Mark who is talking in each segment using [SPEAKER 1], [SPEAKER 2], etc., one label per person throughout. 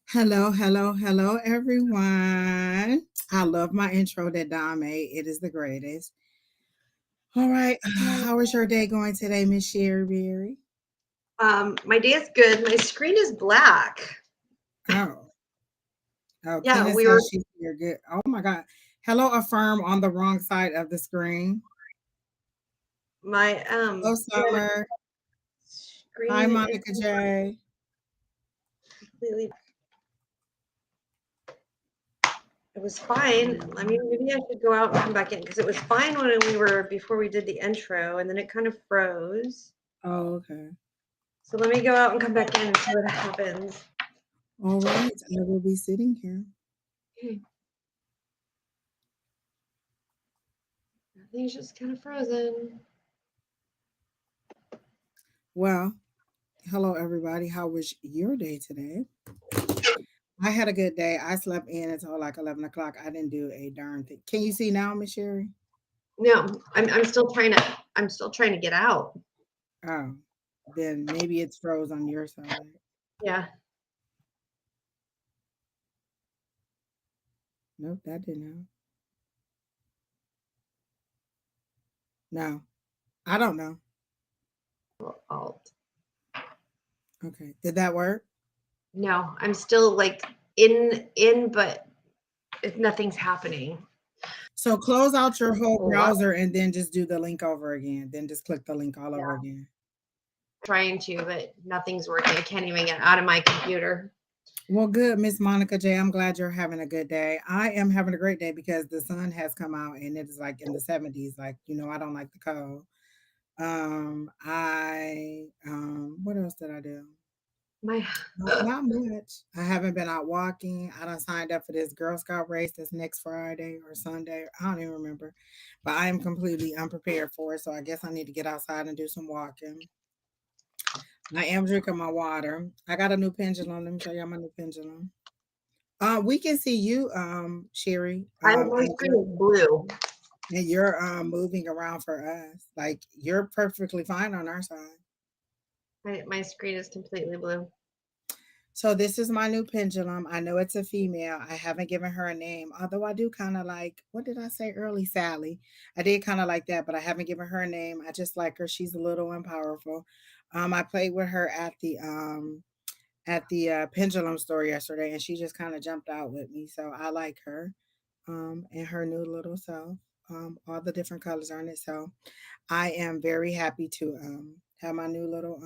[SPEAKER 1] Hello, hello, hello, everyone. I love my intro that Don made. It is the greatest. All right. How is your day going today, Miss Sheri Beery?
[SPEAKER 2] My day is good. My screen is black.
[SPEAKER 1] Oh. Oh,
[SPEAKER 2] Yeah,
[SPEAKER 1] Kena
[SPEAKER 2] we were
[SPEAKER 1] says she's here good. Oh my God. Hello, Affirm on the wrong side of the screen.
[SPEAKER 2] my
[SPEAKER 1] Hello,
[SPEAKER 2] yeah,
[SPEAKER 1] Summer. Hi,
[SPEAKER 2] screen is
[SPEAKER 1] Monica J.
[SPEAKER 2] completely. It was fine. I mean, maybe I should go out and come back in because it was fine when we were before we did the intro, and then it kind of froze.
[SPEAKER 1] Oh, okay.
[SPEAKER 2] So let me go out and come back in and see what happens.
[SPEAKER 1] All right. I will be sitting here.
[SPEAKER 2] Everything's just kind of frozen.
[SPEAKER 1] Well, hello, everybody. How was your day today? I had a good day. I slept in until like 11 o'clock. I didn't do a darn thing. Can you see now, Miss Sheri?
[SPEAKER 2] No, I'm still trying to get out.
[SPEAKER 1] Oh, then maybe it's froze on your side.
[SPEAKER 2] Yeah.
[SPEAKER 1] Nope, that didn't help. No, I don't know.
[SPEAKER 2] Alt.
[SPEAKER 1] Okay, did that work?
[SPEAKER 2] No, I'm still like in, but nothing's happening.
[SPEAKER 1] So close out your whole
[SPEAKER 2] Oh, wow.
[SPEAKER 1] browser and then just do the link over again. Then just click the link all over again.
[SPEAKER 2] Trying to, but nothing's working. I can't even get out of my computer.
[SPEAKER 1] Well, good, Miss Monica J. I'm glad you're having a good day. I am having a great day because the sun has come out and it is like in the 70s. Like, I don't like the cold. What else did I do?
[SPEAKER 2] My
[SPEAKER 1] Not much. I haven't been out walking. I done signed up for this Girl Scout race that's next Friday or Sunday. I don't even remember. But I am completely unprepared for it. So I guess I need to get outside and do some walking. I am drinking my water. I got a new pendulum. Let me show you my new pendulum. We can see you, Sheri,
[SPEAKER 2] my screen is blue.
[SPEAKER 1] and you're moving around for us. Like you're perfectly fine on our side.
[SPEAKER 2] My screen is completely blue.
[SPEAKER 1] So this is my new pendulum. I know it's a female. I haven't given her a name, although I do kind of like, what did I say early, Sally? I did kind of like that, but I haven't given her a name. I just like her. She's a little and powerful. I played with her at the pendulum store yesterday, and she just kind of jumped out with me. So I like her, and her new little self. All the different colors on it. So I am very happy to have my new little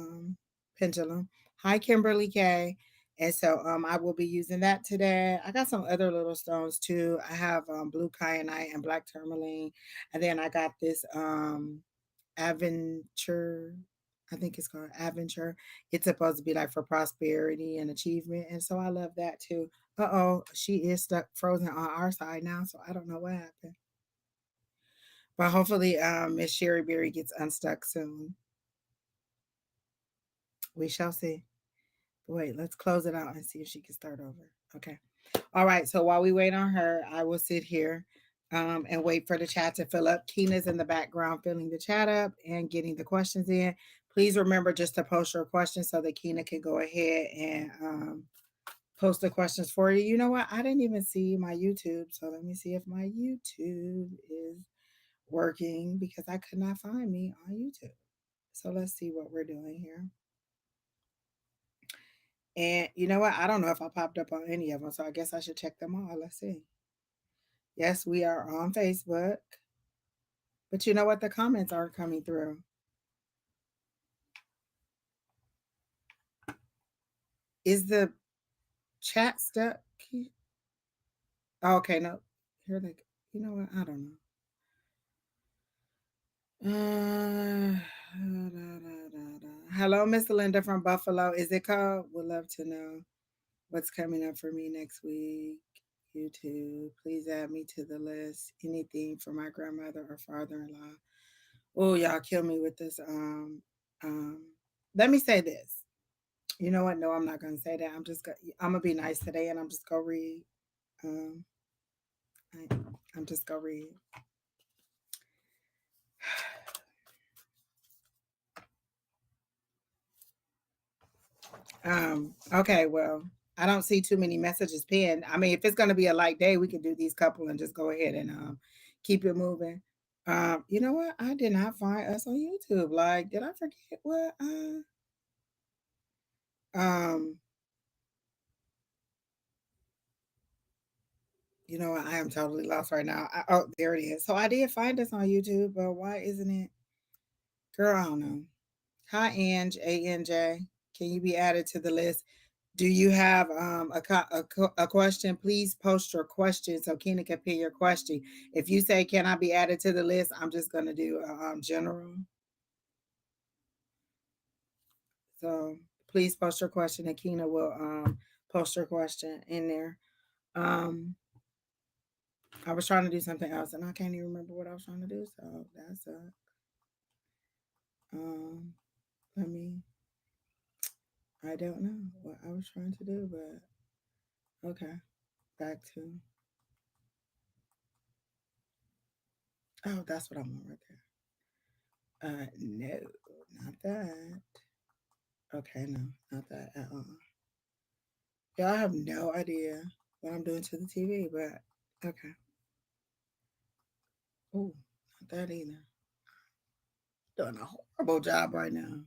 [SPEAKER 1] pendulum. Hi, Kimberly K. And so I will be using that today. I got some other little stones too. I have blue kyanite and black tourmaline. And then I got this Aventure. I think it's called Aventure. It's supposed to be like for prosperity and achievement. And so I love that too. Uh-oh, she is stuck frozen on our side now. So I don't know what happened. But hopefully Miss Sherry Berry gets unstuck soon. We shall see. Wait, let's close it out and see if she can start over. Okay. All right. So while we wait on her, I will sit here and wait for the chat to fill up. Keena's in the background filling the chat up and getting the questions in. Please remember just to post your questions so that Keena can go ahead and post the questions for you. You know what? I didn't even see my YouTube. So let me see if my YouTube is working because I could not find me on YouTube. So let's see what we're doing here. And you know what? I don't know if I popped up on any of them, so I guess I should check them all. Let's see. Yes, we are on Facebook. But you know what? The comments aren't coming through. Is the chat stuck? Oh, okay, no. Here they go. You know what? I don't know. Hello, Miss Linda from Buffalo. Is it cold? Would love to know what's coming up for me next week. YouTube. Please add me to the list. Anything for my grandmother or father-in-law. Oh, y'all kill me with this. Um, Let me say this. You know what? No, I'm not gonna say that. I'm gonna be nice today, and I'm just gonna read. Um, I, I'm just gonna read. Okay, well, I don't see too many messages pinned. I mean, if it's going to be a light day, we can do these couple and just go ahead and keep it moving. You know what? I did not find us on YouTube. Like, did I forget what? Um, you know what? I am totally lost right now. Oh, there it is. So I did find us on YouTube, but why isn't it? Girl, I don't know. Hi, Ange, ANJ. Can you be added to the list? Do you have a question? Please post your question so Keena can pin your question. If you say, can I be added to the list? I'm just going to do general. So please post your question and Keena will post your question in there. Um, I was trying to do something else and I can't even remember what I was trying to do. So that's let me, I don't know what I was trying to do, but okay. Back to, oh, that's what I want right there. No, not that. Okay, no, not that at all. Yeah, I have no idea what I'm doing to the TV, but okay. Oh, not that either. Doing a horrible job right now.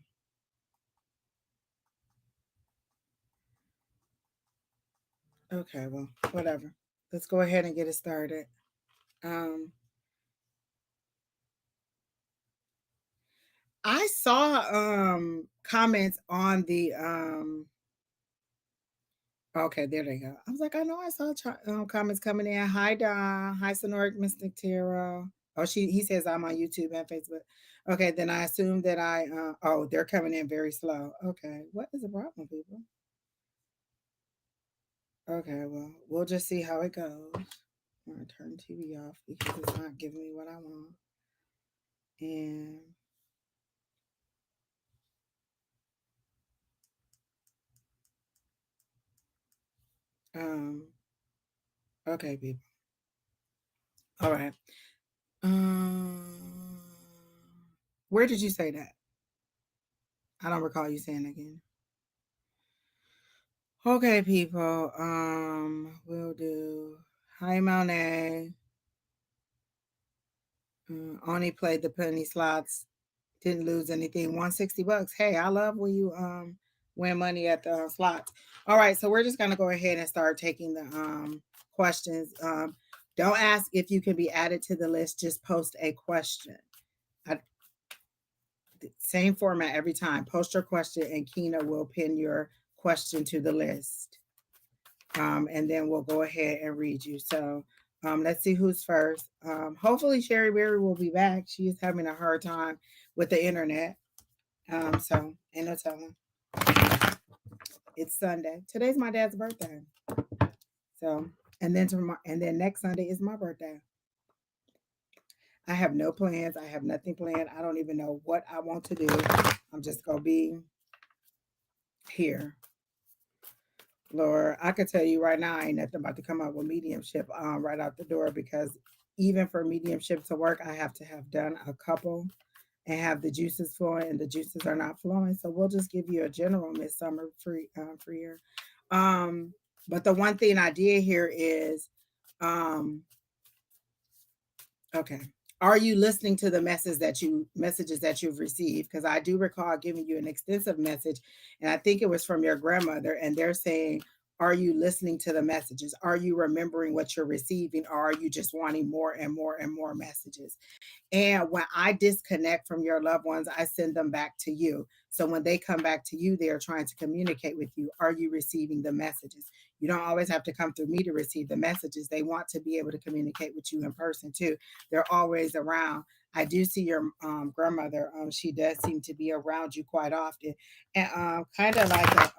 [SPEAKER 1] Okay, well, whatever. Let's go ahead and get it started. Um, I saw comments on the okay, there they go. I was like, I know I saw comments coming in. Hi, Don. Hi, Sonoran Mystic Tarot. Oh, he says I'm on YouTube and Facebook. Okay, then I assume that oh, they're coming in very slow. Okay, what is the problem, people? Okay, well, we'll just see how it goes. I'm gonna turn TV off because it's not giving me what I want. And um, okay, people. All right. Um, where did you say that? I don't recall you saying again. Okay, people. We'll do Hi Monet. Only played the penny slots. Didn't lose anything. 160 bucks. Hey, I love when you win money at the slots. All right, so we're just gonna go ahead and start taking the questions. Don't ask if you can be added to the list. Just post a question. I, same format every time. Post your question, and Keena will pin your question to the list. And then we'll go ahead and read you. So let's see who's first. Hopefully Sheri Beery will be back. She is having a hard time with the internet. So ain't no telling. It's Sunday. Today's my dad's birthday. So and then next Sunday is my birthday. I have no plans. I have nothing planned. I don't even know what I want to do. I'm just gonna be here. Lord, I could tell you right now, I ain't nothing about to come up with mediumship right out the door because even for mediumship to work, I have to have done a couple and have the juices flowing, and the juices are not flowing. So we'll just give you a general Miss Summer free year. But the one thing I did here is, um, okay. Are you listening to the messages that you've received? Because I do recall giving you an extensive message, and I think it was from your grandmother, and they're saying, are you listening to the messages? Are you remembering what you're receiving, or are you just wanting more and more and more messages? And when I disconnect from your loved ones, I send them back to you. So when they come back to you, they are trying to communicate with you. Are you receiving the messages? You don't always have to come through me to receive the messages. They want to be able to communicate with you in person too. They're always around. I do see your grandmother. She does seem to be around you quite often, and kind of like a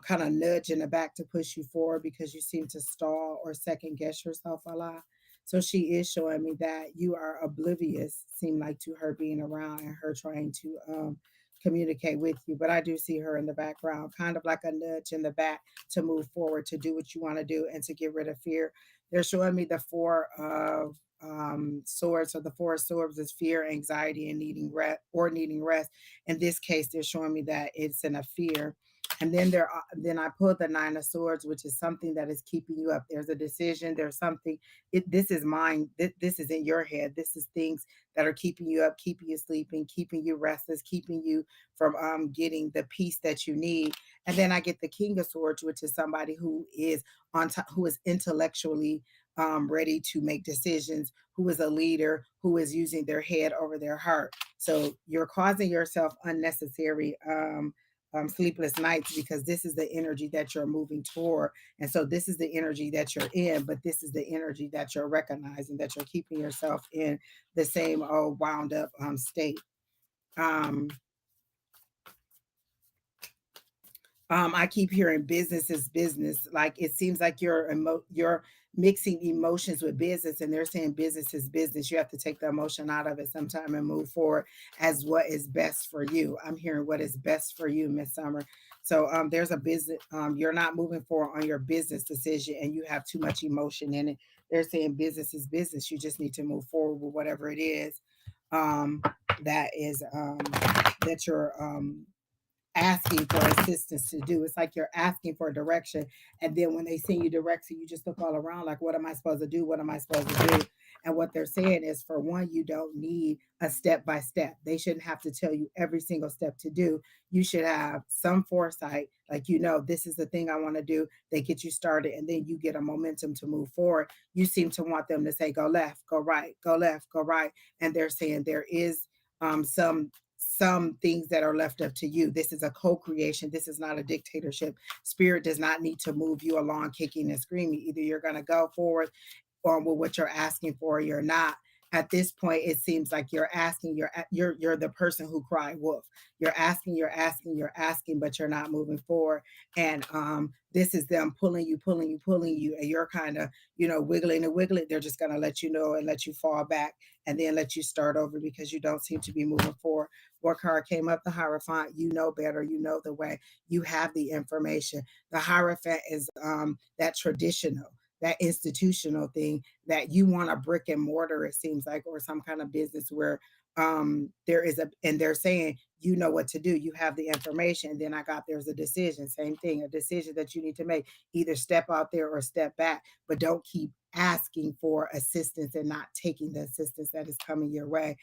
[SPEAKER 1] kind of nudge in the back to push you forward because you seem to stall or second guess yourself a lot. So she is showing me that you are oblivious, seem like, to her being around and her trying to communicate with you. But I do see her in the background, kind of like a nudge in the back to move forward, to do what you want to do and to get rid of fear. They're showing me the four of swords. So the four of swords is fear, anxiety, and needing rest. In this case, they're showing me that it's in a fear. And then I pulled the Nine of Swords, which is something that is keeping you up. There's a decision. There's something. This is mine. This is in your head. This is things that are keeping you up, keeping you sleeping, keeping you restless, keeping you from getting the peace that you need. And then I get the King of Swords, which is somebody who is on top, who is intellectually ready to make decisions, who is a leader, who is using their head over their heart. So you're causing yourself unnecessary sleepless nights because this is the energy that you're moving toward. And so this is the energy that you're in, but this is the energy that you're recognizing, that you're keeping yourself in the same old wound up state. Um, I keep hearing business is business. Like it seems like you're mixing emotions with business, and they're saying business is business. You have to take the emotion out of it sometime and move forward as what is best for you. I'm hearing what is best for you, Miss Summer. So there's a business. You're not moving forward on your business decision, and you have too much emotion in it. They're saying business is business. You just need to move forward with whatever it is um, that is that you're asking for assistance to do. It's like you're asking for direction. And then when they send you direction, you just look all around like, what am I supposed to do? What am I supposed to do? And what they're saying is, for one, you don't need a step by step. They shouldn't have to tell you every single step to do. You should have some foresight, like, this is the thing I want to do. They get you started, and then you get a momentum to move forward. You seem to want them to say, go left, go right, go left, go right. And they're saying there is some things that are left up to you. This is a co-creation. This is not a dictatorship. Spirit does not need to move you along kicking and screaming. Either you're going to go forward with what you're asking for, or you're not. At this point, it seems like you're asking, you're the person who cried wolf. You're asking, but you're not moving forward. And this is them pulling you, and you're kind of, wiggling and wiggling. They're just gonna let you know and let you fall back, and then let you start over because you don't seem to be moving forward. What card came up? The Hierophant. You know better. You know the way. You have the information. The Hierophant is that traditional, that institutional thing, that you want a brick and mortar, it seems like, or some kind of business where and they're saying, you know what to do, you have the information. And then there's a decision, same thing, a decision that you need to make, either step out there or step back, but don't keep asking for assistance and not taking the assistance that is coming your way.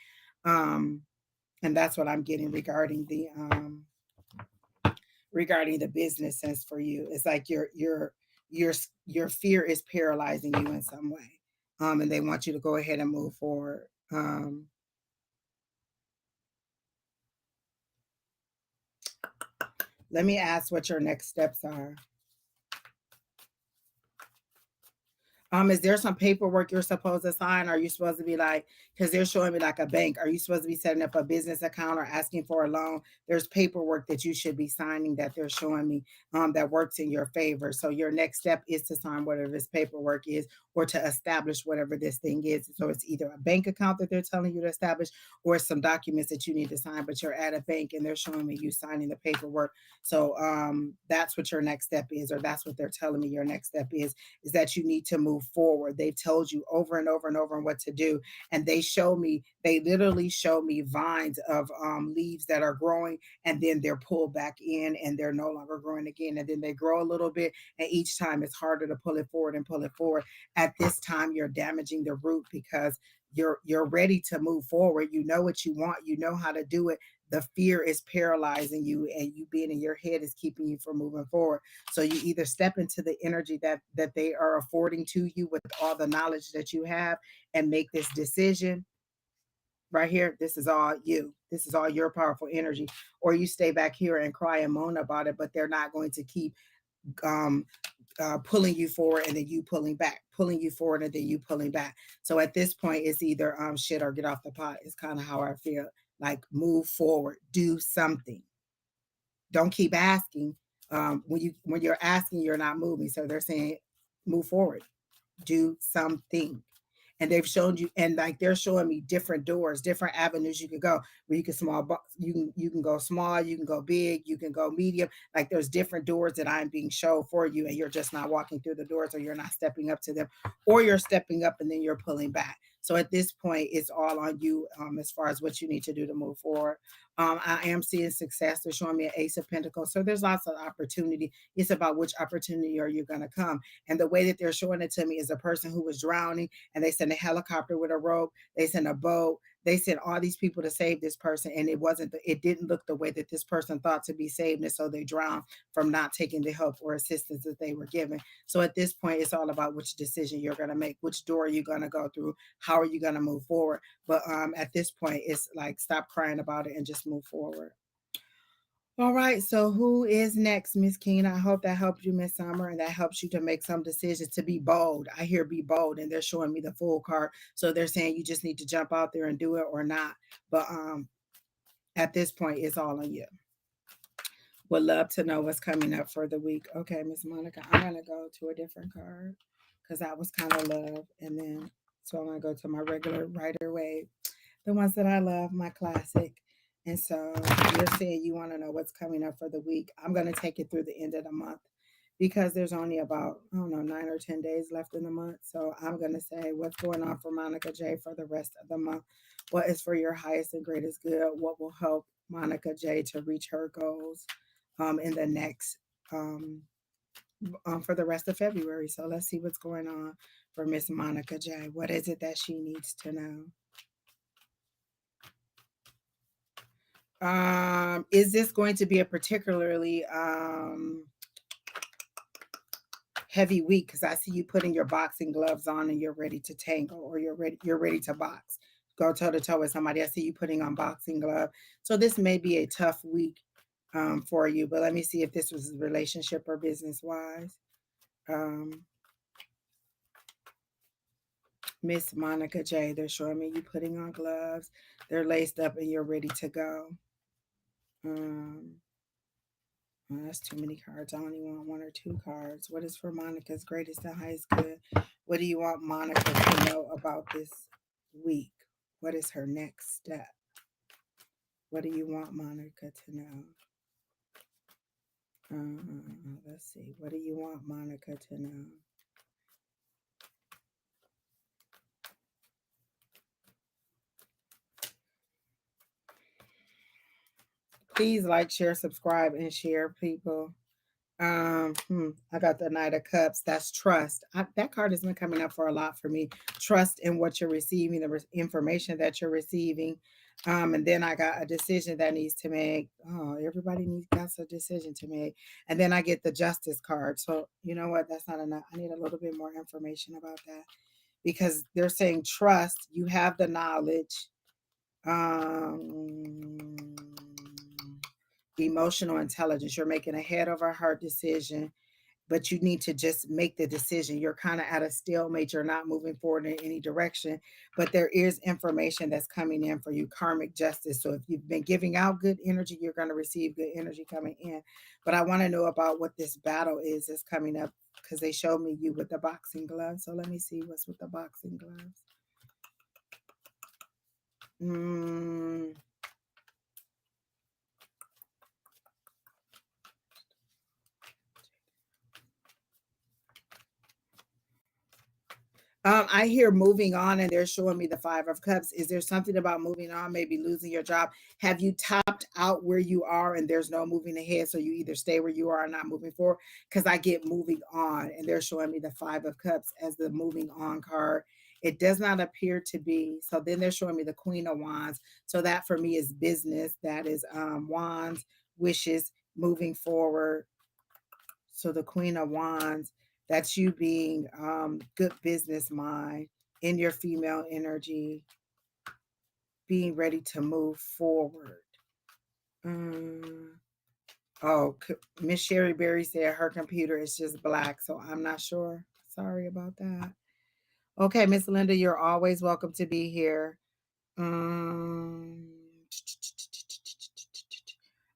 [SPEAKER 1] And that's what I'm getting regarding the business sense for you. It's like your your fear is paralyzing you in some way, and they want you to go ahead and move forward. Let me ask what your next steps are. Is there some paperwork you're supposed to sign? Are you supposed to be like, because they're showing me like a bank. Are you supposed to be setting up a business account or asking for a loan? There's paperwork that you should be signing that they're showing me that works in your favor. So your next step is to sign whatever this paperwork is, or to establish whatever this thing is. So it's either a bank account that they're telling you to establish, or some documents that you need to sign, but you're at a bank and they're showing me you signing the paperwork. So that's what your next step is, or that's what they're telling me your next step is that you need to move forward. They've told you over and over and over what to do. And they literally show me vines of leaves that are growing, and then they're pulled back in and they're no longer growing again. And then they grow a little bit. And each time it's harder to pull it forward and pull it forward. At this time, you're damaging the root because you're ready to move forward. You know what you want, you know how to do it. The fear is paralyzing you, and you being in your head is keeping you from moving forward. So you either step into the energy that they are affording to you with all the knowledge that you have, and make this decision right here. This is all you. This is all your powerful energy. Or you stay back here and cry and moan about it, but they're not going to keep um, pulling you forward and then you pulling back, pulling you forward and then you pulling back. So at this point, it's either shit or get off the pot. It's kind of how I feel. Like, move forward, do something. Don't keep asking. When you're asking, you're not moving. So they're saying, move forward, do something. And they've shown you, and like they're showing me different doors, different avenues you can go, where you can go small, you can go big, you can go medium. Like there's different doors that I'm being shown for you, and you're just not walking through the doors, or you're not stepping up to them, or you're stepping up and then you're pulling back. So at this point, it's all on you as far as what you need to do to move forward. I am seeing success. They're showing me an Ace of Pentacles. So there's lots of opportunity. It's about which opportunity are you going to come. And the way that they're showing it to me is a person who was drowning and they sent a helicopter with a rope. They sent a boat. They sent all these people to save this person. And it didn't look the way that this person thought to be saved. And so they drowned from not taking the help or assistance that they were given. So at this point, it's all about which decision you're going to make, which door are you going to go through, how are you going to move forward. But at this point, it's like stop crying about it and just move forward. All right, so who is next, Miss Keena? I hope that helped you, Miss Summer, and that helps you to make some decisions, to be bold. I hear be bold, and they're showing me the full card. So they're saying you just need to jump out there and do it or not. But at this point, it's all on you. Would love to know what's coming up for the week. Okay, Miss Monica, I'm going to go to a different card because that was kind of love. And then, so I'm going to go to my regular Rider Waite, the ones that I love, my classic. And so you're saying you want to know what's coming up for the week. I'm going to take it through the end of the month because there's only about, I don't know, 9 or 10 days left in the month. So I'm going to say what's going on for Monica J for the rest of the month. What is for your highest and greatest good? What will help Monica J to reach her goals in the next for the rest of February. So let's see what's going on for Miss Monica J. What is it that she needs to know? Is this going to be a particularly heavy week? Because I see you putting your boxing gloves on and you're ready to tangle, or you're ready to box. Go toe to toe with somebody. I see you putting on boxing glove. So this may be a tough week for you. But let me see if this was relationship or business wise. Miss Monica J, they're showing me you putting on gloves. They're laced up and you're ready to go. Oh, that's too many cards. I only want 1 or 2 cards. What is for Monica's greatest and highest good? What do you want Monica to know about this week? What is her next step? What do you want Monica to know? Let's see. What do you want Monica to know? Please like, share, subscribe, and share, people. I got the Knight of Cups. That's trust. That card has been coming up for a lot for me. Trust in what you're receiving, the information that you're receiving. And then I got a decision that needs to make. Oh, everybody got a decision to make. And then I get the Justice card. So you know what? That's not enough. I need a little bit more information about that because they're saying trust. You have the knowledge. Emotional intelligence. You're making a head over heart decision, but you need to just make the decision. You're kind of at a stalemate. You're not moving forward in any direction, but there is information that's coming in for you, karmic justice. So if you've been giving out good energy, you're going to receive good energy coming in. But I want to know about what this battle is that's coming up because they showed me you with the boxing gloves. So let me see what's with the boxing gloves. I hear moving on, and they're showing me the 5 of Cups. Is there something about moving on, maybe losing your job? Have you topped out where you are and there's no moving ahead? So you either stay where you are or not moving forward? Because I get moving on, and they're showing me the 5 of Cups as the moving on card. It does not appear to be. So then they're showing me the Queen of Wands. So that for me is business. That is wands, wishes, moving forward. So the Queen of Wands, that's you being good business mind in your female energy, being ready to move forward. Oh, Miss Sheri Beery said her computer is just black, so I'm not sure. Sorry about that. Okay, Miss Linda, you're always welcome to be here.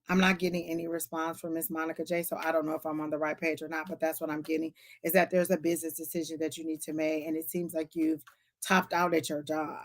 [SPEAKER 1] I'm not getting any response from Miss Monica J, so I don't know if I'm on the right page or not, but that's what I'm getting, is that there's a business decision that you need to make, and it seems like you've topped out at your job.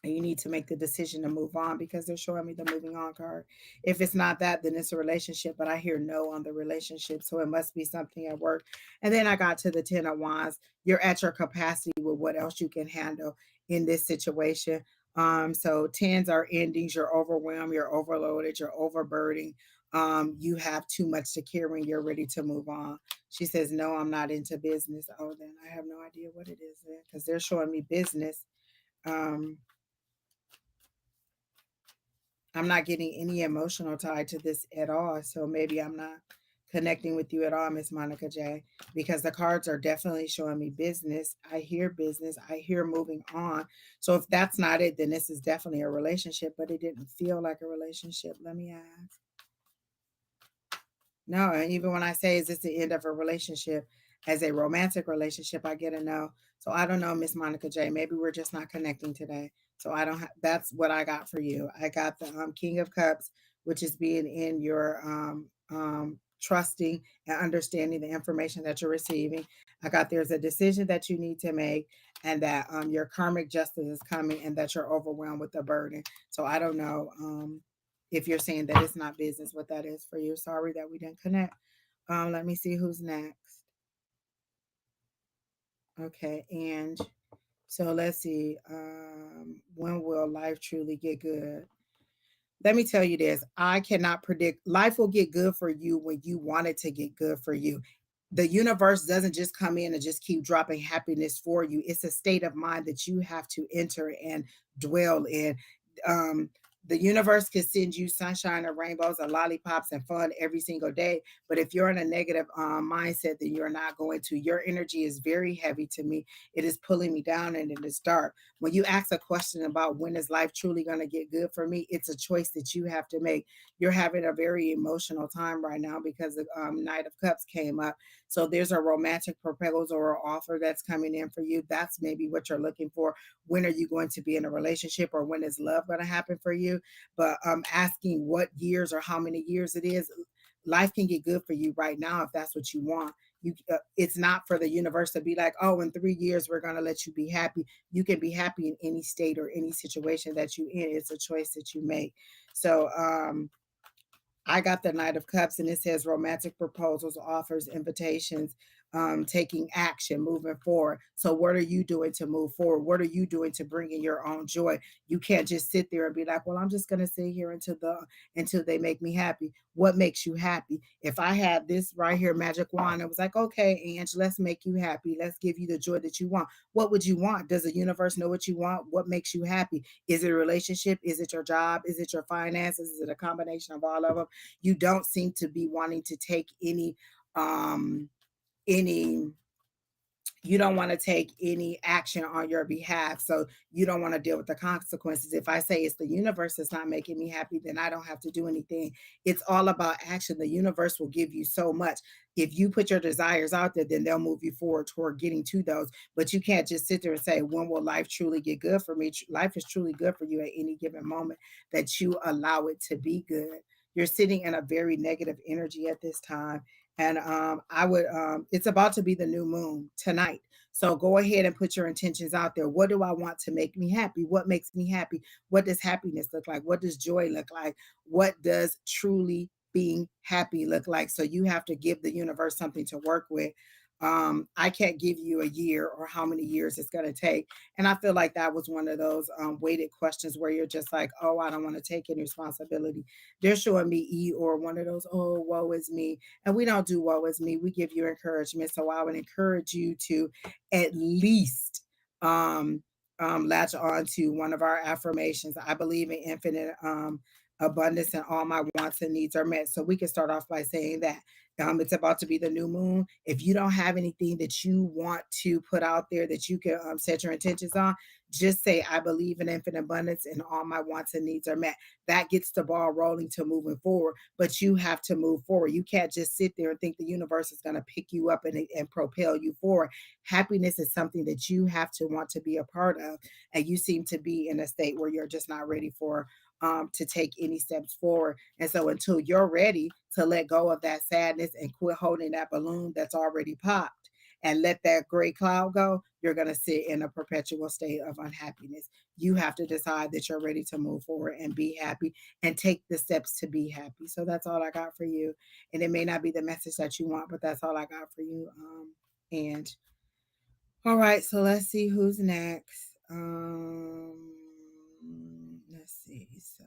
[SPEAKER 1] and you need to make the decision to move on, because they're showing me the moving on card. If it's not that, then it's a relationship, but I hear no on the relationship, so it must be something at work. And then I got to the 10 of wands. You're at your capacity with what else you can handle in this situation. So tens are endings. You're overwhelmed, you're overloaded, you're overburdened. You have too much to carry and you're ready to move on. She says, no, I'm not into business. Oh, then I have no idea what it is then, because they're showing me business. um I'm not getting any emotional tie to this at all. So maybe I'm not connecting with you at all, Miss Monica J, because the cards are definitely showing me business. I hear business. I hear moving on. So if that's not it, then this is definitely a relationship, but it didn't feel like a relationship. Let me ask. No, and even when I say, is this the end of a relationship, as a romantic relationship, I get a no. So I don't know, Miss Monica J. Maybe we're just not connecting today. So I don't have, that's what I got for you. I got the King of Cups, which is being in your trusting and understanding the information that you're receiving. I got there's a decision that you need to make, and that your karmic justice is coming, and that you're overwhelmed with the burden. So I don't know. If you're saying that it's not business, what that is for you. Sorry that we didn't connect. Let me see who's next. Okay, and so let's see. When will life truly get good? Let me tell you this. I cannot predict. Life will get good for you when you want it to get good for you. The universe doesn't just come in and just keep dropping happiness for you. It's a state of mind that you have to enter and dwell in. Um, the universe can send you sunshine and rainbows and lollipops and fun every single day. But if you're in a negative mindset, then you're not going to. Your energy is very heavy to me. It is pulling me down and it is dark. When you ask a question about when is life truly going to get good for me, it's a choice that you have to make. You're having a very emotional time right now because the Knight of Cups came up. So there's a romantic proposal or offer that's coming in for you. That's maybe what you're looking for. When are you going to be in a relationship, or when is love going to happen for you? But asking what years or how many years it is, life can get good for you right now if that's what you want. It's not for the universe to be like, oh, in 3 years we're going to let you be happy. You can be happy in any state or any situation that you in. It's a choice that you make. So I got the Knight of Cups, and it says romantic proposals, offers, invitations, taking action, moving forward. So, what are you doing to move forward? What are you doing to bring in your own joy? You can't just sit there and be like, "Well, I'm just going to sit here until they make me happy." What makes you happy? If I had this right here, magic wand, it was like, "Okay, Ange, let's make you happy. Let's give you the joy that you want." What would you want? Does the universe know what you want? What makes you happy? Is it a relationship? Is it your job? Is it your finances? Is it a combination of all of them? You don't seem to be wanting to take um any you don't want to take any action on your behalf. So you don't want to deal with the consequences. If I say it's the universe that's not making me happy, then I don't have to do anything. It's all about action. The universe will give you so much. If you put your desires out there, then they'll move you forward toward getting to those. But you can't just sit there and say, when will life truly get good for me? Life is truly good for you at any given moment that you allow it to be good. You're sitting in a very negative energy at this time. And I would, it's about to be the new moon tonight. So go ahead and put your intentions out there. What do I want to make me happy? What makes me happy? What does happiness look like? What does joy look like? What does truly being happy look like? So you have to give the universe something to work with. I can't give you a year or how many years it's going to take. And I feel like that was one of those weighted questions where you're just like, oh, I don't want to take any responsibility. They're showing me or one of those, oh, woe is me. And we don't do woe is me. We give you encouragement. So I would encourage you to at least um, latch on to one of our affirmations. I believe in infinite abundance, and all my wants and needs are met. So we can start off by saying that. It's about to be the new moon. If you don't have anything that you want to put out there that you can set your intentions on, just say, I believe in infinite abundance and all my wants and needs are met. That gets the ball rolling to moving forward, but you have to move forward. You can't just sit there and think the universe is going to pick you up and propel you forward. Happiness is something that you have to want to be a part of. And you seem to be in a state where you're just not ready for to take any steps forward. And so until you're ready to let go of that sadness and quit holding that balloon that's already popped, and let that gray cloud go, you're going to sit in a perpetual state of unhappiness. You have to decide that you're ready to move forward and be happy and take the steps to be happy. So that's all I got for you. And it may not be the message that you want, but that's all I got for you. And all right, so let's see who's next. Let's see. So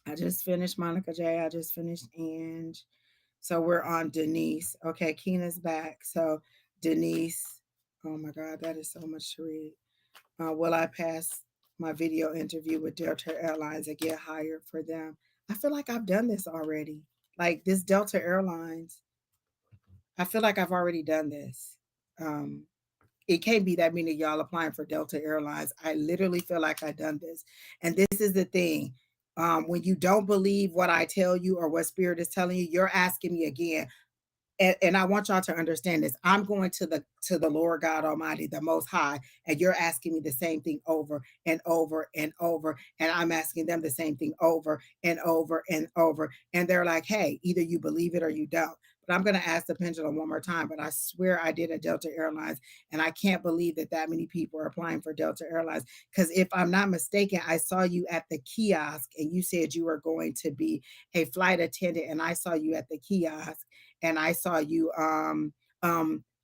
[SPEAKER 1] I just finished Monica J. I just finished Ange. So we're on Denise. Okay, Keena's back. So Denise, oh my God, that is so much to read. Will I pass my video interview with Delta Airlines and get hired for them? I feel like I've done this already. Like this Delta Airlines, I feel like I've already done this. Um, it can't be that many of y'all applying for Delta Airlines. I literally feel like I've done this. And this is the thing. When you don't believe what I tell you or what Spirit is telling you, you're asking me again, and I want y'all to understand this. I'm going to the Lord God Almighty, the Most High, and you're asking me the same thing over and over and over, and I'm asking them the same thing over and over and over, and they're like, "Hey, either you believe it or you don't." But I'm going to ask the pendulum one more time. But I swear I did a Delta Airlines, and I can't believe that many people are applying for Delta Airlines. Because if I'm not mistaken, I saw you at the kiosk, and you said you were going to be a flight attendant, and I saw you at the kiosk and I saw you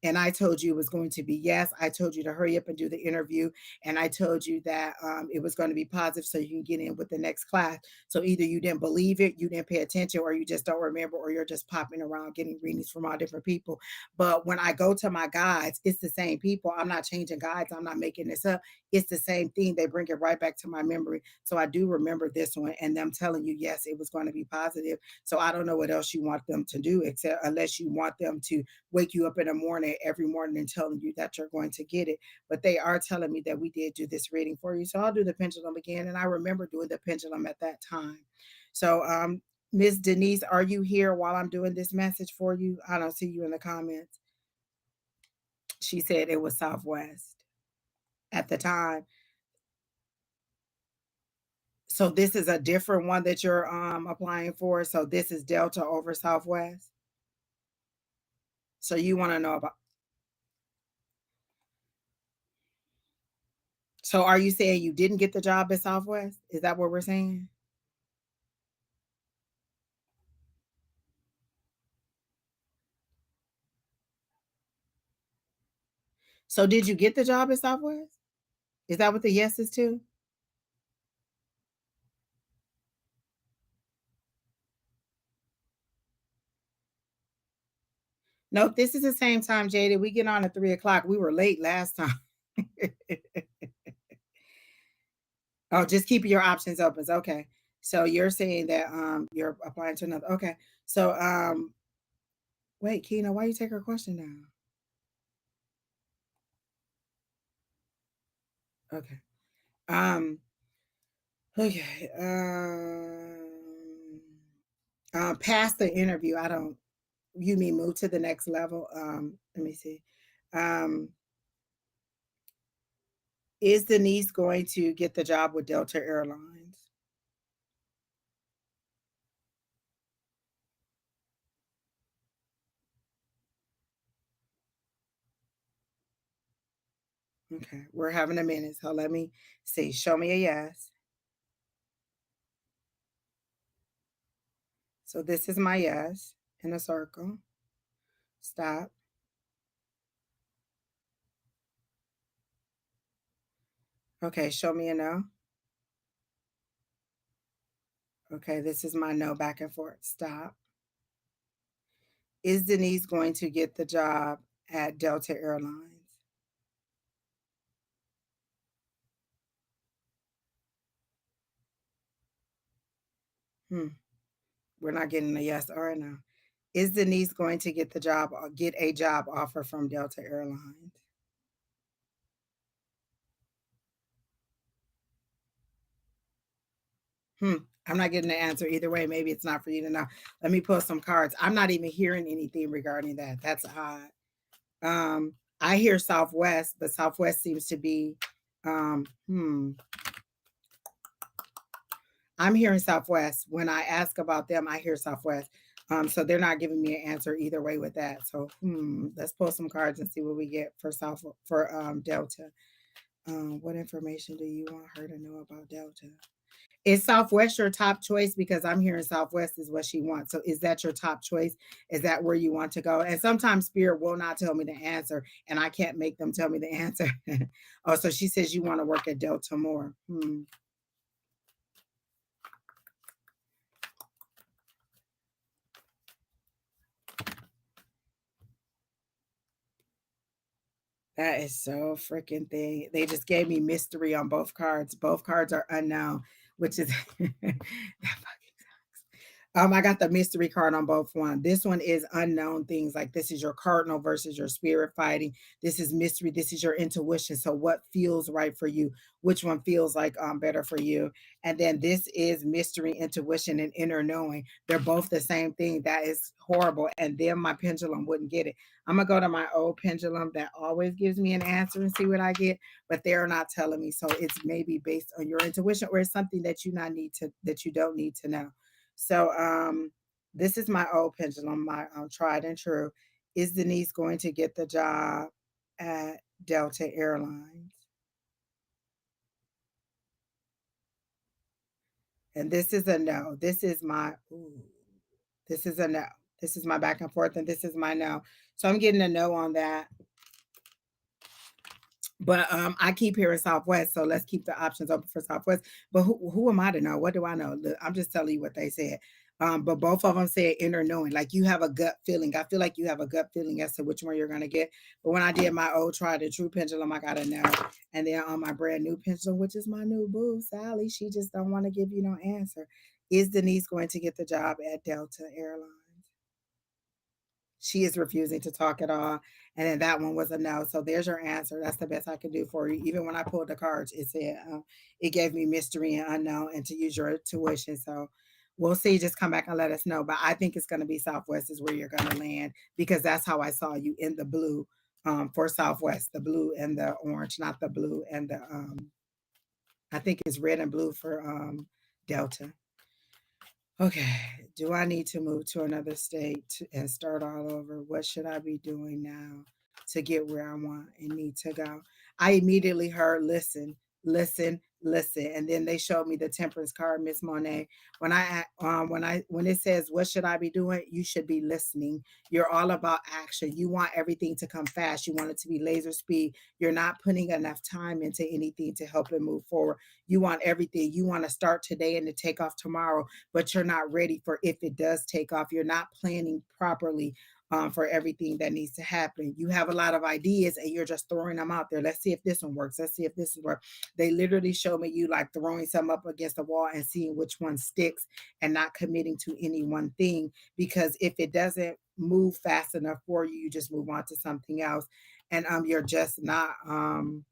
[SPEAKER 1] and I told you it was going to be yes. I told you to hurry up and do the interview. And I told you that it was going to be positive so you can get in with the next class. So either you didn't believe it, you didn't pay attention, or you just don't remember, or you're just popping around getting readings from all different people. But when I go to my guides, it's the same people. I'm not changing guides. I'm not making this up. It's the same thing. They bring it right back to my memory. So I do remember this one and them telling you, yes, it was going to be positive. So I don't know what else you want them to do, except unless you want them to wake you up in the morning, every morning, and telling you that you're going to get it. But they are telling me that we did do this reading for you. So I'll do the pendulum again. And I remember doing the pendulum at that time. So, Miss Denise, are you here while I'm doing this message for you? I don't see you in the comments. She said it was Southwest at the time. So this is a different one that you're applying for. So this is Delta over Southwest. So you want to know about. So are you saying you didn't get the job at Southwest? Is that what we're saying? So did you get the job at Southwest? Is that what the yes is to? Nope, this is the same time, Jada. We get on at 3:00. We were late last time. Oh, just keep your options open. Okay. So you're saying that you're applying to another. Okay. So wait, Kina, why you take her question down? Okay. Um okay. Past the interview, I don't you mean move to the next level? Let me see. Um is Denise going to get the job with Delta Airlines? Okay, we're having a minute, so let me see. Show me a yes. So this is my yes in a circle. Stop. Okay, show me a no. Okay, this is my no back and forth. Stop. Is Denise going to get the job at Delta Airlines? Hmm. We're not getting a yes or a no. Is Denise going to get the job or get a job offer from Delta Airlines? Hmm. I'm not getting the answer either way. Maybe it's not for you to know. Let me pull some cards. I'm not even hearing anything regarding that. That's odd. I hear Southwest, but Southwest seems to be hmm. I'm hearing Southwest. When I ask about them, I hear Southwest. So they're not giving me an answer either way with that. So let's pull some cards and see what we get for Delta. What information do you want her to know about Delta? Is Southwest your top choice? Because I'm hearing Southwest is what she wants. So is that your top choice? Is that where you want to go? And sometimes Spirit will not tell me the answer, and I can't make them tell me the answer. Oh, so she says you want to work at Delta more. That is so freaking thing. They just gave me mystery on both cards. Both cards are unknown, which is that fucking I got the mystery card on both one. This one is unknown things. Like this is your cardinal versus your spirit fighting. This is mystery. This is your intuition. So what feels right for you? Which one feels like better for you? And then this is mystery, intuition, and inner knowing. They're both the same thing. That is horrible. And then my pendulum wouldn't get it. I'm gonna go to my old pendulum that always gives me an answer and see what I get, but they're not telling me. So it's maybe based on your intuition or it's something that you don't need to know. So this is my old pendulum, my tried and true. Is Denise going to get the job at Delta Airlines? And this is a no. This is my ooh. This is a no. This is my back and forth, and this is my no. So I'm getting a no on that. But I keep hearing Southwest, so let's keep the options open for Southwest. But who am I to know? What do I know? Look, I'm just telling you what they said. But both of them said inner knowing, like you have a gut feeling. I feel like you have a gut feeling as to which one you're gonna get. But when I did my old tried and true pendulum, I got a no. And then on my brand new pendulum, which is my new boo, Sally, she just don't want to give you no answer. Is Denise going to get the job at Delta Airlines? She is refusing to talk at all. And then that one was a no. So there's your answer. That's the best I can do for you. Even when I pulled the cards, it said it gave me mystery and unknown and to use your tuition. So we'll see. Just come back and let us know. But I think it's going to be Southwest is where you're going to land because that's how I saw you in the blue for Southwest, the blue and the orange, not the blue and the I think it's red and blue for Delta. Okay, do I need to move to another state and start all over? What should I be doing now to get where I want and need to go? I immediately heard listen, listen, listen, and then they showed me the temperance card, Miss Monet. When it says what should I be doing, you should be listening. You're all about action. You want everything to come fast. You want it to be laser speed. You're not putting enough time into anything to help it move forward. You want everything. You want to start today and to take off tomorrow, but you're not ready for if it does take off. You're not planning properly for everything that needs to happen. You have a lot of ideas and you're just throwing them out there. Let's see if this one works. Let's see if this one works. They literally show me you like throwing some up against the wall and seeing which one sticks and not committing to any one thing because if it doesn't move fast enough for you, you just move on to something else. And you're just not hold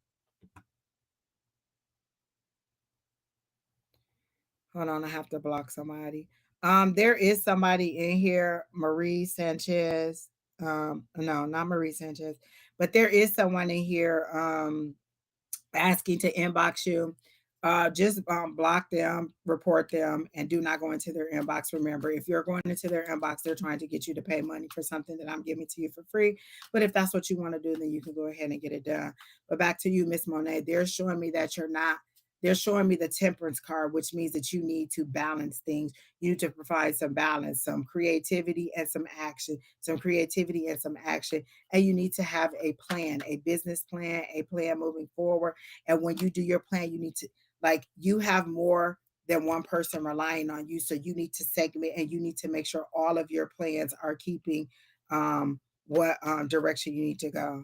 [SPEAKER 1] on, I have to block somebody. There is somebody in here, Marie Sanchez. No, not Marie Sanchez, but there is someone in here. Asking to inbox you, just block them, report them, and do not go into their inbox. Remember, if you're going into their inbox, they're trying to get you to pay money for something that I'm giving to you for free. But if that's what you want to do, then you can go ahead and get it done. But back to you, Miss Monet. They're showing me that you're not. They're showing me the temperance card, which means that you need to balance things. You need to provide some balance, some creativity and some action, some creativity and some action. And you need to have a plan, a business plan, a plan moving forward. And when you do your plan, you need to, like, you have more than one person relying on you. So you need to segment and you need to make sure all of your plans are keeping what direction you need to go.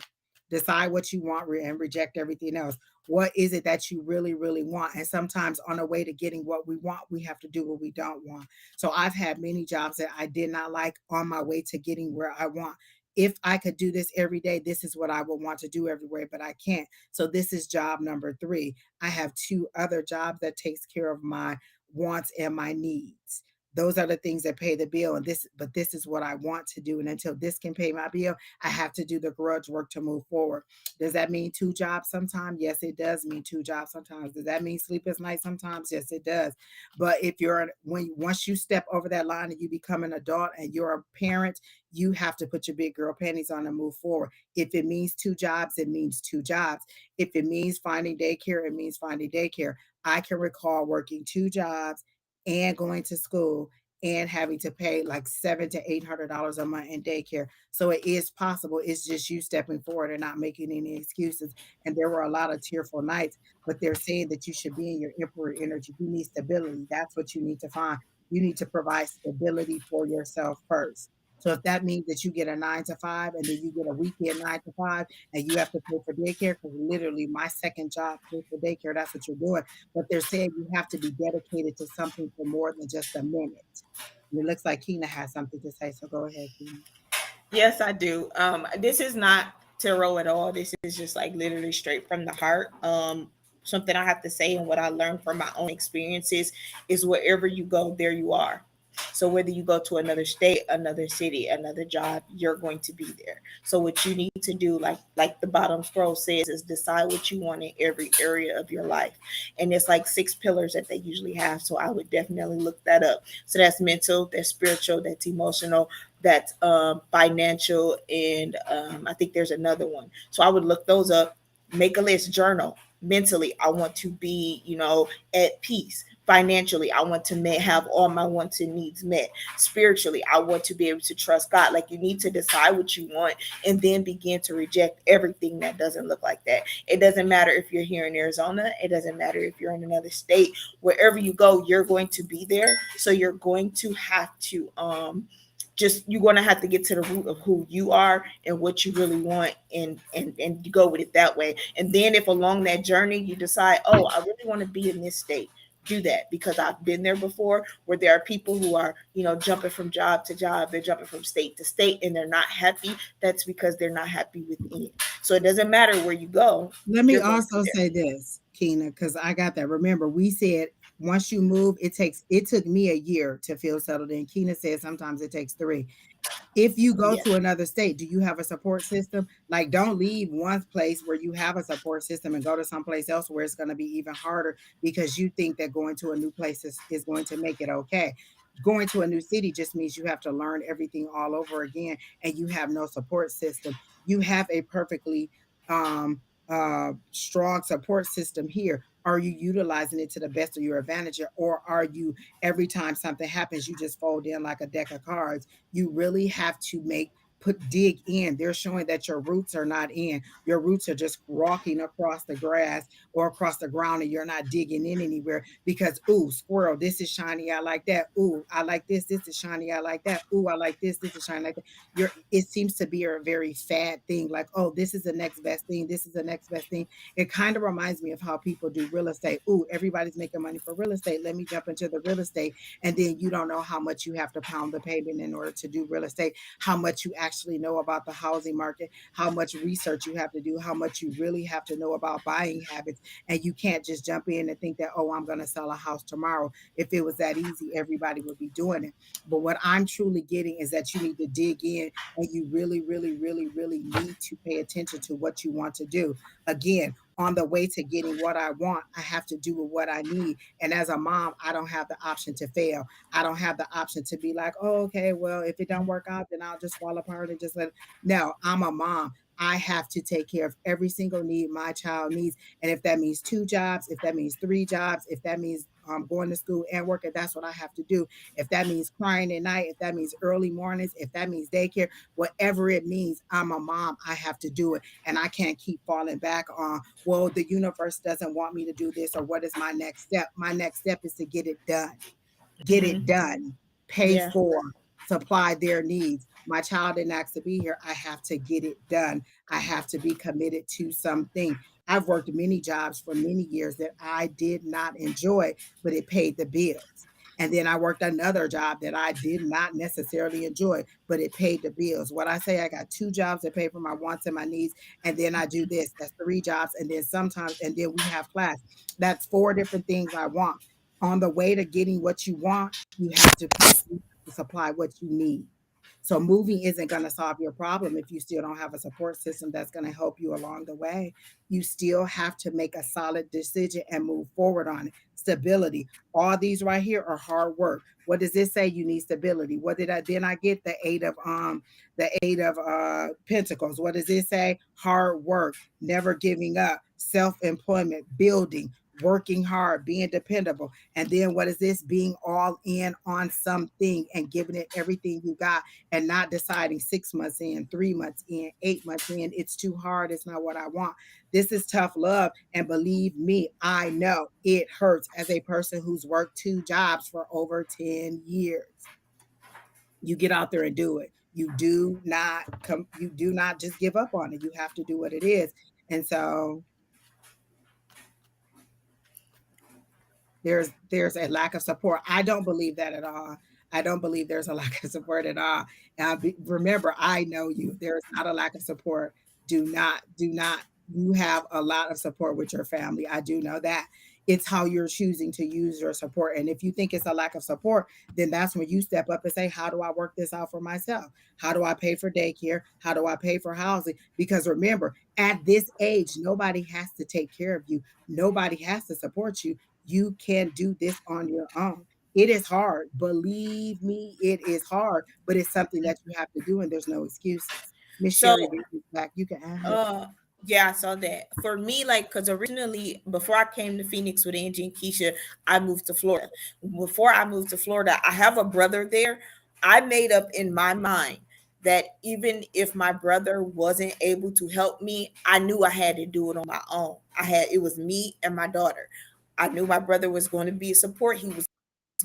[SPEAKER 1] Decide what you want and reject everything else. What is it that you really, really want? And sometimes on the way to getting what we want, we have to do what we don't want. So I've had many jobs that I did not like on my way to getting where I want. If I could do this every day, this is what I would want to do everywhere, but I can't. So this is job number 3. I have 2 other jobs that takes care of my wants and my needs. Those are the things that pay the bill. And this is what I want to do. And until this can pay my bill, I have to do the grudge work to move forward. Does that mean two jobs sometimes? Yes, it does mean two jobs sometimes. Does that mean sleepless nights sometimes? Yes, it does. But if once you step over that line and you become an adult and you're a parent, you have to put your big girl panties on and move forward. If it means two jobs, it means two jobs. If it means finding daycare, it means finding daycare. I can recall working two jobs and going to school and having to pay like $700 to $800 a month in daycare. So it is possible. It's just you stepping forward and not making any excuses. And there were a lot of tearful nights, but they're saying that you should be in your emperor energy. You need stability. That's what you need to find. You need to provide stability for yourself first. So if that means that you get a 9 to 5 and then you get a weekend 9 to 5 and you have to pay for daycare, because literally my second job paid for daycare, that's what you're doing. But they're saying you have to be dedicated to something for more than just a minute. And it looks like Keena has something to say, so go ahead, Keena.
[SPEAKER 3] Yes, I do. This is not tarot at all. This is just like literally straight from the heart. Something I have to say and what I learned from my own experiences is wherever you go, there you are. So whether you go to another state, another city, another job, you're going to be there. So what you need to do, like the bottom scroll says, is decide what you want in every area of your life. And it's like 6 pillars that they usually have. So I would definitely look that up. So that's mental, that's spiritual, that's emotional, that's financial, and I think there's another one. So I would look those up, make a list, journal. Mentally, I want to be, at peace. Financially, I want to have all my wants and needs met. Spiritually, I want to be able to trust God. Like, you need to decide what you want and then begin to reject everything that doesn't look like that. It doesn't matter if you're here in Arizona. It doesn't matter if you're in another state. Wherever you go, you're going to be there. So you're going to have to just you're going to have to get to the root of who you are and what you really want, and you go with it that way. And then if along that journey you decide, oh, I really want to be in this state, do that, because I've been there before, where there are people who are, jumping from job to job, they're jumping from state to state, and they're not happy. That's because they're not happy within. So it doesn't matter where you go,
[SPEAKER 1] Let me
[SPEAKER 3] you're going to be
[SPEAKER 1] also
[SPEAKER 3] there.
[SPEAKER 1] say this, Keena, because I got that. Remember, we said once you move, it took me a year to feel settled in. Keena said sometimes it takes 3. If you go
[SPEAKER 3] Yeah.
[SPEAKER 1] to another state, do you have a support system? Like, don't leave one place where you have a support system and go to someplace else where it's going to be even harder because you think that going to a new place is going to make it okay. Going to a new city just means you have to learn everything all over again and you have no support system. You have a perfectly um strong support system here. Are you utilizing it to the best of your advantage, or are you, every time something happens, you just fold in like a deck of cards? You really have to dig in. They're showing that your roots are not in. Your roots are just walking across the grass or across the ground, and you're not digging in anywhere because, ooh, squirrel, this is shiny, I like that. Ooh, I like this is shiny, I like that. Ooh, I like this is shiny, like that. It seems to be a very fad thing, like, oh, this is the next best thing, this is the next best thing. It kind of reminds me of how people do real estate. Ooh, everybody's making money for real estate, let me jump into the real estate. And then you don't know how much you have to pound the pavement in order to do real estate, how much you actually know about the housing market, how much research you have to do, how much you really have to know about buying habits. And you can't just jump in and think that, oh, I'm going to sell a house tomorrow. If it was that easy, everybody would be doing it. But what I'm truly getting is that you need to dig in, and you really, really, really, really need to pay attention to what you want to do. Again, on the way to getting what I want, I have to do with what I need. And as a mom, I don't have the option to fail. I don't have the option to be like, oh, okay, well, if it don't work out, then I'll just fall apart and just let it. No, I'm a mom. I have to take care of every single need my child needs. And if that means 2 jobs, if that means 3 jobs, if that means going to school and working, that's what I have to do. If that means crying at night, if that means early mornings, if that means daycare, whatever it means, I'm a mom. I have to do it. And I can't keep falling back on, well, the universe doesn't want me to do this, or what is my next step? My next step is to get it done. Get it
[SPEAKER 3] Hmm.
[SPEAKER 1] done, pay
[SPEAKER 3] Yeah.
[SPEAKER 1] for, supply their needs. My child didn't ask to be here. I have to get it done. I have to be committed to something. I've worked many jobs for many years that I did not enjoy, but it paid the bills. And then I worked another job that I did not necessarily enjoy, but it paid the bills. What I say, I got 2 jobs that pay for my wants and my needs. And then I do this. That's 3 jobs. And then sometimes, and then we have class. That's 4 different things I want. On the way to getting what you want, you have to supply what you need. So moving isn't going to solve your problem if you still don't have a support system that's going to help you along the way. You still have to make a solid decision and move forward on it. Stability. All these right here are hard work. What does this say? You need stability. What did I then I get the eight of pentacles. What does it say? Hard work, never giving up, self-employment, building, working hard, being dependable. And then what is this? Being all in on something and giving it everything you got and not deciding 6 months in, 3 months in, 8 months in, it's too hard. It's not what I want. This is tough love. And believe me, I know it hurts as a person who's worked 2 jobs for over 10 years. You get out there and do it. You do not just give up on it. You have to do what it is. And so there's a lack of support. I don't believe that at all. I don't believe there's a lack of support at all. Remember, I know you. There is not a lack of support. Do not. You have a lot of support with your family. I do know that. It's how you're choosing to use your support. And if you think it's a lack of support, then that's when you step up and say, how do I work this out for myself? How do I pay for daycare? How do I pay for housing? Because remember, at this age, nobody has to take care of you. Nobody has to support you. You can do this on your own. It is hard. Believe me, it is hard, but it's something that you have to do, and there's no excuses. Miss
[SPEAKER 3] So
[SPEAKER 1] Sheri, back. You can add.
[SPEAKER 3] yeah, I saw that. For me, like, because originally, before I came to Phoenix with Angie and Keisha, I moved to Florida. Before I moved to Florida, I have a brother there. I made up in my mind that even if my brother wasn't able to help me, I knew I had to do it on my own. It was me and my daughter. I knew my brother was going to be a support. He was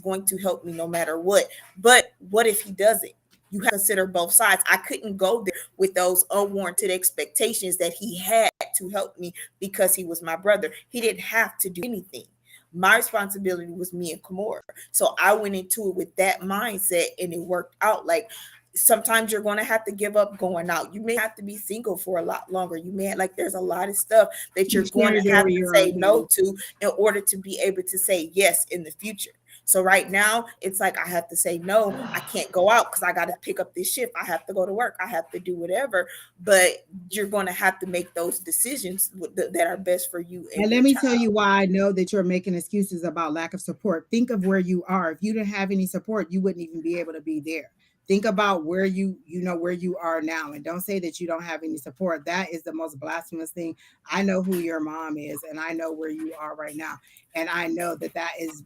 [SPEAKER 3] going to help me no matter what. But what if he doesn't? You have to consider both sides. I couldn't go there with those unwarranted expectations that he had to help me because he was my brother. He didn't have to do anything. My responsibility was me and Kimora. So I went into it with that mindset and it worked out. Like, sometimes you're going to have to give up going out. You may have to be single for a lot longer. You may like there's a lot of stuff that you're
[SPEAKER 1] Miss
[SPEAKER 3] going
[SPEAKER 1] Sheri,
[SPEAKER 3] to
[SPEAKER 1] there
[SPEAKER 3] have
[SPEAKER 1] we
[SPEAKER 3] to
[SPEAKER 1] are
[SPEAKER 3] say no
[SPEAKER 1] again.
[SPEAKER 3] to in order to be able to say yes in the future. So right now, it's like I have to say no. I can't go out because I got to pick up this shift. I have to go to work. I have to do whatever. But you're going to have to make those decisions that are best for you and
[SPEAKER 1] And
[SPEAKER 3] your
[SPEAKER 1] let me
[SPEAKER 3] child.
[SPEAKER 1] tell you why I know that you're making excuses about lack of support. Think of where you are. If you didn't have any support, you wouldn't even be able to be there. Think about where where you are now, and don't say that you don't have any support. That is the most blasphemous thing. I know who your mom is, and I know where you are right now, and I know that that is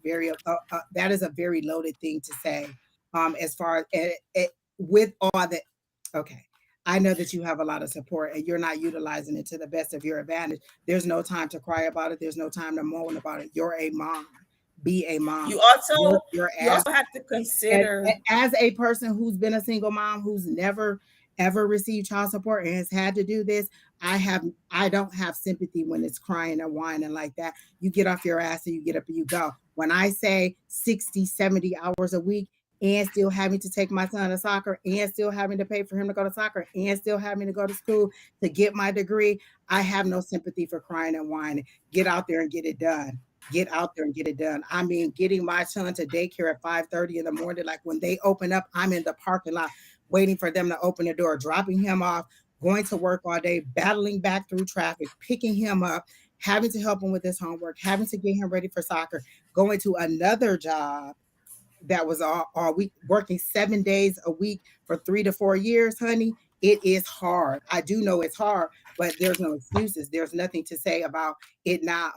[SPEAKER 1] a very loaded thing to say. As far as with all that, okay. I know that you have a lot of support and you're not utilizing it to the best of your advantage. There's no time to cry about it. There's no time to moan about it. You're a mom. Be a
[SPEAKER 3] You
[SPEAKER 1] mom.
[SPEAKER 3] also
[SPEAKER 1] Work your
[SPEAKER 3] you
[SPEAKER 1] ass.
[SPEAKER 3] also have to
[SPEAKER 1] And
[SPEAKER 3] consider.
[SPEAKER 1] as a person who's been a single mom who's never ever received child support and has had to do this, I don't have sympathy when it's crying and whining like that. You get off your ass and you get up and you go. When I say 60, 70 hours a week and still having to take my son to soccer and still having to pay for him to go to soccer and still having to go to school to get my degree, I have no sympathy for crying and whining. Get out there and get it done. Get out there and get it done. I mean, getting my son to daycare at 5:30 in the morning, like when they open up, I'm in the parking lot waiting for them to open the door, dropping him off, going to work all day, battling back through traffic, picking him up, having to help him with his homework, having to get him ready for soccer, going to another job that was all week, working 7 days a week for 3 to 4 years, honey. It is hard. I do know it's hard, but there's no excuses. There's nothing to say about it not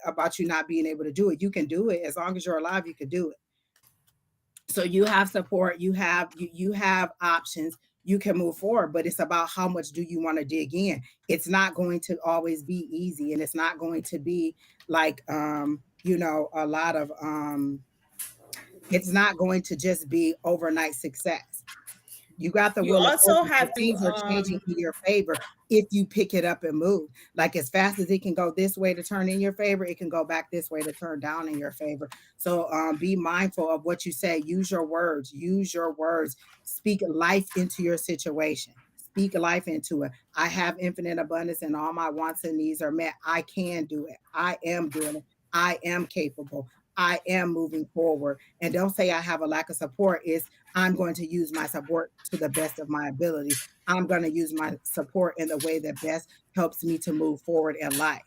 [SPEAKER 1] about you not being able to do it. You can do it as long as you're alive. You can do it. So you have support. You have options. You can move forward, but it's about how much do you want to dig in. It's not going to always be easy, and it's not going to be like a lot of it's not going to just be overnight success. You got the
[SPEAKER 3] You
[SPEAKER 1] will of
[SPEAKER 3] also
[SPEAKER 1] fortune, so
[SPEAKER 3] have to
[SPEAKER 1] things are changing in your favor if you pick it up and move. Like as fast as it can go this way to turn in your favor, it can go back this way to turn down in your favor. So be mindful of what you say. Use your words. Use your words. Speak life into your situation. Speak life into it. I have infinite abundance and all my wants and needs are met. I can do it. I am doing it. I am capable. I am moving forward. And don't say I have a lack of support. Is I'm going to use my support to the best of my ability. I'm going to use my support in the way that best helps me to move forward in life.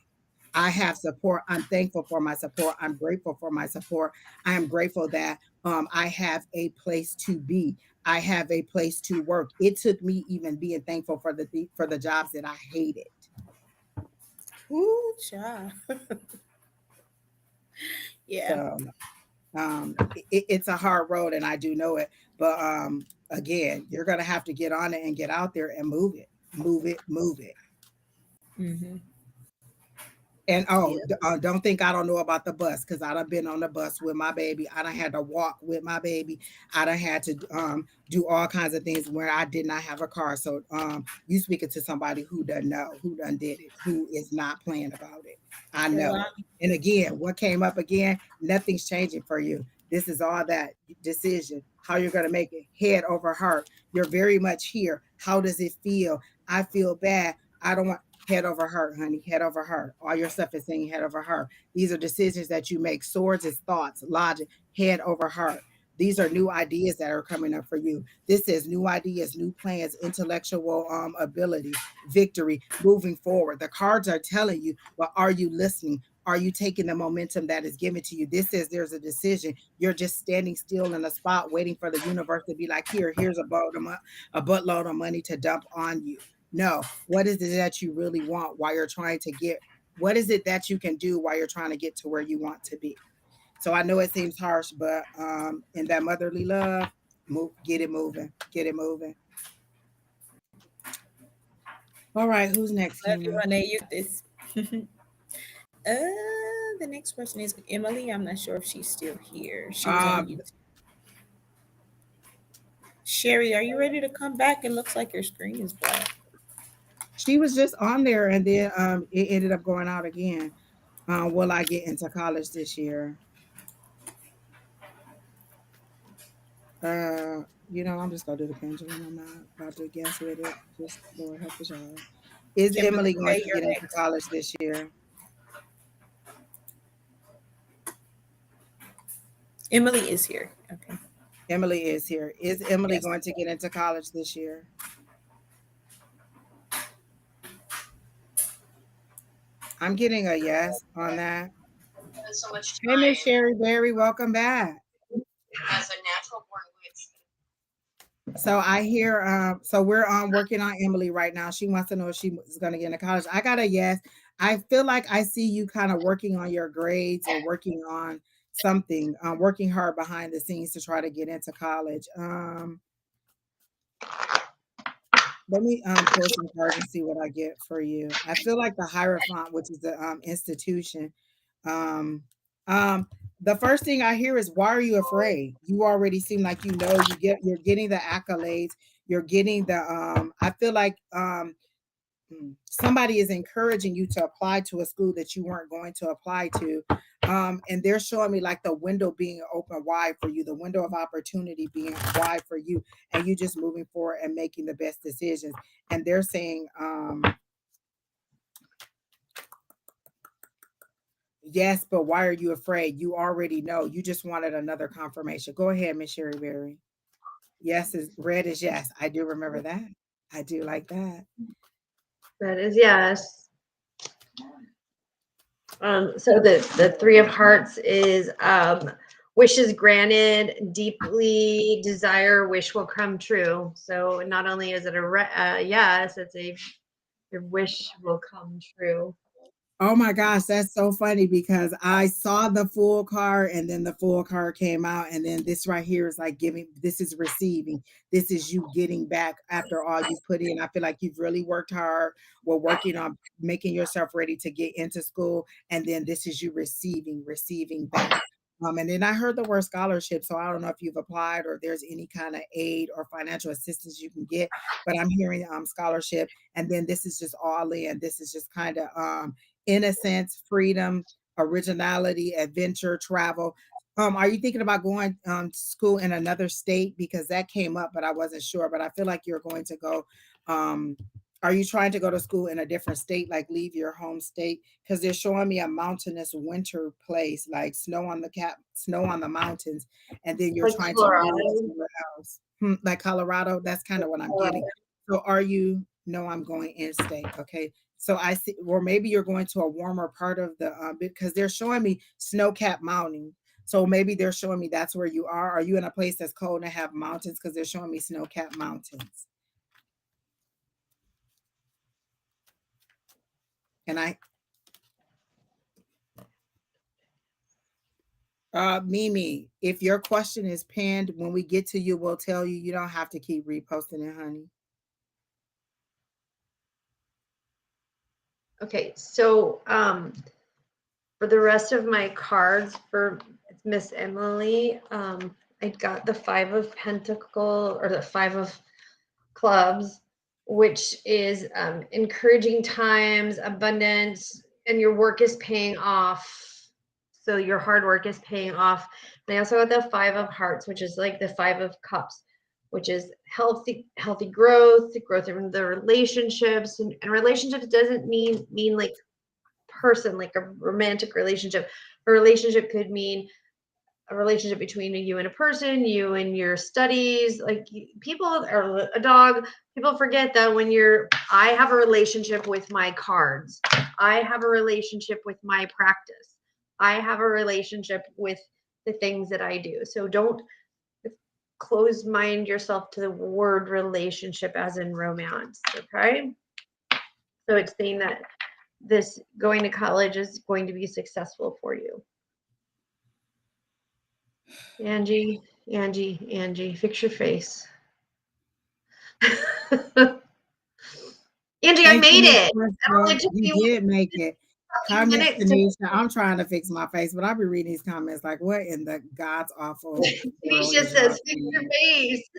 [SPEAKER 1] I have support. I'm thankful for my support. I'm grateful for my support. I am grateful that I have a place to be. I have a place to work. It took me even being thankful for the jobs that I hated.
[SPEAKER 3] Ooh, child. Yeah.
[SPEAKER 1] So it's a hard road, and I do know it. But again, you're gonna have to get on it and get out there and move it, move it, move it.
[SPEAKER 3] Mm-hmm.
[SPEAKER 1] And
[SPEAKER 3] Yeah.
[SPEAKER 1] don't think I don't know about the bus, because I done been on the bus with my baby. I done had to walk with my baby. I done had to do all kinds of things where I did not have a car. So you speaking to somebody who doesn't know, who done did it, who is not playing about it. I
[SPEAKER 3] Well,
[SPEAKER 1] know. And again, what came up again, nothing's changing for you. This is all that decision, how you're going to make it, head over heart. You're very much here. How does it feel? I feel bad. I don't want head over heart, honey, head over heart. All your stuff is saying head over heart. These are decisions that you make. Swords is thoughts, logic, head over heart. These are new ideas that are coming up for you. This is new ideas, new plans, intellectual ability, victory, moving forward. The cards are telling you, but are you listening? Are you taking the momentum that is given to you? This is there's a decision. You're just standing still in a spot waiting for the universe to be like, here's a buttload of money to dump on you. No, what is it that you really want while you're trying to get? What is it that you can do while you're trying to get to where you want to be? So I know it seems harsh, but in that motherly love, get it moving, get it moving. All right, who's next,
[SPEAKER 3] love you,
[SPEAKER 1] Kina?
[SPEAKER 3] Renee. You this. The next person is Emily. I'm not sure if she's still here. She was on
[SPEAKER 1] Um,
[SPEAKER 3] YouTube. Sheri, are you ready to come back? It looks like your screen is black.
[SPEAKER 1] she was just on there, and then it ended up going out again. Will I get into college this year? I'm just gonna do the pendulum. I'm not about to guess with it. Just Lord help us all. Is
[SPEAKER 3] Kimberly
[SPEAKER 1] Emily going
[SPEAKER 3] Ray,
[SPEAKER 1] to
[SPEAKER 3] you're
[SPEAKER 1] get into
[SPEAKER 3] next.
[SPEAKER 1] college this year?
[SPEAKER 3] Emily is here. Okay.
[SPEAKER 1] Emily is here. Is Emily
[SPEAKER 3] Yes.
[SPEAKER 1] going to get into college this year? I'm getting a yes on that.
[SPEAKER 2] So much
[SPEAKER 1] Hey, Miss
[SPEAKER 2] time
[SPEAKER 1] Sheri Berry, welcome back.
[SPEAKER 2] as a natural born witch.
[SPEAKER 1] So I hear, so we're working on Emily right now. She wants to know if she is going to get into college. I got a yes. I feel like I see you kind of working on your grades or working on something, working hard behind the scenes to try to get into college. Let me pull some cards and see what I get for you. I feel like the Hierophant, which is the institution. Um, um, the first thing I hear is, why are you afraid? You already seem like you're getting the accolades, you're getting the I feel like somebody is encouraging you to apply to a school that you weren't going to apply to. And they're showing me like the window being open wide for you, the window of opportunity being wide for you, and you just moving forward and making the best decisions. And they're saying, yes, but why are you afraid? You already know. You just wanted another confirmation. Go ahead, Miss Sheri Berry. Yes is red is yes. I do remember that. I do like that.
[SPEAKER 2] That is yes. So the Three of Hearts is wishes granted, deeply desire, wish will come true. So not only is it a yes, it's a your wish will come true.
[SPEAKER 1] Oh my gosh, that's so funny because I saw the full card and then the full card came out. And then this right here is like this is receiving. This is you getting back after all you've put in. I feel like you've really worked hard. We're working on making yourself ready to get into school. And then this is you receiving back. And then I heard the word scholarship. So I don't know if you've applied or there's any kind of aid or financial assistance you can get, but I'm hearing scholarship. And then this is just all in. This is just kind of innocence, freedom, originality, adventure, travel. Are you thinking about going to school in another state? Because that came up, but I wasn't sure. But I feel like you're going to go Are you trying to go to school in a different state, like leave your home state? Because they're showing me a mountainous winter place, like snow on the mountains, and then you're
[SPEAKER 2] Like
[SPEAKER 1] trying to move
[SPEAKER 2] Colorado.
[SPEAKER 1] somewhere else. Like Colorado, that's kind of what I'm getting. So are you, no, I'm going in state. Okay. So I see, or maybe you're going to a warmer part of the, because they're showing me snow-capped mountain. So maybe they're showing me that's where you are. Are you in a place that's cold and have mountains? Because they're showing me snow-capped mountains. And Mimi, if your question is pinned, when we get to you, we'll tell you. You don't have to keep reposting it, honey.
[SPEAKER 2] Okay, so for the rest of my cards for Miss Emily, I got the 5 of Pentacle or the 5 of Clubs, which is encouraging times, abundance, and your work is paying off. So your hard work is paying off. And I also got the 5 of Hearts, which is like the 5 of Cups, which is healthy growth in the relationships. And relationships doesn't mean like person, like a romantic relationship. A relationship could mean a relationship between you and a person, you and your studies, like people, or a dog. People forget that I have a relationship with my cards. I have a relationship with my practice. I have a relationship with the things that I do. So don't close mind yourself to the word relationship as in romance. Okay. So it's saying that this going to college is going to be successful for you. Angie, fix your face. Angie, I made it.
[SPEAKER 1] You did make it. Comments,
[SPEAKER 2] Minutes
[SPEAKER 1] Tanisha. I'm trying to fix my face, but I'll be reading these comments like, what in the God's awful world
[SPEAKER 2] Tanisha
[SPEAKER 1] is y'all
[SPEAKER 2] says, fix your
[SPEAKER 1] saying?
[SPEAKER 2] face.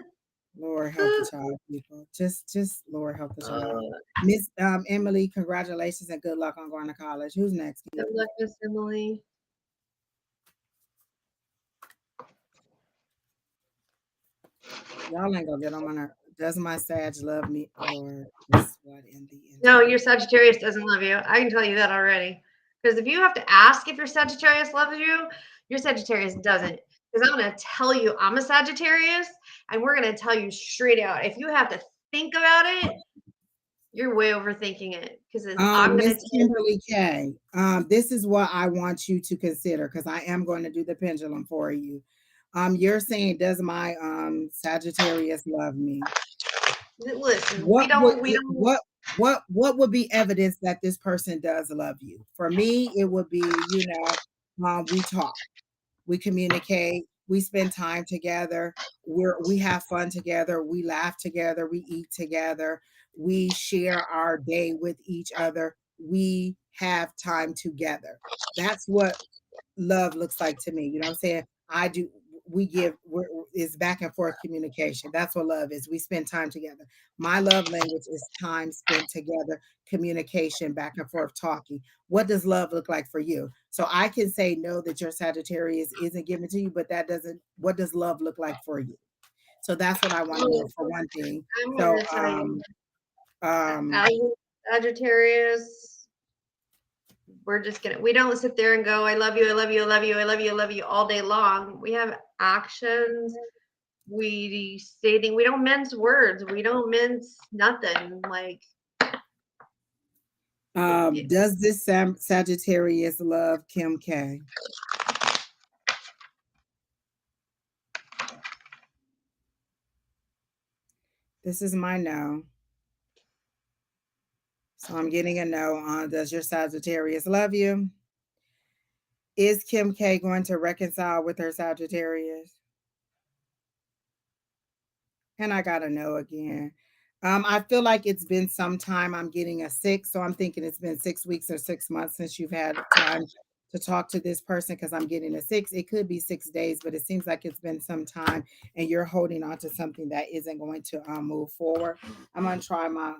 [SPEAKER 1] Lord help the child, people. Just Lord help the child. Miss Emily, congratulations and good luck on going to college. Who's next?
[SPEAKER 2] Good luck, Miss Emily.
[SPEAKER 1] Y'all ain't gonna get on my nerve. Does my Sag love me? Lord, this what in the end?
[SPEAKER 2] No, your Sagittarius doesn't love you. I can tell you that already. Because if you have to ask if your Sagittarius loves you, your Sagittarius doesn't. Because I'm going to tell you I'm a Sagittarius, and we're going to tell you straight out. If you have to think about it, you're way overthinking it. Because I'm going to
[SPEAKER 1] Miss Kimberly K. This is what I want you to consider, because I am going to do the pendulum for you. You're saying, does my Sagittarius love me?
[SPEAKER 2] Listen,
[SPEAKER 1] What
[SPEAKER 2] we don't.
[SPEAKER 1] what would be evidence that this person does love you? For me, it would be, we talk, we communicate, we spend time together, we have fun together, we laugh together, we eat together, we share our day with each other, we have time together. That's what love looks like to me. You know what I'm saying? I do. Is back and forth communication. That's what love is. We spend time together. My love language is time spent together, communication, back and forth talking. What does love look like for you? So I can say no that your Sagittarius isn't given to you, but that doesn't, what does love look like for you? So that's what I want to know for one thing.
[SPEAKER 2] I'm
[SPEAKER 1] So
[SPEAKER 2] going to tell you, Sagittarius, we don't sit there and go, I love you, I love you, I love you, I love you, I love you all day long. We have actions. We stating, we don't mince words. We don't mince nothing. Like,
[SPEAKER 1] does this Sagittarius love Kim K? This is my no. So I'm getting a no on, does your Sagittarius love you? Is Kim K going to reconcile with her Sagittarius? And I got a no again. I feel like it's been some time. I'm getting a 6. So I'm thinking it's been 6 weeks or 6 months since you've had time to talk to this person, because I'm getting a 6. It could be 6 days, but it seems like it's been some time and you're holding on to something that isn't going to move forward. I'm going to try my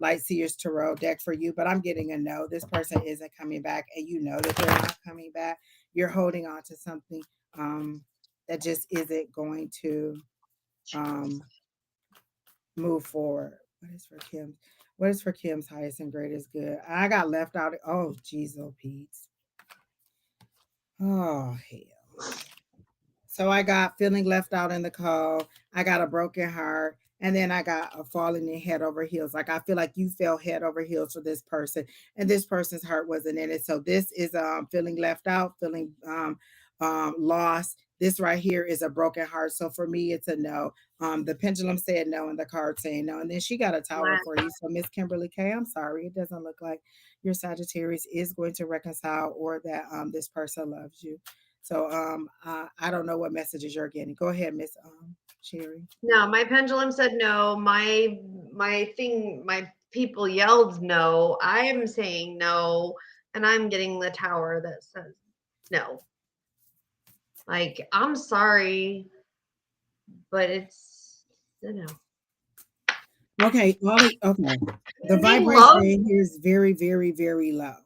[SPEAKER 1] Light Seers Tarot deck for you, but I'm getting a no. This person isn't coming back, and you know that they're not coming back. You're holding on to something that just isn't going to move forward. What is for Kim? What is for Kim's highest and greatest good? I got left out. Oh, jeez, oh, Pete. Oh, hell. So I got feeling left out in the cold. I got a broken heart. And then I got a falling in head over heels. Like I feel like you fell head over heels for this person, and this person's heart wasn't in it. So this is feeling left out, feeling lost. This right here is a broken heart. So for me, it's a no. The pendulum said no, and the card saying no. And then she got a tower for you. So Miss Kimberly K, I'm sorry, it doesn't look like your Sagittarius is going to reconcile, or that this person loves you. So I don't know what messages you're getting. Go ahead, Miss Sheri.
[SPEAKER 2] No, my pendulum said no. My people yelled no. I am saying no, and I'm getting the tower that says no. Like, I'm sorry, but it's no.
[SPEAKER 1] Okay, okay. The
[SPEAKER 2] They
[SPEAKER 1] vibration
[SPEAKER 2] love
[SPEAKER 1] in here is very, very, very low.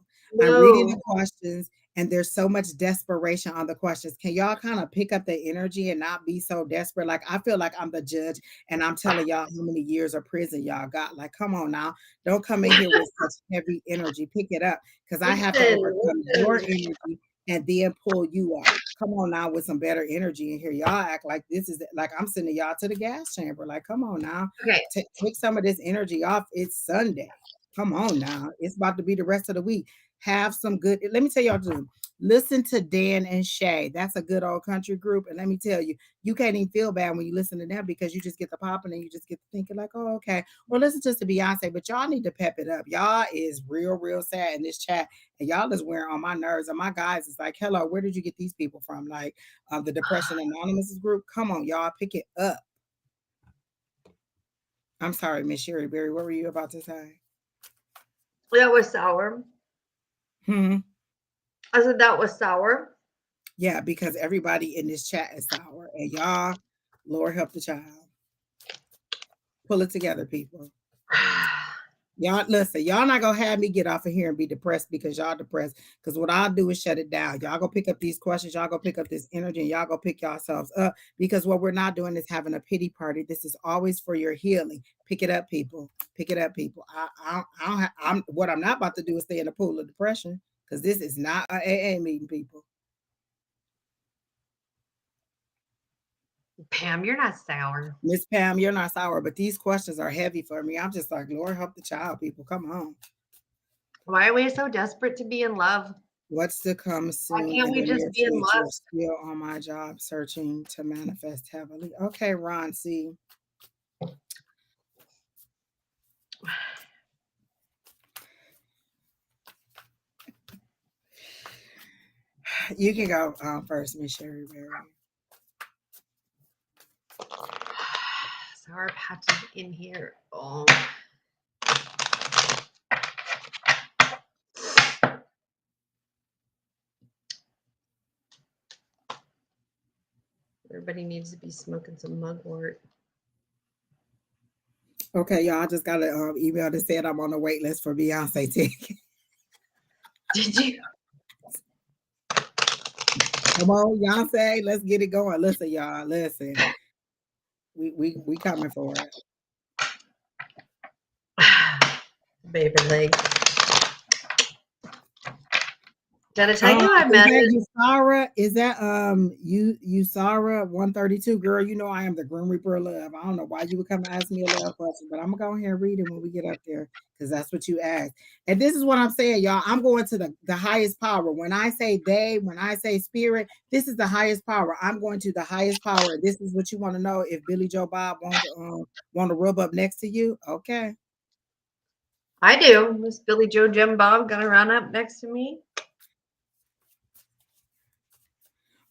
[SPEAKER 1] I'm reading the
[SPEAKER 2] no.
[SPEAKER 1] questions, and there's so much desperation on the questions. Can y'all kind of pick up the energy and not be so desperate? Like I feel like I'm the judge, and I'm telling y'all how many years of prison y'all got. Like, come on now, don't come in here with such heavy energy. Pick it up, because I have to overcome your
[SPEAKER 2] Listen.
[SPEAKER 1] energy and then pull you up. Come on now with some better energy in here. Y'all act like this is like I'm sending y'all to the gas chamber. Like, come on now.
[SPEAKER 2] Okay.
[SPEAKER 1] Take some of this energy off. It's Sunday. Come on now. It's about to be the rest of the week. Have some good. Let me tell y'all something. Listen to Dan and Shay. That's a good old country group. And let me tell you, you can't even feel bad when you listen to them, because you just get the popping and you just get to thinking like, oh, okay. Or listen just to Beyonce. But y'all need to pep it up. Y'all is real, real sad in this chat. And y'all is wearing on my nerves. And my guys is like, hello, where did you get these people from? Like the Depression Anonymous group. Come on, y'all, pick it up. I'm sorry, Miss Sheri Berry. What were you about to say?
[SPEAKER 2] That was sour.
[SPEAKER 1] Hmm.
[SPEAKER 2] I said that was sour.
[SPEAKER 1] Yeah, because everybody in this chat is sour. And y'all, Lord help the child. Pull it together, people. Y'all, listen, y'all not gonna have me get off of here and be depressed because y'all depressed. Because what I'll do is shut it down. Y'all go pick up these questions, y'all go pick up this energy, and y'all go pick yourselves up. Because what we're not doing is having a pity party. This is always for your healing. Pick it up, people. Pick it up, people. What I'm not about to do is stay in a pool of depression, because this is not a AA meeting, people.
[SPEAKER 2] Pam, you're not sour.
[SPEAKER 1] Miss Pam, you're not sour, but these questions are heavy for me. I'm just like, Lord help the child, people. Come on.
[SPEAKER 2] Why are we so desperate to be in love?
[SPEAKER 1] What's to come
[SPEAKER 2] Why
[SPEAKER 1] soon
[SPEAKER 2] can't
[SPEAKER 1] in
[SPEAKER 2] we
[SPEAKER 1] the
[SPEAKER 2] just
[SPEAKER 1] near
[SPEAKER 2] be in
[SPEAKER 1] future?
[SPEAKER 2] love?
[SPEAKER 1] Still on my job, searching to manifest heavily. Okay, Ron, see. You can go first, Miss Sheri Berry.
[SPEAKER 2] Sour patches in here. Oh. Everybody needs to be smoking some mugwort.
[SPEAKER 1] Okay, y'all, I just got an email that said I'm on the wait list for Beyonce ticket.
[SPEAKER 2] Did you?
[SPEAKER 1] Come on, Beyonce, let's get it going. Listen, y'all, listen. We coming for it.
[SPEAKER 2] Baby leg. Did I tell you I met
[SPEAKER 1] Usara? Is that Usara 132? Girl, you know I am the Grim Reaper of love. I don't know why you would come ask me a love question, but I'm gonna go ahead and read it when we get up there, because that's what you asked. And this is what I'm saying, y'all. I'm going to the highest power. When I say they, when I say spirit, this is the highest power. I'm going to the highest power. This is what you want to know. If Billy Joe Bob want to rub up next to you, okay.
[SPEAKER 2] I do. Miss Billy Joe Jim Bob gonna run up next to me?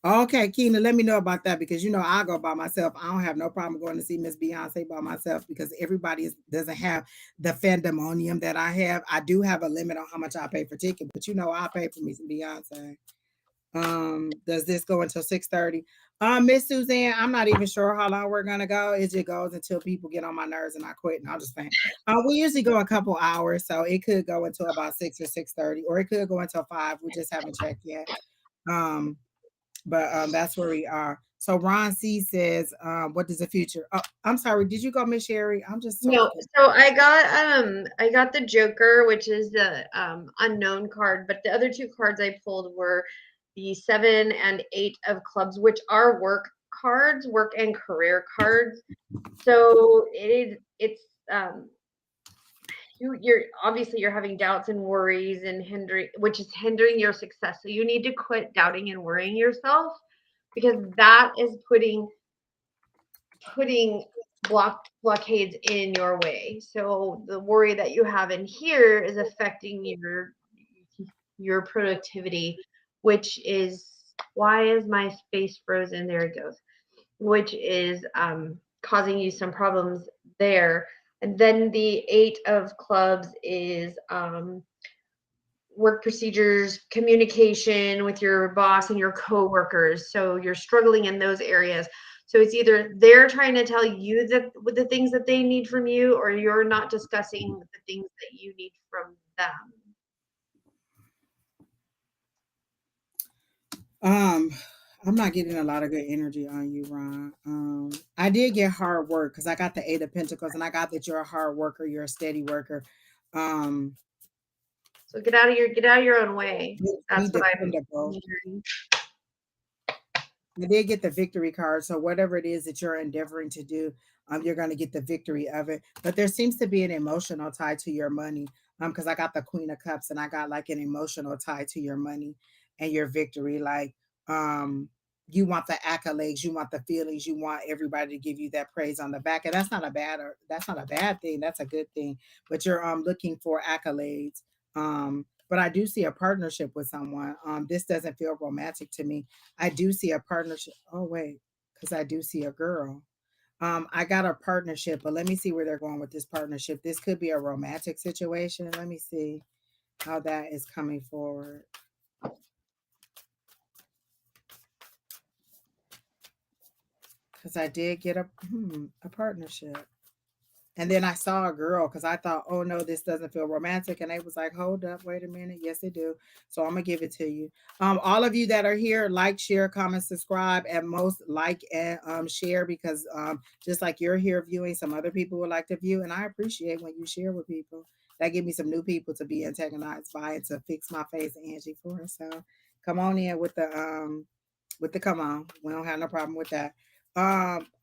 [SPEAKER 1] Okay, Keena, let me know about that, because you know I go by myself. I don't have no problem going to see Miss Beyonce by myself, because everybody doesn't have the fandemonium that I have. I do have a limit on how much I pay for ticket, but you know I pay for me some Beyonce. Does this go until 6:30? Miss Suzanne, I'm not even sure how long we're gonna go. It just goes until people get on my nerves and I quit, and I'll just think. We usually go a couple hours, so it could go until about 6 or 6:30, or it could go until 5. We just haven't checked yet. But that's where we are. So Ron C says, what is the future? Oh, I'm sorry. Did you go, Miss Sheri? I'm just
[SPEAKER 2] No,
[SPEAKER 1] talking.
[SPEAKER 2] so I got the Joker, which is the unknown card, but the other two cards I pulled were the 7 and 8 of clubs, which are work cards, work and career cards. So it's you're obviously you're having doubts and worries and which is hindering your success. So you need to quit doubting and worrying yourself, because that is putting blockades in your way. So the worry that you have in here is affecting your productivity, which is why is my space frozen? There it goes. Which is causing you some problems there. And then the 8 of clubs is work procedures, communication with your boss and your coworkers. So you're struggling in those areas. So it's either they're trying to tell you that with the things that they need from you, or you're not discussing the things that you need from them.
[SPEAKER 1] I'm not getting a lot of good energy on you, Ron. I did get hard work because I got the 8 of Pentacles, and I got that you're a hard worker, you're a steady worker.
[SPEAKER 2] So get out of your own way. That's what I'm hearing.
[SPEAKER 1] I did get the victory card. So whatever it is that you're endeavoring to do, you're going to get the victory of it. But there seems to be an emotional tie to your money. Because I got the Queen of Cups, and I got like an emotional tie to your money and your victory. Like, you want the accolades, you want the feelings, you want everybody to give you that praise on the back. And that's not a bad thing. That's a good thing. But you're looking for accolades. But I do see a partnership with someone. This doesn't feel romantic to me. I do see a partnership. Oh, wait, because I do see a girl. I got a partnership, but let me see where they're going with this partnership. This could be a romantic situation. Let me see how that is coming forward. Because I did get a partnership. And then I saw a girl because I thought, oh no, this doesn't feel romantic. And they was like, hold up, wait a minute. Yes, it do. So I'm gonna give it to you. All of you that are here, like, share, comment, subscribe, and most like and share, because just like you're here viewing, some other people would like to view. And I appreciate when you share with people. That give me some new people to be antagonized by and to fix my face, Angie, for. So come on in with the come on. We don't have no problem with that.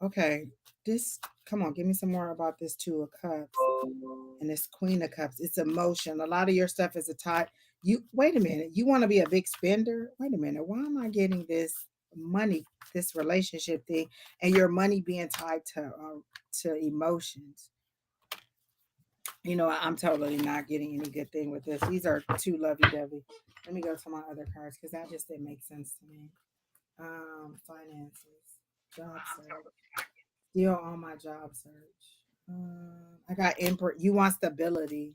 [SPEAKER 1] Okay. This Come on, give me some more about this 2 of Cups and this Queen of Cups. It's emotion. A lot of your stuff is a tie. You wait a minute. You want to be a big spender? Wait a minute. Why am I getting this money, this relationship thing, and your money being tied to emotions? You know, I'm totally not getting any good thing with this. These are too lovey-dovey. Let me go to my other cards because that just didn't make sense to me. Finances, job search. Still on my job search. I got Emperor. You want stability.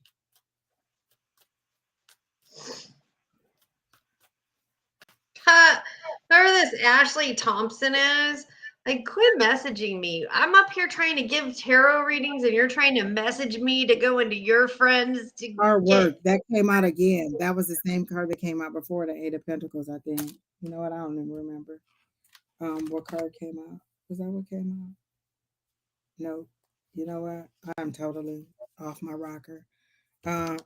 [SPEAKER 2] Whoever this Ashley Thompson is, like, quit messaging me. I'm up here trying to give tarot readings, and you're trying to message me to go into your friends to
[SPEAKER 1] Hard
[SPEAKER 2] get.
[SPEAKER 1] work. That came out again. That was the same card that came out before the 8 of Pentacles, I think. You know what? I don't even remember. What card came out? Was that what came out? No. You know what? I'm totally off my rocker. Ron,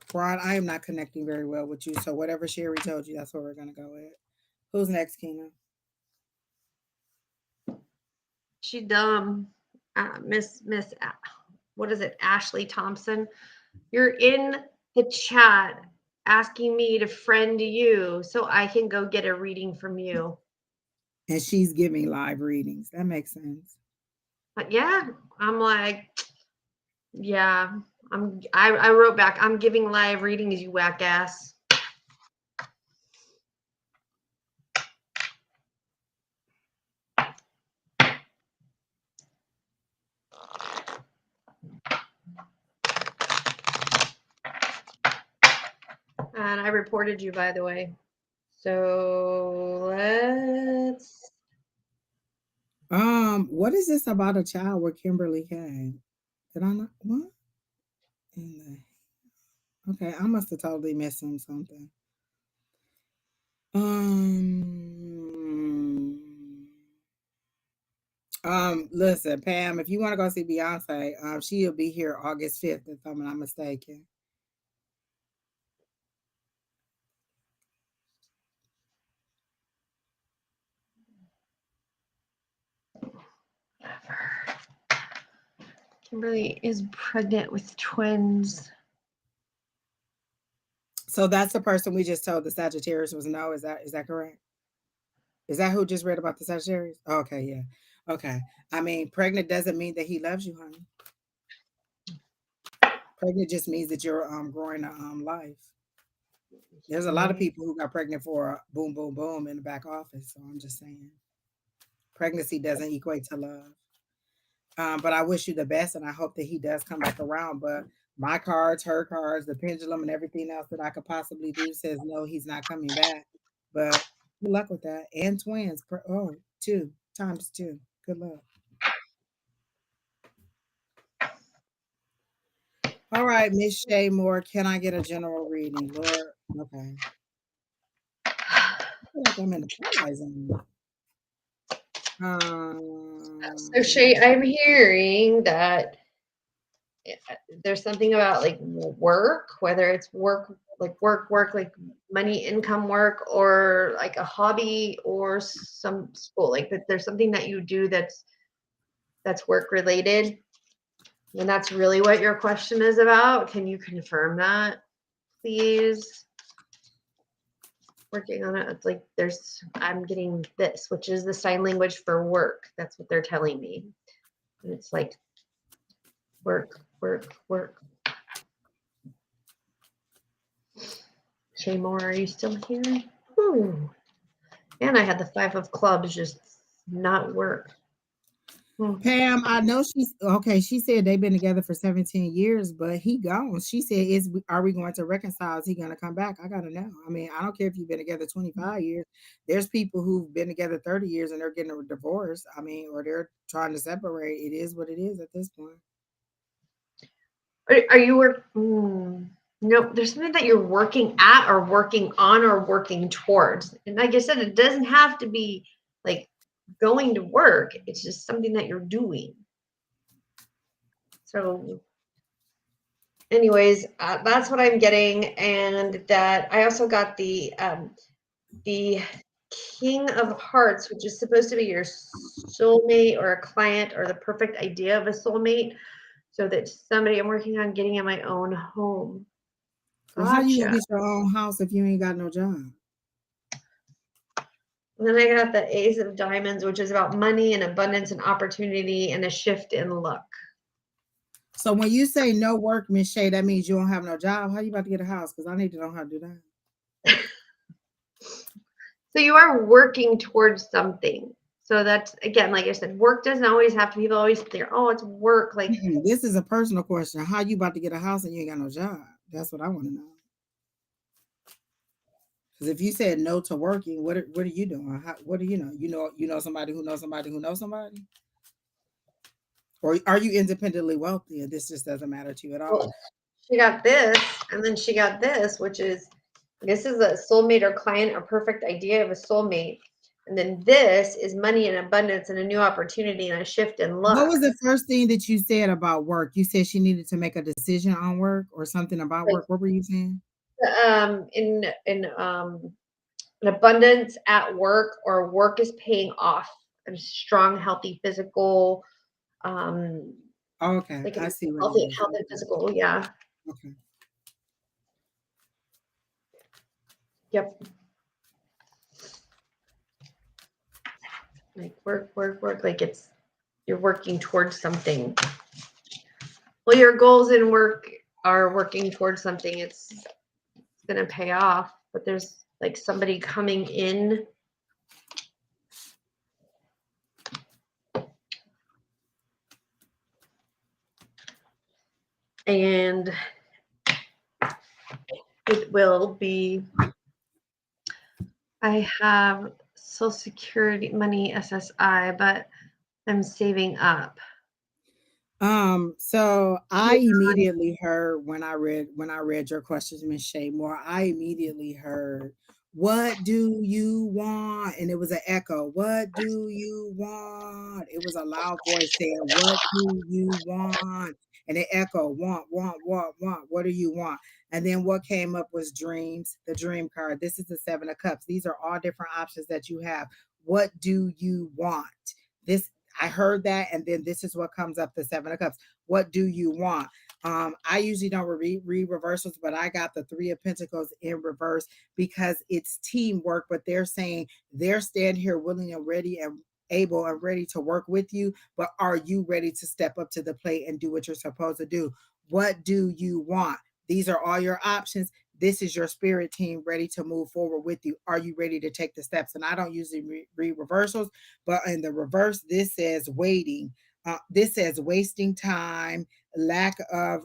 [SPEAKER 1] I am not connecting very well with you. So whatever Sheri told you, that's what we're gonna go with. Who's next, Kina?
[SPEAKER 2] She dumb. Miss what is it? Ashley Thompson. You're in the chat asking me to friend you so I can go get a reading from you.
[SPEAKER 1] And she's giving live readings. That makes sense.
[SPEAKER 2] But yeah, I'm like, yeah. I wrote back, I'm giving live readings, you whack ass. And I reported you, by the way. So let's.
[SPEAKER 1] What is this about a child with Kimberly K? Did I not what? In okay, I must have totally missed something. Um Listen, Pam, if you want to go see Beyonce, she'll be here August 5th, if I'm not mistaken.
[SPEAKER 2] Kimberly is pregnant with twins.
[SPEAKER 1] So that's the person we just told the Sagittarius was no. Is that correct? Is that who just read about the Sagittarius? Okay, yeah. Okay. I mean, pregnant doesn't mean that he loves you, honey. Pregnant just means that you're growing a life. There's a lot of people who got pregnant for a boom, boom, boom in the back office. So I'm just saying, pregnancy doesn't equate to love. But I wish you the best, and I hope that he does come back around. But my cards, her cards, the pendulum, and everything else that I could possibly do says no, he's not coming back. But good luck with that. And twins. Oh, 2 times 2. Good luck. All right, Miss Shay Moore, can I get a general reading, Lord? Okay. I feel like I'm in the Twilight Zone.
[SPEAKER 2] So Shay, I'm hearing that there's something about like work, whether it's work like money, income work, or like a hobby or some school, like that there's something that you do that's work related. And that's really what your question is about. Can you confirm that, please? Working on it. It's like I'm getting this, which is the sign language for work. That's what they're telling me. And it's like work, work, work. Shay Moore, are you still here? Ooh. And I had the 5 of clubs just not work.
[SPEAKER 1] Pam, I know she's okay. She said they've been together for 17 years, but he gone. She said, are we going to reconcile? Is he going to come back? I gotta know. I mean, I don't care if you've been together 25 years. There's people who've been together 30 years and they're getting a divorce. I mean, or they're trying to separate. It is what it is at this point.
[SPEAKER 2] Are you working? No, there's something that you're working at or working on or working towards. And like I said, it doesn't have to be like going to work. It's just something that you're doing. So anyways, that's what I'm getting. And that I also got the King of Hearts, which is supposed to be your soulmate or a client or the perfect idea of a soulmate. So that somebody, I'm working on getting in my own home.
[SPEAKER 1] Well, how you gonna get your own house if you ain't got no job?
[SPEAKER 2] And then I got the Ace of Diamonds, which is about money and abundance and opportunity and a shift in luck.
[SPEAKER 1] So when you say no work, Miss Shay, that means you don't have no job. How you about to get a house? Because I need to know how to do that.
[SPEAKER 2] So you are working towards something. So that's, again, like I said, work doesn't always have to, people always think, oh, it's work. Like
[SPEAKER 1] this is a personal question. How you about to get a house and you ain't got no job? That's what I want to know. Because if you said no to working, what are you doing? What do you know? You know somebody who knows somebody who knows somebody? Or are you independently wealthy and this just doesn't matter to you at all?
[SPEAKER 2] Well, she got this, and then she got this, which is, this is a soulmate or client, a perfect idea of a soulmate. And then this is money and abundance and a new opportunity and a shift in luck.
[SPEAKER 1] What was the first thing that you said about work? You said she needed to make a decision on work or something about work. What were you saying?
[SPEAKER 2] In an abundance at work, or work is paying off. A strong, healthy physical.
[SPEAKER 1] Okay,
[SPEAKER 2] like
[SPEAKER 1] I see what
[SPEAKER 2] healthy,
[SPEAKER 1] it is.
[SPEAKER 2] healthy physical, yeah.
[SPEAKER 1] Okay.
[SPEAKER 2] Yep. Like work, like you're working towards something. Well, your goals in work are working towards something. It's gonna pay off, but there's like somebody coming in. And it will be, I have Social Security money, SSI, but I'm saving up.
[SPEAKER 1] So I immediately heard when I read your questions, Miss Shay Moore, I immediately heard What do you want? And it was an echo. What do you want? It was a loud voice saying, what do you want? And it echoed, want. What do you want? And then what came up was dreams, the dream card. This is the Seven of Cups. These are all different options that you have. What do you want? This, I heard that. And then this is what comes up, the Seven of Cups. What do you want? I usually don't read reversals, but I got the Three of Pentacles in reverse because it's teamwork, but they're saying they're standing here willing and ready and able and ready to work with you, but are you ready to step up to the plate and do what you're supposed to do? What do you want? These are all your options. This is your spirit team ready to move forward with you. Are you ready to take the steps? And I don't usually read reversals, but in the reverse, this says waiting. This says wasting time, lack of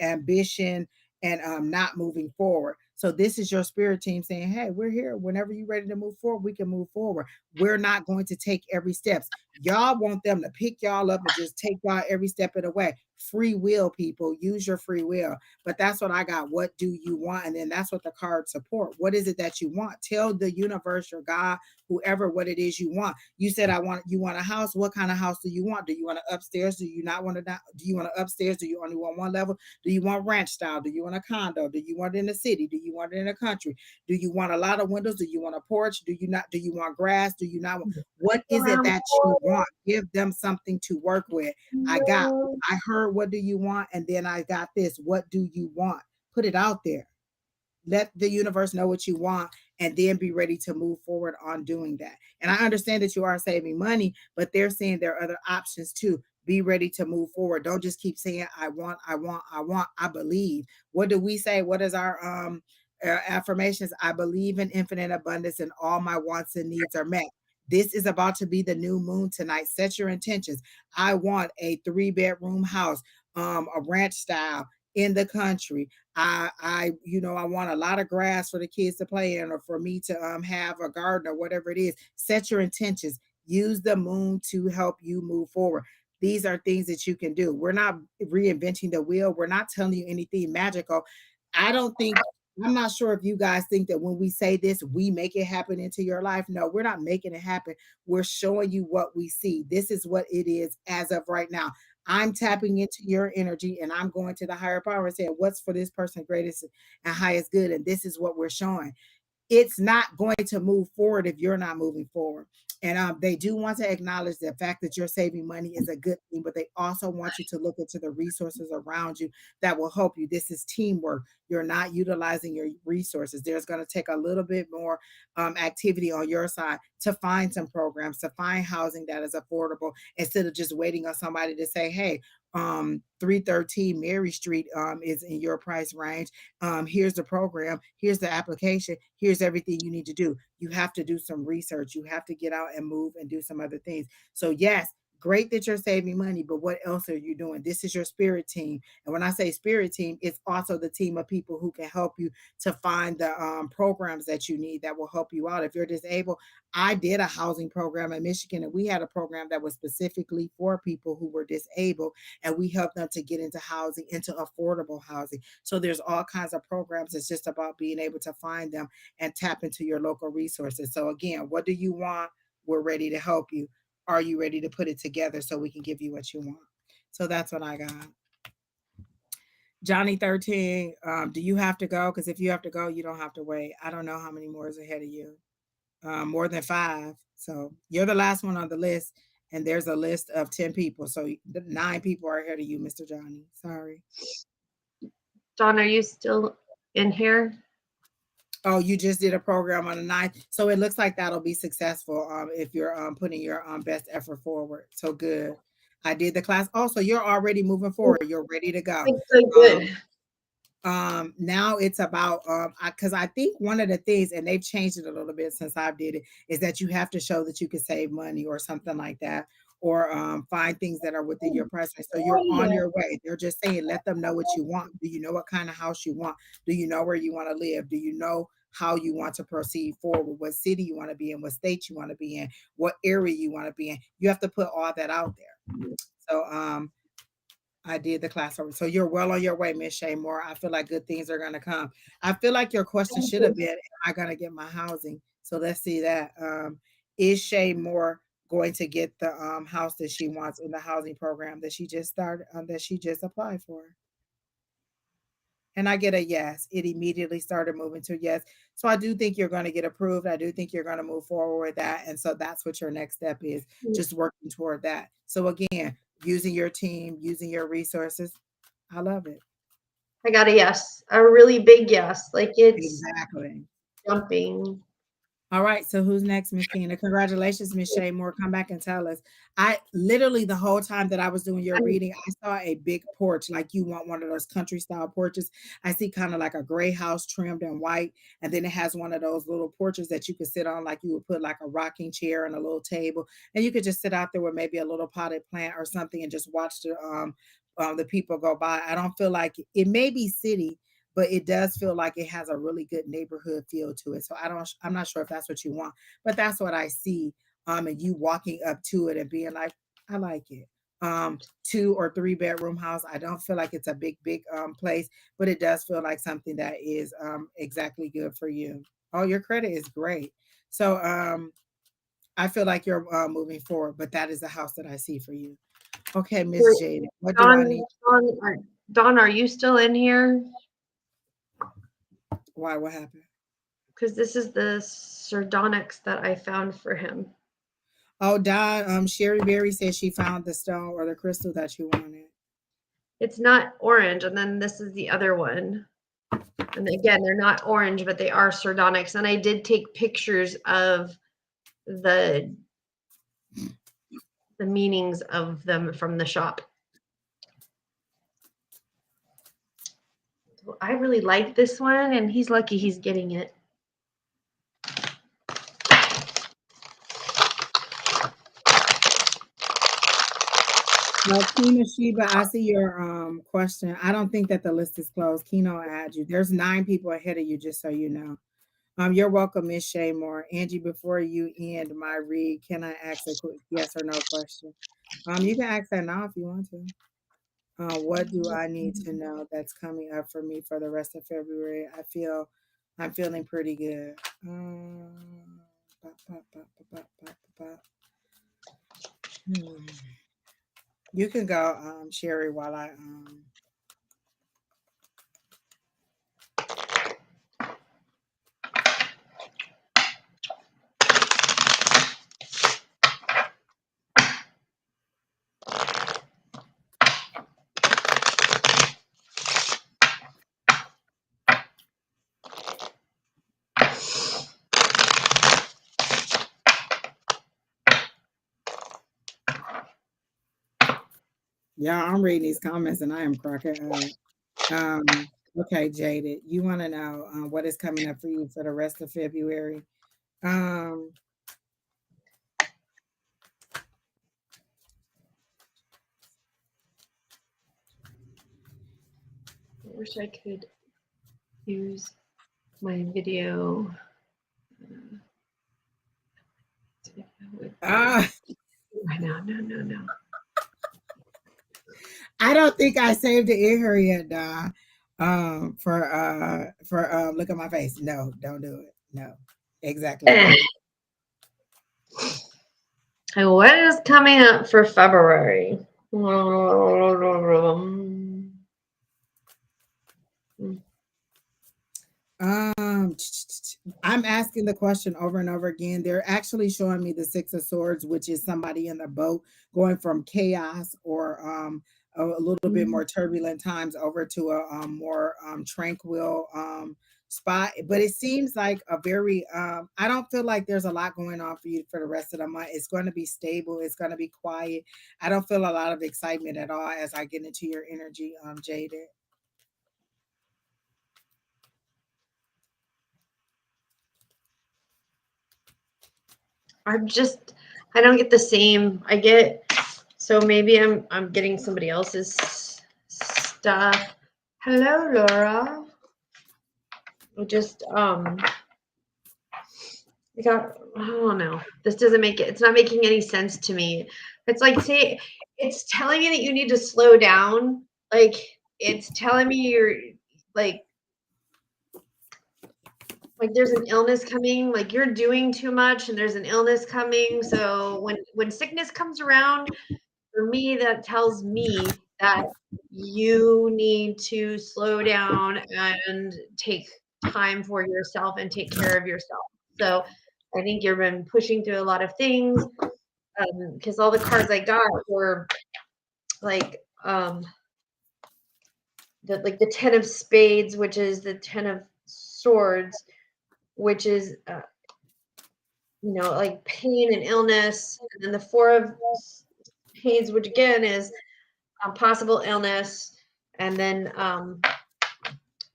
[SPEAKER 1] ambition, and not moving forward. So this is your spirit team saying, hey, we're here. Whenever you're ready to move forward, we can move forward. We're not going to take every steps. Y'all want them to pick y'all up and just take y'all every step of the way. Free will, people. Use your free will. But that's what I got. What do you want? And then that's what the cards support. What is it that you want? Tell the universe, your God, whoever, what it is you want. You said, you want a house. What kind of house do you want? Do you want an upstairs? Do you not want to, do you want an upstairs? Do you only want one level? Do you want ranch style? Do you want a condo? Do you want it in the city? Do you want it in the country? Do you want a lot of windows? Do you want a porch? Do you not? Do you want grass? Do you not want? What is it that you want? Give them something to work with. I heard, what do you want? And then I got this. What do you want? Put it out there. Let the universe know what you want, and then be ready to move forward on doing that. And I understand that you are saving money, but they're saying there are other options too. Be ready to move forward. Don't just keep saying, I want, I believe. What do we say? What is our affirmations? I believe in infinite abundance and all my wants and needs are met. This is about to be the new moon tonight. Set your intentions. I want a 3-bedroom house, a ranch style in the country. I want a lot of grass for the kids to play in, or for me to have a garden, or whatever it is. Set your intentions. Use the moon to help you move forward. These are things that you can do. We're not reinventing the wheel. We're not telling you anything magical. I don't think, I'm not sure if you guys think that when we say this, we make it happen into your life. No, we're not making it happen. We're showing you what we see. This is what it is as of right now. I'm tapping into your energy, and I'm going to the higher power and saying, what's for this person greatest and highest good? And this is what we're showing. It's not going to move forward if you're not moving forward. And they do want to acknowledge the fact that you're saving money is a good thing, but they also want you to look into the resources around you that will help you. This is teamwork. You're not utilizing your resources. There's going to take a little bit more activity on your side to find some programs, to find housing that is affordable, instead of just waiting on somebody to say, hey, 313 Mary Street is in your price range. Here's the program, here's the application, here's everything you need to do. You have to do some research. You have to get out and move and do some other things. So yes, great that you're saving money, but what else are you doing? This is your spirit team. And when I say spirit team, it's also the team of people who can help you to find the programs that you need that will help you out. If you're disabled, I did a housing program in Michigan, and we had a program that was specifically for people who were disabled, and we helped them to get into housing, into affordable housing. So there's all kinds of programs. It's just about being able to find them and tap into your local resources. So again, what do you want? We're ready to help you. Are you ready to put it together so we can give you what you want? So that's what I got. Johnny 13, do you have to go? Because if you have to go, you don't have to wait. I don't know how many more is ahead of you. More than 5. So you're the last one on the list, and there's a list of 10 people. So the 9 people are ahead of you, Mr. Johnny. Sorry.
[SPEAKER 2] Dawn, are you still in here?
[SPEAKER 1] Oh, you just did a program on the 9th. So it looks like that'll be successful if you're putting your best effort forward. So good. I did the class. Oh, so you're already moving forward. You're ready to go.
[SPEAKER 2] So good.
[SPEAKER 1] Now it's about because I think one of the things, and they've changed it a little bit since I did it, is that you have to show that you can save money or something like that, or find things that are within your price range. So you're on your way. They're just saying, let them know what you want. Do you know what kind of house you want? Do you know where you want to live? Do you know how you want to proceed forward? What city you want to be in? What state you want to be in? What area you want to be in? You have to put all that out there. So I did the class over. So you're well on your way, Miss Shay Moore. I feel like good things are going to come. I feel like your question
[SPEAKER 2] Thank
[SPEAKER 1] should
[SPEAKER 2] you.
[SPEAKER 1] have been, am I going to get my housing? So let's see that. Is Shay Moore going to get the house that she wants in the housing program that she just started, that she just applied for? And I get a yes. It immediately started moving to yes. So I do think you're going to get approved. I do think you're going to move forward with that. And so that's what your next step is, just working toward that. So again, using your team, using your resources. I love it.
[SPEAKER 2] I got a yes, a really big yes. Like it's
[SPEAKER 1] Exactly.
[SPEAKER 2] jumping.
[SPEAKER 1] All right, so who's next, Miss Keena? Congratulations, Miss Shay Moore. Come back and tell us. I literally the whole time that I was doing your
[SPEAKER 2] I'm
[SPEAKER 1] reading, I saw a big porch, like you want one of those country style porches. I see kind of like a gray house trimmed in white, and then it has one of those little porches that you could sit on, like you would put like a rocking chair and a little table, and you could just sit out there with maybe a little potted plant or something and just watch the people go by. I don't feel like it may be city, but it does feel like it has a really good neighborhood feel to it. So I'm not sure if that's what you want, but that's what I see. And you walking up to it and being like, I like it. 2 or 3 bedroom house. I don't feel like it's a big place, but it does feel like something that is exactly good for you. Oh, your credit is great. So I feel like you're moving forward, but that is the house that I see for you. Okay, Miss Jade, what do I
[SPEAKER 2] Don,
[SPEAKER 1] need?
[SPEAKER 2] Don, are you still in here?
[SPEAKER 1] Why? What happened?
[SPEAKER 2] Because this is the sardonyx that I found for him.
[SPEAKER 1] Oh, Don, Sheri Beery said she found the stone or the crystal that you wanted.
[SPEAKER 2] It's not orange, and then this is the other one. And again, they're not orange, but they are sardonyx. And I did take pictures of the meanings of them from the shop. So I really like this one, and he's lucky he's getting it.
[SPEAKER 1] Well, Kina Sheba, I see your question. I don't think that the list is closed. Kino add you. There's 9 people ahead of you, just so you know. You're welcome, Miss Shay Moore. Angie, before you end my read, can I ask a quick yes or no question? You can ask that now if you want to. What do I need to know that's coming up for me for the rest of February? I'm feeling pretty good. Bop, bop, bop, bop, bop, bop. Hmm. You can go, Sheri, while I yeah, I'm reading these comments and I am cracking up. Okay, Jaded, you want to know what is coming up for you for the rest of February? Um,
[SPEAKER 2] I wish I could use my video.
[SPEAKER 1] ah,
[SPEAKER 2] No.
[SPEAKER 1] I don't think I saved it in her yet, Don. For look at my face. No, don't do it. No, exactly right.
[SPEAKER 2] And what is coming up for February?
[SPEAKER 1] Um, I'm asking the question over and over again. They're actually showing me the 6 of Swords, which is somebody in the boat going from chaos or a little bit more turbulent times over to a more tranquil spot. But it seems like a very I don't feel like there's a lot going on for you for the rest of the month. It's going to be stable. It's going to be quiet. I don't feel a lot of excitement at all as I get into your energy, Jaded.
[SPEAKER 2] I don't get the same. So maybe I'm getting somebody else's stuff. Hello, Laura. I don't know. This doesn't make it. It's not making any sense to me. It's like it's telling you that you need to slow down. Like, it's telling me you're like there's an illness coming, like you're doing too much and there's an illness coming. So when sickness comes around, for me, that tells me that you need to slow down and take time for yourself and take care of yourself. So I think you've been pushing through a lot of things, because all the cards I got were like the 10 of spades, which is the 10 of swords, which is like pain and illness, and then the 4 of spades, which again is possible illness, and then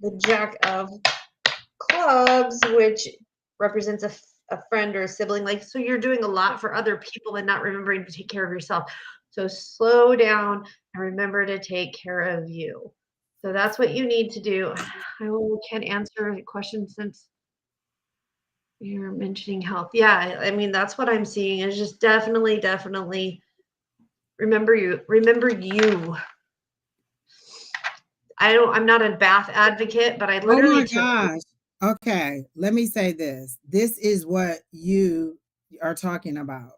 [SPEAKER 2] the Jack of clubs, which represents a friend or a sibling. Like, so you're doing a lot for other people and not remembering to take care of yourself. So slow down and remember to take care of you. So that's what you need to do. I can't answer a question since you're mentioning health. Yeah, I mean, that's what I'm seeing is just definitely remember you. I'm not a bath advocate, but I literally
[SPEAKER 1] Oh my gosh. Okay, let me say this. This is what you are talking about.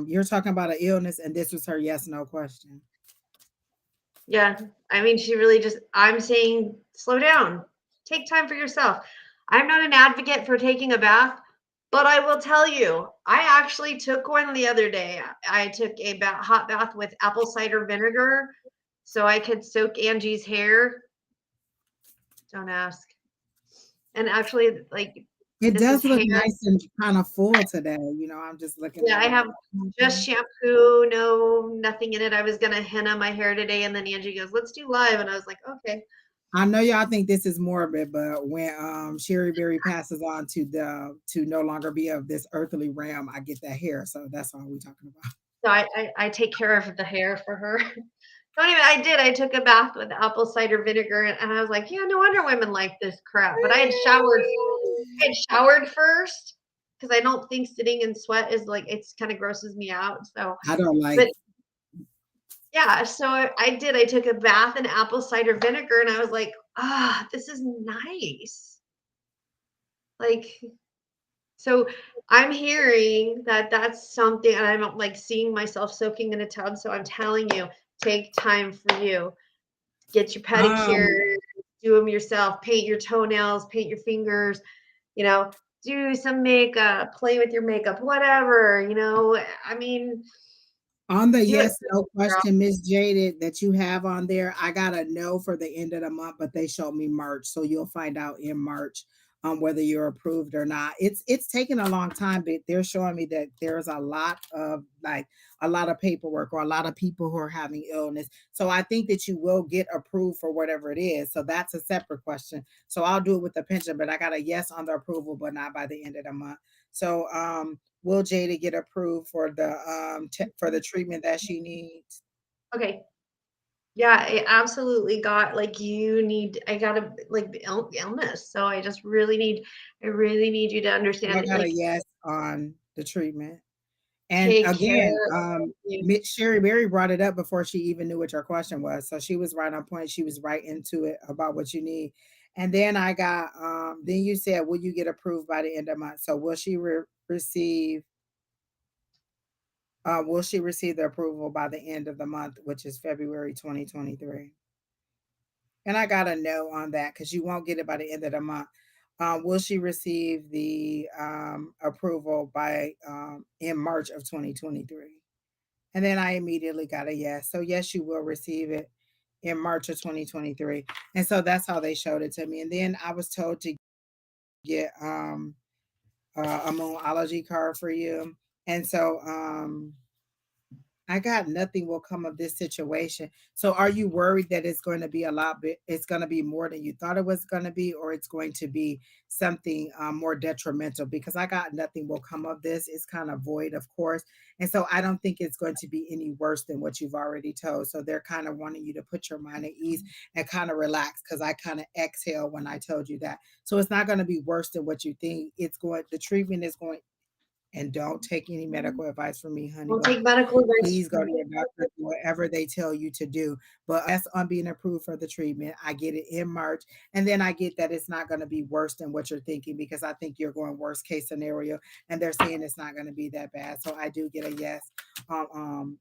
[SPEAKER 1] You're talking about an illness, and this was her yes no question.
[SPEAKER 2] Yeah, I mean, she really I'm saying slow down, take time for yourself. I'm not an advocate for taking a bath, but I will tell you, I actually took one the other day. I took a hot bath with apple cider vinegar so I could soak Angie's hair. Don't ask. And actually, like,
[SPEAKER 1] It
[SPEAKER 2] this is
[SPEAKER 1] does look
[SPEAKER 2] hair.
[SPEAKER 1] nice and kind of full today. I'm just looking
[SPEAKER 2] Yeah,
[SPEAKER 1] at
[SPEAKER 2] I
[SPEAKER 1] it.
[SPEAKER 2] have just shampoo, nothing in it. I was gonna henna my hair today, and then Angie goes, "Let's do live," and I was like, "Okay."
[SPEAKER 1] I know y'all think this is morbid, but when Sheri Beery passes on to no longer be of this earthly realm, I get that hair. So that's all we're talking about.
[SPEAKER 2] So I take care of the hair for her. Don't even. I took a bath with apple cider vinegar, and I was like, yeah, no wonder women like this crap. But I had showered. I had showered first because I don't think sitting in sweat is like it's kind of grosses me out. So,
[SPEAKER 1] I don't like.
[SPEAKER 2] but yeah, so I did. I took a bath in apple cider vinegar, and I was like, this is nice. Like, so I'm hearing that that's something, and I'm like seeing myself soaking in a tub. So I'm telling you, take time for you. Get your pedicure, do them yourself, paint your toenails, paint your fingers, do some makeup, play with your makeup, whatever, I mean,
[SPEAKER 1] On the
[SPEAKER 2] do it,
[SPEAKER 1] yes no
[SPEAKER 2] girl.
[SPEAKER 1] question, Miss Jaded, that you have on there, I got a no for the end of the month, but they showed me March, so you'll find out in March whether you're approved or not. It's taken a long time, but they're showing me that there's a lot of paperwork or a lot of people who are having illness. So I think that you will get approved for whatever it is. So that's a separate question. So I'll do it with the pension, but I got a yes on the approval, but not by the end of the month. So will Jada get approved for the treatment that she needs?
[SPEAKER 2] Okay. Yeah, I absolutely got like I got a like illness. So I really need you to
[SPEAKER 1] I
[SPEAKER 2] understand
[SPEAKER 1] got a
[SPEAKER 2] like
[SPEAKER 1] yes on the treatment. And
[SPEAKER 2] take care
[SPEAKER 1] again,
[SPEAKER 2] of you.
[SPEAKER 1] Sheri Berry brought it up before she even knew what your question was. So she was right on point. She was right into it about what you need. And then I got, then you said, will you get approved by the end of the month? So will she receive the approval by the end of the month, which is February 2023? And I got a no on that because you won't get it by the end of the month. Will she receive the approval by in March of 2023? And then I immediately got a yes. So yes, you will receive it in March of 2023. And so that's how they showed it to me. And then I was told to get a moonology card for you. And so I got nothing will come of this situation. So are you worried that it's going to be it's going to be more than you thought it was going to be, or it's going to be something more detrimental? Because I got nothing will come of this. It's kind of void, of course. And so I don't think it's going to be any worse than what you've already told. So they're kind of wanting you to put your mind at ease and kind of relax, because I kind of exhale when I told you that. So it's not going to be worse than what you think. The treatment is going, and don't take any medical advice from me, honey.
[SPEAKER 2] We'll
[SPEAKER 1] But
[SPEAKER 2] take medical advice.
[SPEAKER 1] please go to your doctor, do whatever they tell you to do. But that's on being approved for the treatment. I get it in March. And then I get that it's not going to be worse than what you're thinking, because I think you're going worst case scenario. And they're saying it's not going to be that bad. So I do get a yes on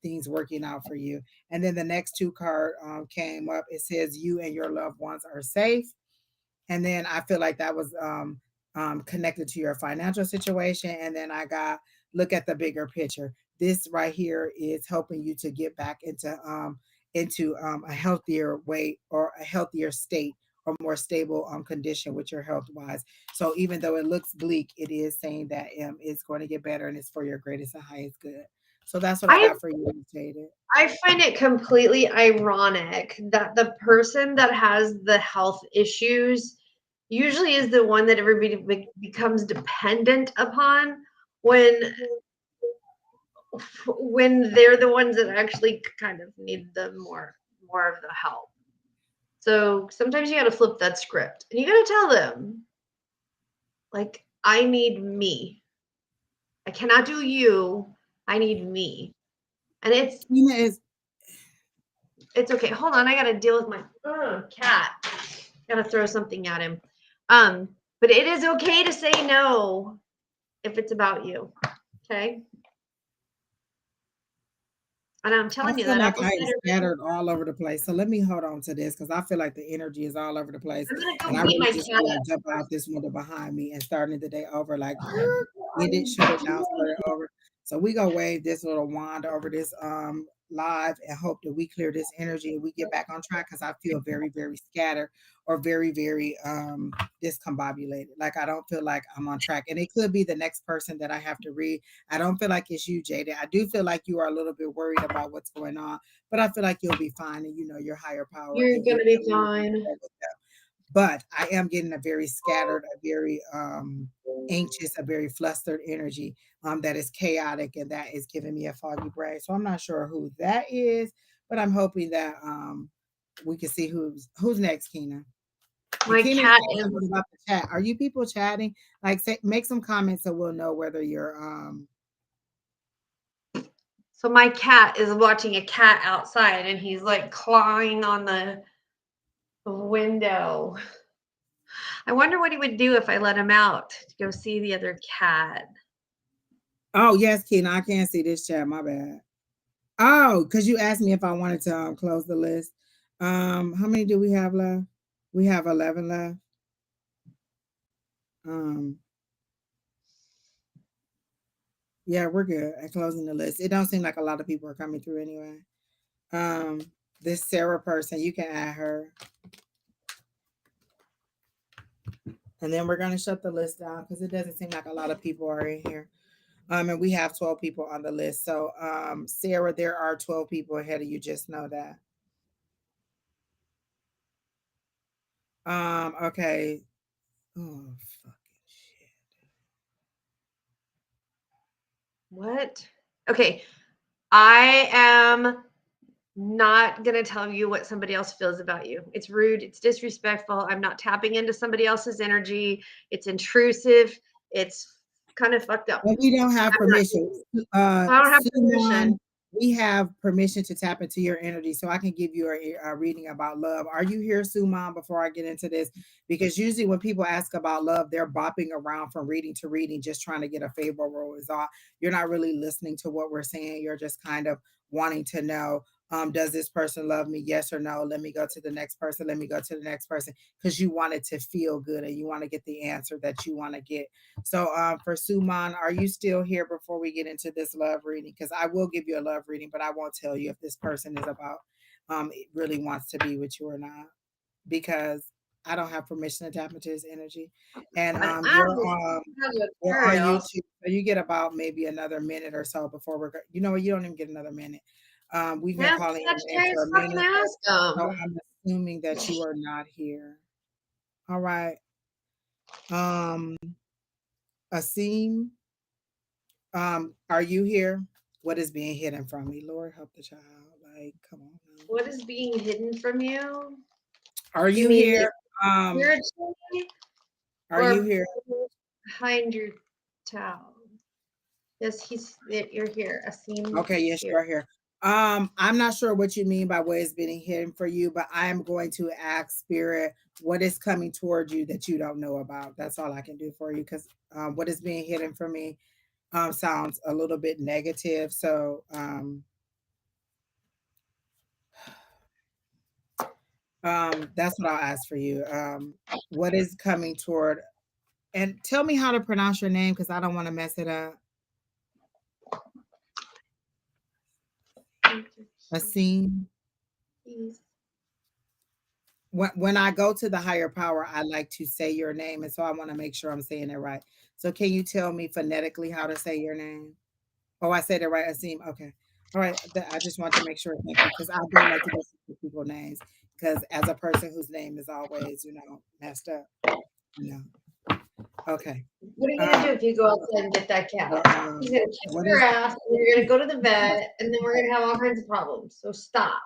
[SPEAKER 1] things working out for you. And then the next two card came up. It says you and your loved ones are safe. And then I feel like that was connected to your financial situation. And then I got look at the bigger picture. This right here is helping you to get back into a healthier way or a healthier state or more stable condition with your health wise. So even though it looks bleak, it is saying that it's going to get better and it's for your greatest and highest good. So that's what I got for you, Jaded.
[SPEAKER 2] I find it completely ironic that the person that has the health issues usually is the one that everybody becomes dependent upon when they're the ones that actually kind of need the more of the help. So sometimes you got to flip that script and you got to tell them, like, I need me. I cannot do you. I need me. And it's okay. Hold on. I got to deal with my cat. Got to throw something at him. But it is okay to say no if it's about you. Okay. And I'm telling you
[SPEAKER 1] feel
[SPEAKER 2] that
[SPEAKER 1] like I am scattered all over the place. So let me hold on to this because I feel like the energy is all over the place. And I really just feel like jumping out this window behind me and starting the day over, like end it, shut it down, start it over. So we go wave this little wand over this live and hope that we clear this energy and we get back on track, because I feel very, very scattered or very, very discombobulated. Like I don't feel like I'm on track. And it could be the next person that I have to read. I don't feel like it's you, Jada. I do feel like you are a little bit worried about what's going on, but I feel like you'll be fine, and you know your higher power.
[SPEAKER 2] You're gonna be fine.
[SPEAKER 1] But I am getting a very scattered, a very anxious, a very flustered energy that is chaotic, and that is giving me a foggy brain. So I'm not sure who that is, but I'm hoping that we can see who's next, Keena.
[SPEAKER 2] My cat is
[SPEAKER 1] about the chat. Are you people chatting? Like, make some comments so we'll know whether you're
[SPEAKER 2] So my cat is watching a cat outside, and he's like clawing on the window. I wonder what he would do if I let him out to go see the other cat.
[SPEAKER 1] Oh yes, Keena, I can't see this chat. My bad. Oh, because you asked me if I wanted to close the list. How many do we have left? We have 11 left. Yeah, we're good at closing the list. It don't seem like a lot of people are coming through anyway. This Sarah person, you can add her. And then we're gonna shut the list down because it doesn't seem like a lot of people are in here. And we have 12 people on the list. So Sarah, there are 12 people ahead of you, just know that. Okay. Oh, fucking shit.
[SPEAKER 2] What? Okay. I am not going to tell you what somebody else feels about you. It's rude. It's disrespectful. I'm not tapping into somebody else's energy. It's intrusive. It's kind of fucked up.
[SPEAKER 1] Well, we don't have permission.
[SPEAKER 2] I don't have permission.
[SPEAKER 1] We have permission to tap into your energy, so I can give you a reading about love. Are you here, Suman, before I get into this? Because usually when people ask about love, they're bopping around from reading to reading, just trying to get a favorable result. You're not really listening to what we're saying. You're just kind of wanting to know, does this person love me? Yes or no? Let me go to the next person. Let me go to the next person, because you want it to feel good and you want to get the answer that you want to get. So for Suman, are you still here before we get into this love reading? Because I will give you a love reading, but I won't tell you if this person is about it really wants to be with you or not, because I don't have permission to tap into his energy. And you're on YouTube, so you get about maybe another minute or so before we're you know what, you don't even get another minute. We've been calling in for a minute, so I'm assuming that you are not here. All right. Asim, are you here? What is being hidden from me? Lord, help the child. Like, come on now.
[SPEAKER 2] What is being hidden from you?
[SPEAKER 1] Are you here?
[SPEAKER 2] Spiritually?
[SPEAKER 1] Are you here?
[SPEAKER 2] Behind your towel? Yes, you're here. Asim
[SPEAKER 1] Okay,
[SPEAKER 2] is
[SPEAKER 1] yes,
[SPEAKER 2] here.
[SPEAKER 1] you're here. I'm not sure what you mean by what is being hidden for you, but I am going to ask Spirit what is coming towards you that you don't know about. That's all I can do for you, because what is being hidden for me sounds a little bit negative. So that's what I'll ask for you. What is coming toward, and tell me how to pronounce your name because I don't want to mess it up. Asim.
[SPEAKER 2] He's-
[SPEAKER 1] When I go to the higher power, I like to say your name, and so I want to make sure I'm saying it right. So can you tell me phonetically how to say your name? Oh, I said it right, Asim. Okay. All right. I just want to make sure. Thank you, because I don't like to go through people's names, because as a person whose name is always, messed up. Okay.
[SPEAKER 2] What are you gonna do if you go outside and get that cat? He's gonna kick
[SPEAKER 1] What
[SPEAKER 2] your
[SPEAKER 1] is
[SPEAKER 2] ass, and you're gonna go to the vet, and then we're gonna have all kinds of problems. So stop.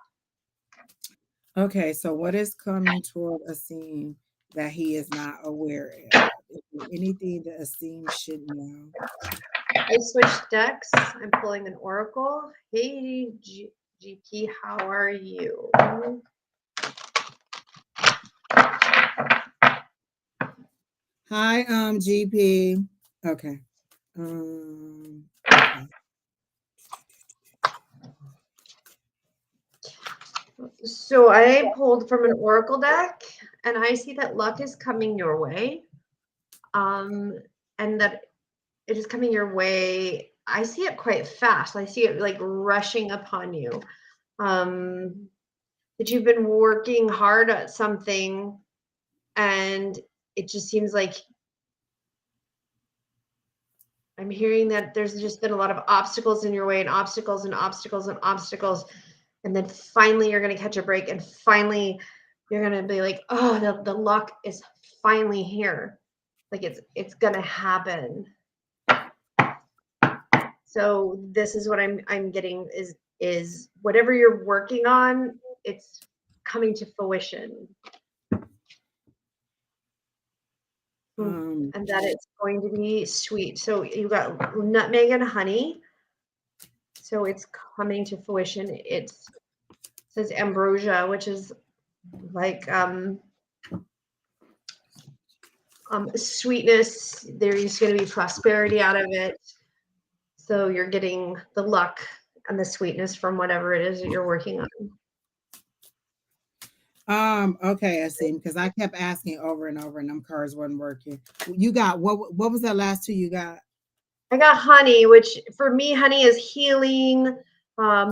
[SPEAKER 1] okay? So what is coming toward Asim that he is not aware of? Is there anything that Asim should know?
[SPEAKER 2] I switched decks. I'm pulling an oracle. Hey, GP, how are you?
[SPEAKER 1] Hi, GP. Okay. Okay.
[SPEAKER 2] So I pulled from an oracle deck, and I see that luck is coming your way, and that it is coming your way. I see it quite fast. I see it like rushing upon you. That you've been working hard at something, and it just seems like I'm hearing that there's just been a lot of obstacles in your way, and obstacles and obstacles and obstacles. And then finally you're going to catch a break, and finally you're going to be like, oh, the luck is finally here. Like it's going to happen. So this is what I'm getting is whatever you're working on, it's coming to fruition. And that it's going to be sweet. So you got nutmeg and honey. So it's coming to fruition. It says ambrosia, which is like sweetness. There's going to be prosperity out of it. So you're getting the luck and the sweetness from whatever it is that you're working on.
[SPEAKER 1] Okay, I see, because I kept asking over and over and them cards wasn't working. You got what was that last two you got?
[SPEAKER 2] I got honey, which for me, honey is healing,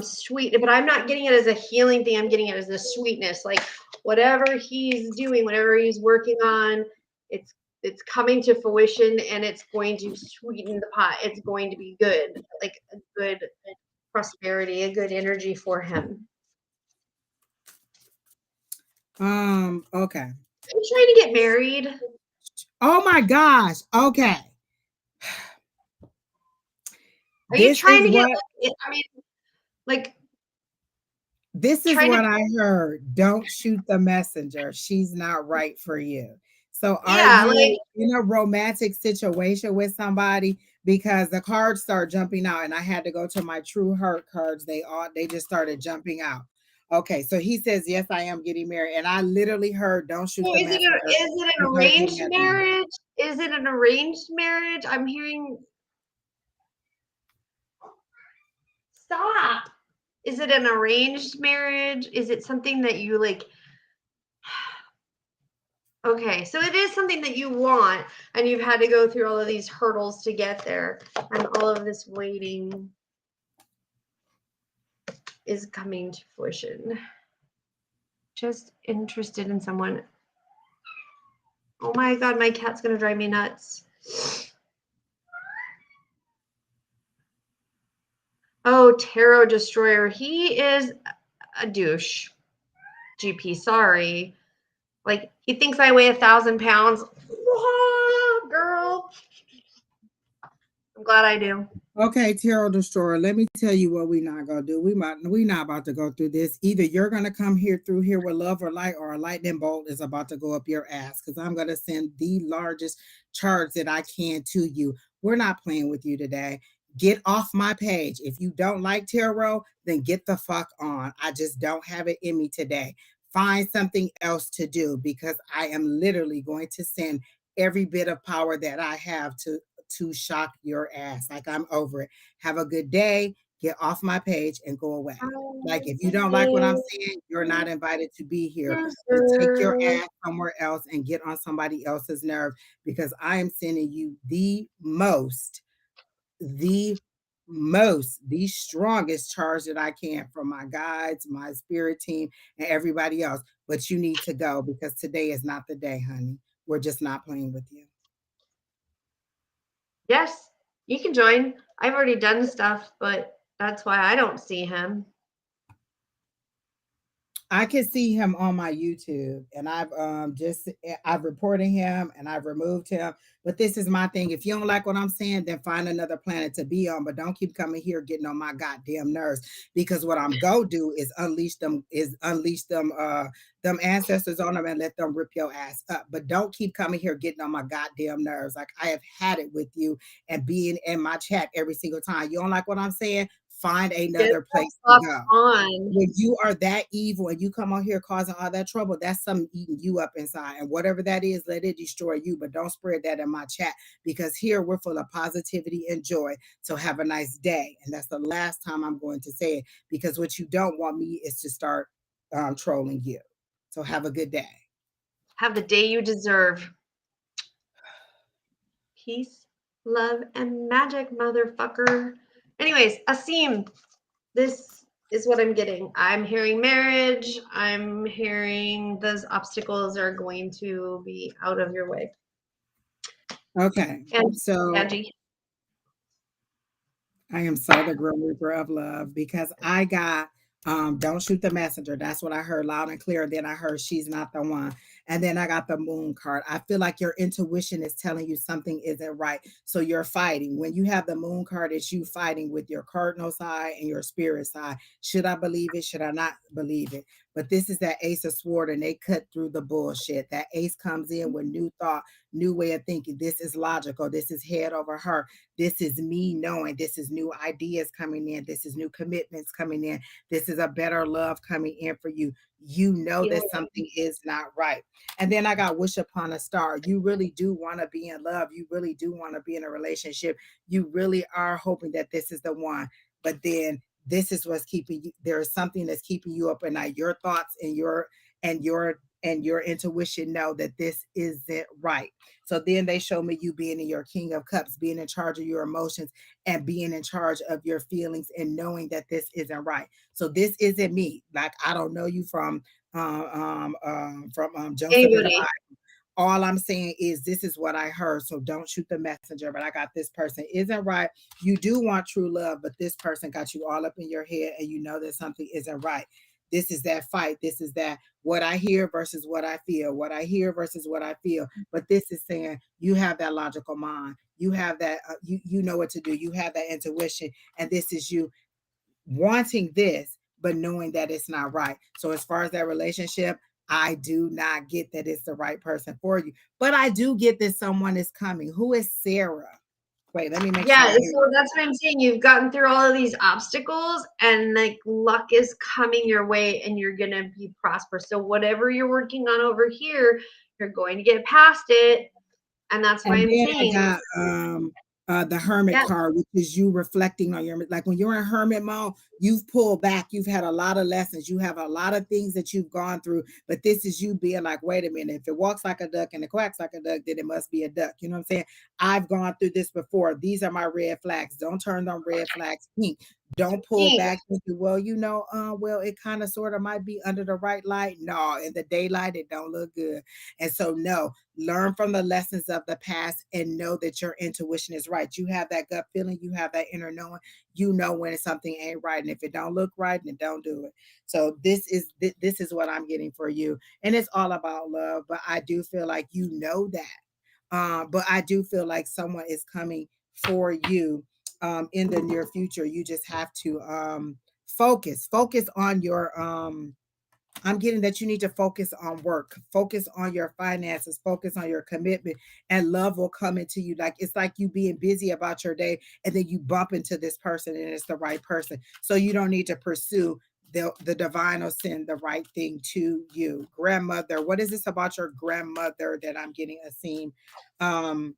[SPEAKER 2] sweet, but I'm not getting it as a healing thing. I'm getting it as a sweetness. Like whatever he's doing, whatever he's working on, it's coming to fruition, and it's going to sweeten the pot. It's going to be good, like a good prosperity, a good energy for him.
[SPEAKER 1] Okay.
[SPEAKER 2] Are you trying to get married?
[SPEAKER 1] Oh my gosh. Okay.
[SPEAKER 2] Are you trying to get? I mean, like.
[SPEAKER 1] This is what I heard. Don't shoot the messenger. She's not right for you. So are you in a romantic situation with somebody? Because the cards start jumping out, and I had to go to my true heart cards. They just started jumping out. Okay, so he says, yes, I am getting married. And I literally heard, don't shoot the messenger.
[SPEAKER 2] Is it an arranged marriage? Is it an arranged marriage? I'm hearing. Stop. Is it an arranged marriage? Is it something that you like? Okay, so it is something that you want, and you've had to go through all of these hurdles to get there, and all of this waiting is coming to fruition. Just interested in someone. Oh my God, my cat's gonna drive me nuts. Oh, Tarot Destroyer. He is a douche. GP, sorry. Like, he thinks I weigh 1,000 pounds. Whoa, girl. I'm glad I do.
[SPEAKER 1] Okay, Tarot Destroyer, let me tell you what we're not gonna do. We're not about to go through this. Either you're gonna come through here with love or light, or a lightning bolt is about to go up your ass, because I'm gonna send the largest charge that I can to you. We're not playing with you today. Get off my page. If you don't like tarot, then get the fuck on. I just don't have it in me today. Find something else to do, because I am literally going to send every bit of power that I have to shock your ass. Like, I'm over it. Have a good day. Get off my page and go away. Like, if you don't like what I'm saying, you're not invited to be here. So take your ass somewhere else and get on somebody else's nerve, because I am sending you the strongest charge that I can from my guides, my spirit team, and everybody else. But you need to go, because today is not the day, honey. We're just not playing with you.
[SPEAKER 2] Yes, you can join. I've already done stuff, but that's why I don't see him.
[SPEAKER 1] I can see him on my YouTube, and I've reported him and I've removed him. But this is my thing. If you don't like what I'm saying, then find another planet to be on. But don't keep coming here getting on my goddamn nerves, because what I'm go do is unleash them ancestors on them and let them rip your ass up. But don't keep coming here getting on my goddamn nerves. Like, I have had it with you and being in my chat every single time. You don't like what I'm saying? Find another place to go.
[SPEAKER 2] On.
[SPEAKER 1] When you are that evil and you come on here causing all that trouble, that's something eating you up inside. And whatever that is, let it destroy you. But don't spread that in my chat, because here we're full of positivity and joy. So have a nice day. And that's the last time I'm going to say it, because what you don't want me is to start trolling you. So have a good day.
[SPEAKER 2] Have the day you deserve. Peace, love, and magic, motherfucker. Anyways, Asim, this is what I'm getting. I'm hearing marriage. I'm hearing those obstacles are going to be out of your way.
[SPEAKER 1] Okay.
[SPEAKER 2] And
[SPEAKER 1] So
[SPEAKER 2] Angie.
[SPEAKER 1] I am so the Grim Reaper of love, because I got don't shoot the messenger. That's what I heard loud and clear. Then I heard she's not the one. And then I got the moon card. I feel like your intuition is telling you something isn't right. So you're fighting. When you have the moon card, it's you fighting with your cardinal side and your spirit side. Should I believe it? Should I not believe it? But this is that ace of sword, and they cut through the bullshit. That ace comes in with new thought, new way of thinking. This is logical. This is head over heart. This is me knowing. This is new ideas coming in. This is new commitments coming in. This is a better love coming in for you. You know that something is not right. And then I got wish upon a star. You really do want to be in love. You really do want to be in a relationship. You really are hoping that this is the one. But then this is what's keeping you. There is something that's keeping you up at night. Your thoughts and your intuition know that this isn't right. So then they show me you being in your King of Cups, being in charge of your emotions and being in charge of your feelings, and knowing that this isn't right. So this isn't me. Like, I don't know you from Joseph and the
[SPEAKER 2] Anybody.
[SPEAKER 1] Bible. All I'm saying is this is what I heard. So don't shoot the messenger. But I got this person isn't right. You do want true love, but this person got you all up in your head, and you know that something isn't right. This is that fight. This is that what I hear versus what I feel. What I hear versus what I feel. But this is saying you have that logical mind. You have that. You know what to do. You have that intuition, and this is you wanting this, but knowing that it's not right. So as far as that relationship, I do not get that it's the right person for you. But I do get that someone is coming. Who is Sarah? Wait, let me make sure.
[SPEAKER 2] Yeah, so that's what I'm saying. You've gotten through all of these obstacles, and like luck is coming your way, and you're gonna be prosperous. So whatever you're working on over here, you're going to get past it. And that's why I'm saying
[SPEAKER 1] I got the hermit card, which is you reflecting on your, like when you're in hermit mode, you've pulled back, you've had a lot of lessons, you have a lot of things that you've gone through, but this is you being like, wait a minute, if it walks like a duck and it quacks like a duck, then it must be a duck. You know what I'm saying? I've gone through this before. These are my red flags. Don't turn them red flags pink. Don't pull back into, well, well, it kind of sort of might be under the right light. No, in the daylight, it don't look good. And so no, learn from the lessons of the past and know that your intuition is right. You have that gut feeling, you have that inner knowing, you know when something ain't right. And if it don't look right, then don't do it. So this is what I'm getting for you. And it's all about love. But I do feel like you know that. But I do feel like someone is coming for you in the near future. You just have to focus on your I'm getting that you need to focus on work, focus on your finances, focus on your commitment, and love will come into you. Like it's like you being busy about your day, and then you bump into this person, and it's the right person. So you don't need to pursue the divine will send the right thing to you. Grandmother, what is this about your grandmother that I'm getting a scene? Um,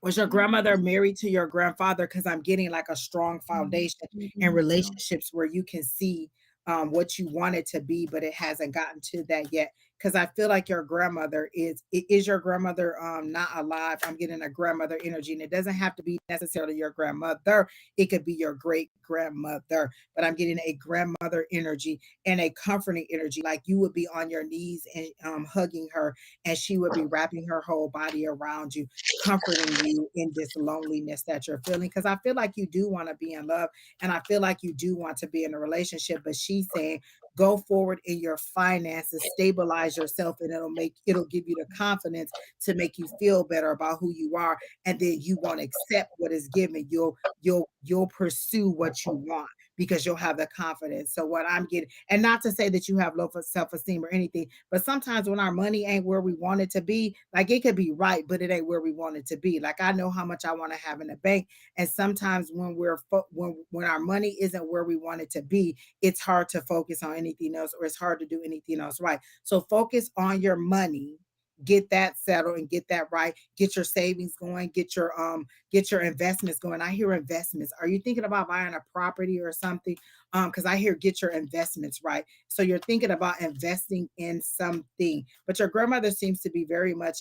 [SPEAKER 1] was your grandmother married to your grandfather? Because I'm getting like a strong foundation and relationships where you can see what you want it to be, but it hasn't gotten to that yet. Because I feel like your grandmother is your grandmother not alive. I'm getting a grandmother energy, and it doesn't have to be necessarily your grandmother. It could be your great grandmother, but I'm getting a grandmother energy and a comforting energy. Like you would be on your knees and hugging her, and she would be wrapping her whole body around you, comforting you in this loneliness that you're feeling. Because I feel like you do want to be in love, and I feel like you do want to be in a relationship, but she's saying go forward in your finances, stabilize yourself, and it'll give you the confidence to make you feel better about who you are, and then you won't accept what is given. You'll pursue what you want because you'll have the confidence. So what I'm getting, and not to say that you have low self-esteem or anything, but sometimes when our money ain't where we want it to be, like it could be right, but it ain't where we want it to be. Like I know how much I want to have in the bank, and sometimes when when our money isn't where we want it to be, it's hard to focus on anything else, or it's hard to do anything else right. So focus on your money, get that settled and get that right, get your savings going, get your investments going. I hear investments. Are you thinking about buying a property or something? Because I hear get your investments right. So you're thinking about investing in something, but your grandmother seems to be very much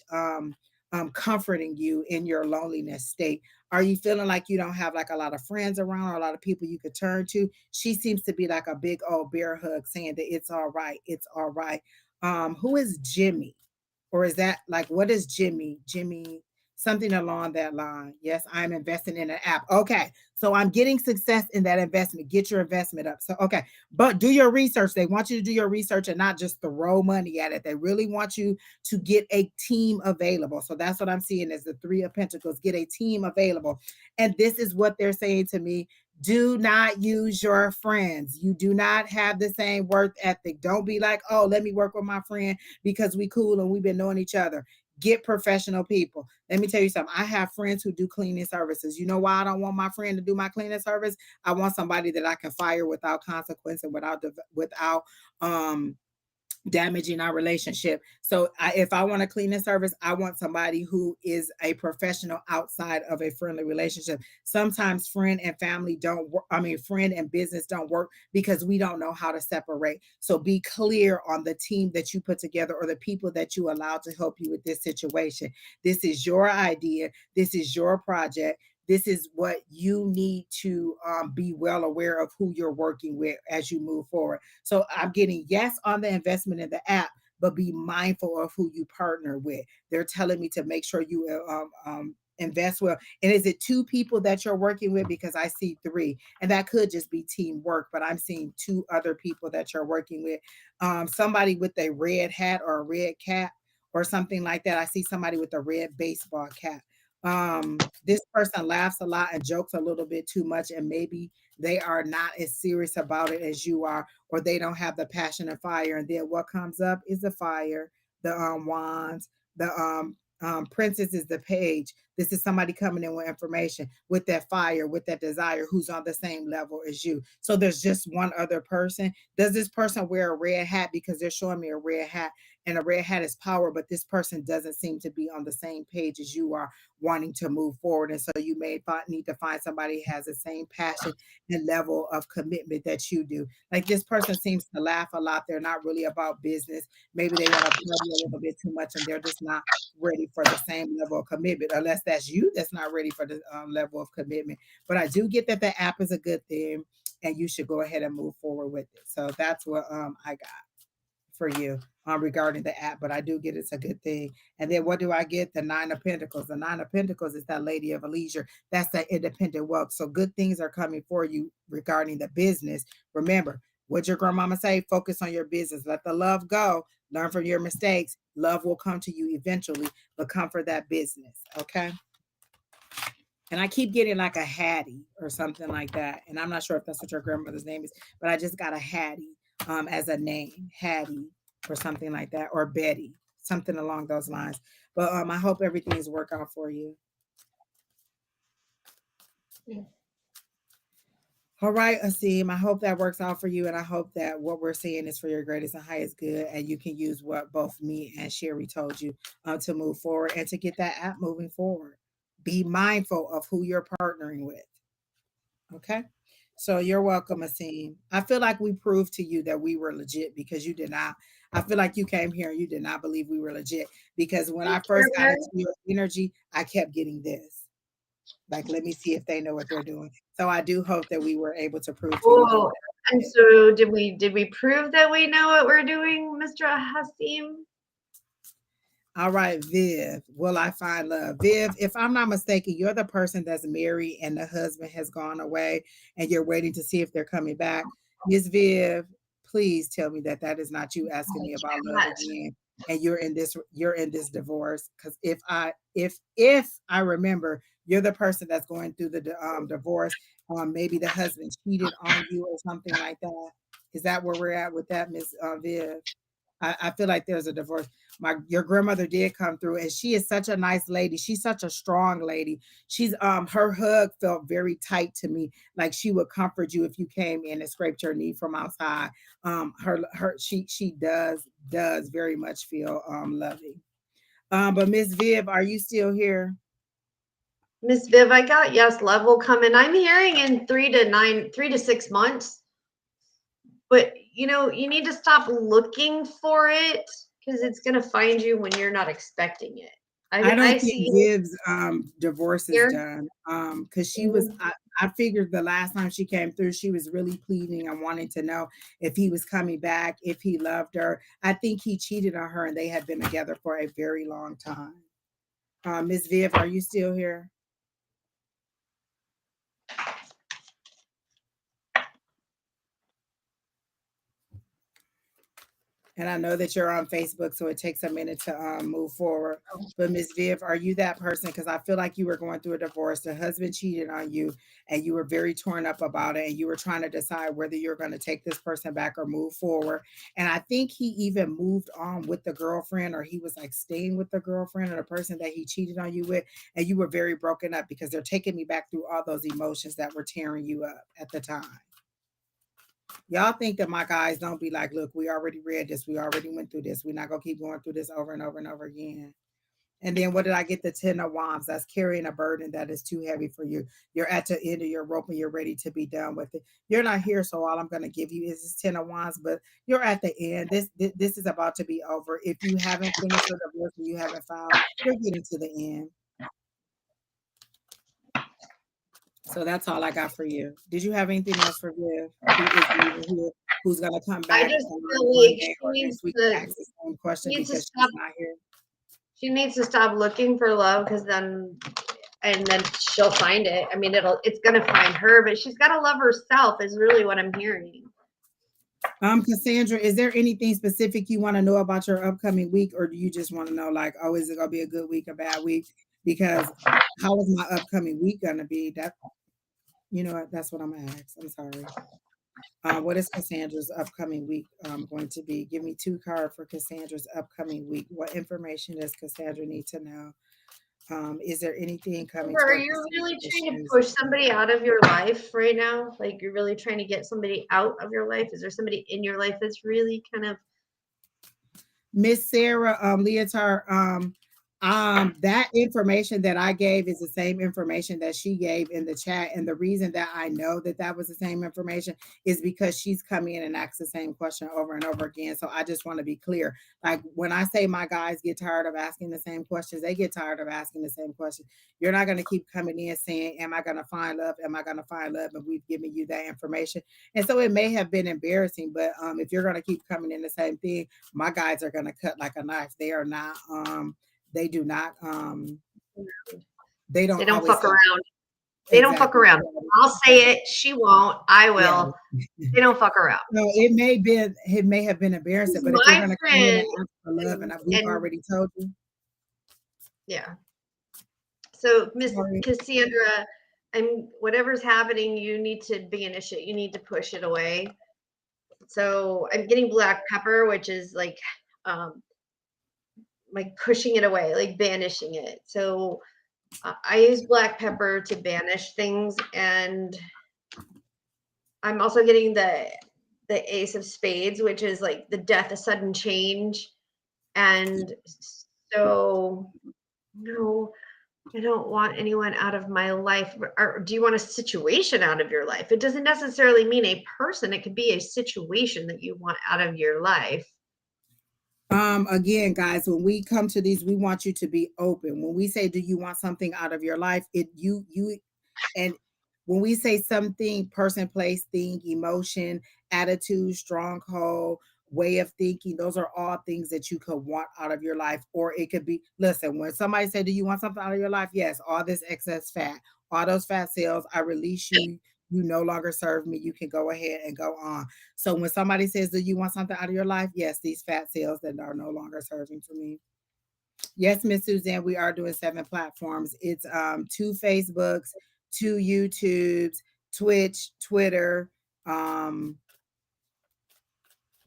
[SPEAKER 1] comforting you in your loneliness state. Are you feeling like you don't have like a lot of friends around or a lot of people you could turn to? She seems to be like a big old bear hug saying that it's all right. It's all right. Who is Jimmy? Or is that like, what is Jimmy? Jimmy, something along that line. Yes, I'm investing in an app. Okay. So I'm getting success in that investment. Get your investment up. So, okay. But do your research. They want you to do your research and not just throw money at it. They really want you to get a team available. So that's what I'm seeing as the Three of Pentacles. Get a team available. And this is what they're saying to me. Do not use your friends. You do not have the same worth ethic. Don't be like, oh, let me work with my friend because we cool and we've been knowing each other. Get professional people. Let me tell you something. I have friends who do cleaning services. You know why I don't want my friend to do my cleaning service? I want somebody that I can fire without consequence and without damaging our relationship. So if I want a cleaning service, I want somebody who is a professional outside of a friendly relationship. Sometimes friend and family don't work. I mean, friend and business don't work because we don't know how to separate. So be clear on the team that you put together or the people that you allow to help you with this situation. This is your idea. This is your project. This is what you need to be well aware of who you're working with as you move forward. So I'm getting yes on the investment in the app, but be mindful of who you partner with. They're telling me to make sure you invest well. And is it two people that you're working with? Because I see three, and that could just be teamwork, but I'm seeing two other people that you're working with. Somebody with a red hat or a red cap or something like that. I see somebody with a red baseball cap. This person laughs a lot and jokes a little bit too much, and maybe they are not as serious about it as you are, or they don't have the passion and fire. And then what comes up is the fire, the wands, the princess is the page. This is somebody coming in with information, with that fire, with that desire, who's on the same level as you. So there's just one other person. Does this person wear a red hat? Because they're showing me a red hat, and a red hat is power, but this person doesn't seem to be on the same page as you are, wanting to move forward. And so you may need to find somebody who has the same passion and level of commitment that you do. Like this person seems to laugh a lot. They're not really about business. Maybe they want to party a little bit too much, and they're just not ready for the same level of commitment, unless that's you that's not ready for the level of commitment. But I do get that the app is a good thing, and you should go ahead and move forward with it. So that's what I got for you regarding the app, but I do get it's a good thing. And then what do I get? The Nine of Pentacles. The Nine of Pentacles is that Lady of Leisure. That's that independent wealth. So good things are coming for you regarding the business. Remember, what your grandmama say? Focus on your business. Let the love go. Learn from your mistakes. Love will come to you eventually, but come for that business. Okay. And I keep getting like a Hattie or something like that. And I'm not sure if that's what your grandmother's name is, but I just got a Hattie. as a name, Hattie or something like that, or Betty, something along those lines. But I hope everything is work out for you. All right, Asim, I hope that works out for you. And I hope that what we're saying is for your greatest and highest good. And you can use what both me and Sheri told you to move forward and to get that app moving forward. Be mindful of who you're partnering with. Okay. So you're welcome, Asim. I feel like we proved to you that we were legit because you did not. I feel like you came here and you did not believe we were legit because when I first got into your energy, I kept getting this. Like, let me see if they know what they're doing. So I do hope that we were able to prove to you that.
[SPEAKER 2] Oh, and so did we prove that we know what we're doing, Mr. Hasim?
[SPEAKER 1] All right, Viv, will I find love? Viv, if I'm not mistaken, you're the person that's married and the husband has gone away and you're waiting to see if they're coming back. Miss Viv, please tell me that that is not you asking me about love again and you're in this divorce, because if I remember, you're the person that's going through the divorce. Maybe the husband cheated on you or something like that. Is that where we're at with that, Miss Viv? I feel like there's a divorce. Your grandmother did come through, and she is such a nice lady. She's such a strong lady. She's her hug felt very tight to me, like she would comfort you if you came in and scraped your knee from outside. She does very much feel loving. But Miss Viv, are you still here?
[SPEAKER 2] Miss Viv, I got yes, love will come in. I'm hearing in 3 to 6 months. But you need to stop looking for it because it's gonna find you when you're not expecting it.
[SPEAKER 1] I
[SPEAKER 2] I
[SPEAKER 1] don't think
[SPEAKER 2] see
[SPEAKER 1] Viv's divorce is
[SPEAKER 2] here.
[SPEAKER 1] done. Because she was I figured the last time she came through, she was really pleading and wanting to know if he was coming back, if he loved her. I think he cheated on her and they had been together for a very long time. Miss Viv, are you still here? And I know that you're on Facebook, so it takes a minute to move forward. But Miss Viv, are you that person? Because I feel like you were going through a divorce. The husband cheated on you, and you were very torn up about it, and you were trying to decide whether you're going to take this person back or move forward. And I think he even moved on with the girlfriend, or he was like staying with the girlfriend or the person that he cheated on you with, and you were very broken up because they're taking me back through all those emotions that were tearing you up at the time. Y'all think that my guys don't be like, look, we already read this. We already went through this. We're not going to keep going through this over and over and over again. And then what did I get? The 10 of Wands. That's carrying a burden that is too heavy for you. You're at the end of your rope and you're ready to be done with it. You're not here, so all I'm going to give you is this 10 of Wands, but you're at the end. This is about to be over. If you haven't finished your divorce and you haven't filed, you're getting to the end. So that's all I got for you. Did you have anything else for Viv? Who isn't even here? Who's gonna come
[SPEAKER 2] I
[SPEAKER 1] back
[SPEAKER 2] just
[SPEAKER 1] on
[SPEAKER 2] feel
[SPEAKER 1] one
[SPEAKER 2] like
[SPEAKER 1] day
[SPEAKER 2] she
[SPEAKER 1] or
[SPEAKER 2] needs
[SPEAKER 1] next week to
[SPEAKER 2] to
[SPEAKER 1] ask the same question
[SPEAKER 2] needs to
[SPEAKER 1] because
[SPEAKER 2] stop.
[SPEAKER 1] she's not here?
[SPEAKER 2] She needs to stop looking for love because then she'll find it. I mean, it's gonna find her, but she's got to love herself. Is really what I'm hearing.
[SPEAKER 1] Cassandra, is there anything specific you want to know about your upcoming week, or do you just want to know, like, oh, is it gonna be a good week, a bad week? Because how is my upcoming week gonna be? That that's what I'm gonna ask. I'm sorry. What is Cassandra's upcoming week going to be? Give me 2 cards for Cassandra's upcoming week. What information does Cassandra need to know? Is there anything coming
[SPEAKER 2] Are
[SPEAKER 1] toward
[SPEAKER 2] you really
[SPEAKER 1] Cassandra
[SPEAKER 2] trying to
[SPEAKER 1] issues?
[SPEAKER 2] push somebody out of your life right now? Like you're really trying to get somebody out of your life? Is there somebody in your life that's really kind of
[SPEAKER 1] Miss Sarah Leotard, that information that I gave is the same information that she gave in the chat. And the reason that I know that that was the same information is because she's come in and asked the same question over and over again. So I just want to be clear. Like when I say my guys get tired of asking the same questions, they get tired of asking the same questions. You're not going to keep coming in saying, am I going to find love? Am I going to find love? And we've given you that information. And so it may have been embarrassing, but if you're going to keep coming in the same thing, my guys are going to cut like a knife. They are not, they do not, they don't always
[SPEAKER 2] fuck around. They don't fuck
[SPEAKER 1] exactly.
[SPEAKER 2] around. I'll say it. She won't. I will.
[SPEAKER 1] Yeah.
[SPEAKER 2] They don't fuck around.
[SPEAKER 1] No, it may have been embarrassing, but if you're
[SPEAKER 2] My
[SPEAKER 1] going to come in and ask for love, and we've already told you.
[SPEAKER 2] Yeah. So Miss
[SPEAKER 1] Sorry.
[SPEAKER 2] Cassandra, whatever's happening, you need to be you need to push it away. So I'm getting black pepper, which is like pushing it away, like banishing it. So I use black pepper to banish things, and I'm also getting the Ace of Spades, which is like the death, a sudden change. And so, no, I don't want anyone out of my life. Or do you want a situation out of your life? It doesn't necessarily mean a person. It could be a situation that you want out of your life.
[SPEAKER 1] Again, guys, when we come to these, we want you to be open. When we say, do you want something out of your life? And when we say something, person, place, thing, emotion, attitude, stronghold, way of thinking, those are all things that you could want out of your life. Or it could be, listen, when somebody say, do you want something out of your life? Yes, all this excess fat, all those fat cells, I release you. You no longer serve me. You can go ahead and go on. So when somebody says, do you want something out of your life? Yes, these fat cells that are no longer serving for me. Yes, Miss Suzanne, we are doing 7 platforms. It's 2 Facebooks, 2 YouTubes, Twitch, Twitter.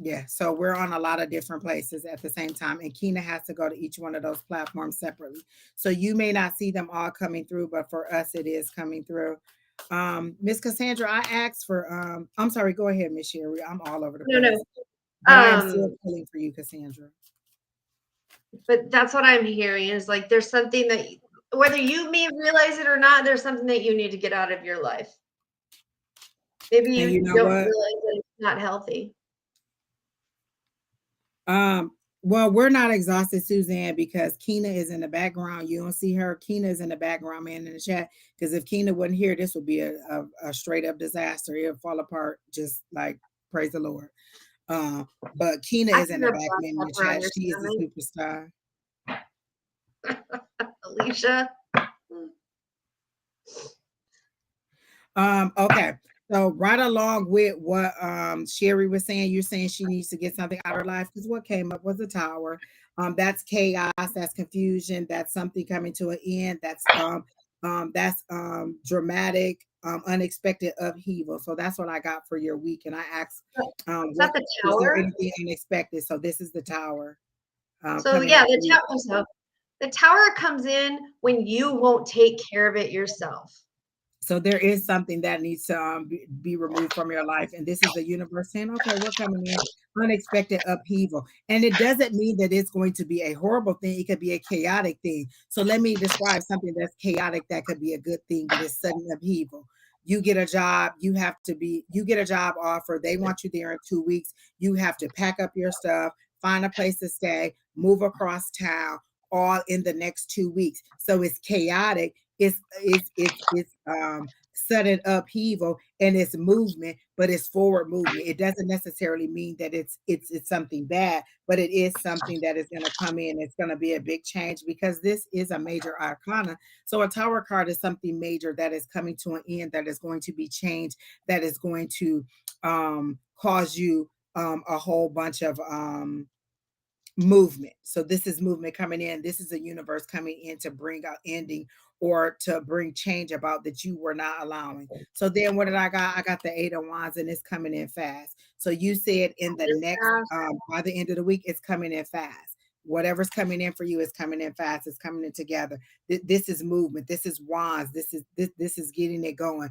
[SPEAKER 1] Yeah, so we're on a lot of different places at the same time, and Kina has to go to each one of those platforms separately. So you may not see them all coming through, but for us, it is coming through. Miss Cassandra, I asked for, I'm sorry, go ahead, Miss Sheri. I'm all over the place.
[SPEAKER 2] No.
[SPEAKER 1] But I am still pulling for you, Cassandra.
[SPEAKER 2] But that's what I'm hearing is like there's something that whether you may realize it or not, there's something that you need to get out of your life. Maybe you
[SPEAKER 1] know
[SPEAKER 2] don't
[SPEAKER 1] what?
[SPEAKER 2] realize that it's not healthy.
[SPEAKER 1] Well, we're not exhausted, Suzanne, because Kina is in the background. You don't see her. Kina is in the background, man, in the chat. Because if Kina wasn't here, this would be a straight up disaster. It'll fall apart, just like praise the Lord. But Kina is in the back, man, in the chat. She is a superstar.
[SPEAKER 2] Alicia.
[SPEAKER 1] Okay. So right along with what Sheri was saying, you're saying she needs to get something out of her life, because what came up was the Tower. That's chaos, that's confusion, that's something coming to an end, that's dramatic, unexpected upheaval. So that's what I got for your week. And I asked,
[SPEAKER 2] is that the Tower?
[SPEAKER 1] Is there anything unexpected? So this is the Tower.
[SPEAKER 2] So yeah, the Tower comes in when you won't take care of it yourself.
[SPEAKER 1] So there is something that needs to be removed from your life. And this is the universe saying, okay, we're coming in, unexpected upheaval. And it doesn't mean that it's going to be a horrible thing. It could be a chaotic thing. So let me describe something that's chaotic that could be a good thing, but it's sudden upheaval. You get a job, you get a job offer. They want you there in 2 weeks. You have to pack up your stuff, find a place to stay, move across town, all in the next 2 weeks. So it's chaotic. It's sudden upheaval, and it's movement, but it's forward movement. It doesn't necessarily mean that it's something bad, but it is something that is going to come in. It's going to be a big change, because this is a major arcana. So a Tower card is something major that is coming to an end, that is going to be changed, that is going to cause you a whole bunch of movement. So this is movement coming in. This is a universe coming in to bring out ending, or to bring change about that you were not allowing. So then what did I got? I got the 8 of Wands, and it's coming in fast. So you said in the next by the end of the week, it's coming in fast. Whatever's coming in for you is coming in fast. It's coming in together. This is movement. This is Wands. This is getting it going.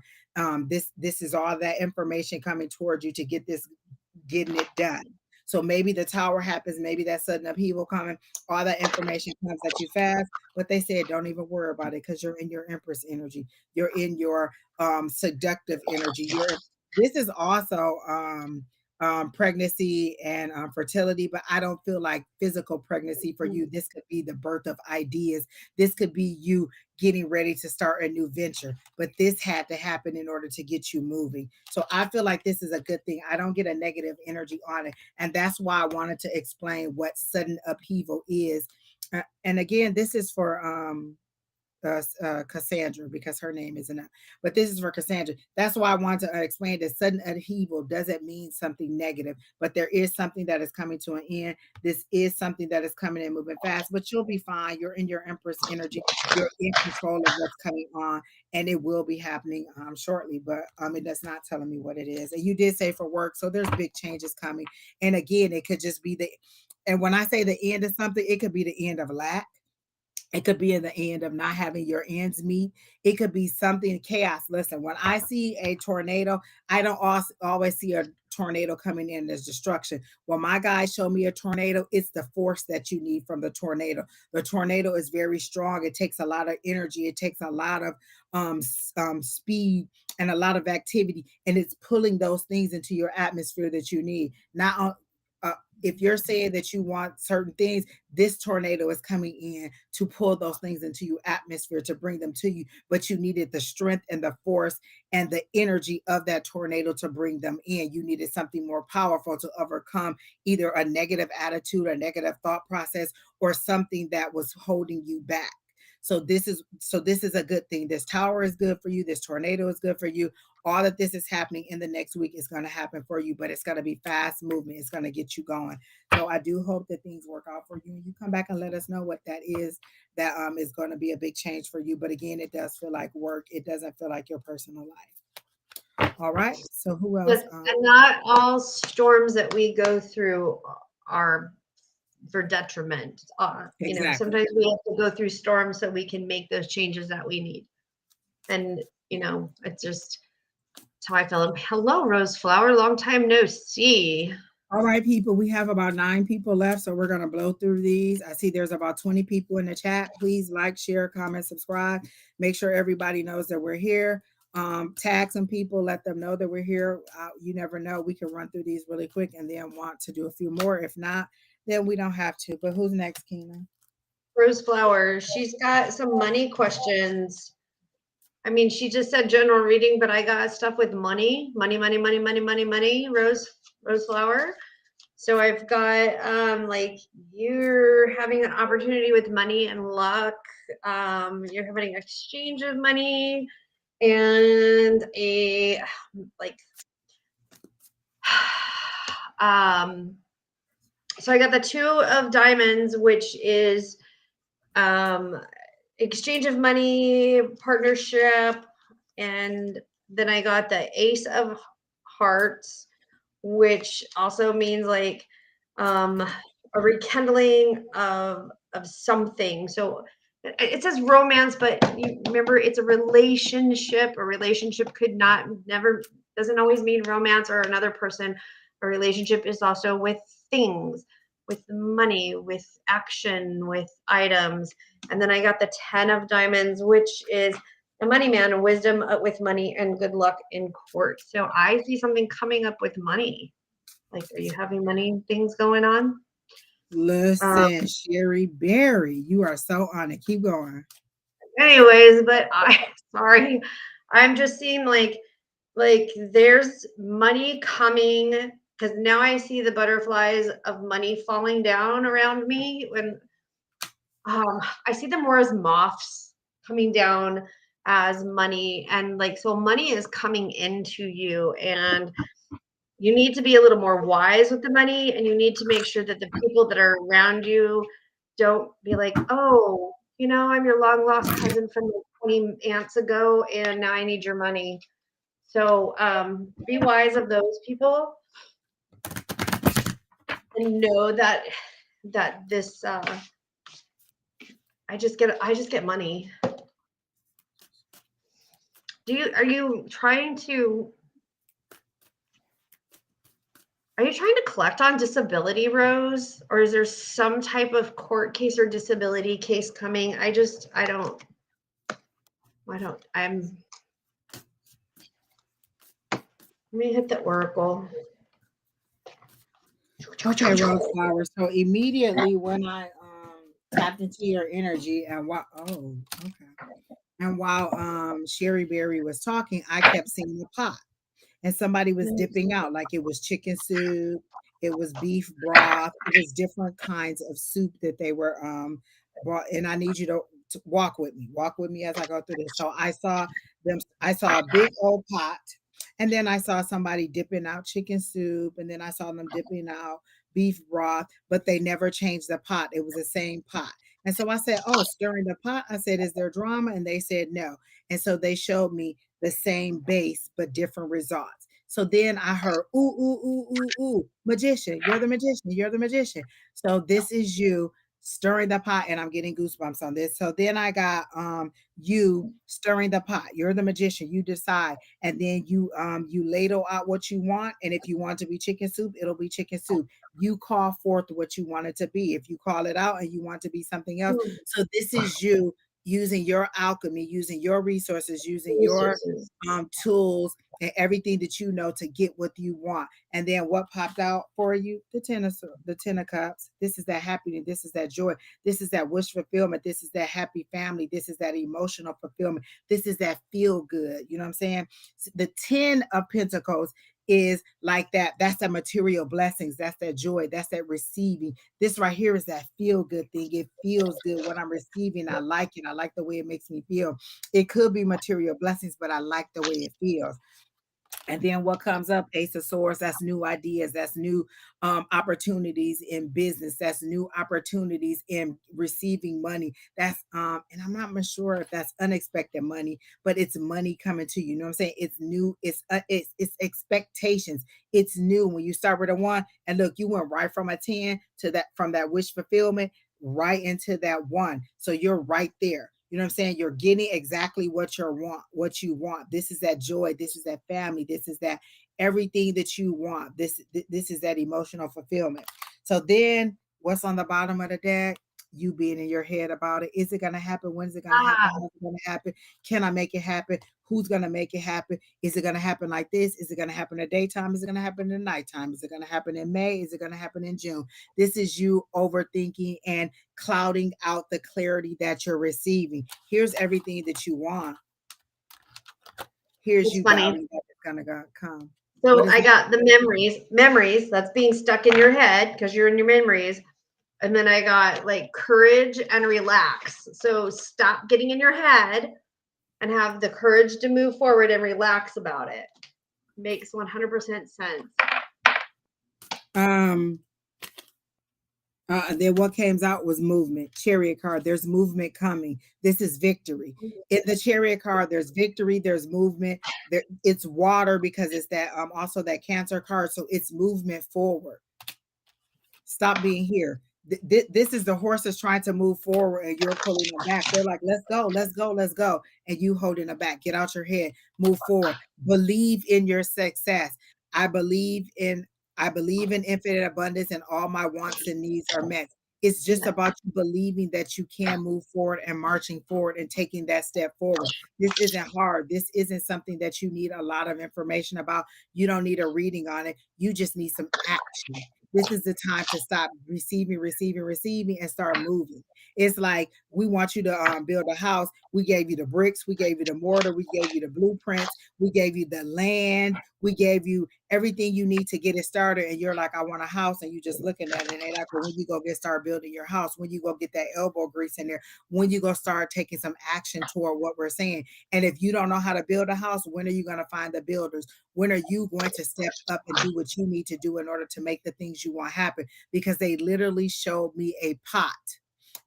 [SPEAKER 1] This is all that information coming towards you to getting it done. So maybe the Tower happens, maybe that sudden upheaval coming, all that information comes at you fast. But they said, don't even worry about it, because you're in your Empress energy. You're in your seductive energy. This is also pregnancy and fertility, but I don't feel like physical pregnancy for you. This could be the birth of ideas. This could be you getting ready to start a new venture, but this had to happen in order to get you moving. So I feel like this is a good thing. I don't get a negative energy on it. And that's why I wanted to explain what sudden upheaval is. And again, this is for Cassandra, because her name isn't up. But this is for Cassandra. That's why I want to explain that sudden upheaval doesn't mean something negative, but there is something that is coming to an end. This is something that is coming and moving fast, but you'll be fine. You're in your Empress energy. You're in control of what's coming on, and it will be happening shortly. But it does not telling me what it is. And you did say for work, so there's big changes coming. And again, it could just be and when I say the end of something, it could be the end of lack. It could be in the end of not having your ends meet. It could be something chaos. Listen, when I see a tornado, I don't always see a tornado coming in as destruction. When my guys show me a tornado, it's the force that you need from the tornado. The tornado is very strong. It takes a lot of energy. It takes a lot of speed and a lot of activity, and it's pulling those things into your atmosphere that you need. Not if you're saying that you want certain things, this tornado is coming in to pull those things into your atmosphere to bring them to you. But you needed the strength and the force and the energy of that tornado to bring them in. You needed something more powerful to overcome either a negative attitude, a negative thought process, or something that was holding you back. So this is a good thing. This tower is good for you. This tornado is good for you. All of this is happening in the next week is going to happen for you, but it's going to be fast movement. It's going to get you going. So I do hope that things work out for you. You come back and let us know what that is. That is going to be a big change for you. But again, it does feel like work. It doesn't feel like your personal life. All right. So who else?
[SPEAKER 2] And not all storms that we go through are for detriment.
[SPEAKER 1] Exactly.
[SPEAKER 2] Sometimes we have to go through storms so we can make those changes that we need. And it's just it's how I feel. Hello, Rose Flower. Long time no see.
[SPEAKER 1] All right, people, we have about 9 people left, so we're going to blow through these. I see there's about 20 people in the chat. Please like, share, comment, subscribe. Make sure everybody knows that we're here. Tag some people, let them know that we're here. You never know. We can run through these really quick and then want to do a few more. If not, then we don't have to. But who's next, Keena?
[SPEAKER 2] Rose Flower. She's got some money questions. I mean, she just said general reading, but I got stuff with money, Rose Flower. So I've got like you're having an opportunity with money and luck. You're having an exchange of money and a like so I got the 2 of diamonds, which is exchange of money, partnership, and then I got the Ace of Hearts, which also means like a rekindling of something. So it says romance, but you remember it's a relationship. A relationship never doesn't always mean romance or another person. A relationship is also with things, with money, with action, with items. And then I got the 10 of diamonds, which is a money man, wisdom with money, and good luck in court. So I see something coming up with money. Like, are you having money things going on?
[SPEAKER 1] Listen, Sheri Beery, you are so on it. Keep going.
[SPEAKER 2] Anyways, but sorry. I'm just seeing like there's money coming because now I see the butterflies of money falling down around me when I see them more as moths coming down as money, and like so money is coming into you, and you need to be a little more wise with the money, and you need to make sure that the people that are around you don't be like, oh, I'm your long lost cousin from 20 aunts ago and now I need your money. So be wise of those people and know that this I just get money. Are you trying to collect on disability, Rose? Or is there some type of court case or disability case coming? Let me hit the oracle.
[SPEAKER 1] Okay, Rose Flower. So immediately when I tapped into your energy and while Sheri Beery was talking, I kept seeing the pot. And somebody was dipping out, like it was chicken soup, it was beef broth, it was different kinds of soup that they were brought. And I need you to walk with me as I go through this. So I saw a big old pot, and then I saw somebody dipping out chicken soup, and then I saw them dipping out beef broth, but they never changed the pot. It was the same pot. And so I said, "Oh, stirring the pot." I said, "Is there drama?" And they said, "No." And so they showed me the same base but different results. So then I heard, "Ooh, ooh, ooh, ooh, ooh, magician, you're the magician, you're the magician." So this is you stirring the pot, and I'm getting goosebumps on this. So then I got you stirring the pot. You're the magician. You decide, and then you ladle out what you want. And if you want to be chicken soup, it'll be chicken soup. You call forth what you want it to be. If you call it out and you want to be something else, so this is you using your alchemy, using your resources, using your
[SPEAKER 2] Resources.
[SPEAKER 1] tools and everything that you know to get what you want. And then what popped out for you? The 10 of cups. This is that happiness. This is that joy. This is that wish fulfillment. This is that happy family. This is that emotional fulfillment. This is that feel good. You know what I'm saying? The 10 of Pentacles is like that. That's the material blessings. That's that joy. That's that receiving. This right here is that feel good thing. It feels good when I'm receiving. I like it. I like the way it makes me feel. It could be material blessings, but I like the way it feels. And then what comes up, Ace of Swords, that's new ideas, that's new opportunities in business, that's new opportunities in receiving money. That's and I'm not sure if that's unexpected money, but it's money coming to you. You know what I'm saying? It's new, it's expectations. It's new when you start with a 1, and look, you went right from a 10 to that, from that wish fulfillment right into that 1. So you're right there. You know what I'm saying? You're getting exactly what you want. This is that joy. This is that family. This is that everything that you want. This is that emotional fulfillment. So then what's on the bottom of the deck? You being in your head about it. Is it going to happen? When is it going to happen? How's it going to happen? Can I make it happen? Who's going to make it happen? Is it going to happen like this? Is it going to happen in the daytime? Is it going to happen in the nighttime? Is it going to happen in May? Is it going to happen in June? This is you overthinking and clouding out the clarity that you're receiving. Here's everything that you want. Here's
[SPEAKER 2] It's
[SPEAKER 1] you
[SPEAKER 2] funny.
[SPEAKER 1] doubting that it's gonna come.
[SPEAKER 2] So I got the memories that's being stuck in your head because you're in your memories. And then I got like courage and relax. So stop getting in your head and have the courage to move forward and relax about it. Makes 100% sense.
[SPEAKER 1] Then what came out was movement. Chariot card. There's movement coming. This is victory. In the Chariot card, there's victory. There's movement. There, it's water because it's that also that Cancer card. So it's movement forward. Stop being here. This is the horses trying to move forward, and you're pulling them back. They're like, "Let's go, let's go, let's go," and you holding them back. Get out your head. Move forward. Believe in your success. I believe in infinite abundance, and all my wants and needs are met. It's just about you believing that you can move forward and marching forward and taking that step forward. This isn't hard. This isn't something that you need a lot of information about. You don't need a reading on it. You just need some action. This is the time to stop receiving, and start moving. It's like we want you to build a house. We gave you the bricks, we gave you the mortar, we gave you the blueprints, we gave you the land, we gave you everything you need to get it started. And you're like, I want a house, and you just looking at it, and they're like, well, when you go start building your house, when you go get that elbow grease in there, when you go start taking some action toward what we're saying. And if you don't know how to build a house, when are you going to find the builders? When are you going to step up and do what you need to do in order to make the things you want happen? Because they literally showed me a pot.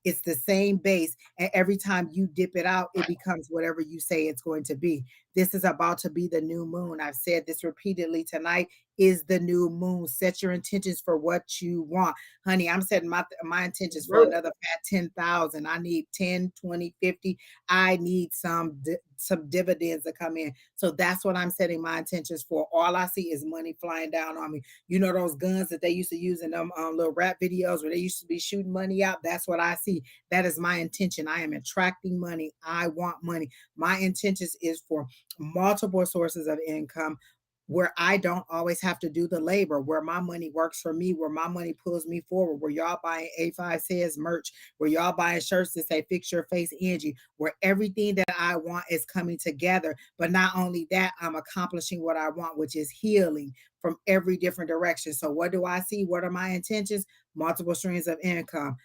[SPEAKER 1] It's the same base, and every time you dip it out, it becomes whatever you say it's going to be. This is about to be the new moon. I've said this repeatedly tonight. Is the new moon. Set your intentions for what you want. Honey, I'm setting my intentions for another fat 10,000. I need 10, 20, 50. I need some dividends to come in. So that's what I'm setting my intentions for. All I see is money flying down on me. You know those guns that they used to use in them little rap videos where they used to be shooting money out? That's what I see. That is my intention. I am attracting money. I want money. My intentions is for multiple sources of income, where I don't always have to do the labor, where my money works for me, where my money pulls me forward, where y'all buying A5Says merch, where y'all buying shirts that say fix your face Angie, where everything that I want is coming together. But not only that, I'm accomplishing what I want, which is healing from every different direction. So what do I see? What are my intentions? Multiple streams of income,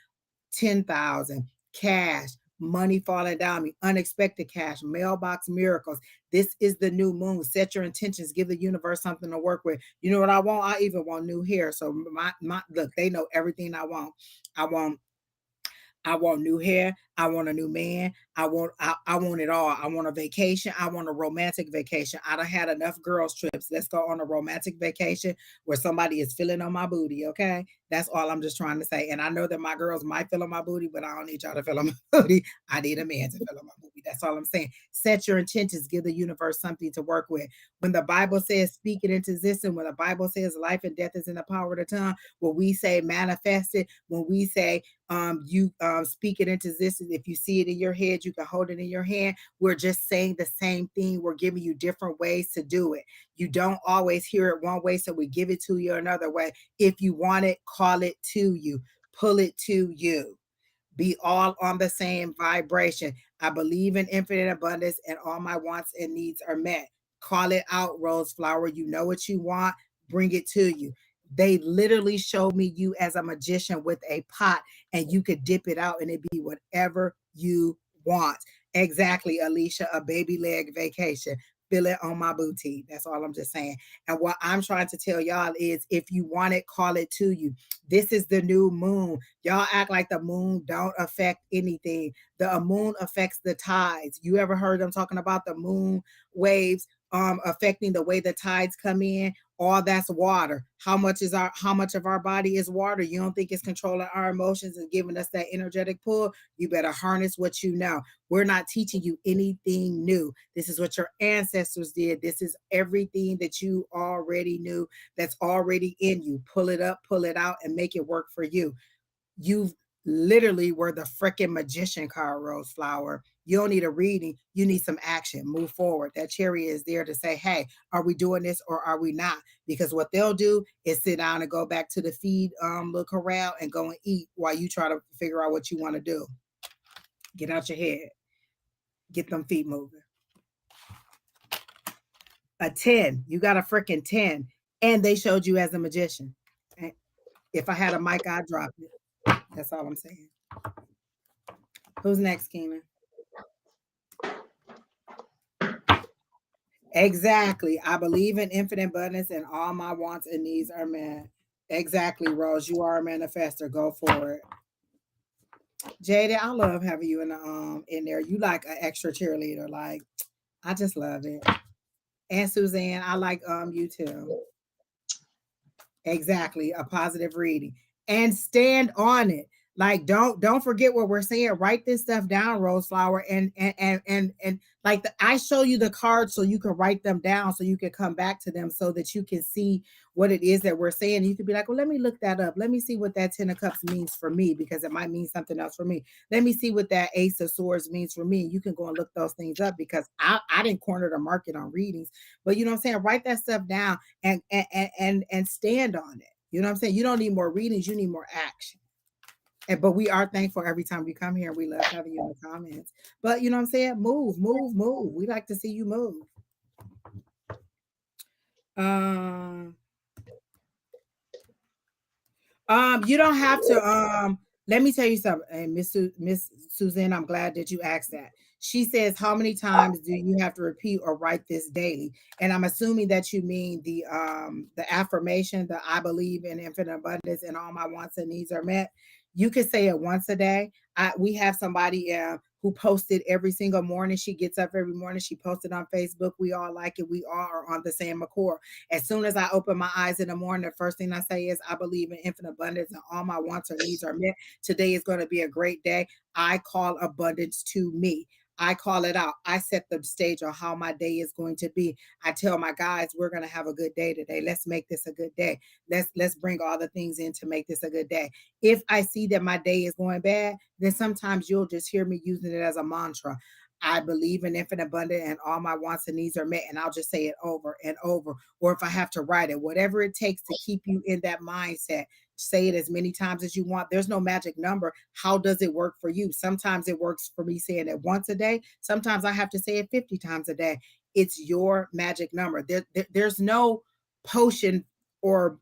[SPEAKER 1] 10,000, cash, money falling down me, unexpected cash, mailbox miracles. This is the new moon. Set your intentions, give the universe something to work with. You know what I want? I even want new hair. So my look, they know everything I want. I want new hair. I want a new man. I want it all. I want a vacation. I want a romantic vacation. I done had enough girls trips. Let's go on a romantic vacation where somebody is feeling on my booty. Okay. That's all I'm just trying to say. And I know that my girls might feel on my booty, but I don't need y'all to feel on my booty. I need a man to feel on my booty. That's all I'm saying. Set your intentions. Give the universe something to work with. When the Bible says speak it into existence, when the Bible says life and death is in the power of the tongue, when we say manifest it, when we say you speak it into existence, if you see it in your head, you can hold it in your hand. We're just saying the same thing. We're giving you different ways to do it. You don't always hear it one way, so we give it to you another way. If you want it, call it to you, pull it to you. Be all on the same vibration. I believe in infinite abundance and all my wants and needs are met. Call it out, Rose Flower. You know what you want, bring it to you. They literally showed me you as a magician with a pot, and you could dip it out and it be whatever you want. Exactly, Alicia, a baby leg vacation. Feel it on my booty. That's all I'm just saying. And what I'm trying to tell y'all is if you want it, call it to you. This is the new moon. Y'all act like the moon don't affect anything. The muun affects the tides. You ever heard them talking about the moon waves affecting the way the tides come in? All that's water. How much of our body is water? You don't think it's controlling our emotions and giving us that energetic pull? You better harness what you know. We're not teaching you anything new. This is what your ancestors did. This is everything that you already knew, that's already in you. Pull it up, pull it out, and make it work for you. You literally were the freaking magician card, Rose Flower. You don't need a reading. You need some action. Move forward. That chariot is there to say, hey, are we doing this or are we not? Because what they'll do is sit down and go back to the feed little corral and go and eat while you try to figure out what you want to do. Get out your head. Get them feet moving. A 10. You got a freaking 10. And they showed you as a magician. If I had a mic, I'd drop it. That's all I'm saying. Who's next, Keena? Exactly. I believe in infinite abundance and all my wants and needs are met. Exactly, Rose. You are a manifester. Go for it. Jada, I love having you in there. You like an extra cheerleader. Like, I just love it. And Suzanne, I like you too. Exactly, a positive reading. And stand on it. Like don't forget what we're saying. Write this stuff down, Rose Flower, and like I show you the cards so you can write them down so you can come back to them so that you can see what it is that we're saying. You could be like, well, let me look that up. Let me see what that 10 of cups means for me, because it might mean something else for me. Let me see what that ace of swords means for me. You can go and look those things up, because I didn't corner the market on readings, but you know what I'm saying? Write that stuff down and stand on it. You know what I'm saying? You don't need more readings, you need more action. But we are thankful every time we come here. We love having you in the comments. But you know what I'm saying? Move, move, move. We like to see you move. You don't have to let me tell you something. And Miss Suzanne, I'm glad that you asked that. She says, how many times do you have to repeat or write this daily? And I'm assuming that you mean the affirmation, the I believe in infinite abundance and all my wants and needs are met. You could say it once a day. We have somebody who posted every single morning. She gets up every morning. She posted on Facebook. We all like it. We all are on the same accord. As soon as I open my eyes in the morning, the first thing I say is, I believe in infinite abundance and all my wants or needs are met. Today is going to be a great day. I call abundance to me. I call it out. I set the stage on how my day is going to be. I tell my guys, we're going to have a good day today. Let's make this a good day. Let's bring all the things in to make this a good day. If I see that my day is going bad, then sometimes you'll just hear me using it as a mantra. I believe in infinite abundance and all my wants and needs are met. And I'll just say it over and over. Or if I have to write it, whatever it takes to keep you in that mindset, say it as many times as you want. There's no magic number. How does it work for you? Sometimes it works for me saying it once a day. Sometimes I have to say it 50 times a day. It's your magic number. There's no potion or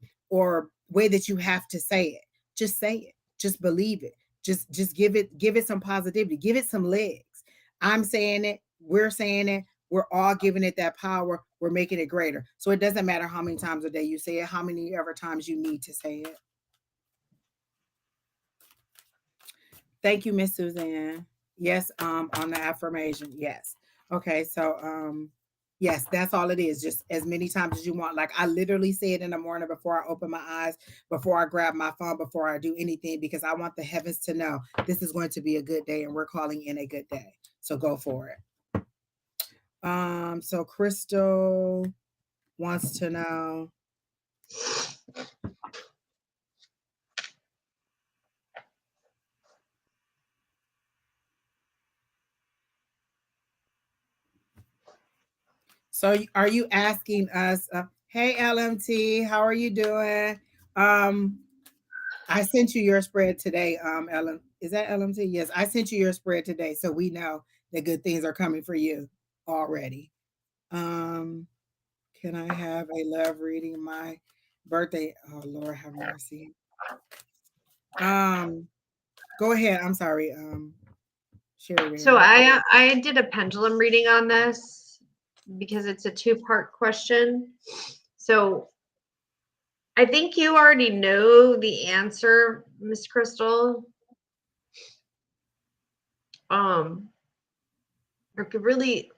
[SPEAKER 1] way that you have to say it. Just say it. Just believe it. Just give it some positivity, give it some legs. I'm saying it, we're saying it, we're all giving it that power, we're making it greater. So it doesn't matter how many times a day you say it, how many ever times you need to say it. Thank you, Miss Suzanne. Yes, on the affirmation. Yes. Okay, so yes, that's all it is. Just as many times as you want. Like I literally say it in the morning before I open my eyes, before I grab my phone, before I do anything, because I want the heavens to know this is going to be a good day and we're calling in a good day. So go for it. So Crystal wants to know. So are you asking us, hey LMT, how are you doing? I sent you your spread today, Ellen. Is that LMT? Yes, I sent you your spread today, so we know that good things are coming for you already. Can I have a love reading? My birthday. Oh Lord, have mercy. Go ahead. I'm sorry, Sheri.
[SPEAKER 2] So I did a pendulum reading on this because it's a 2-part question. So I think you already know the answer, Miss Crystal. It could really,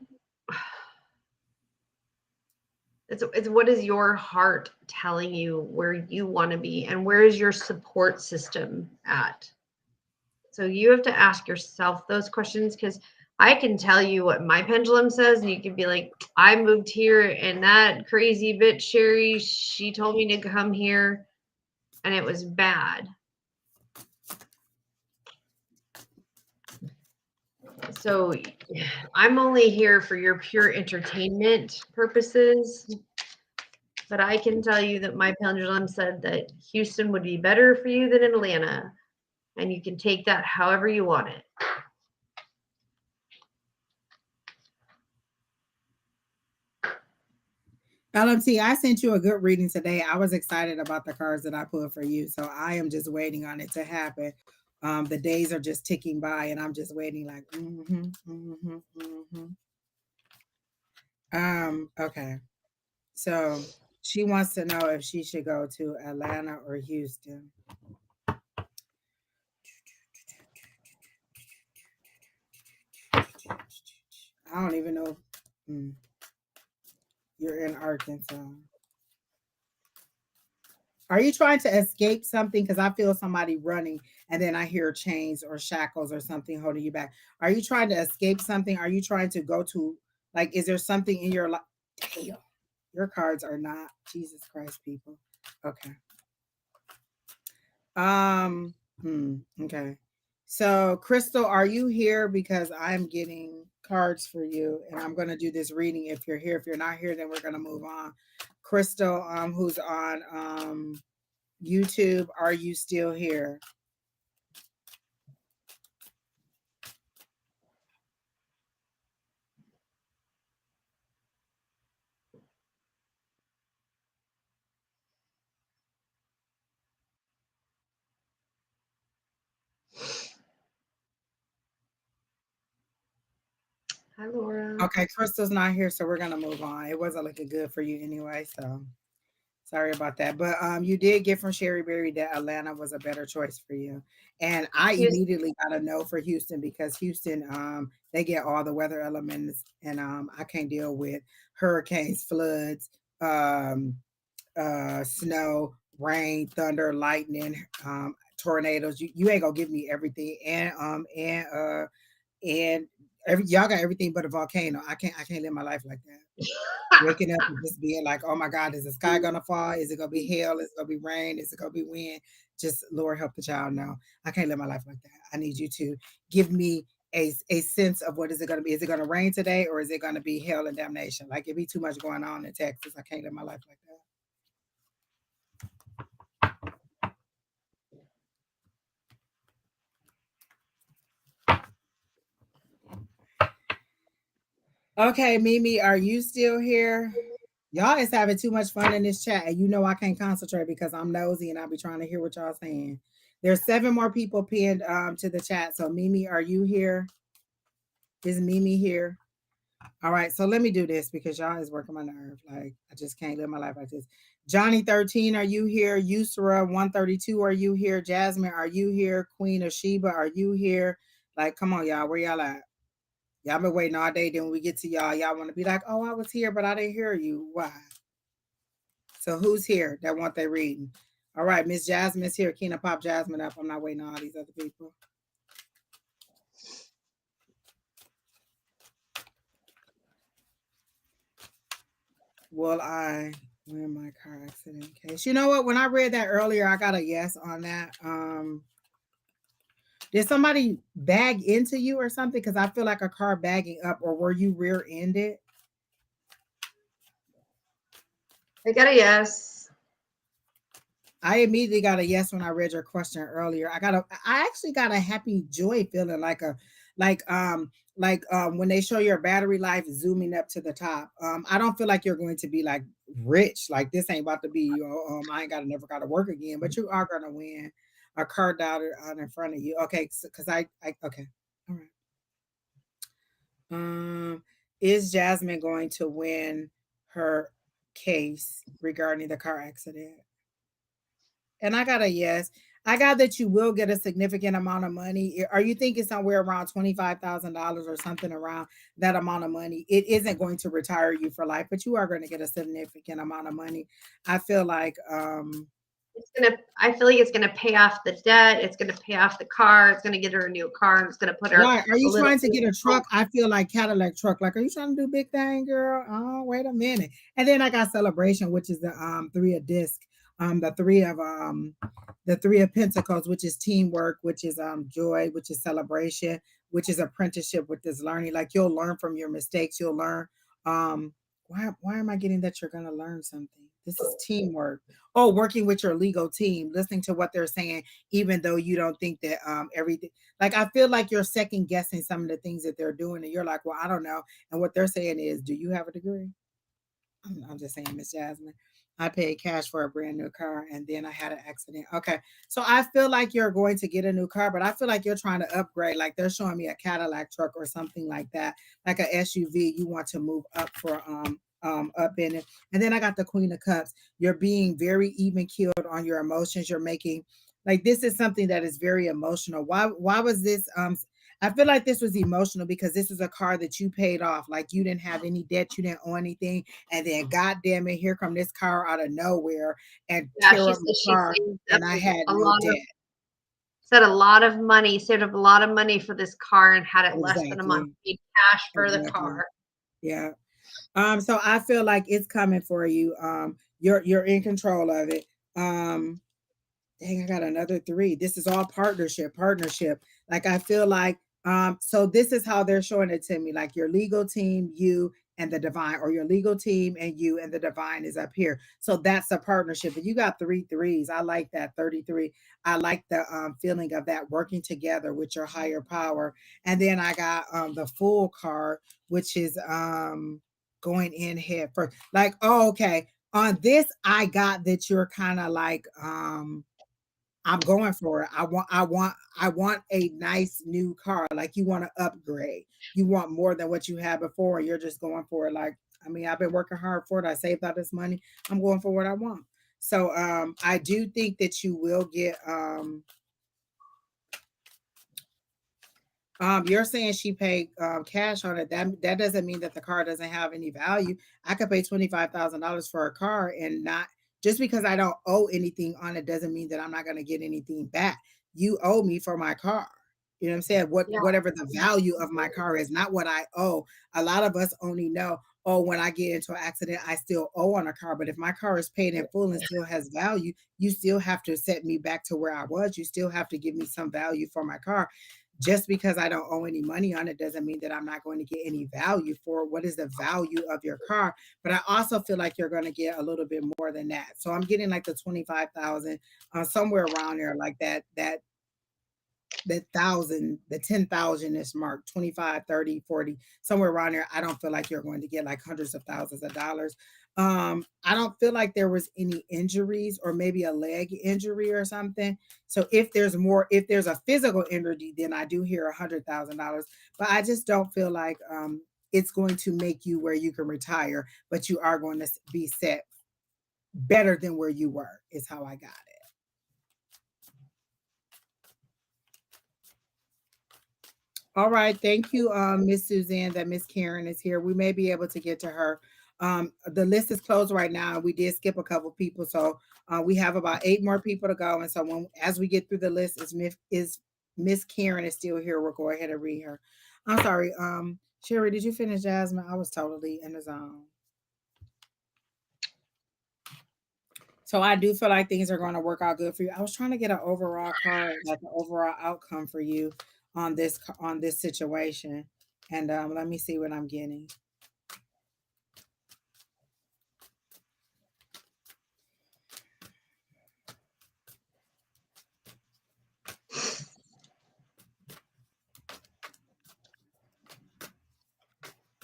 [SPEAKER 2] it's what is your heart telling you where you want to be and where is your support system at? So you have to ask yourself those questions, because I can tell you what my pendulum says and you can be like, I moved here and that crazy bitch Sheri, she told me to come here and it was bad. So I'm only here for your pure entertainment purposes, but I can tell you that my pendulum said that Houston would be better for you than Atlanta, and you can take that however you want it.
[SPEAKER 1] LMT, I sent you a good reading today. I was excited about the cards that I pulled for you, so I am just waiting on it to happen. The days are just ticking by, and I'm just waiting, like, okay. So she wants to know if she should go to Atlanta or Houston. I don't even know. You're in Arkansas. Are you trying to escape something? Because I feel somebody running and then I hear chains or shackles or something holding you back. Are you trying to escape something? Are you trying to go to, like, is there something in your life? Damn, your cards are not. Jesus Christ, people. Okay. Okay. So Crystal, are you here? Because I'm getting cards for you and I'm going to do this reading if you're here. If you're not here, then we're going to move on. Crystal, who's on YouTube, are you still here?
[SPEAKER 2] Hi, Laura.
[SPEAKER 1] Okay, Crystal's not here, so we're gonna move on. It wasn't looking good for you anyway, so sorry about that. But you did get from Sheri Beery that Atlanta was a better choice for you. And I immediately got a no for Houston because Houston, they get all the weather elements, and I can't deal with hurricanes, floods, snow, rain, thunder, lightning, tornadoes. You ain't gonna give me everything. And y'all got everything but a volcano. I can't live my life like that. Waking up and just being like, oh my God, is the sky gonna fall? Is it gonna be hail? Is it gonna be rain? Is it gonna be wind? Just Lord help the child know. I can't live my life like that. I need you to give me a sense of what is it gonna be. Is it gonna rain today or is it gonna be hell and damnation? Like it be too much going on in Texas. I can't live my life like that. Okay, Mimi, are you still here? Y'all is having too much fun in this chat, and you know I can't concentrate because I'm nosy and I'll be trying to hear what y'all saying. There's 7 more people pinned to the chat. So Mimi, are you here? Is Mimi here? All right, so let me do this because y'all is working my nerve. Like, I just can't live my life like this. Johnny 13, are you here? Yusra 132, are you here? Jasmine, are you here? Queen of Sheba, are you here? Like, come on, y'all. Where y'all at? Y'all been waiting all day. Then when we get to y'all want to be like, oh, I was here, but I didn't hear you. Why? So who's here that want their reading? All right, Miss Jasmine's here. Keena, pop Jasmine up. I'm not waiting on all these other people. Will I win my car accident case? You know what? When I read that earlier, I got a yes on that. Did somebody bag into you or something? Because I feel like a car bagging up, or were you rear-ended?
[SPEAKER 2] I got a yes.
[SPEAKER 1] I immediately got a yes when I read your question earlier. I actually got a happy joy feeling, like when they show your battery life zooming up to the top. I don't feel like you're going to be like rich. Like this ain't about to be I ain't never gotta work again, but you are gonna win a car dollar out in front of you. Okay, because I okay. All right. Is Jasmine going to win her case regarding the car accident? And I got a yes. I got that you will get a significant amount of money. Are you thinking somewhere around $25,000 or something around that amount of money? It isn't going to retire you for life, but you are going to get a significant amount of money. I feel like
[SPEAKER 2] I feel like it's gonna pay off the debt. It's gonna pay off the car. It's gonna get her a new car. And it's gonna put her.
[SPEAKER 1] Why are you trying to get a truck? I feel like Cadillac truck. Like, are you trying to do big thing, girl? Oh, wait a minute. And then I got celebration, which is the 3 of disc, the 3 of pentacles, which is teamwork, which is joy, which is celebration, which is apprenticeship with this learning. Like you'll learn from your mistakes. You'll learn. Why am I getting that you're gonna learn something? This is teamwork. Oh, working with your legal team, listening to what they're saying, even though you don't think that everything. Like I feel like you're second guessing some of the things that they're doing, and you're like, well, I don't know. And what they're saying is, do you have a degree? I'm just saying, Miss Jasmine. I paid cash for a brand new car and then I had an accident. Okay. So I feel like you're going to get a new car, but I feel like you're trying to upgrade. Like they're showing me a Cadillac truck or something like that, like a SUV. You want to move up for up in it. And then I got the Queen of Cups. You're being very even keeled on your emotions. You're making like this is something that is very emotional. Why was this I feel like this was emotional because this is a car that you paid off. Like you didn't have any debt, you didn't owe anything, and then God damn it, here come this car out of nowhere and tear up the car, and I had no debt.
[SPEAKER 2] Said a lot of money, saved up a lot of money for this car and had it less than a month. Paid cash for the car.
[SPEAKER 1] Yeah. So I feel like it's coming for you. You're in control of it. Dang, I got another 3. This is all partnership. Like I feel like so this is how they're showing it to me. Like your legal team, you and the divine, or your legal team and you and the divine is up here. So that's a partnership. And you got 3 threes. I like that 33. I like the feeling of that working together with your higher power. And then I got the Fool card, which is going in head first. Like, oh, okay. On this, I got that you're kind of like I'm going for it. I want a nice new car. Like you want to upgrade. You want more than what you had before. And you're just going for it. Like, I mean, I've been working hard for it. I saved all this money. I'm going for what I want. So I do think that you will get you're saying she paid cash on it. That doesn't mean that the car doesn't have any value. I could pay $25,000 for a car and not just because I don't owe anything on it doesn't mean that I'm not going to get anything back. You owe me for my car. You know what I'm saying? Whatever the value of my car is, not what I owe. A lot of us only know, oh, when I get into an accident, I still owe on a car. But if my car is paid in full and still has value, you still have to set me back to where I was. You still have to give me some value for my car. Just because I don't owe any money on it doesn't mean that I'm not going to get any value for it. What is the value of your car? But I also feel like you're going to get a little bit more than that. So I'm getting like the 25,000 somewhere around there, like that 1,000, the 10,000 ish mark, 25, 30, 40, somewhere around there. I don't feel like you're going to get like hundreds of thousands of dollars. I don't feel like there was any injuries or maybe a leg injury or something. So if there's a physical injury, then I do hear $100,000. But I just don't feel like it's going to make you where you can retire, but you are going to be set better than where you were, is how I got it. All right, thank you, Miss Suzanne, that Miss Karen is here. We may be able to get to her. The list is closed right now. We did skip a couple people, so we have about 8 more people to go. And so as we get through the list, is Miss Karen is still here, we'll go ahead and read her. I'm sorry, Sheri, did you finish Jasmine? I was totally in the zone. So I do feel like things are going to work out good for you. I was trying to get an overall card, like an overall outcome for you on this situation. And let me see what I'm getting.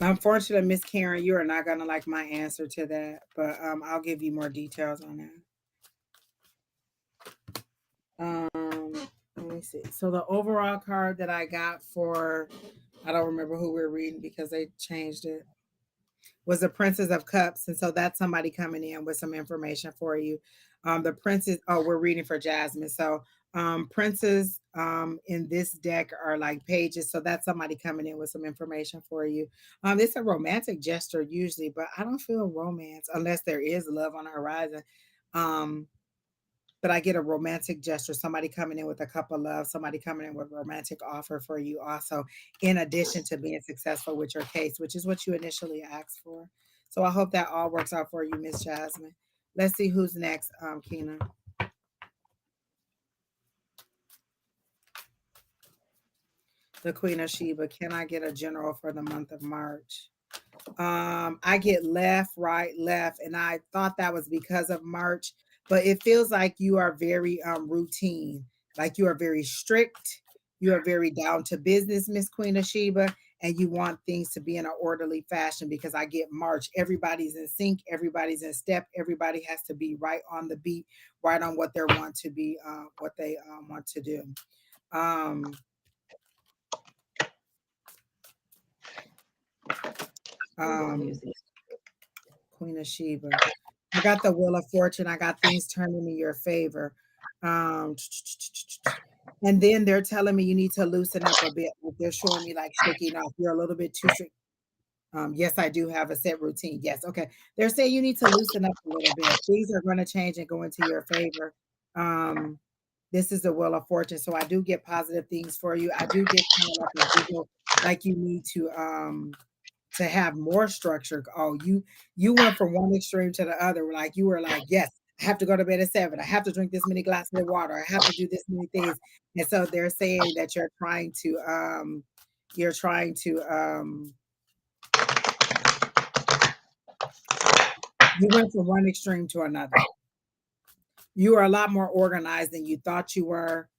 [SPEAKER 1] Unfortunately, Miss Karen, you are not going to like my answer to that, but I'll give you more details on that. Let me see. So the overall card that I got for, I don't remember who we're reading because they changed it, was the Princess of Cups. And so that's somebody coming in with some information for you. The Princess, we're reading for Jasmine. So princes in this deck are like pages. So that's somebody coming in with some information for you. It's a romantic gesture usually, but I don't feel romance unless there is love on the horizon. But I get a romantic gesture, somebody coming in with a cup of love, somebody coming in with a romantic offer for you also, in addition to being successful with your case, which is what you initially asked for. So I hope that all works out for you, Miss Jasmine. Let's see who's next, Keena. The Queen of Sheba. Can I get a general for the month of March? I get left, right, left, and I thought that was because of March, but it feels like you are very routine, like you are very strict, you are very down to business, Miss Queen of Sheba, and you want things to be in an orderly fashion because I get March. Everybody's in sync, everybody's in step, everybody has to be right on the beat, right on what they want to be, what they want to do. Queen of Sheba. I got the Wheel of Fortune. I got things turning in your favor. And then they're telling me you need to loosen up a bit. They're showing me like shaking off. You're a little bit too strict. Yes, I do have a set routine. Yes, okay. They're saying you need to loosen up a little bit. Things are going to change and go into your favor. This is the Wheel of Fortune. So I do get positive things for you. I do get kind of like a visual, like you need to have more structure. Oh, you went from one extreme to the other. Like you were like, yes, I have to go to bed at 7. I have to drink this many glasses of water. I have to do this many things. And so they're saying that you're trying to you went from one extreme to another. You are a lot more organized than you thought you were.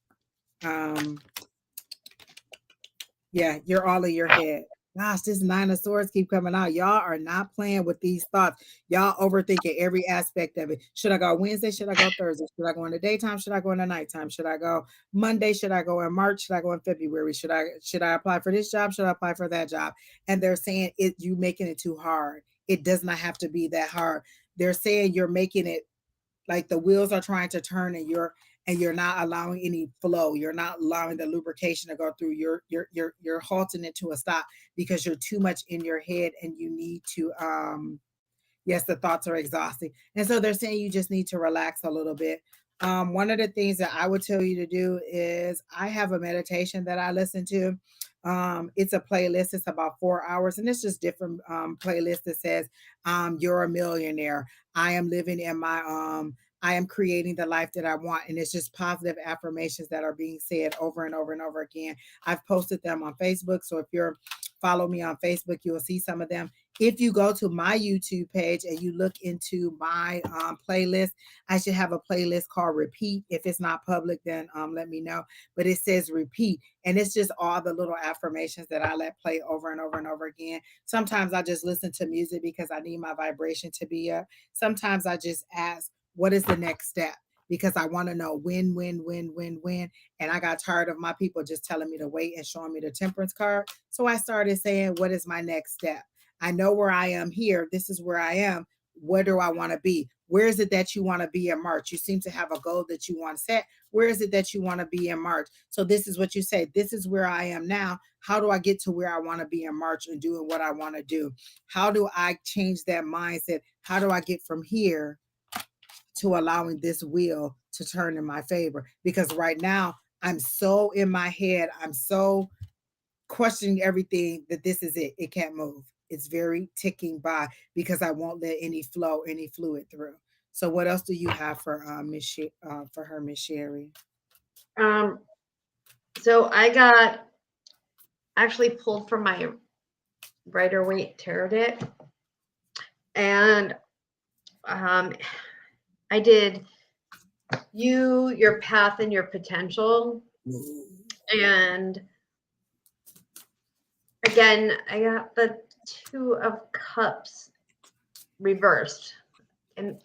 [SPEAKER 1] Yeah, you're all in your head. Gosh, this 9 of Swords keep coming out. Y'all are not playing with these thoughts. Y'all overthinking every aspect of it. Should I go Wednesday? Should I go Thursday? Should I go in the daytime? Should I go in the nighttime? Should I go Monday? Should I go in March? Should I go in February? Should I apply for this job? Should I apply for that job? And they're saying you making it too hard. It does not have to be that hard. They're saying you're making it like the wheels are trying to turn and you're not allowing any flow. You're not allowing the lubrication to go through. You're halting it to a stop because you're too much in your head and you need to yes, the thoughts are exhausting. And so they're saying you just need to relax a little bit. One of the things that I would tell you to do is I have a meditation that I listen to. It's a playlist. It's about 4 hours, and it's just different playlists that says, "You're a millionaire. I am living in my I am creating the life that I want," and it's just positive affirmations that are being said over and over and over again. I've posted them on Facebook, so if you're follow me on Facebook, you will see some of them. If you go to my YouTube page and you look into my playlist, I should have a playlist called Repeat. If it's not public, then let me know. But it says Repeat, and it's just all the little affirmations that I let play over and over and over again. Sometimes I just listen to music because I need my vibration to be up. Sometimes I just ask, what is the next step? Because I want to know when. And I got tired of my people just telling me to wait and showing me the temperance card. So I started saying, what is my next step? I know where I am here. This is where I am. Where do I want to be? Where is it that you want to be in March? You seem to have a goal that you want to set. Where is it that you want to be in March? So this is what you say. This is where I am now. How do I get to where I want to be in March and doing what I want to do? How do I change that mindset? How do I get from here to allowing this wheel to turn in my favor? Because right now I'm so in my head. I'm so questioning everything that this is it. It can't move. It's very ticking by because I won't let any flow, any fluid through. So what else do you have for for her, Miss Sheri?
[SPEAKER 2] So I got actually pulled from my Rider-Waite tarot deck, and I did you, your path, and your potential. And again, I got the Two of Cups reversed, and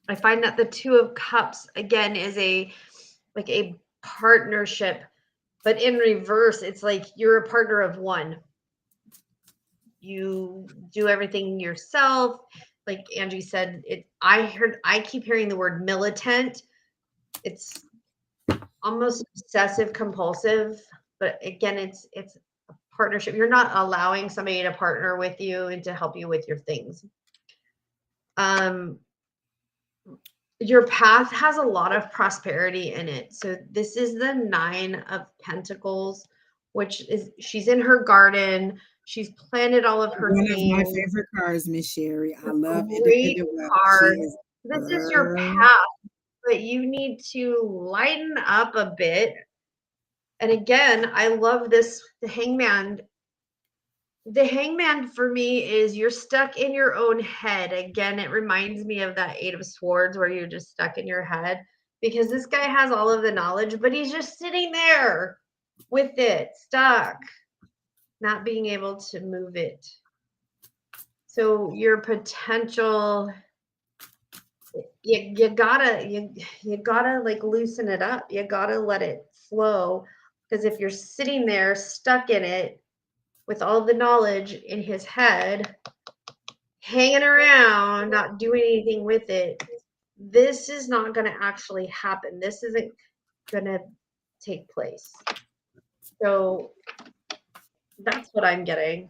[SPEAKER 2] I find that the Two of Cups again is a partnership, but in reverse, it's like you're a partner of one. You do everything yourself. Like Angie said, I keep hearing the word militant. It's almost obsessive compulsive, but again, it's a partnership. You're not allowing somebody to partner with you and to help you with your things. Your path has a lot of prosperity in it. So this is the Nine of Pentacles, which is she's in her garden. She's planted all of her
[SPEAKER 1] One
[SPEAKER 2] things.
[SPEAKER 1] of my favorite cards, Miss Sheri. I love
[SPEAKER 2] Great
[SPEAKER 1] independent wealth.
[SPEAKER 2] card. This is your path, but you need to lighten up a bit. And again, I love this, the Hangman. The Hangman for me is you're stuck in your own head. Again, it reminds me of that Eight of Swords where you're just stuck in your head, because this guy has all of the knowledge, but he's just sitting there with it, stuck, not being able to move it. So your potential, you gotta like loosen it up. You gotta let it flow, because if you're sitting there stuck in it with all the knowledge in his head, hanging around, not doing anything with it, this is not going to actually happen. This isn't going to take place. So that's what I'm getting.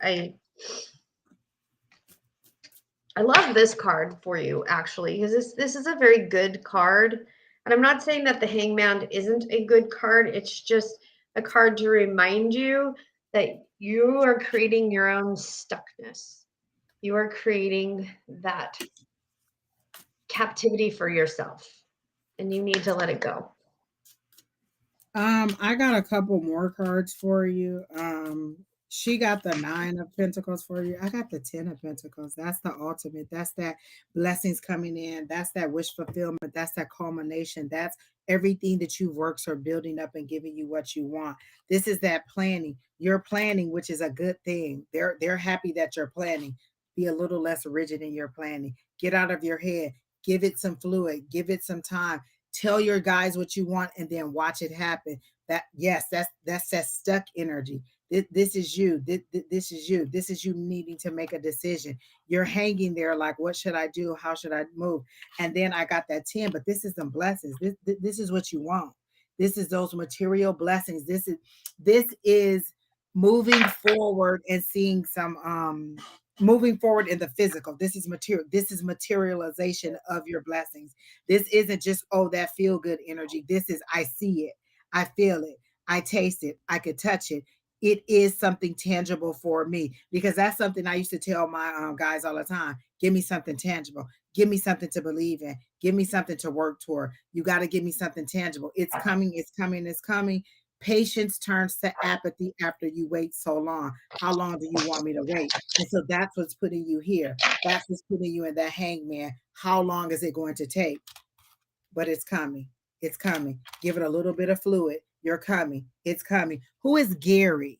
[SPEAKER 2] I love this card for you, actually, because this is a very good card. And I'm not saying that the Hangman isn't a good card. It's just a card to remind you that you are creating your own stuckness. You are creating that captivity for yourself, and you need to let it go.
[SPEAKER 1] I got a couple more cards for you. She got the Nine of Pentacles for you. I got the 10 of Pentacles. That's the ultimate. That's that blessings coming in. That's that wish fulfillment. That's that culmination. That's everything that you've worked for building up and giving you what you want. This is that planning. You're planning, which is a good thing. They're happy that you're planning. Be a little less rigid in your planning. Get out of your head. Give it some fluid. Give it some time. Tell your guys what you want and then watch it happen. That's that stuck energy. This is you. This is you. This is you needing to make a decision. You're hanging there like, what should I do? How should I move? And then I got that 10, but this is some blessings. This is what you want. This is those material blessings. This is moving forward and seeing some moving forward in the physical. This is material. This is materialization of your blessings. This isn't just, oh, that feel good energy. This is, I see it. I feel it. I taste it. I could touch it. It is something tangible for me, because that's something I used to tell my guys all the time. Give me something tangible. Give me something to believe in. Give me something to work toward. You got to give me something tangible. It's coming. It's coming. It's coming. Patience turns to apathy after you wait so long. How long do you want me to wait? And so that's what's putting you here. That's what's putting you in that hangman. How long is it going to take? But it's coming. It's coming. Give it a little bit of fluid. You're coming. It's coming. Who is Gary?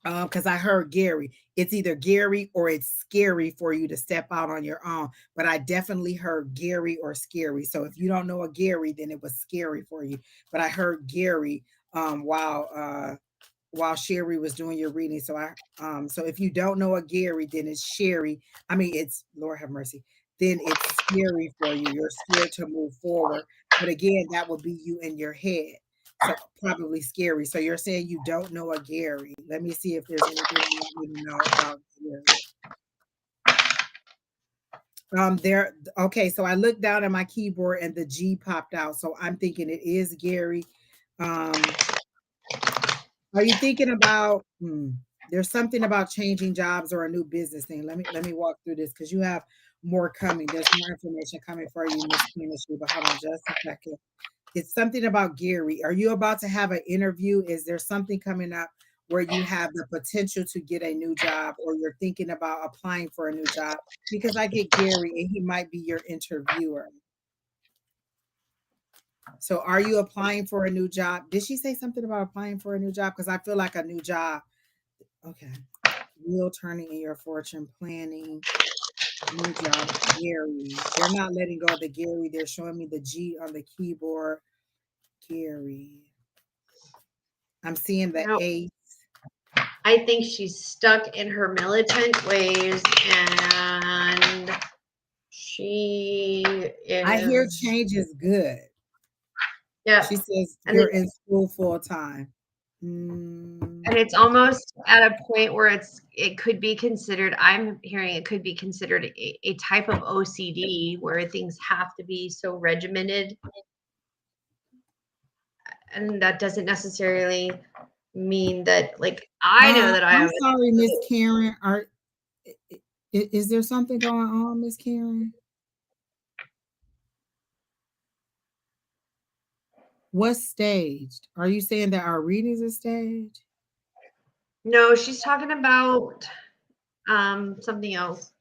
[SPEAKER 1] Because I heard Gary. It's either Gary or it's scary for you to step out on your own. But I definitely heard Gary or scary. So if you don't know a Gary, then it was scary for you. But I heard Gary while Sheri was doing your reading. So so if you don't know a Gary, then it's Sheri. I mean, it's Lord have mercy. Then it's scary for you. You're scared to move forward. But again, that will be you in your head. So probably scary. So you're saying you don't know a Gary. Let me see if there's anything you want me to know about Gary. There. Okay, so I looked down at my keyboard and the G popped out. So I'm thinking it is Gary. Are you thinking about there's something about changing jobs or a new business thing? Let me walk through this because you have more coming. There's more information coming for you, Miss Keenan. But hold on just a second. It's something about Gary. Are you about to have an interview? Is there something coming up where you have the potential to get a new job or you're thinking about applying for a new job? Because I get Gary and he might be your interviewer. So are you applying for a new job? Did she say something about applying for a new job? Because I feel like a new job. Okay. Wheel turning in your fortune, planning, new job, Gary. They're not letting go of the Gary. They're showing me the G on the keyboard. Gary. I'm seeing the
[SPEAKER 2] No.
[SPEAKER 1] 8.
[SPEAKER 2] I think she's stuck in her militant ways and she is.
[SPEAKER 1] I hear change is good.
[SPEAKER 2] Yeah.
[SPEAKER 1] She says
[SPEAKER 2] And
[SPEAKER 1] you're in school full time.
[SPEAKER 2] And it's almost at a point where it could be considered, I'm hearing it could be considered a type of OCD where things have to be so regimented. And that doesn't necessarily mean that, like, I know that I
[SPEAKER 1] I'm
[SPEAKER 2] have.
[SPEAKER 1] sorry, Miss Karen. Is there something going on, Miss Karen? What's staged? Are you saying that our readings are staged?
[SPEAKER 2] No, she's talking about something else.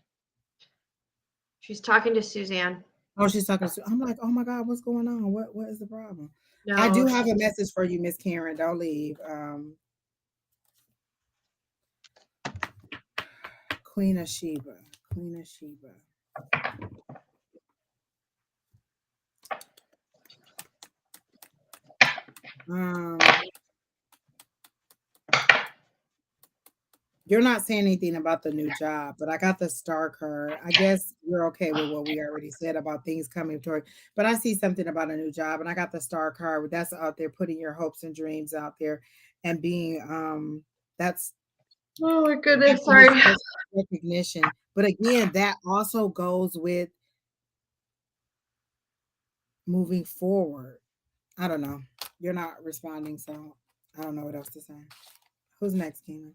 [SPEAKER 2] She's talking to Suzanne.
[SPEAKER 1] Oh, she's talking to. I'm like, oh my God, what's going on? What is the problem?
[SPEAKER 2] No,
[SPEAKER 1] I do have a message for you, Miss Karen. Don't leave. Queen of Sheba. Queen of Sheba. You're not saying anything about the new job, but I got the star card. I guess you're okay with what we already said about things coming toward. But I see something about a new job, and I got the star card. That's out there, putting your hopes and dreams out there, and being that's.
[SPEAKER 2] Oh my goodness, sorry.
[SPEAKER 1] Recognition, but again, that also goes with moving forward. I don't know. You're not responding, so I don't know what else to say. Who's next, Keenan?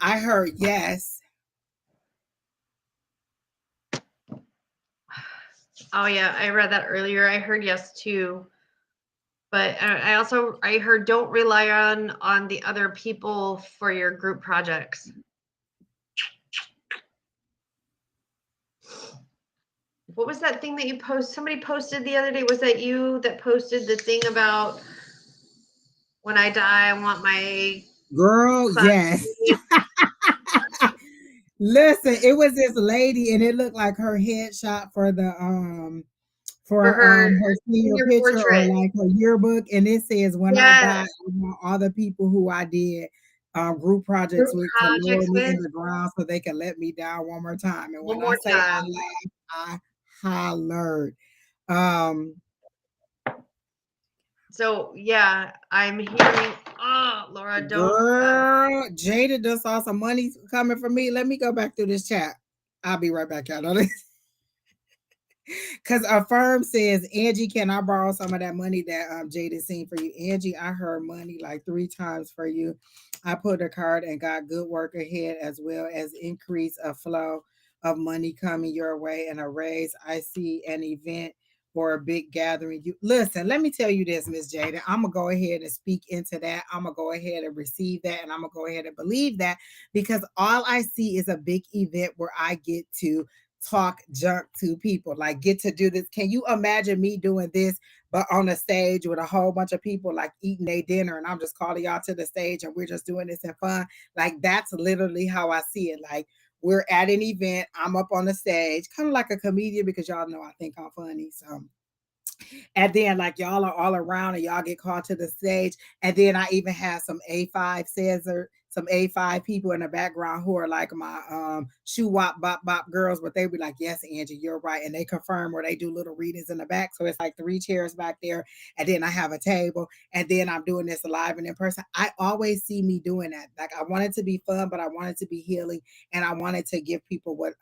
[SPEAKER 1] I heard yes.
[SPEAKER 2] Oh yeah, I read that earlier. I heard yes too. But I heard don't rely on the other people for your group projects. What was that thing that you post? Somebody posted the other day. Was that you that posted the thing about when I die, I want my
[SPEAKER 1] Girl, yes. Listen, it was this lady, and it looked like her headshot for the for
[SPEAKER 2] her
[SPEAKER 1] senior picture
[SPEAKER 2] portrait.
[SPEAKER 1] or like her yearbook, and it says, "When I die, I want all the people who I did group projects with to lower me in the ground so they can let me down one more time." And when I say I laughed, I hollered.
[SPEAKER 2] So yeah, I'm hearing. Oh, Laura, don't.
[SPEAKER 1] Girl, Jada just saw some money coming from me. Let me go back through this chat. I'll be right back, y'all. Because Affirm says, Angie, can I borrow some of that money that Jada seen for you? Angie, I heard money like 3 times for you. I put a card and got good work ahead as well as increase of flow of money coming your way and a raise. I see an event or a big gathering. You listen, let me tell you this, Miss Jada. I'm gonna go ahead and speak into that. I'm gonna go ahead and receive that, and I'm gonna go ahead and believe that because all I see is a big event where I get to talk junk to people, like get to do this. Can you imagine me doing this, but on a stage with a whole bunch of people, like eating their dinner, and I'm just calling y'all to the stage and we're just doing this in fun? Like that's literally how I see it. Like we're at an event, I'm up on the stage, kind of like a comedian because y'all know I think I'm funny. So and then like y'all are all around and y'all get called to the stage. And then I even have some A5 Says or some A5 people in the background who are like my shoe wop bop bop girls, but they be like, yes, Angie, you're right. And they confirm where they do little readings in the back. So it's like 3 chairs back there. And then I have a table. And then I'm doing this live and in person. I always see me doing that. Like I want it to be fun, but I want it to be healing. And I wanted to give people what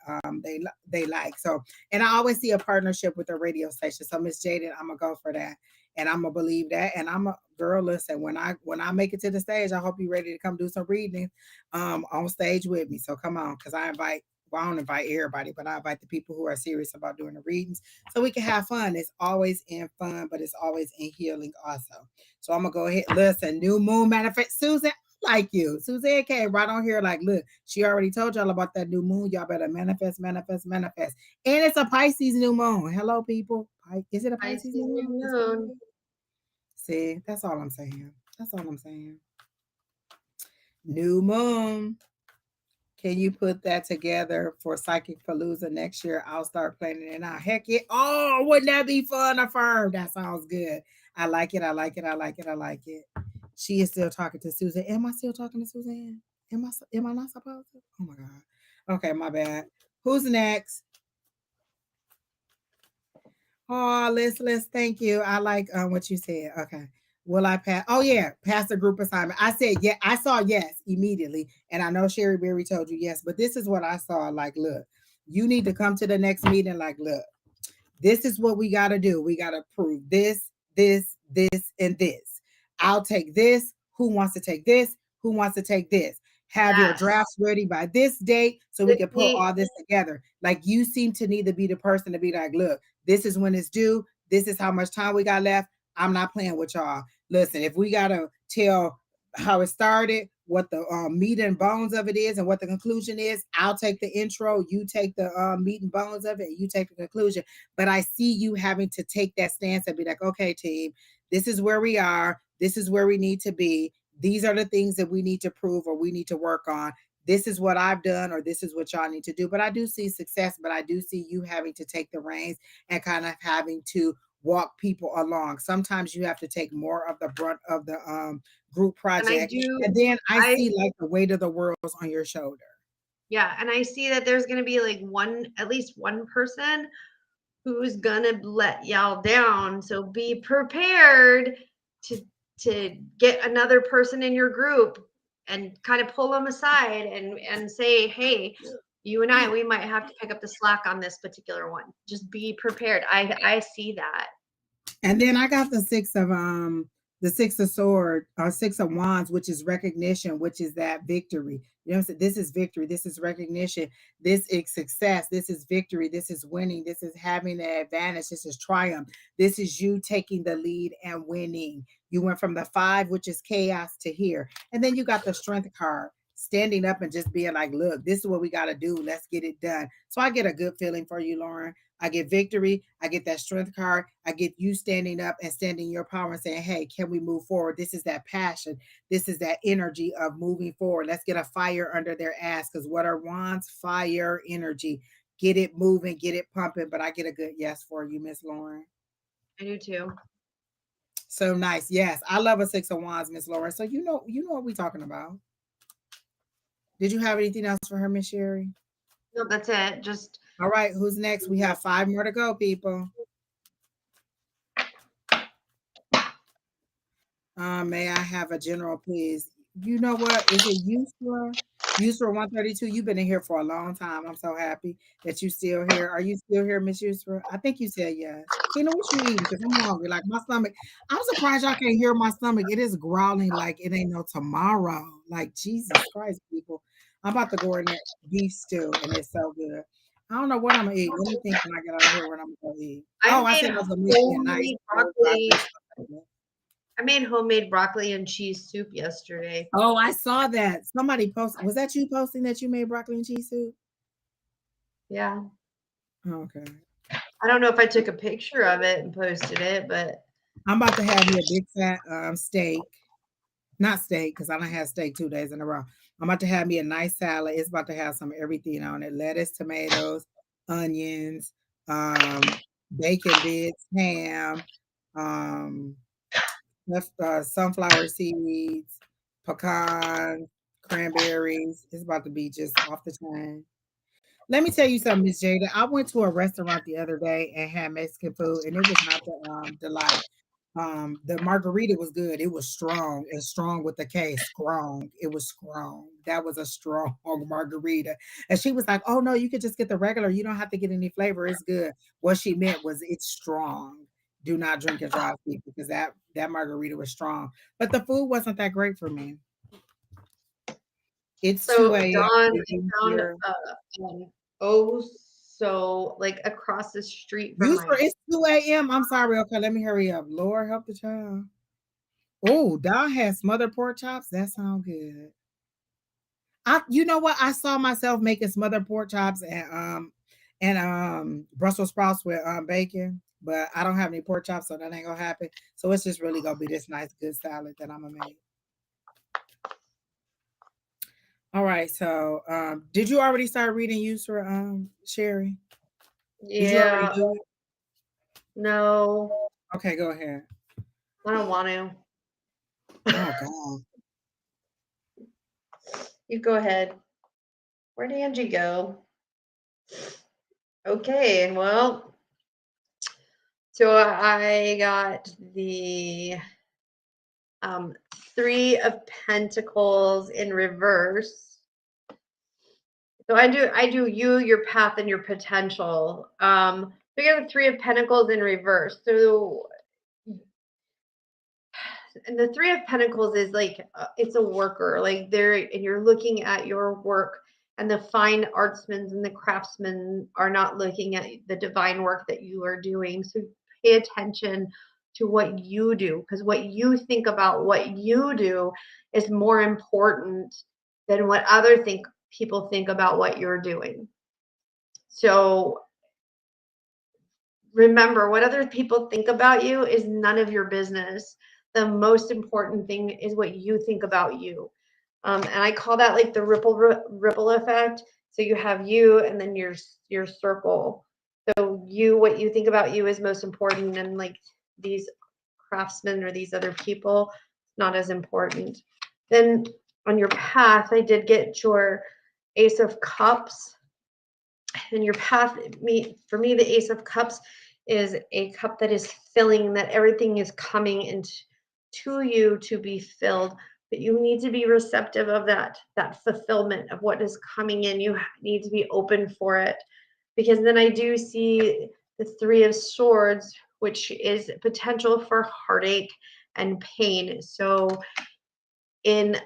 [SPEAKER 1] they like. So and I always see a partnership with the radio station. So Miss Jaden, I'm gonna go for that. And I'm gonna believe that. And I'm a girl, listen, when I make it to the stage, I hope you're ready to come do some reading on stage with me. So come on, because I don't invite everybody, but I invite the people who are serious about doing the readings so we can have fun. It's always in fun, but it's always in healing also. So I'm gonna go ahead. Listen, new moon manifest. Susan, like you. Suzanne came right on here, like, look, she already told y'all about that new moon. Y'all better manifest, manifest, manifest. And it's a Pisces new moon. Hello, people. Is it a
[SPEAKER 2] I
[SPEAKER 1] Pisces
[SPEAKER 2] see
[SPEAKER 1] new
[SPEAKER 2] new
[SPEAKER 1] moon?
[SPEAKER 2] moon.
[SPEAKER 1] See, that's all I'm saying. That's all I'm saying. New moon. Can you put that together for Psychic Palooza next year? I'll start planning it out. Heck yeah. Oh, wouldn't that be fun? Affirm. That sounds good. I like it. I like it. I like it. I like it. She is still talking to Susan. Am I still talking to Suzanne? Am I not supposed to? Oh my God. Okay, my bad. Who's next? Oh, let's thank you. I like what you said. Okay. Will I pass? Oh yeah, pass the group assignment. I said yeah. I saw yes immediately, and I know Sheri Beery told you yes, but this is what I saw. Like, look, you need to come to the next meeting. Like, look, this is what we got to do. We got to prove this, and this. I'll take this. Who wants to take this? Who wants to take this? Have your
[SPEAKER 2] Yes.
[SPEAKER 1] drafts ready by this date so we
[SPEAKER 2] This
[SPEAKER 1] can put
[SPEAKER 2] week,
[SPEAKER 1] all this together. Like you seem to need to be the person to be like, look, this is when it's due. This is how much time we got left. I'm not playing with y'all. Listen, if we got to tell how it started, what the meat and bones of it is, and what the conclusion is, I'll take the intro. You take the meat and bones of it. You take the conclusion. But I see you having to take that stance and be like, okay, team, this is where we are. This is where we need to be. These are the things that we need to prove or we need to work on. This is what I've done, or this is what y'all need to do. But I do see success, but I do see you having to take the reins and kind of having to walk people along. Sometimes you have to take more of the brunt of the group
[SPEAKER 2] and I
[SPEAKER 1] project.
[SPEAKER 2] do,
[SPEAKER 1] And then I
[SPEAKER 2] I
[SPEAKER 1] see like the weight of the world's on your shoulder.
[SPEAKER 2] yeah, and I see that there's gonna be like at least one person who's gonna let y'all down. So be prepared to get another person in your group and kind of pull them aside and say, hey, you and I, we might have to pick up the slack on this particular one. Just be prepared. I see that.
[SPEAKER 1] And then I got the 6 of sword or 6 of wands, which is recognition, which is that victory. You know what I'm saying? This is victory. This is recognition. This is success. This is victory. This is winning. This is having the advantage. This is triumph. This is you taking the lead and winning. You went from the 5, which is chaos, to here. And then you got the strength card, standing up and just being like, look, this is what we got to do. Let's get it done. So I get a good feeling for you, Lauren. I get victory. I get that strength card. I get you standing up and standing your power and saying, hey, can we move forward? This is that passion. This is that energy of moving forward. Let's get a fire under their ass, because what are wands? Fire energy. Get it moving, get it pumping. But I get a good yes for you, Miss Lauren.
[SPEAKER 2] I do too.
[SPEAKER 1] So nice. Yes. I love a 6 of wands, Miss Lauren. So you know what we're talking about. Did you have anything else for her, Miss Sheri?
[SPEAKER 2] No, that's it. Just
[SPEAKER 1] All right, who's next? We have 5 more to go, people. May I have a general, please? You know what? Is it you, sir? Yusra 132, you've been in here for a long time. I'm so happy that you still here. Are you still here, Miss Yusra? I think you said yes. Kina, what you eating? Because I'm hungry. Like my stomach. I'm surprised y'all can't hear my stomach. It is growling like it ain't no tomorrow. Like Jesus Christ, people. I'm about to go in there beef stew, and it's so good. I don't know what I'm gonna eat. Let me think when I get out of here what I'm gonna eat.
[SPEAKER 2] I
[SPEAKER 1] Oh, I
[SPEAKER 2] made
[SPEAKER 1] said I was gonna make me a nice
[SPEAKER 2] homemade broccoli.
[SPEAKER 1] broccoli stuff like that.
[SPEAKER 2] I made homemade broccoli and cheese soup yesterday.
[SPEAKER 1] Oh, I saw that. Somebody posted. Was that you posting that you made broccoli and cheese soup?
[SPEAKER 2] Yeah.
[SPEAKER 1] Okay.
[SPEAKER 2] I don't know if I took a picture of it and posted it, but
[SPEAKER 1] I'm about to have me a big fat steak. Not steak, because I don't have steak 2 days in a row. I'm about to have me a nice salad. It's about to have some everything on it: lettuce, tomatoes, onions, bacon bits, ham, um, sunflower seeds, pecans, cranberries. It's about to be just off the chain. Let me tell you something, Miss Jada. I went to a restaurant the other day and had Mexican food, and it was not the delight. The margarita was good. It was strong and strong with the K, strong. It was strong. That was a strong margarita. And she was like, "Oh no, you could just get the regular. You don't have to get any flavor. It's good." What she meant was it's strong. Do not drink and drive, people, because that margarita was strong. But the food wasn't that great for me. It's 2
[SPEAKER 2] so
[SPEAKER 1] a.m.
[SPEAKER 2] Dawn,
[SPEAKER 1] Are
[SPEAKER 2] I
[SPEAKER 1] you
[SPEAKER 2] found
[SPEAKER 1] here?
[SPEAKER 2] oh so like across the street from
[SPEAKER 1] Use for
[SPEAKER 2] my
[SPEAKER 1] it's 2 a.m. I'm sorry. Okay, let me hurry up. Lord help the child. Oh, Don has smothered pork chops. That sounds good. You know what? I saw myself making smothered pork chops and Brussels sprouts with bacon, but I don't have any pork chops, so that ain't gonna happen. So it's just really gonna be this nice good salad that I'm gonna make. All right. So did you already start reading User Sheri? Did you already
[SPEAKER 2] yeah,
[SPEAKER 1] do it?
[SPEAKER 2] no,
[SPEAKER 1] Okay, go ahead.
[SPEAKER 2] I don't want to.
[SPEAKER 1] Oh God.
[SPEAKER 2] You go ahead. Where'd Angie go? Okay, well, so I got the um, Three of Pentacles in reverse. So I do you, your path, and your potential. We got the Three of Pentacles in reverse. So, and the Three of Pentacles is like it's a worker, like there, and you're looking at your work, and the fine artsmen and the craftsmen are not looking at the divine work that you are doing. So pay attention to what you do, because what you think about what you do is more important than what other people think about what you're doing. So remember, what other people think about you is none of your business. The most important thing is what you think about you. And I call that like the ripple effect. So you have you, and then your circle. So you, what you think about you is most important, and like these craftsmen or these other people, not as important. Then on your path, I did get your Ace of Cups. And your path, for me, the Ace of Cups is a cup that is filling, that everything is coming into to you to be filled, but you need to be receptive of that fulfillment of what is coming in. You need to be open for it, because then I do see the Three of Swords, which is potential for heartache and pain. So in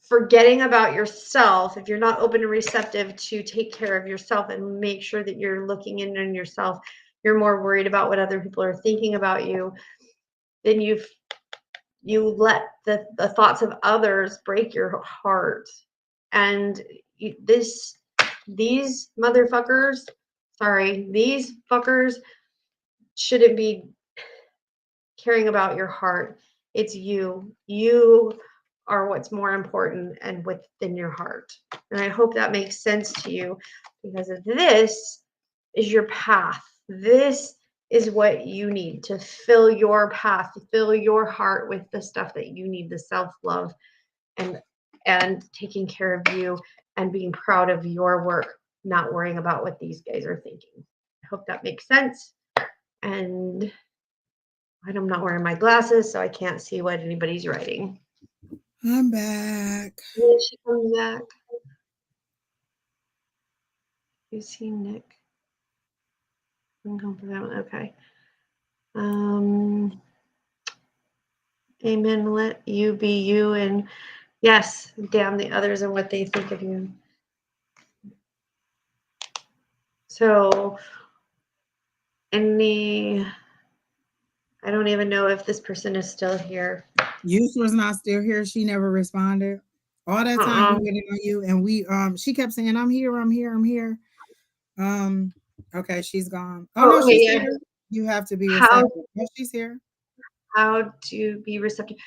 [SPEAKER 2] forgetting about yourself, if you're not open and receptive to take care of yourself and make sure that you're looking in on yourself, you're more worried about what other people are thinking about you, then you let the thoughts of others break your heart. And these motherfuckers, sorry, these fuckers shouldn't be caring about your heart. It's you. You are what's more important and within your heart. And I hope that makes sense to you, because this is your path. This is what you need to fill your path, to fill your heart with the stuff that you need, the self-love and taking care of you and being proud of your work, not worrying about what these guys are thinking. I hope that makes sense. And I'm not wearing my glasses, so I can't see what anybody's writing.
[SPEAKER 1] I'm back.
[SPEAKER 2] When she comes back. You see Nick. Okay. Amen. Let you be you, and yes, damn the others and what they think of you. So, I don't even know if this person is still here.
[SPEAKER 1] Youth was not still here. She never responded. All that time we waited on you, and she kept saying, "I'm here, I'm here, I'm here." Okay, she's gone. Oh no,
[SPEAKER 2] okay,
[SPEAKER 1] she's
[SPEAKER 2] yeah.
[SPEAKER 1] here. You have to be receptive. Oh, she's here.
[SPEAKER 2] How to be receptive?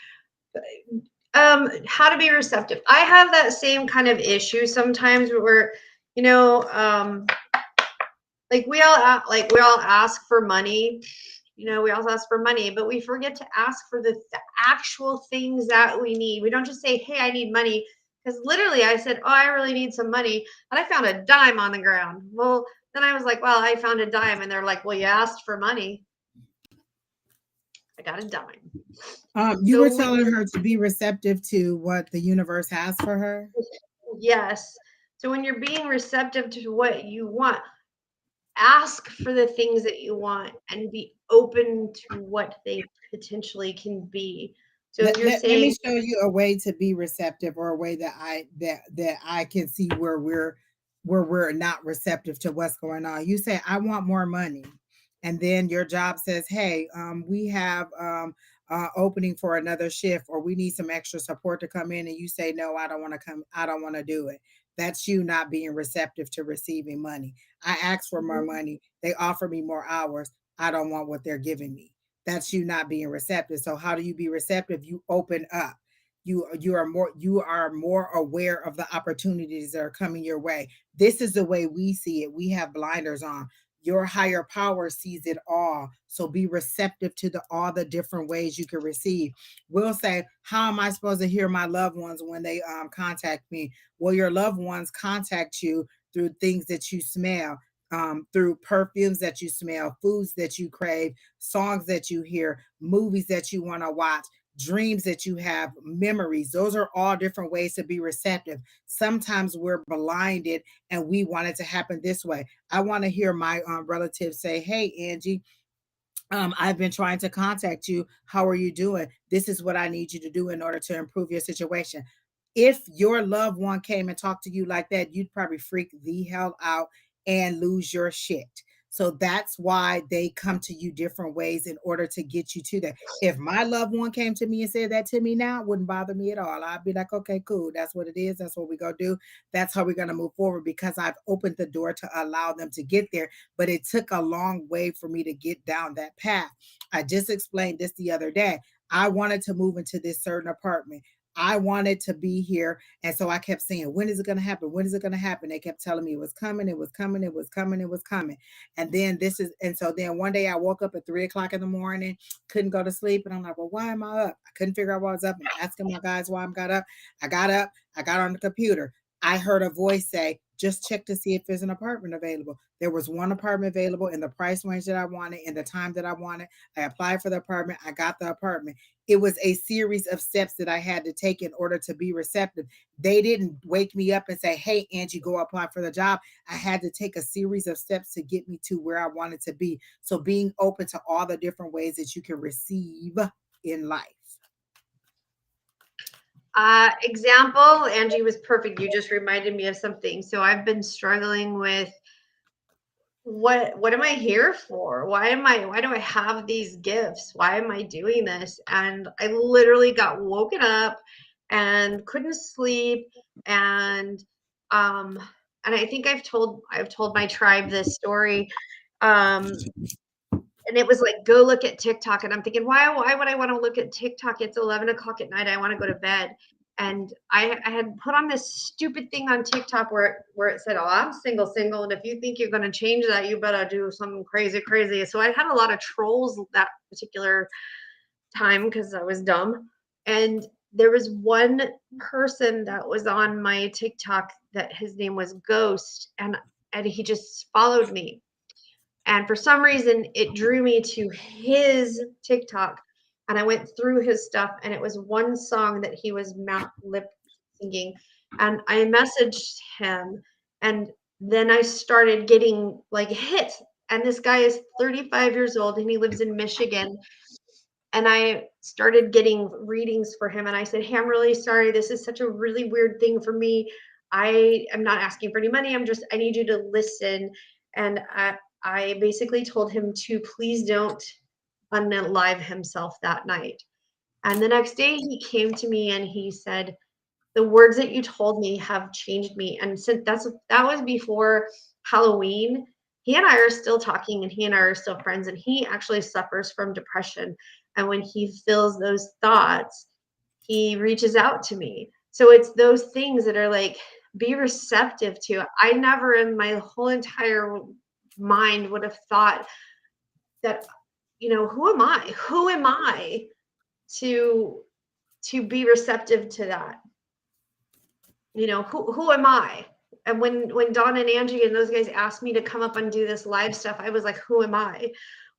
[SPEAKER 2] How to be receptive. I have that same kind of issue sometimes where, like we all ask for money. We also ask for money, but we forget to ask for the actual things that we need. We don't just say, "Hey, I need money," because literally I said, "Oh, I really need some money," and I found a dime on the ground. Well, then I was like, "Well, I found a dime," and they're like, "Well, you asked for money." I got a dime.
[SPEAKER 1] You were telling her to be receptive to what the universe has for her.
[SPEAKER 2] Yes. So when you're being receptive to what you want, ask for the things that you want and be open to what they potentially can be. So if you're
[SPEAKER 1] Let me
[SPEAKER 2] saying,
[SPEAKER 1] show you a way to be receptive, or a way that I can see where we're not receptive to what's going on. You say, "I want more money," and then your job says, "Hey, we have opening for another shift, or we need some extra support to come in," and you say, "No, I don't want to come. I don't want to do it." That's you not being receptive to receiving money. I ask for more money. They offer me more hours. I don't want what they're giving me. That's you not being receptive. So how do you be receptive? You open up. You are more aware of the opportunities that are coming your way. This is the way we see it. We have blinders on. Your higher power sees it all. So be receptive to all the different ways you can receive. We'll say, "How am I supposed to hear my loved ones when they contact me?" Well, your loved ones contact you through things that you smell, through perfumes that you smell, foods that you crave, songs that you hear, movies that you want to watch, dreams that you have, memories. Those are all different ways to be receptive. Sometimes we're blinded and we want it to happen this way. I want to hear my relatives say, "Hey, Angie, I've been trying to contact you. How are you doing? This is what I need you to do in order to improve your situation." If your loved one came and talked to you like that, you'd probably freak the hell out and lose your shit. So that's why they come to you different ways in order to get you to that. If my loved one came to me and said that to me now, it wouldn't bother me at all. I'd be like, "Okay, cool. That's what it is. That's what we're going to do. That's how we're going to move forward," because I've opened the door to allow them to get there. But it took a long way for me to get down that path. I just explained this the other day. I wanted to move into this certain apartment. I wanted to be here. And so I kept saying, "When is it going to happen? When is it going to happen?" They kept telling me it was coming, it was coming, it was coming, it was coming. And so then one day I woke up at 3 o'clock in the morning, couldn't go to sleep. And I'm like, "Well, why am I up?" I couldn't figure out why I was up. I'm asking my guys why I got up. I got up, I got on the computer. I heard a voice say, "Just check to see if there's an apartment available." There was one apartment available in the price range that I wanted, in the time that I wanted. I applied for the apartment. I got the apartment. It was a series of steps that I had to take in order to be receptive. They didn't wake me up and say, "Hey, Angie, go apply for the job." I had to take a series of steps to get me to where I wanted to be. So being open to all the different ways that you can receive in life.
[SPEAKER 2] Example, Angie was perfect. You just reminded me of something. So I've been struggling with what am I here for? Why do I have these gifts? Why am I doing this? And I literally got woken up and couldn't sleep, and I think I've told my tribe this story. And it was like, "Go look at TikTok." And I'm thinking, why would I want to look at TikTok? It's 11 o'clock at night. I want to go to bed. And I had put on this stupid thing on TikTok where it said, "Oh, I'm single. And if you think you're going to change that, you better do something crazy." So I had a lot of trolls that particular time because I was dumb. And there was one person that was on my TikTok that his name was Ghost, and he just followed me. And for some reason, it drew me to his TikTok. and I went through his stuff, and it was one song that he was lip singing, and I messaged him, and then I started getting like hit. And this guy is 35 years old, and he lives in Michigan. And I started getting readings for him, and I said, "Hey, I'm really sorry. This is such a really weird thing for me. I am not asking for any money. I need you to listen." And I basically told him to please don't unalive himself that night. And the next day he came to me and he said, "The words that you told me have changed me." And since that was before Halloween, he and I are still talking, and he and I are still friends, and he actually suffers from depression. And when he feels those thoughts, he reaches out to me. So it's those things that are like, be receptive to. I never in my whole entire mind would have thought that, who am I? Who am I to be receptive to that? Who am I? And when Don and Angie and those guys asked me to come up and do this live stuff, I was like, who am I?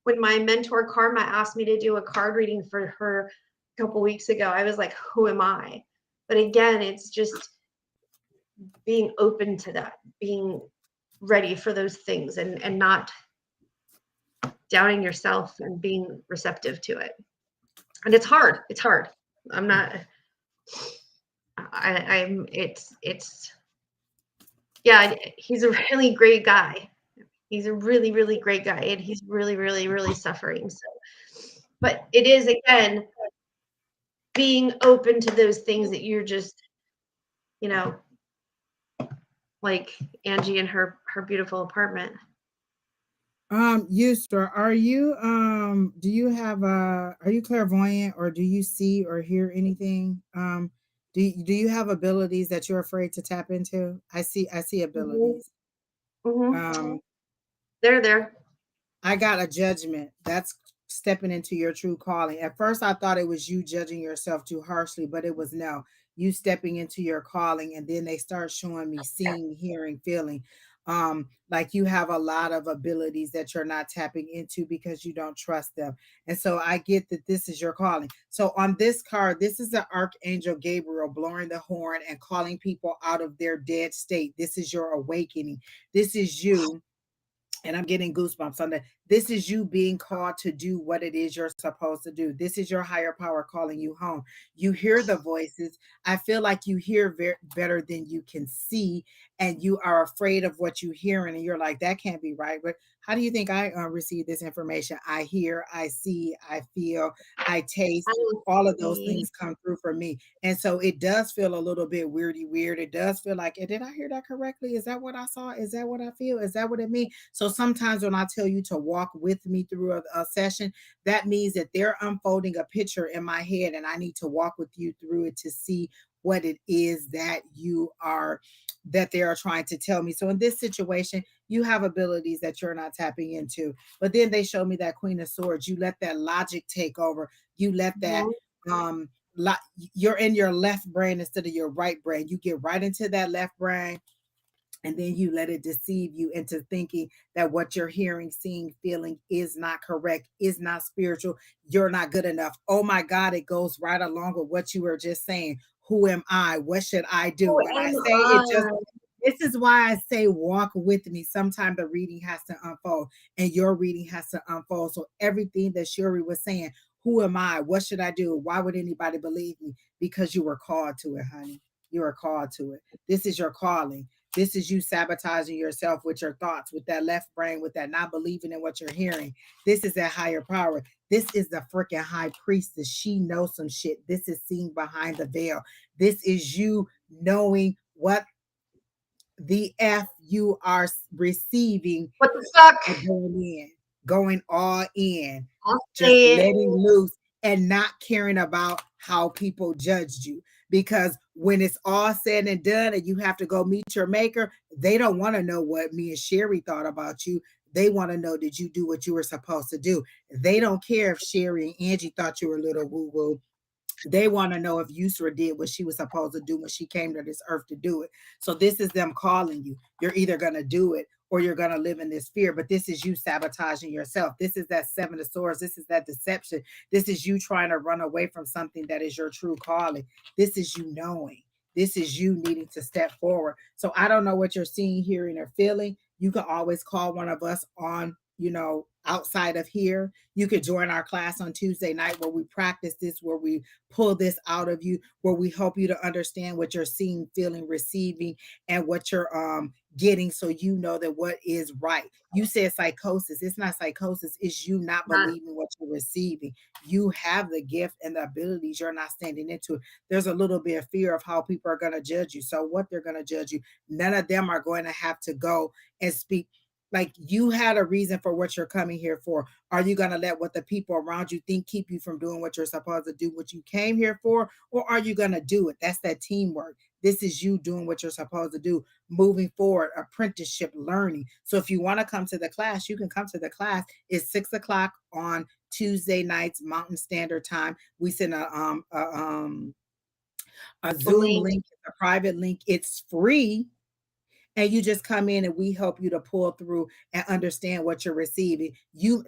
[SPEAKER 2] When my mentor Karma asked me to do a card reading for her a couple weeks ago, I was like, who am I? But again, it's just being open to that, being ready for those things, and not doubting yourself, and being receptive to it. And it's hard. It's hard. I'm not. I'm. It's. Yeah, he's a really great guy. He's a really, really great guy, and he's really, really, really suffering. So, but it is, again, being open to those things that you're just, like Angie in her beautiful apartment.
[SPEAKER 1] Eustra, do you have are you clairvoyant, or do you see or hear anything? Do you have abilities that you're afraid to tap into? I see abilities.
[SPEAKER 2] Mm-hmm. They're there.
[SPEAKER 1] I got a judgment. That's stepping into your true calling. At first, I thought it was you judging yourself too harshly, but it was no, you stepping into your calling. And then they start showing me seeing, hearing, feeling. Like you have a lot of abilities that you're not tapping into because you don't trust them. And so I get that this is your calling. So on this card, this is the Archangel Gabriel blowing the horn and calling people out of their dead state. This is your awakening. This is you. And I'm getting goosebumps on that. This is you being called to do what it is you're supposed to do. This is your higher power calling you home. You hear the voices. I feel like you hear better than you can see, and you are afraid of what you're hearing, and you're like, that can't be right. But how do you think I receive this information? I hear, I see, I feel, I taste. All of those things come through for me. And so it does feel a little bit weird. It does feel like, did I hear that correctly? Is that what I saw? Is that what I feel? Is that what it means? So sometimes when I tell you to walk with me through a session, that means that they're unfolding a picture in my head, and I need to walk with you through it to see what it is that they are trying to tell me. So in this situation, you have abilities that you're not tapping into. But then they show me that Queen of Swords. You let that logic take over. You let that you're in your left brain instead of your right brain. You get right into that left brain, and then you let it deceive you into thinking that what you're hearing, seeing, feeling is not correct, is not spiritual. You're not good enough. Oh my God, it goes right along with what you were just saying. Who am I? What should I do? When I say it, this is why I say walk with me. Sometimes the reading has to unfold, and your reading has to unfold. So everything that Sheri was saying, who am I? What should I do? Why would anybody believe me? Because you were called to it, honey. You are called to it. This is your calling. This is you sabotaging yourself with your thoughts, with that left brain, with that not believing in what you're hearing. This is that higher power. This is the freaking high priestess. She knows some shit. This is seeing behind the veil. This is you knowing what the F you are receiving.
[SPEAKER 2] What the fuck?
[SPEAKER 1] Going all in,
[SPEAKER 2] just
[SPEAKER 1] letting loose, and not caring about how people judged you. Because when it's all said and done and you have to go meet your maker, they don't want to know what me and Sheri thought about you. They want to know, did you do what you were supposed to do? They don't care if Sheri and Angie thought you were a little woo-woo. They want to know if Yusra did what she was supposed to do when she came to this earth to do it. So this is them calling you. You're either going to do it or you're going to live in this fear. But this is you sabotaging yourself. This is that Seven of Swords. This is that deception. This is you trying to run away from something that is your true calling. This is you knowing. This is you needing to step forward. So I don't know what you're seeing, hearing, or feeling. You can always call one of us on, outside of here. You could join our class on Tuesday night where we practice this, where we pull this out of you, where we help you to understand what you're seeing, feeling, receiving, and what you're getting, so you know that what is right. You said psychosis. It's not psychosis. It's you not believing what you're receiving. You have the gift and the abilities. You're not standing into it. There's a little bit of fear of how people are going to judge you. So what they're going to judge you, none of them are going to have to go and speak. Like, you had a reason for what you're coming here for. Are you going to let what the people around you think keep you from doing what you're supposed to do, what you came here for? Or are you going to do it? That's that teamwork. This is you doing what you're supposed to do, moving forward, apprenticeship, learning. So if you want to come to the class, you can come to the class. It's 6:00 on Tuesday nights, Mountain Standard Time. We send a Zoom link, a private link. It's free. And you just come in and we help you to pull through and understand what you're receiving.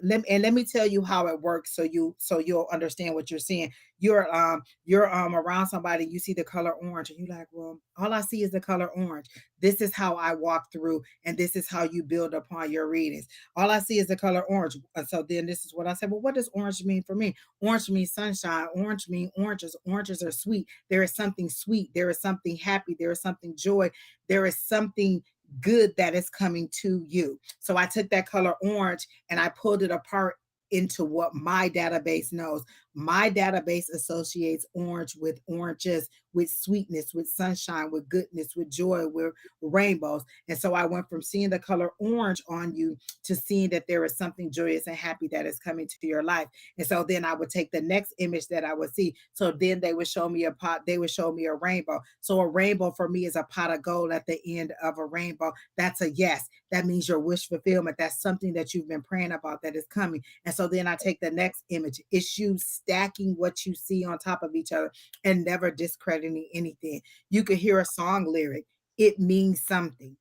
[SPEAKER 1] Let me tell you how it works, so you'll understand what you're seeing. You're around somebody, you see the color orange, and you're like, well, all I see is the color orange. This is how I walk through, and this is how you build upon your readings. All I see is the color orange. So then this is what I said. Well, what does orange mean for me? Orange means sunshine. Orange means oranges. Oranges are sweet. There is something sweet. There is something happy. There is something joy. There is something good that is coming to you. So I took that color orange and I pulled it apart into what my database knows. My database associates orange with oranges, with sweetness, with sunshine, with goodness, with joy, with rainbows. And so I went from seeing the color orange on you to seeing that there is something joyous and happy that is coming to your life. And so then I would take the next image that I would see. So then they would show me a pot, they would show me a rainbow. So a rainbow for me is a pot of gold at the end of a rainbow. That's a yes. That means your wish fulfillment. That's something that you've been praying about that is coming. And so then I take the next image. It's you stacking what you see on top of each other and never discrediting anything. You could hear a song lyric. It means something.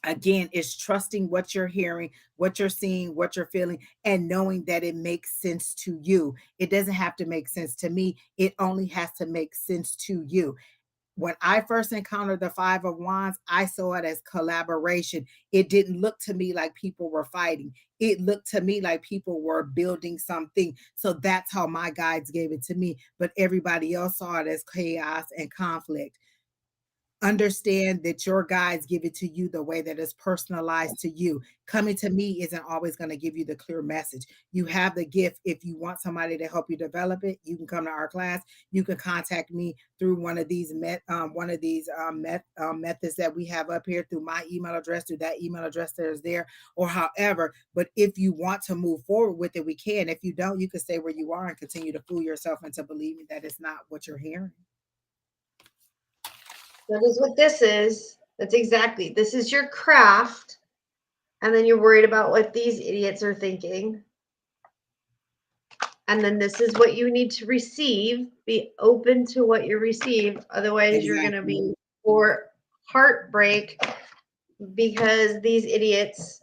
[SPEAKER 1] Again, it's trusting what you're hearing, what you're seeing, what you're feeling, and knowing that it makes sense to you. It doesn't have to make sense to me. It only has to make sense to you. When I first encountered the Five of Wands, I saw it as collaboration. It didn't look to me like people were fighting. It looked to me like people were building something. So that's how my guides gave it to me. But everybody else saw it as chaos and conflict. Understand that your guides give it to you the way that is personalized to you. Coming to me isn't always going to give you the clear message. You have the gift. If you want somebody to help you develop it, you can come to our class. You can contact me through one of these methods that we have up here, through my email address, through that email address that is there, or however. But if you want to move forward with it, we can. If you don't, you can stay where you are and continue to fool yourself into believing that it's not what you're hearing.
[SPEAKER 2] That is what this is. That's exactly. This is your craft. And then you're worried about what these idiots are thinking. And then this is what you need to receive. Be open to what you receive. Otherwise, you're going to be for heartbreak because these idiots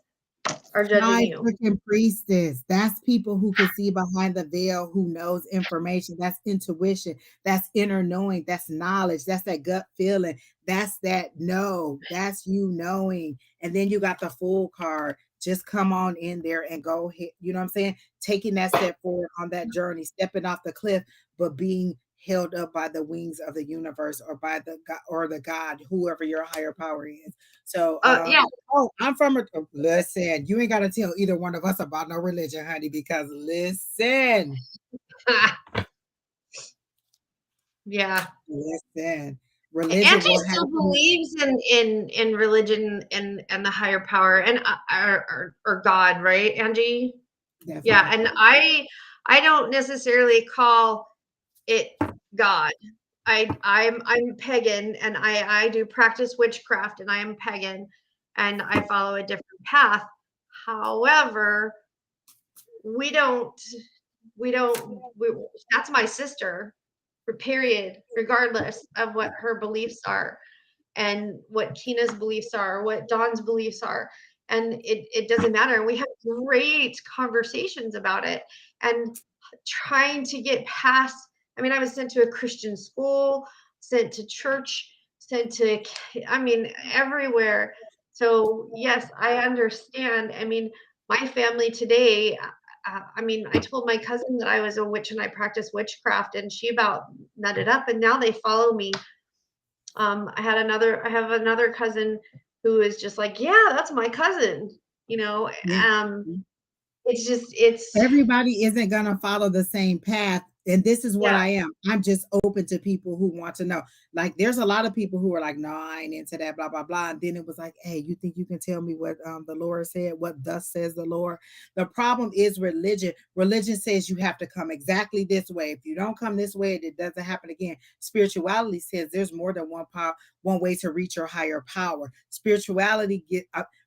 [SPEAKER 2] are judging you.
[SPEAKER 1] Freaking priestess. That's people who can see behind the veil, who knows information. That's intuition. That's inner knowing. That's knowledge. That's that gut feeling. That's that know. That's you knowing. And then you got the Fool card. Just come on in there and go hit. You know what I'm saying? Taking that step forward on that journey, stepping off the cliff, but being held up by the wings of the universe, or by the God, or the God, whoever your higher power is. So
[SPEAKER 2] Yeah.
[SPEAKER 1] Oh, I'm from a listen, you ain't gotta tell either one of us about no religion, honey, because listen.
[SPEAKER 2] Yeah.
[SPEAKER 1] Listen. Religion
[SPEAKER 2] Angie
[SPEAKER 1] will
[SPEAKER 2] still
[SPEAKER 1] have
[SPEAKER 2] believes in religion and the higher power and or God, right, Angie?
[SPEAKER 1] definitely.
[SPEAKER 2] Yeah, and I don't necessarily call it God. I'm pagan, and I do practice witchcraft, and I am pagan, and I follow a different path. However, we don't that's my sister, period, regardless of what her beliefs are and what Kina's beliefs are, what Don's beliefs are. and it doesn't matter. And we have great conversations about it, and trying to get past. I mean, I was sent to a Christian school, sent to church, sent to, I mean, everywhere. So yes, I understand. I mean, my family today, I mean, I told my cousin that I was a witch and I practice witchcraft, and she about nutted up, and now they follow me. I have another cousin who is just like, yeah, that's my cousin, you know.
[SPEAKER 1] Yeah.
[SPEAKER 2] It's just, it's,
[SPEAKER 1] Everybody isn't going to follow the same path. And this is what
[SPEAKER 2] yeah.
[SPEAKER 1] I am. I'm just open to people who want to know. Like, there's a lot of people who are like, no, I ain't into that, blah, blah, blah. And then it was like, hey, you think you can tell me what the Lord said? What thus says the Lord? The problem is religion. Religion says you have to come exactly this way. If you don't come this way, it doesn't happen again. Spirituality says there's more than one way to reach your higher power.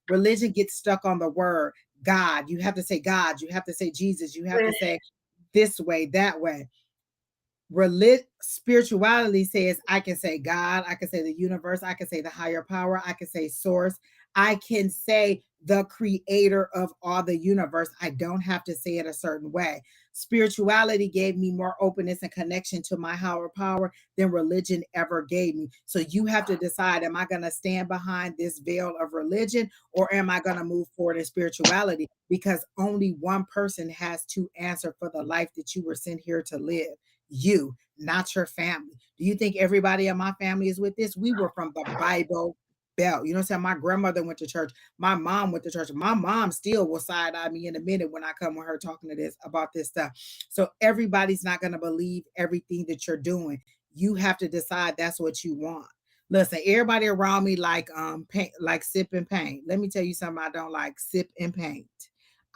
[SPEAKER 1] Religion gets stuck on the word God. You have to say God. You have to say Jesus. You have to say this way, that way. Spirituality says I can say God, I can say the universe, I can say the higher power, I can say source, I can say the creator of all the universe. I don't have to say it a certain way. Spirituality gave me more openness and connection to my higher power than religion ever gave me. So you have to decide, am I going to stand behind this veil of religion, or am I going to move forward in spirituality? Because only one person has to answer for the life that you were sent here to live. You, not your family. Do you think everybody in my family is with this? We were from the Bible Belt. You know what I'm saying? My grandmother went to church. My mom went to church. My mom still will side eye me in a minute when I come with her talking to this about this stuff. So everybody's not going to believe everything that you're doing. You have to decide that's what you want. Listen, everybody around me like paint, like sip and paint. Let me tell you something I don't like: sip and paint.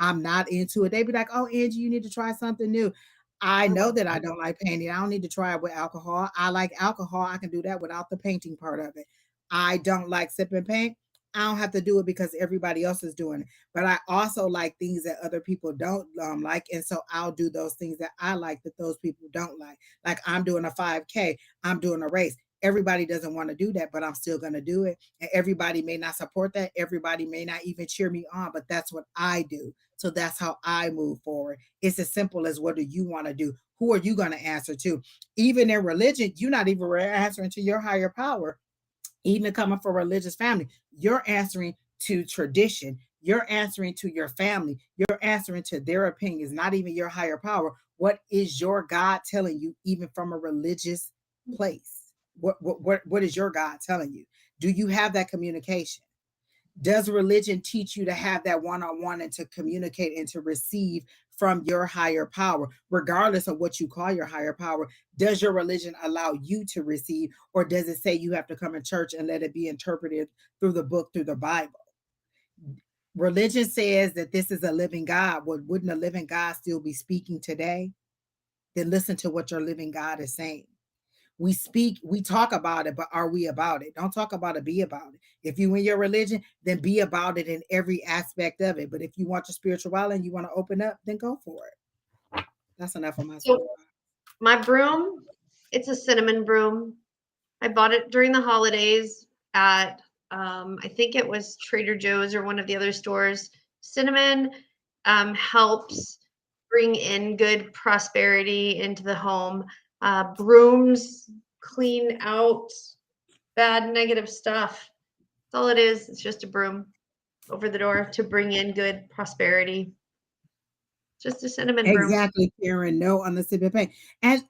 [SPEAKER 1] I'm not into it. They be like, oh, Angie, you need to try something new. I know that I don't like painting. I don't need to try it with alcohol. I like alcohol. I can do that without the painting part of it. I don't like sip and paint. I don't have to do it because everybody else is doing it. But I also like things that other people don't like. And so I'll do those things that I like that those people don't like. Like, I'm doing a 5K. I'm doing a race. Everybody doesn't want to do that, but I'm still going to do it. And everybody may not support that. Everybody may not even cheer me on, but that's what I do. So that's how I move forward. It's as simple as, what do you want to do? Who are you going to answer to? Even in religion, you're not even answering to your higher power. Even coming from a religious family, you're answering to tradition. You're answering to your family. You're answering to their opinions, not even your higher power. What is your God telling you, even from a religious place? What is your God telling you? Do you have that communication? Does religion teach you to have that one-on-one and to communicate and to receive from your higher power, regardless of what you call your higher power? Does your religion allow you to receive, or does it say you have to come in church and let it be interpreted through the book, through the Bible? Religion says that this is a living God. Well, wouldn't a living God still be speaking today? Then listen to what your living God is saying. We talk about it, but are we about it? Don't talk about it, be about it. If you in your religion, then be about it in every aspect of it. But if you want your spirituality and you want to open up, then go for it. That's enough of my
[SPEAKER 2] So my broom, it's a cinnamon broom. I bought it during the holidays at, I think it was Trader Joe's or one of the other stores. Cinnamon helps bring in good prosperity into the home. Brooms clean out bad, negative stuff. That's all it is. It's just a broom over the door to bring in good prosperity. Just a cinnamon broom.
[SPEAKER 1] Exactly, Karen. No on the sip and paint. And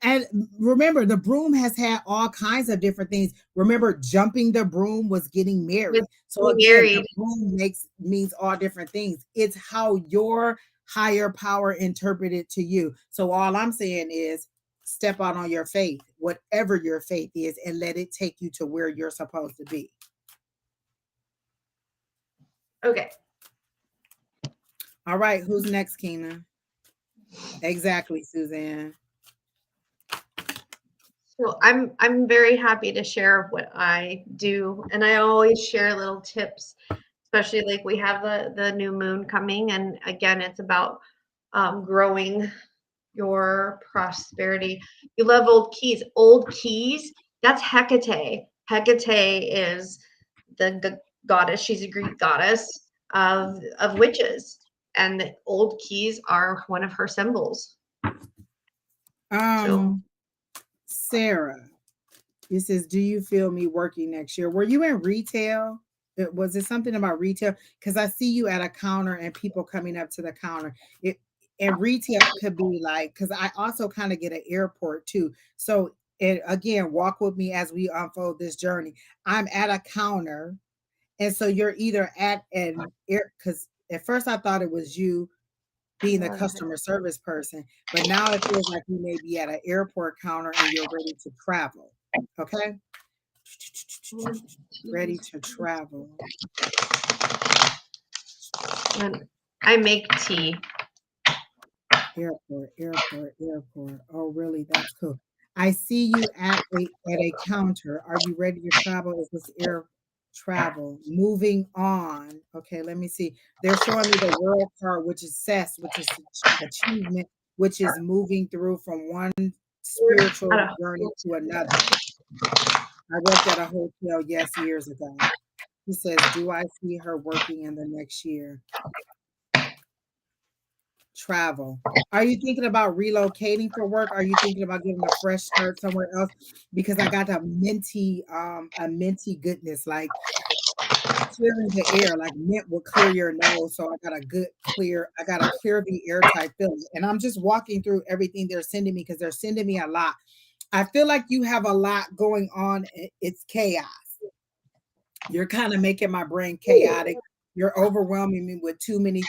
[SPEAKER 1] remember, the broom has had all kinds of different things. Remember, jumping the broom was getting married. So again, the broom means all different things. It's how your higher power interpreted to you. So all I'm saying is, step out on your faith, whatever your faith is, and let it take you to where you're supposed to be.
[SPEAKER 2] Okay.
[SPEAKER 1] All right, who's next, Keena? Exactly, Suzanne.
[SPEAKER 2] So I'm very happy to share what I do, and I always share little tips, especially like we have the new moon coming, and again, it's about growing your prosperity. You love old keys. Old keys, that's Hecate. Hecate is the goddess. She's a Greek goddess. of witches, and the old keys are one of her symbols. So
[SPEAKER 1] Sarah, it says, do you feel me working next year? Were you in retail? Was it something about retail? Because I see you at a counter and people coming up to the counter. And retail could be like, because I also kind of get an airport too. So again, walk with me as we unfold this journey. I'm at a counter, and so you're either at an air, because at first I thought it was you being the customer service person, but now it feels like you may be at an airport counter and you're ready to travel. Okay. Ready to travel.
[SPEAKER 2] and I make tea.
[SPEAKER 1] Airport. Oh, really? That's cool. I see you at a counter. Are you ready to travel? Is this air travel? Moving on. Okay, let me see. They're showing me the world card, which is success, which is achievement, which is moving through from one spiritual journey to another. I worked at a hotel, yes, years ago. He says, do I see her working in the next year? Travel. Are you thinking about relocating for work? Are you thinking about getting a fresh start somewhere else? Because I got a minty goodness, like clearing the air, like mint will clear your nose. So I got a clear the air type feeling. And I'm just walking through everything they're sending me because they're sending me a lot. I feel like you have a lot going on. It's chaos. You're kind of making my brain chaotic. You're overwhelming me with too many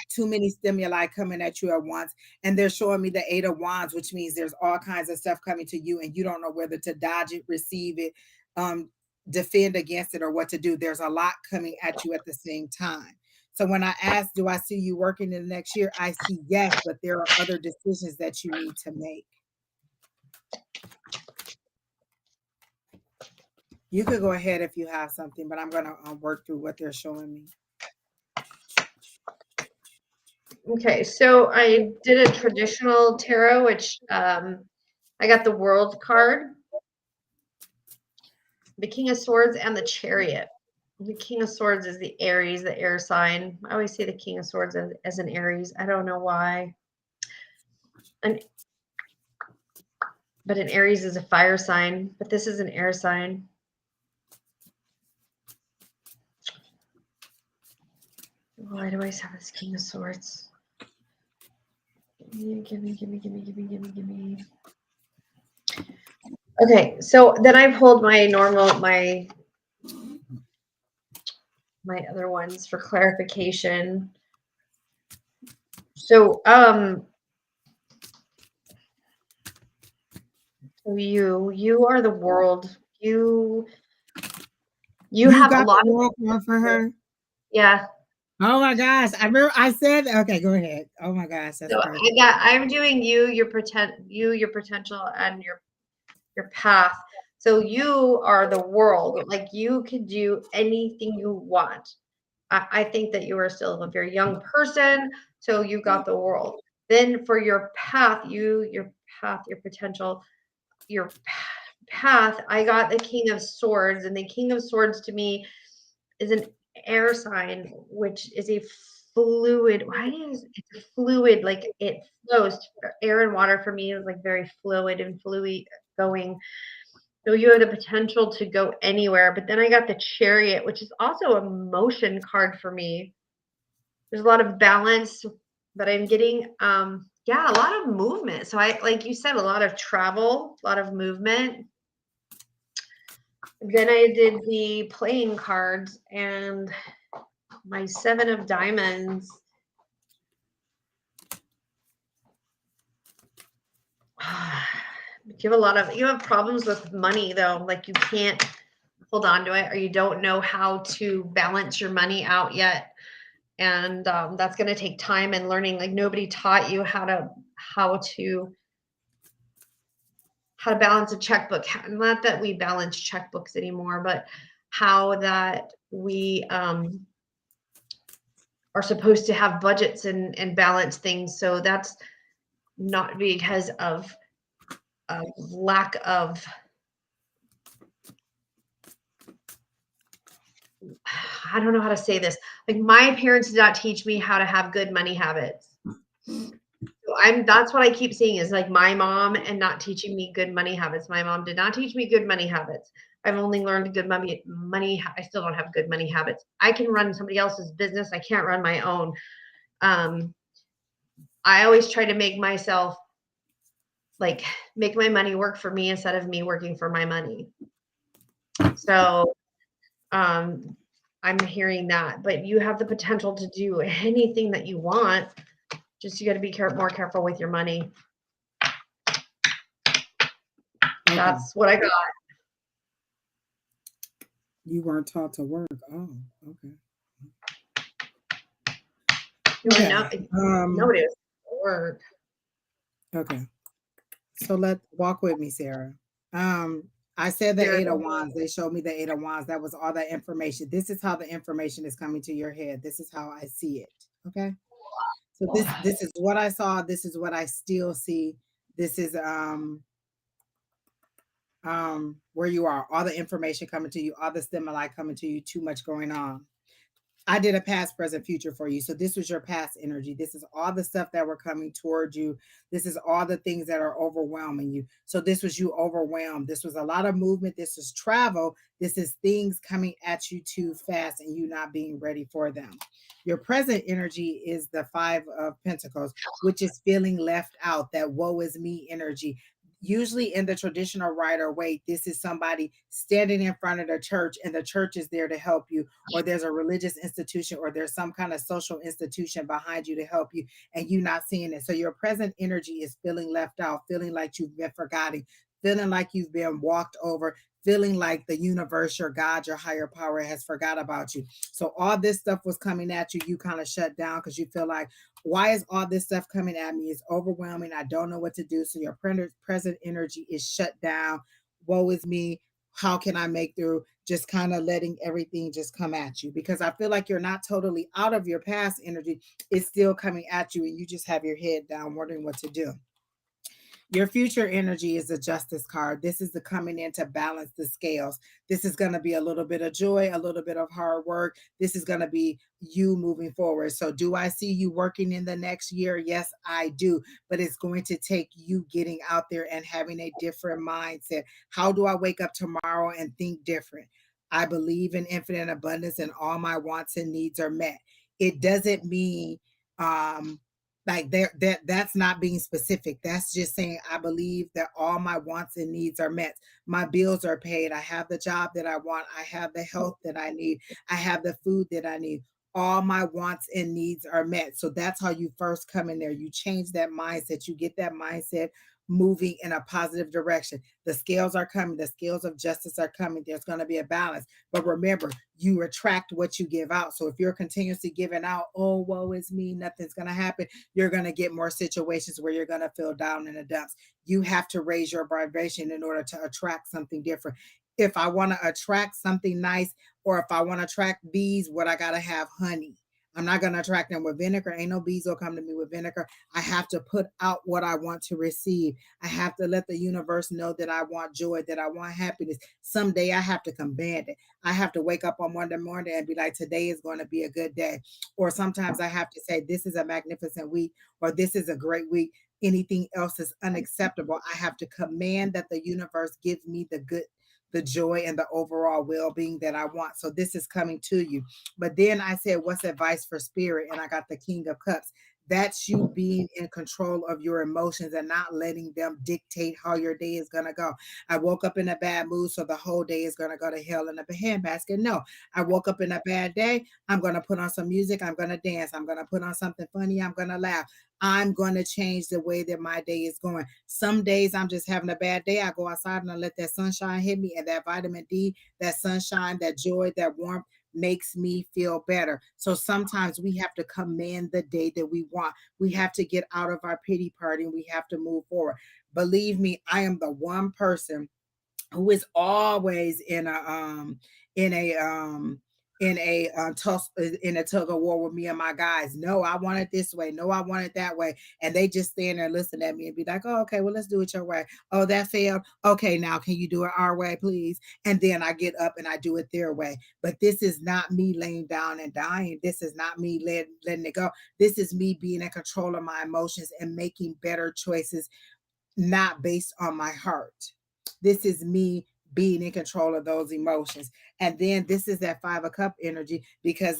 [SPEAKER 1] stimuli coming at you at once. And they're showing me the 8 of Wands, which means there's all kinds of stuff coming to you and you don't know whether to dodge it, receive it, defend against it, or what to do. There's a lot coming at you at the same time. So when I ask, do I see you working in the next year? I see yes, but there are other decisions that you need to make. You could go ahead if you have something, but I'm going to work through what they're showing me.
[SPEAKER 2] Okay, so I did a traditional tarot, which I got the World card, the King of Swords, and the Chariot. The King of Swords is the Aries, the air sign. I always say the King of Swords as an Aries. I don't know why. But an Aries is a fire sign, but this is an air sign. Why do I always have this King of Swords? Give me. Okay, so then I pulled my other ones for clarification. So you are the world. You have a lot
[SPEAKER 1] of work for her.
[SPEAKER 2] Yeah.
[SPEAKER 1] Oh my gosh. I remember I said, okay, go ahead. Oh my gosh. That's
[SPEAKER 2] so I'm doing your potential and your path. So you are the world. Like you could do anything you want. I think that you are still a very young person. So you got the world. Then for your path, your potential, your path, I got the King of Swords, and the King of Swords to me is an air sign, which is a fluid. It's a fluid, like it flows. Air and water for me is like very fluid and fluid going. So you have the potential to go anywhere. But then I got the Chariot, which is also a motion card for me. There's a lot of balance, but I'm getting a lot of movement. So I, like you said, a lot of travel, a lot of movement. Then I did the playing cards and my 7 of Diamonds. You have problems with money though. Like you can't hold on to it, or you don't know how to balance your money out yet. And that's going to take time and learning. Like nobody taught you how to balance a checkbook. Not that we balance checkbooks anymore, but how that we are supposed to have budgets and balance things. So that's not because of lack of I don't know how to say this. Like my parents did not teach me how to have good money habits. So that's what I keep seeing is like my mom and not teaching me good money habits. My mom did not teach me good money habits. I've only learned good money. I still don't have good money habits. I can run somebody else's business. I can't run my own. I always try to make myself like make my money work for me instead of me working for my money. So I'm hearing that, but you have the potential to do anything that you want. Just you got to be more careful with your money.
[SPEAKER 1] Okay.
[SPEAKER 2] That's what I got.
[SPEAKER 1] You weren't taught to work. Oh, okay.
[SPEAKER 2] Okay.
[SPEAKER 1] Okay.
[SPEAKER 2] Nobody was work.
[SPEAKER 1] Okay. So walk with me, Sarah. I said the Eight of Wands. They showed me the Eight of Wands. That was all that information. This is how the information is coming to your head. This is how I see it. Okay. So this is what I saw. This is what I still see. This is where you are. All the information coming to you. All the stimuli coming to you. Too much going on. I did a past, present, future for you. So this was your past energy. This is all the stuff that were coming towards you. This is all the things that are overwhelming you. So this was you overwhelmed. This was a lot of movement. This is travel. This is things coming at you too fast and you not being ready for them. Your present energy is the Five of Pentacles, which is feeling left out, that woe is me energy. Usually in the traditional rider way, this is somebody standing in front of the church and the church is there to help you, or there's a religious institution, or there's some kind of social institution behind you to help you, and you not seeing it. So your present energy is feeling left out, feeling like you've been forgotten, feeling like you've been walked over, feeling like the universe, your God, your higher power has forgot about you. So all this stuff was coming at you. You kind of shut down because you feel like, why is all this stuff coming at me? It's overwhelming. I don't know what to do. So your present energy is shut down. Woe is me. How can I make through? Just kind of letting everything just come at you, because I feel like you're not totally out of your past energy. It's still coming at you and you just have your head down wondering what to do. Your future energy is a justice card. This is the coming in to balance the scales. This is going to be a little bit of joy, a little bit of hard work. This is going to be you moving forward. So do I see you working in the next year? Yes, I do. But it's going to take you getting out there and having a different mindset. How do I wake up tomorrow and think different? I believe in infinite abundance and all my wants and needs are met. It doesn't mean like that's not being specific. That's just saying I believe that all my wants and needs are met. My bills are paid. I have the job that I want. I have the health that I need. I have the food that I need. All my wants and needs are met. So that's how you first come in there. You change that mindset. You get that mindset moving in a positive direction. The scales are coming. The scales of justice are coming. There's going to be a balance. But remember, you attract what you give out. So if you're continuously giving out, oh, woe is me, nothing's going to happen, you're going to get more situations where you're going to feel down in the dumps. You have to raise your vibration in order to attract something different. If I want to attract something nice, or if I want to attract bees, what I got to have honey. I'm not going to attract them with vinegar. Ain't no bees will come to me with vinegar. I have to put out what I want to receive. I have to let the universe know that I want joy, that I want happiness. Someday I have to command it. I have to wake up on Monday morning and be like, today is going to be a good day. Or sometimes I have to say, this is a magnificent week, or this is a great week. Anything else is unacceptable. I have to command that the universe gives me the joy and the overall well-being that I want. So this is coming to you. But then I said, what's advice for spirit? And I got the King of Cups. That's you being in control of your emotions and not letting them dictate how your day is going to go. I woke up in a bad mood, so the whole day is going to go to hell in a handbasket. No, I woke up in a bad day. I'm going to put on some music. I'm going to dance. I'm going to put on something funny. I'm going to laugh. I'm going to change the way that my day is going. Some days I'm just having a bad day. I go outside and I let that sunshine hit me, and that vitamin D, that sunshine, that joy, that warmth makes me feel better. So sometimes we have to command the day that we want. We have to get out of our pity party and we have to move forward. Believe me, I am the one person who is always in a in a in a tug of war with me and my guys. No, I want it this way. No, I want it that way. And they just stand there and listen at me and be like, oh, okay, well, let's do it your way. Oh, that failed. Okay, now can you do it our way, please? And then I get up and I do it their way. But this is not me laying down and dying. This is not me letting it go. This is me being in control of my emotions and making better choices, not based on my heart. This is me being in control of those emotions. And then this is that 5 of Cup energy, because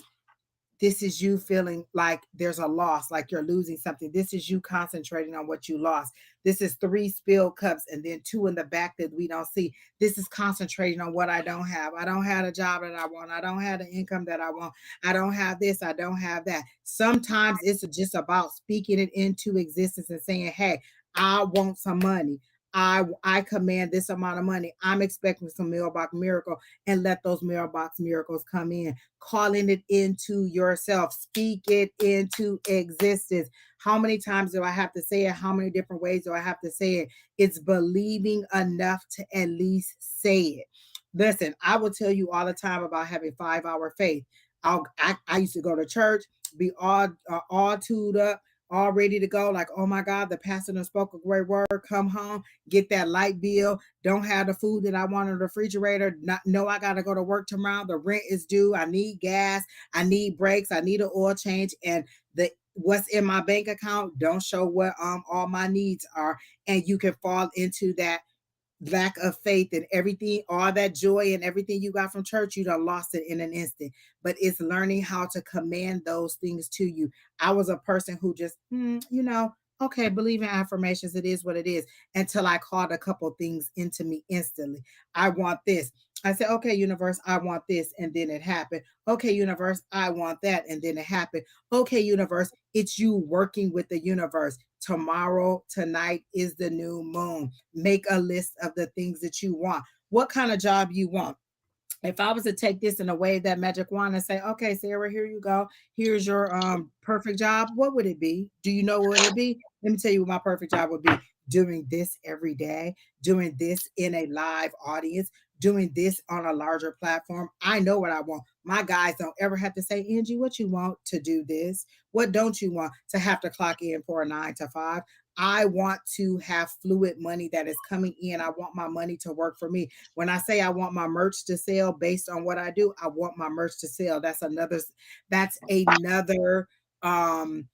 [SPEAKER 1] this is you feeling like there's a loss, like you're losing something. This is you concentrating on what you lost. This is 3 spilled cups and then 2 in the back that we don't see. This is concentrating on what I don't have. I don't have a job that I want. I don't have the income that I want. I don't have this. I don't have that. Sometimes it's just about speaking it into existence and saying, hey, I want some money. I command this amount of money. I'm expecting some mailbox miracle, and let those mailbox miracles come in. Calling it into yourself. Speak it into existence. How many times do I have to say it? How many different ways do I have to say it? It's believing enough to at least say it. Listen, I will tell you all the time about having 5-hour faith. I used to go to church, be all tuned up, all ready to go. Like, oh my God, the pastor done spoke a great word. Come home, get that light bill. Don't have the food that I want in the refrigerator. Not know I got to go to work tomorrow. The rent is due. I need gas. I need brakes. I need an oil change. And the what's in my bank account don't show what all my needs are. And you can fall into that lack of faith, and everything, all that joy and everything you got from church, you done lost it in an instant. But it's learning how to command those things to you. I was a person who just, okay, believe in affirmations. It is what it is, until I called a couple things into me instantly. I want this. I said, okay, universe, I want this. And then it happened. Okay, universe, I want that. And then it happened. Okay, universe, it's you working with the universe. Tomorrow, tonight is the new moon. Make a list of the things that you want. What kind of job you want? If I was to take this and wave that magic wand and say, okay, Sarah, here you go. Here's your perfect job. What would it be? Do you know what it'd be? Let me tell you what my perfect job would be. Doing this every day, doing this in a live audience, doing this on a larger platform. I know what I want. My guys don't ever have to say, Angie, what you want to do this? What don't you want to have to clock in for a 9 to 5? I want to have fluid money that is coming in. I want my money to work for me. When I say I want my merch to sell based on what I do, I want my merch to sell. That's another um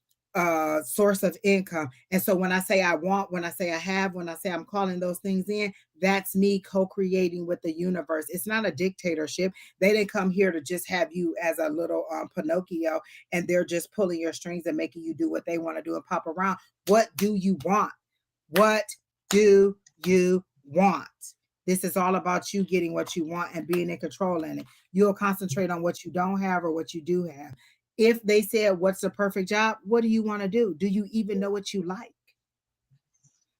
[SPEAKER 1] source of income. And so when I say I want, when I say I have, when I say I'm calling those things in, that's me co-creating with the universe. It's not a dictatorship. They didn't come here to just have you as a little Pinocchio, and they're just pulling your strings and making you do what they want to do and pop around. What do you want? What do you want? This is all about you getting what you want and being in control in it. You'll concentrate on what you don't have or what you do have. If they said, what's the perfect job? What do you want to do? Do you even know what you like?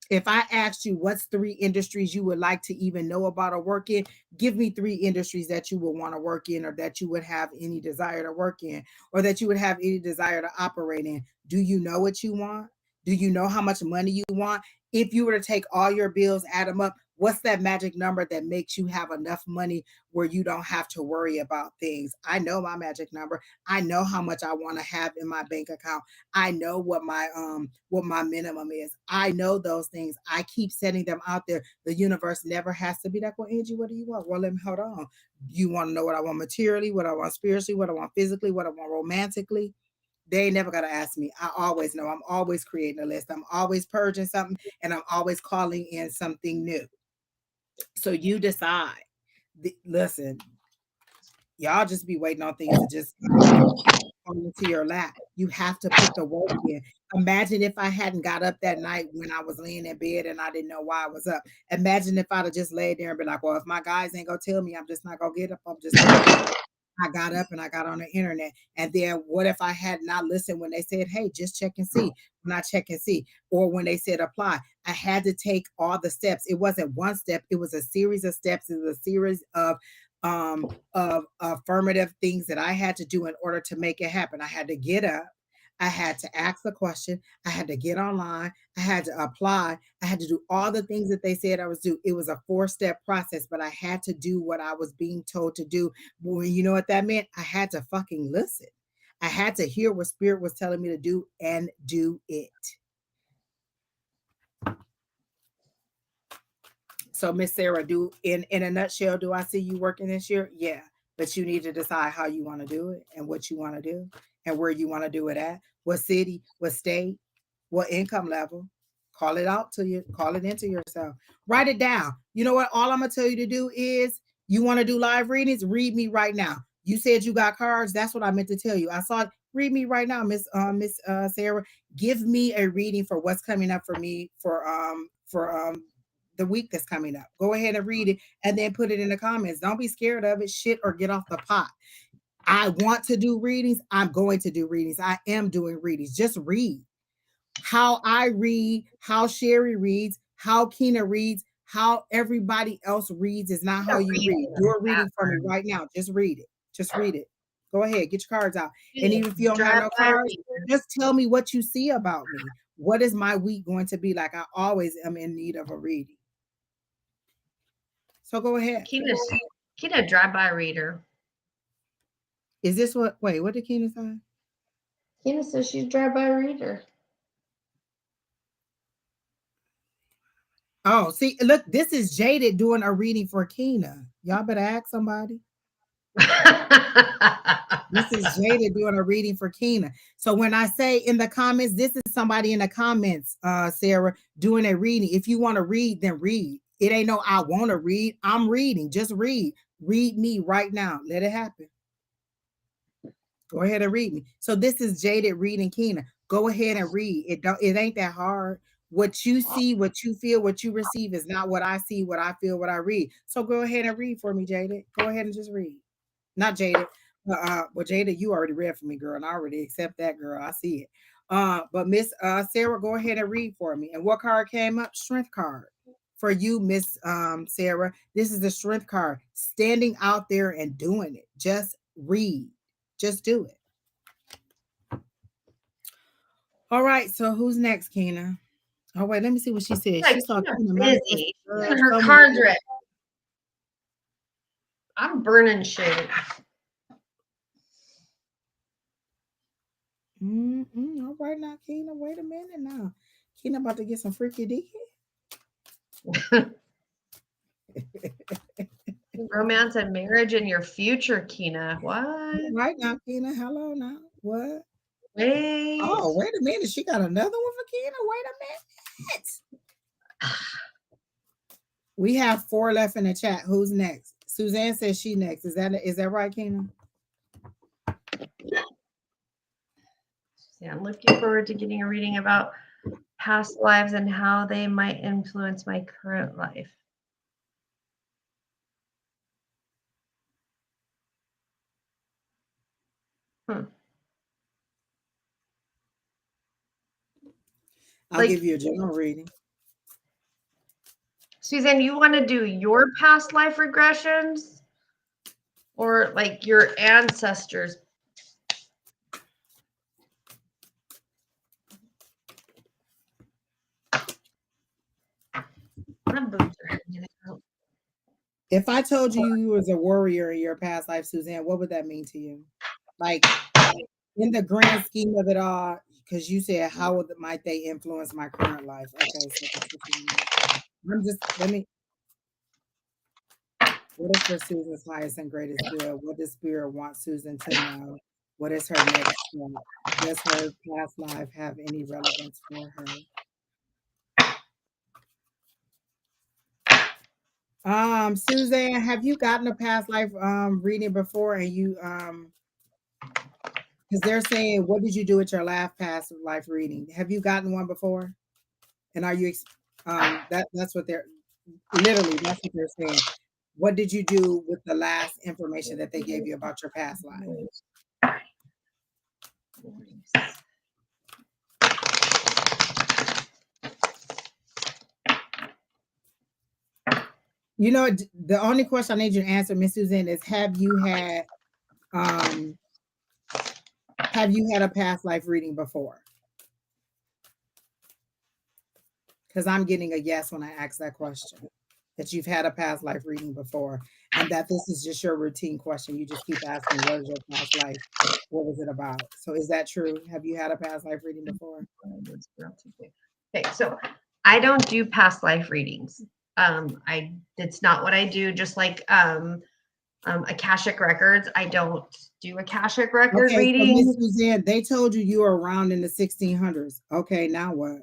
[SPEAKER 1] If I asked you what's 3 industries you would like to even know about or work in, give me 3 industries that you would want to work in, or that you would have any desire to work in, or that you would have any desire to operate in. Do you know what you want? Do you know how much money you want? If you were to take all your bills, add them up, what's that magic number that makes you have enough money where you don't have to worry about things? I know my magic number. I know how much I want to have in my bank account. I know what my minimum is. I know those things. I keep setting them out there. The universe never has to be like, well, Angie, what do you want? Well, let me hold on. You want to know what I want materially, what I want spiritually, what I want physically, what I want romantically? They ain't never got to ask me. I always know. I'm always creating a list. I'm always purging something, and I'm always calling in something new. So you decide. Listen, y'all just be waiting on things to just fall into your lap. You have to put the work in. Imagine if I hadn't got up that night when I was laying in bed and I didn't know why I was up. Imagine if I'd have just laid there and been like, well, if my guys ain't gonna tell me, I'm just not gonna get up. I'm just not gonna. I got up and I got on the internet. And then what if I had not listened when they said, hey, just check and see? When I check and see, or when they said apply, I had to take all the steps. It wasn't one step, it was a series of steps. It was a series of affirmative things that I had to do in order to make it happen. I had to get up. I had to ask the question. I had to get online. I had to apply. I had to do all the things that they said I was do. It was a 4-step process, but I had to do what I was being told to do. Well, you know what that meant? I had to fucking listen. I had to hear what spirit was telling me to do and do it. So, Miss Sarah, do in a nutshell, do I see you working this year? Yeah, but you need to decide how you want to do it and what you want to do and where you want to do it at, what city, what state, what income level. Call it out to you, call it into yourself. Write it down. You know what? All I'm gonna tell you to do is you want to do live readings, read me right now. You said you got cards. That's what I meant to tell you. I saw it. Read me right now, Miss Sarah. Give me a reading for what's coming up for me for the week that's coming up. Go ahead and read it and then put it in the comments. Don't be scared of it, shit, or get off the pot. I want to do readings. I'm going to do readings. I am doing readings. Just read. How I read, how Sheri reads, how Keena reads, how everybody else reads is not how you read. Do a reading for me right now. Just read it. Just read it. Go ahead, get your cards out. And even if you don't have no cards, just tell me what you see about me. What is my week going to be like? I always am in need of a reading. So go ahead.
[SPEAKER 2] Keena drive-by reader.
[SPEAKER 1] Is this what? Wait, what did Keena say?
[SPEAKER 2] Keena says she's drive-by reader.
[SPEAKER 1] Oh, see, look, this is Jaded doing a reading for Keena. Y'all better ask somebody. This is Jada doing a reading for Keena. So when I say in the comments, this is somebody in the comments, Sarah, doing a reading. If you want to read, then read. It ain't no I want to read. I'm reading. Just read. Read me right now. Let it happen. Go ahead and read me. So this is Jaded reading Keena. Go ahead and read. It ain't that hard. What you see, what you feel, what you receive is not what I see, what I feel, what I read. So go ahead and read for me, Jaded. Go ahead and just read. Not Jaded. Well, Jada, you already read for me, girl, and I already accept that, girl. I see it. But Miss Sarah, go ahead and read for me. And what card came up? Strength card. For you, Miss Sarah, this is the strength card. Standing out there and doing it. Just read. Just do it. All right. So who's next, Keena? Oh, wait, let me see what she said. She saw Keena
[SPEAKER 2] busy. Her cards read. I'm burning shit.
[SPEAKER 1] All right now, Keena. Wait a minute now. Keena about to get some freaky deaky.
[SPEAKER 2] Romance and marriage in your future, Keena. What?
[SPEAKER 1] Right now, Keena. Hello now. What?
[SPEAKER 2] Wait.
[SPEAKER 1] Oh, wait a minute. She got another one for Keena. Wait a minute. We have 4 left in the chat. Who's next? Suzanne says she next. Is that right, Keena?
[SPEAKER 2] Yeah, I'm looking forward to getting a reading about past lives and how they might influence my current life.
[SPEAKER 1] I'll give you a general reading.
[SPEAKER 2] Suzanne, you want to do your past life regressions or like your ancestors? My boobs are hanging out.
[SPEAKER 1] If I told you was a warrior in your past life, Suzanne, what would that mean to you? Like in the grand scheme of it all, because you said how might they influence my current life? Okay, so what is for Susan's highest and greatest good? What does Spirit want Susan to know? What is her next step? Does her past life have any relevance for her? Suzanne, have you gotten a past life reading before? And you because they're saying, what did you do with your last past life reading? Have you gotten one before? And are you that's what they're literally that's what they're saying. What did you do with the last information that they gave you about your past life? You know, the only question I need you to answer, Miss Suzanne, is have you had Have you had a past life reading before? Because I'm getting a yes when I ask that question. That you've had a past life reading before, and that this is just your routine question. You just keep asking, what is your past life? What was it about? So is that true? Have you had a past life reading before?
[SPEAKER 2] Okay, so I don't do past life readings. It's not what I do. Just like Akashic records, I don't do Akashic record
[SPEAKER 1] Okay, so Miss
[SPEAKER 2] readings.
[SPEAKER 1] Suzanne, they told you you were around in the 1600s. Okay, now what?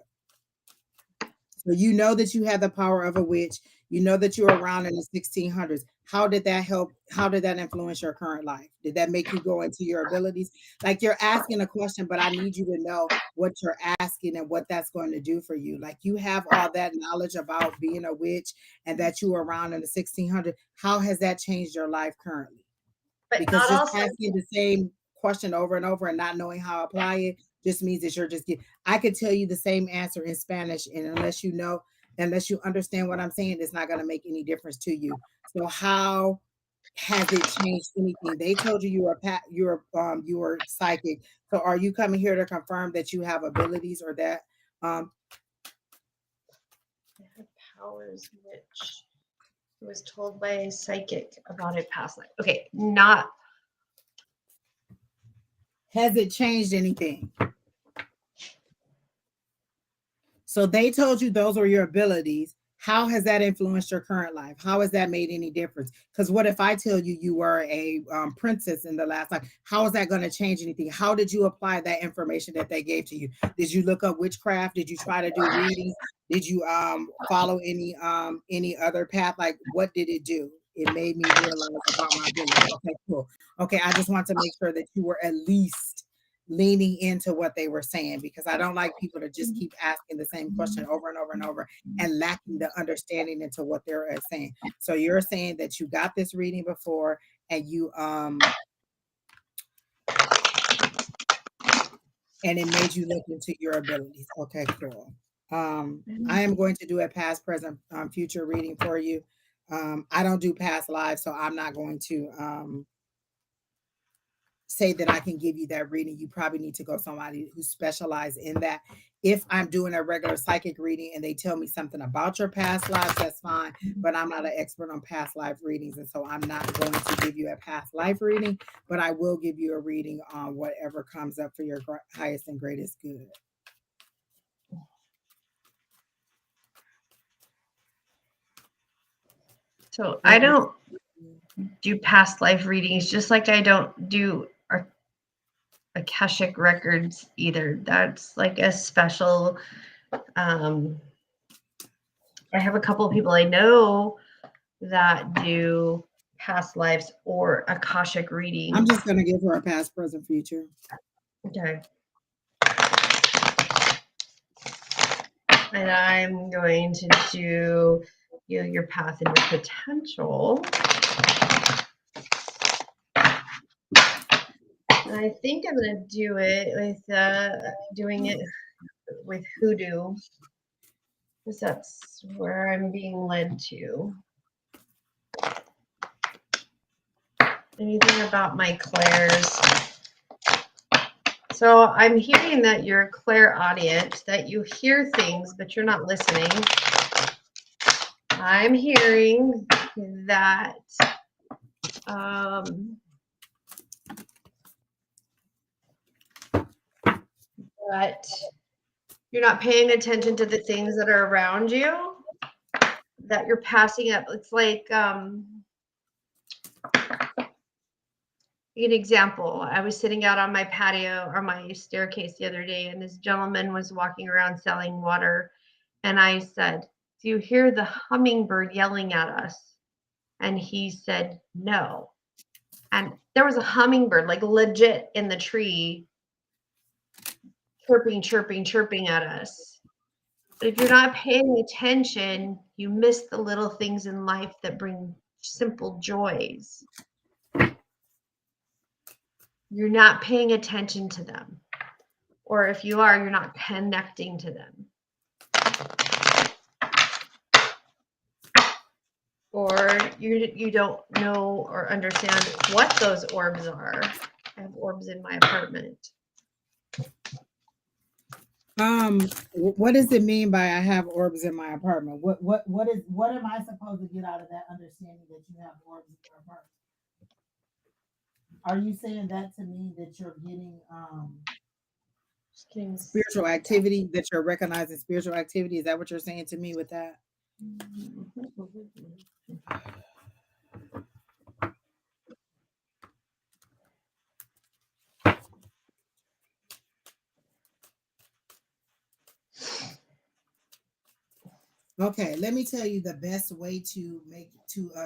[SPEAKER 1] So you know that you have the power of a witch. You know that you're around in the 1600s. How did that help? How did that influence your current life? Did that make you go into your abilities? Like, you're asking a question, but I need you to know what you're asking and what that's going to do for you. Like, you have all that knowledge about being a witch and that you were around in the 1600s. How has that changed your life currently?
[SPEAKER 2] But
[SPEAKER 1] Because
[SPEAKER 2] not
[SPEAKER 1] just
[SPEAKER 2] also.
[SPEAKER 1] asking the same question over and over and not knowing how to apply it just means that you're just getting. I could tell you the same answer in Spanish, and unless you understand what I'm saying, it's not going to make any difference to you. So how has it changed anything? They told you you were psychic. So are you coming here to confirm that you have abilities, or that
[SPEAKER 2] Powers which was told by a psychic about a past life. Okay, not.
[SPEAKER 1] has it changed anything? So they told you those were your abilities. How has that influenced your current life? How has that made any difference? Because what if I tell you you were a princess in the last life? How is that going to change anything? How did you apply that information that they gave to you? Did you look up witchcraft? Did you try to do readings? Did you follow any other path? Like, what did it do? It made me realize about my ability. Okay, cool. Okay, I just want to make sure that you were at least leaning into what they were saying, because I don't like people to just keep asking the same question over and over and over and lacking the understanding into what they're saying. So you're saying that you got this reading before, and you and it made you look into your abilities. Okay, cool. I am going to do a past, present, future reading for you. I don't do past lives, so I'm not going to say that I can give you that reading. You probably need to go somebody who specializes in that. If I'm doing a regular psychic reading and they tell me something about your past lives, that's fine. But I'm not an expert on past life readings, and so I'm not going to give you a past life reading. But I will give you a reading on whatever comes up for your highest and greatest good.
[SPEAKER 2] So I don't do past life readings, just like I don't do Akashic records either. That's like a special. I have a couple of people I know that do past lives or Akashic readings.
[SPEAKER 1] I'm just going to give her a past, present, future.
[SPEAKER 2] Okay. And I'm going to do your path and your potential. And I think I'm going to do it with doing it with hoodoo, because that's where I'm being led to. Anything about my clairs? So I'm hearing that you're clairaudient, that you hear things, but you're not listening. I'm hearing that that you're not paying attention to the things that are around you, that you're passing up. It's like an example. I was sitting out on my patio or my staircase the other day, and this gentleman was walking around selling water. And I said, "Do you hear the hummingbird yelling at us?" And he said, "No." And there was a hummingbird, like legit in the tree, chirping, chirping, chirping at us. But if you're not paying attention, you miss the little things in life that bring simple joys. You're not paying attention to them. Or if you are, you're not connecting to them. Or you don't know or understand what those orbs are. I have orbs in my apartment.
[SPEAKER 1] What does it mean by I have orbs in my apartment? What am I supposed to get out of that understanding that you have orbs in your apartment? Are you saying that to me that you're getting
[SPEAKER 2] Just kidding.
[SPEAKER 1] spiritual activity, that you're recognizing spiritual activity? Is that what you're saying to me with that? Okay, let me tell you the best way to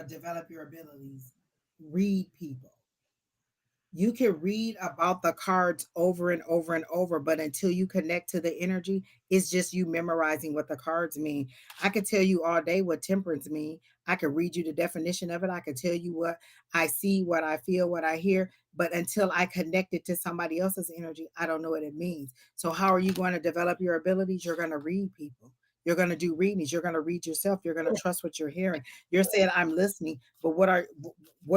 [SPEAKER 1] develop your abilities. Read people. You can read about the cards over and over and over, but until you connect to the energy, it's just you memorizing what the cards mean. I could tell you all day what temperance mean. I could read you the definition of it. I could tell you what I see, what I feel, what I hear, but until I connect it to somebody else's energy, I don't know what it means. So how are you going to develop your abilities? You're going to read people. You're going to do readings. You're going to read yourself. You're going to trust what you're hearing. You're saying I'm listening, but what are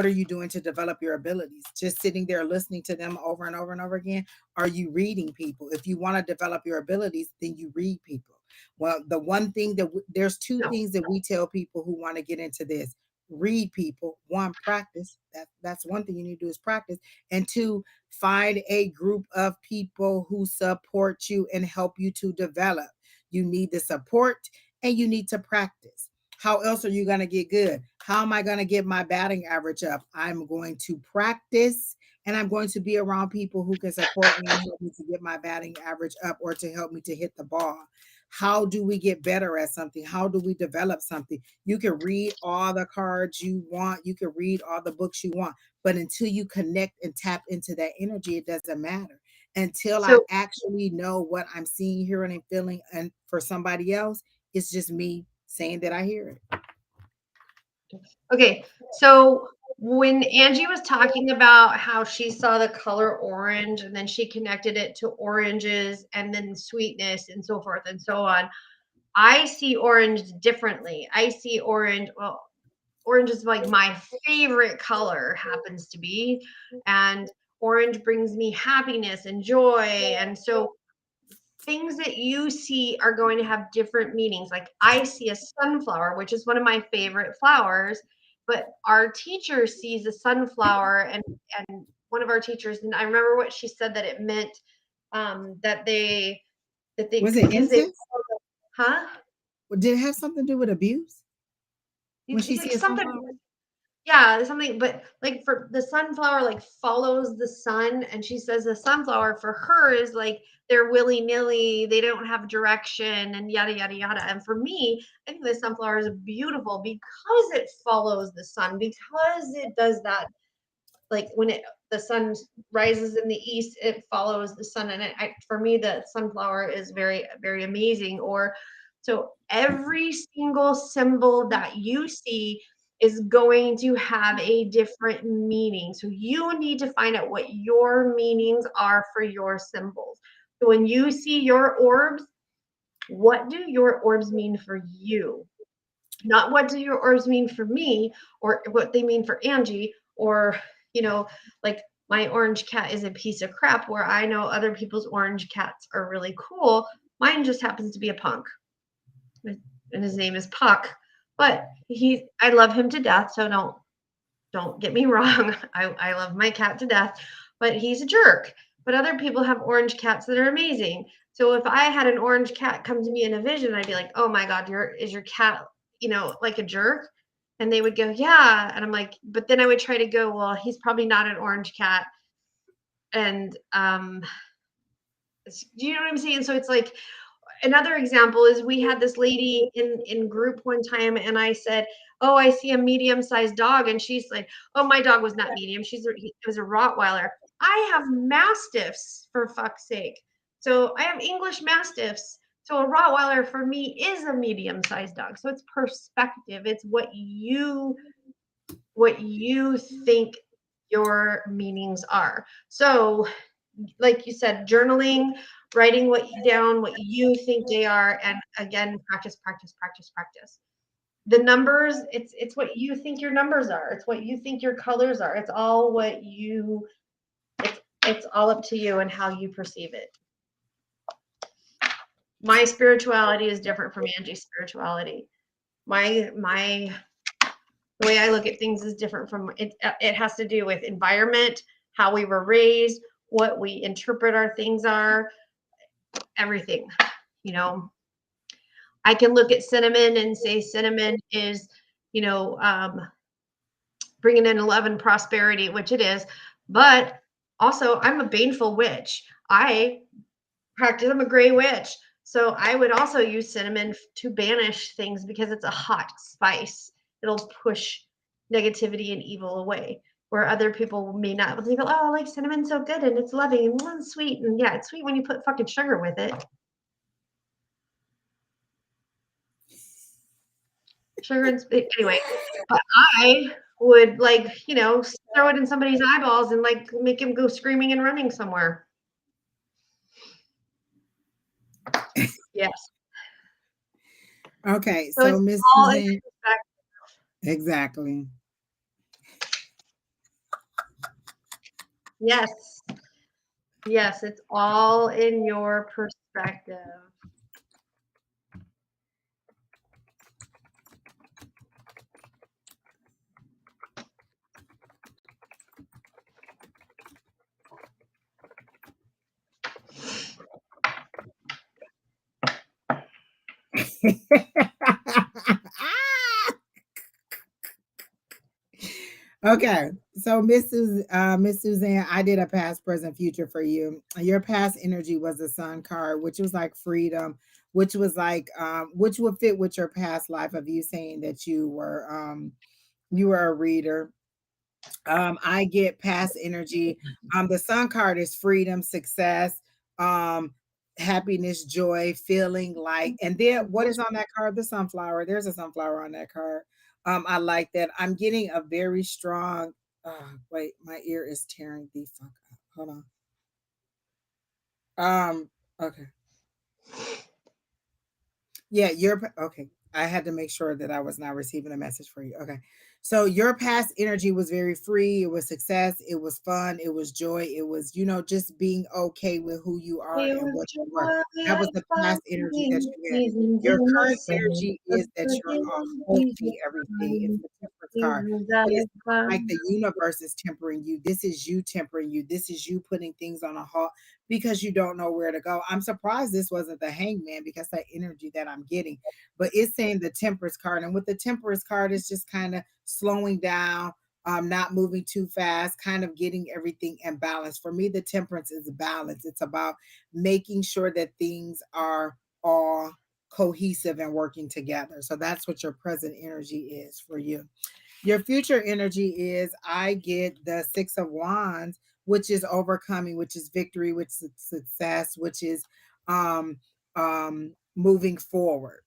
[SPEAKER 1] you doing to develop your abilities? Just sitting there listening to them over and over and over again? Are you reading people? If you want to develop your abilities, then you read people. Well, the one thing that there's two
[SPEAKER 2] No.
[SPEAKER 1] things that we tell people who want to get into this. Read people. One, practice. That's one thing you need to do is practice. And two, find a group of people who support you and help you to develop. You need the support and you need to practice. How else are you going to get good? How am I going to get my batting average up? I'm going to practice and I'm going to be around people who can support me and help me to get my batting average up or to help me to hit the ball. How do we get better at something? How do we develop something? You can read all the cards you want. You can read all the books you want. But until you connect and tap into that energy, it doesn't matter. Until I
[SPEAKER 2] So
[SPEAKER 1] actually know what I'm seeing, hearing, and feeling, and for somebody else, it's just me saying that I hear it.
[SPEAKER 2] okay, so when Angie was talking about how she saw the color orange and then she connected it to oranges and then sweetness and so forth and so on, I see orange differently. I see orange, well, orange is like my favorite color happens to be, and orange brings me happiness and joy. And so things that you see are going to have different meanings. Like I see a sunflower, which is one of my favorite flowers, but our teacher sees a sunflower, and one of our teachers, and I remember what she said that it meant, that they
[SPEAKER 1] Was it
[SPEAKER 2] because they,
[SPEAKER 1] incense?
[SPEAKER 2] huh?
[SPEAKER 1] Did it have something to do with abuse? When
[SPEAKER 2] It's
[SPEAKER 1] she
[SPEAKER 2] like
[SPEAKER 1] sees
[SPEAKER 2] something.
[SPEAKER 1] sunflower?
[SPEAKER 2] Yeah, something, but like for the sunflower, like follows the sun. And she says the sunflower for her is like they're willy nilly, they don't have direction and yada, yada, yada. And for me, I think the sunflower is beautiful because it follows the sun, because it does that. Like when the sun rises in the east, it follows the sun. And for me, the sunflower is very, very amazing. Or so every single symbol that you see is going to have a different meaning. So you need to find out what your meanings are for your symbols. So when you see your orbs, what do your orbs mean for you? Not what do your orbs mean for me or what they mean for Angie, or, you know, like my orange cat is a piece of crap where I know other people's orange cats are really cool. Mine just happens to be a punk, and his name is Puck. But I love him to death, so don't get me wrong. I love my cat to death, but he's a jerk. But other people have orange cats that are amazing. So if I had an orange cat come to me in a vision, I'd be like, "Oh my God, is your cat, like a jerk?" And they would go, "Yeah." And I'm like, but then I would try to go, "Well, he's probably not an orange cat." And do you know what I'm saying? So it's like, another example is we had this lady in group one time, and I said, "Oh, I see a medium-sized dog," and she's like, "Oh, my dog was not medium. It was a Rottweiler." I have mastiffs, for fuck's sake. So I have English mastiffs. So a Rottweiler for me is a medium-sized dog. So it's perspective. It's what you think your meanings are. So like you said, journaling, writing down what you think they are, and again, practice, practice, practice, practice. The numbers, it's what you think your numbers are. It's what you think your colors are. It's all it's all up to you and how you perceive it. My spirituality is different from Angie's spirituality. My the way I look at things is different from it. It has to do with environment, how we were raised, what we interpret our things are, everything. You know, I can look at cinnamon and say cinnamon is, you know, bringing in love and prosperity, which it is. But also, I'm a baneful witch. I'm a gray witch. So I would also use cinnamon to banish things because it's a hot spice. It'll push negativity and evil away. Where other people may not. They go, oh, like cinnamon's so good and it's loving and sweet. And yeah, it's sweet when you put fucking sugar with it. Sugar and anyway. But I would throw it in somebody's eyeballs and like make him go screaming and running somewhere. Yes.
[SPEAKER 1] Okay,
[SPEAKER 2] So
[SPEAKER 1] so
[SPEAKER 2] it's
[SPEAKER 1] Miss
[SPEAKER 2] all
[SPEAKER 1] Suzanne, exactly.
[SPEAKER 2] Yes. Yes, it's all in your perspective.
[SPEAKER 1] Okay, so Miss Suzanne, I did a past, present, future for you. Your past energy was the Sun card, which was like freedom, which was like which would fit with your past life of you saying that you were a reader. I get past energy. The Sun card is freedom, success, um, happiness, joy, feeling like, and then what is on that card? The sunflower. There's a sunflower on that card. I like that. I'm getting a very strong. Wait, my ear is tearing the fuck up. Hold on. Okay. Yeah, okay. I had to make sure that I was not receiving a message for you. Okay. So your past energy was very free. It was success. It was fun. It was joy. It was, just being okay with who you are
[SPEAKER 2] It
[SPEAKER 1] and
[SPEAKER 2] was
[SPEAKER 1] what you were.
[SPEAKER 2] joy
[SPEAKER 1] That was
[SPEAKER 2] like
[SPEAKER 1] the past energy that
[SPEAKER 2] finding
[SPEAKER 1] you had.
[SPEAKER 2] seasons
[SPEAKER 1] Your
[SPEAKER 2] in the
[SPEAKER 1] current
[SPEAKER 2] sun,
[SPEAKER 1] energy
[SPEAKER 2] the
[SPEAKER 1] is that you're a
[SPEAKER 2] forgiven
[SPEAKER 1] healthy
[SPEAKER 2] seasons
[SPEAKER 1] everything. It's
[SPEAKER 2] find
[SPEAKER 1] the temperance card.
[SPEAKER 2] seasons that
[SPEAKER 1] It's
[SPEAKER 2] have
[SPEAKER 1] like
[SPEAKER 2] come.
[SPEAKER 1] the universe is tempering you. This is you tempering you. This is you putting things on a halt because you don't know where to go. I'm surprised this wasn't the hangman because that energy that I'm getting, but it's saying the temperance card. And with the temperance card, it's just kind of slowing down, not moving too fast, kind of getting everything in balance. For me, the temperance is balance. It's about making sure that things are all cohesive and working together. So that's what your present energy is for you. Your future energy is I get the Six of Wands, which is overcoming, which is victory, which is success, which is um moving forward.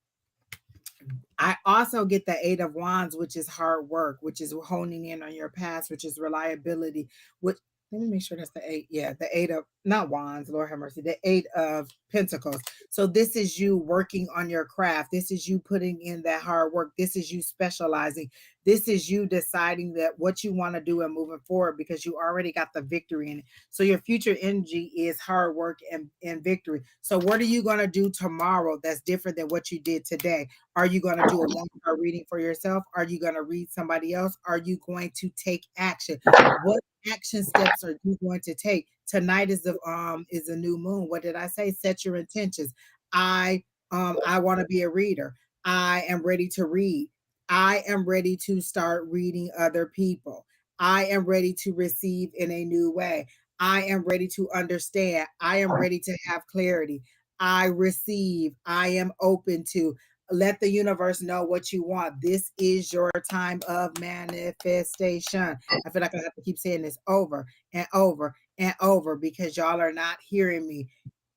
[SPEAKER 1] I also get the Eight of Wands, which is hard work, which is honing in on your past, which is reliability. Which let me make sure that's the eight. Yeah, the Eight of not Wands, Lord have mercy, the Eight of Pentacles. So this is you working on your craft. This is you putting in that hard work. This is you specializing. This is you deciding that what you want to do and moving forward because you already got the victory in it. So your future energy is hard work and victory. So what are you going to do tomorrow that's different than what you did today? Are you going to do a one-card reading for yourself? Are you going to read somebody else? Are you going to take action? What action steps are you going to take? Tonight is a new moon. What did I say? Set your intentions. I want to be a reader. I am ready to read. I am ready to start reading other people. I am ready to receive in a new way. I am ready to understand. I am ready to have clarity. I receive. I am open to. Let the universe know what you want. This is your time of manifestation. I feel like I have to keep saying this over and over and over because y'all are not hearing me.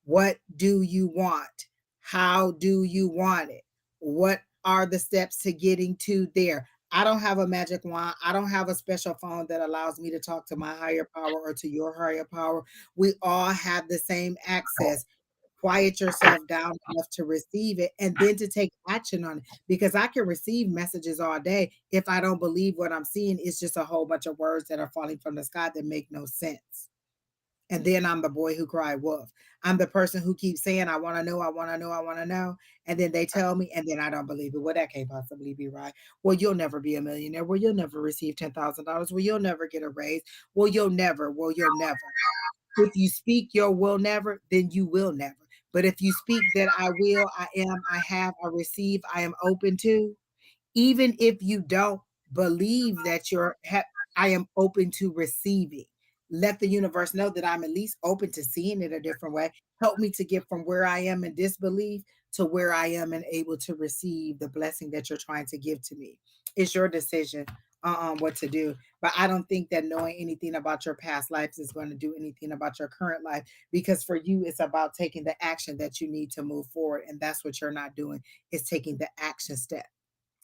[SPEAKER 1] What do you want? How do you want it? What are the steps to getting to there? I don't have a magic wand. I don't have a special phone that allows me to talk to my higher power or to your higher power. We all have the same access. Quiet yourself down enough to receive it and then to take action on it. Because I can receive messages all day. If I don't believe what I'm seeing, it's just a whole bunch of words that are falling from the sky that make no sense. And then I'm the boy who cried wolf. I'm the person who keeps saying, I want to know, I want to know, I want to know. And then they tell me, and then I don't believe it. Well, that can't possibly be right. Well, you'll never be a millionaire. Well, you'll never receive $10,000. Well, you'll never get a raise. Well, you'll never. Well, you'll never. If you speak your will never, then you will never. But if you speak that I will, I am, I have, I receive, I am open to, even if you don't believe that I am open to receiving. Let the universe know that I'm at least open to seeing it a different way. Help me to get from where I am in disbelief to where I am and able to receive the blessing that you're trying to give to me. It's your decision what to do. But I don't think that knowing anything about your past lives is going to do anything about your current life, because for you, it's about taking the action that you need to move forward. And that's what you're not doing, is taking the action step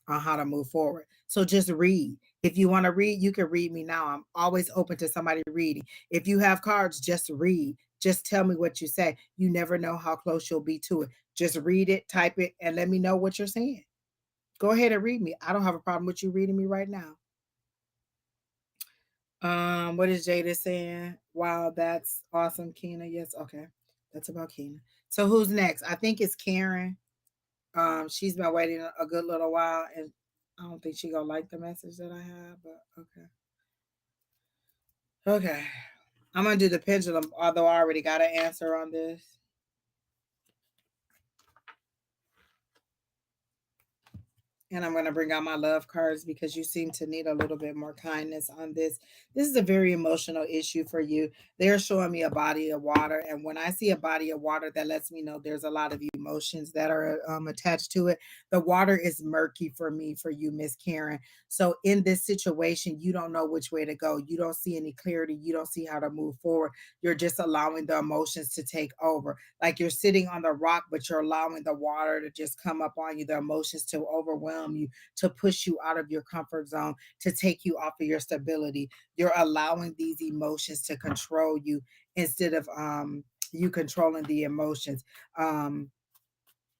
[SPEAKER 1] on how to move forward. So just read. If you want to read, you can read me now. I'm always open to somebody reading. If you have cards, just read. Just tell me what you say. You never know how close you'll be to it. Just read it, type it, and let me know what you're saying. Go ahead and read me. I don't have a problem with you reading me right now. What is Jada saying? Wow, that's awesome, Keena. Yes, okay. That's about Keena. So who's next? I think it's Karen. She's been waiting a good little while, and I don't think she gonna like the message that I have, but okay. Okay. I'm gonna do the pendulum, although I already got an answer on this. And I'm going to bring out my love cards because you seem to need a little bit more kindness on this. This is a very emotional issue for you. They're showing me a body of water. And when I see a body of water, that lets me know there's a lot of emotions that are attached to it. The water is murky for me, for you, Miss Karen. So in this situation, you don't know which way to go. You don't see any clarity. You don't see how to move forward. You're just allowing the emotions to take over. Like you're sitting on the rock, but you're allowing the water to just come up on you, the emotions to overwhelm you, to push you out of your comfort zone, to take you off of your stability. You're allowing these emotions to control you instead of you controlling the emotions.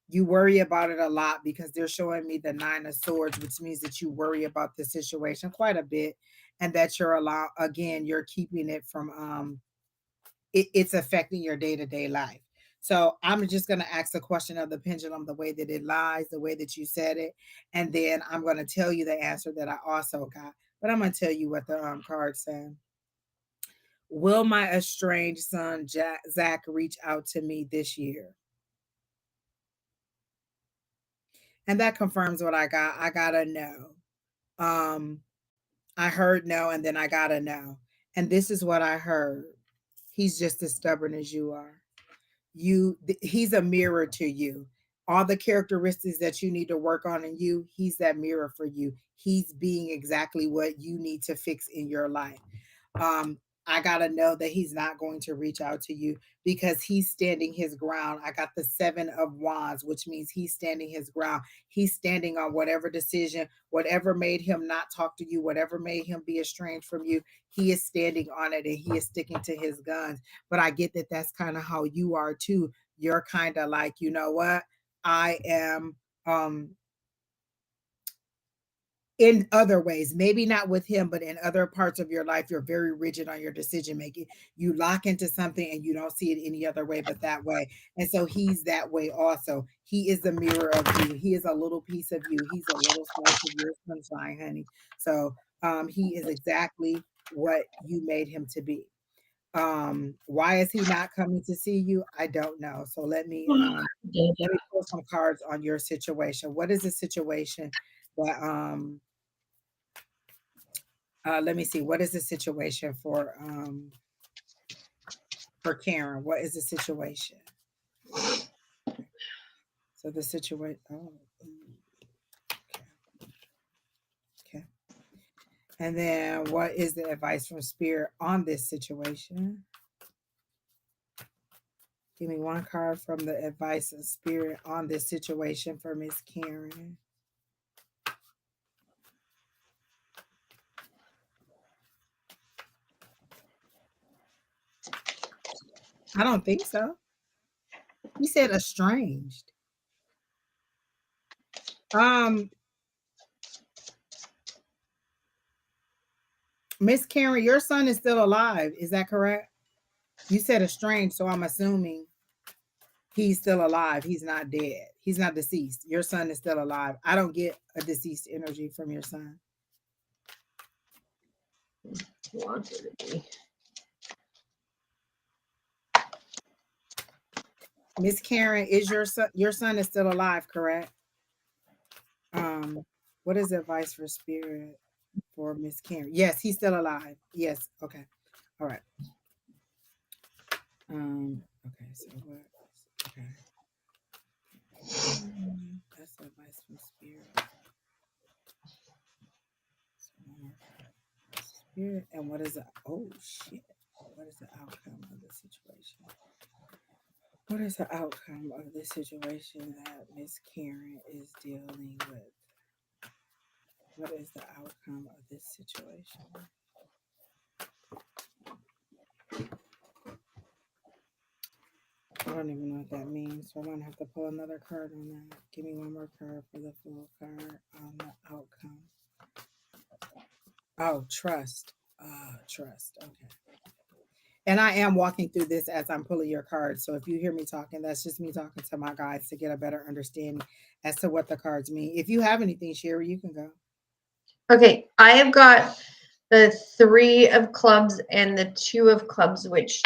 [SPEAKER 1] You worry about it a lot because they're showing me the 9 of Swords, which means that you worry about the situation quite a bit, and that you're keeping it from it's affecting your day-to-day life. So I'm just going to ask the question of the pendulum the way that it lies, the way that you said it, and then I'm going to tell you the answer that I also got. But I'm going to tell you what the card said. Will my estranged son Zach reach out to me this year? And that confirms what I got. I got a no. I heard no, and then I got a no. And this is what I heard. He's just as stubborn as you are. He's a mirror to you. All the characteristics that you need to work on in you, he's that mirror for you. He's being exactly what you need to fix in your life. um I gotta know that he's not going to reach out to you because he's standing his ground. I got the 7 of Wands, which means he's standing his ground. He's standing on whatever decision, whatever made him not talk to you, whatever made him be estranged from you. He is standing on it and he is sticking to his guns. But I get that that's kind of how you are too. You're kind of like, you know what? I am in other ways, maybe not with him, but in other parts of your life, you're very rigid on your decision making. You lock into something and you don't see it any other way but that way. And so he's that way also. He is the mirror of you. He is a little piece of you. He's a little slice of your sunshine, honey. So he is exactly what you made him to be. Why is he not coming to see you? I don't know. So let me pull some cards on your situation. What is the situation that let me see. What is the situation for Karen? What is the situation? So the situation. Oh, okay. And then what is the advice from Spirit on this situation? Give me one card from the advice of Spirit on this situation for Miss Karen. I don't think so. You said estranged. Miss Karen, your son is still alive. Is that correct? You said estranged, so I'm assuming he's still alive. He's not dead. He's not deceased. Your son is still alive. I don't get a deceased energy from your son. Miss Karen, is your son? Your son is still alive, correct? What is advice for spirit for Miss Karen? Yes, he's still alive. Yes. Okay. All right. Okay. So what? Okay. That's advice from spirit. Spirit, and what is the? Oh shit! What is the outcome of the situation? What is the outcome of this situation that Miss Karen is dealing with? What is the outcome of this situation? I don't even know what that means, so I'm gonna have to pull another card on that. Give me one more card for the full card on the outcome. Oh, trust. Trust. Okay. And I am walking through this as I'm pulling your cards. So if you hear me talking, that's just me talking to my guides to get a better understanding as to what the cards mean. If you have anything, Sheri, you can go.
[SPEAKER 2] Okay, I have got the 3 of clubs and the 2 of clubs, which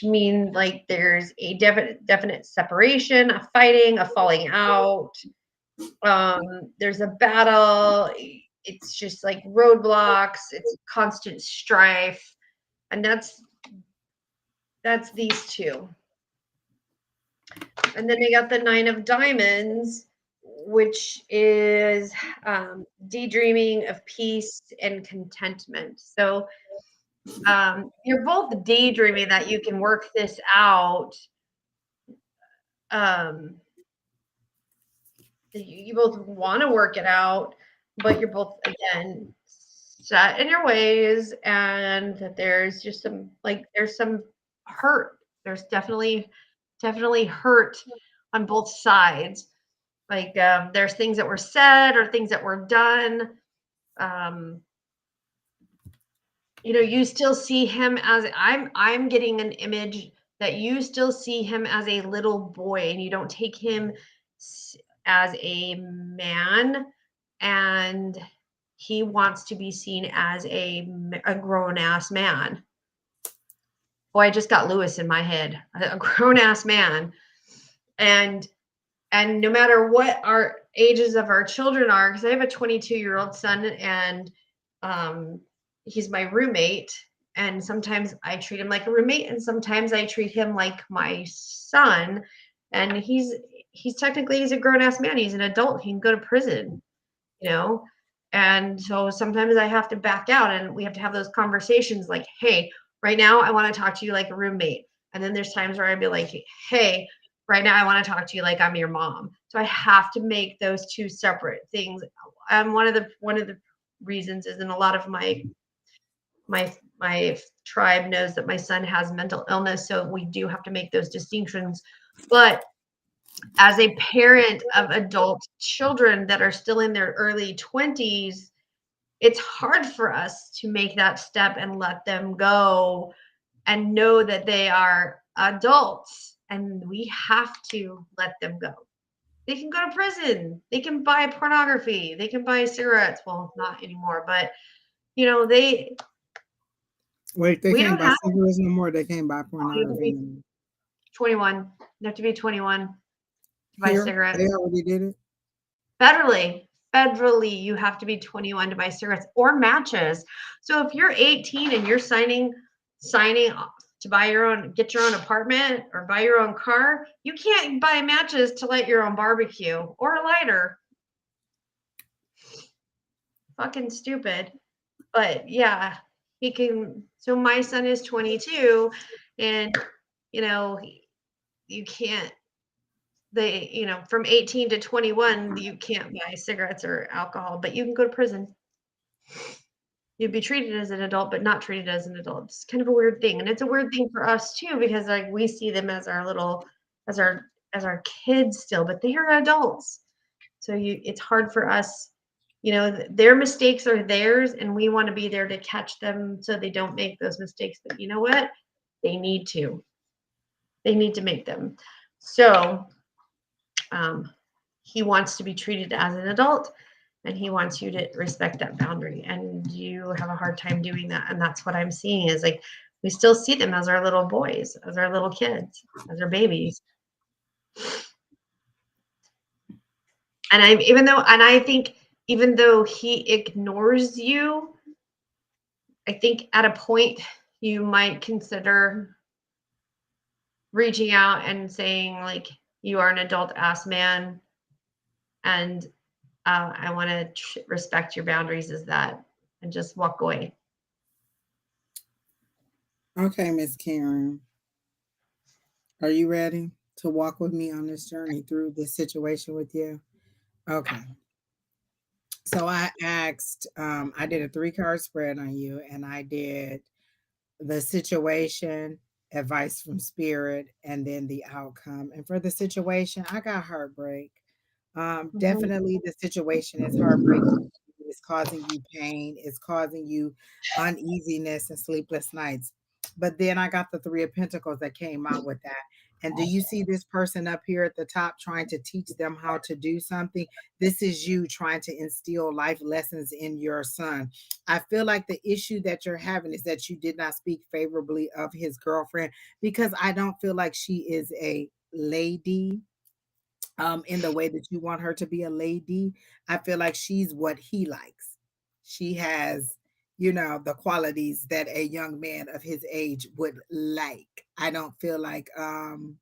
[SPEAKER 2] mean like there's a definite separation, a fighting, a falling out. There's a battle. It's just like roadblocks. It's constant strife, and that's these 2. And then I got the 9 of diamonds, which is daydreaming of peace and contentment. So you're both daydreaming that you can work this out. You both want to work it out, but you're both, again, set in your ways, and that there's just some, like, there's some hurt. There's definitely hurt on both sides. Like, there's things that were said or things that were done. You still see him as, I'm getting an image that you still see him as a little boy, and you don't take him as a man, and he wants to be seen as a grown-ass man. Boy, I just got Lewis in my head, a grown-ass man. And no matter what our ages of our children are, because I have a 22-year-old son, and he's my roommate, and sometimes I treat him like a roommate, and sometimes I treat him like my son. And he's technically, he's a grown-ass man. He's an adult. He can go to prison, and so sometimes I have to back out, and we have to have those conversations like, hey, right now I want to talk to you like a roommate. And then there's times where I'd be like, hey, right now I want to talk to you like I'm your mom. So I have to make those 2 separate things. One of the reasons is, in a lot of my tribe knows that my son has mental illness, so we do have to make those distinctions. But as a parent of adult children that are still in their early 20s, it's hard for us to make that step and let them go and know that they are adults, and we have to let them go. They can go to prison. They can buy pornography. They can buy cigarettes. Well, not anymore, but they.
[SPEAKER 1] Wait, they can't buy cigarettes no more. They can't buy pornography.
[SPEAKER 2] 21. You have to be 21 to buy cigarettes.
[SPEAKER 1] They already did it.
[SPEAKER 2] Federally, you have to be 21 to buy cigarettes or matches. So if you're 18 and you're signing to buy get your own apartment or buy your own car, you can't buy matches to light your own barbecue or a lighter. Fucking stupid. But yeah, he can. So my son is 22, and you can't. From 18 to 21, you can't buy cigarettes or alcohol, but you can go to prison. You'd be treated as an adult, but not treated as an adult. It's kind of a weird thing. And it's a weird thing for us too, because like we see them as our kids still, but they are adults. So it's hard for us, their mistakes are theirs, and we want to be there to catch them so they don't make those mistakes. But you know what? They need to. They need to make them. So he wants to be treated as an adult, and he wants you to respect that boundary. And you have a hard time doing that. And that's what I'm seeing is like, we still see them as our little boys, as our little kids, as our babies. And I think even though he ignores you, I think at a point you might consider reaching out and saying like, you are an adult ass man, and I want to respect your boundaries as that, and just walk away.
[SPEAKER 1] Okay, Miss Karen, are you ready to walk with me on this journey through this situation with you? Okay. So I asked, I did a 3-card spread on you, and I did the situation, advice from spirit, and then the outcome. And for the situation, I got heartbreak. Definitely the situation is heartbreaking. It's causing you pain, it's causing you uneasiness and sleepless nights. But then I got the 3 of Pentacles that came out with that. And do you see this person up here at the top trying to teach them how to do something? This is you trying to instill life lessons in your son. I feel like the issue that you're having is that you did not speak favorably of his girlfriend, because I don't feel like she is a lady in the way that you want her to be a lady. I feel like she's what he likes. She has, the qualities that a young man of his age would like. I don't feel like
[SPEAKER 2] None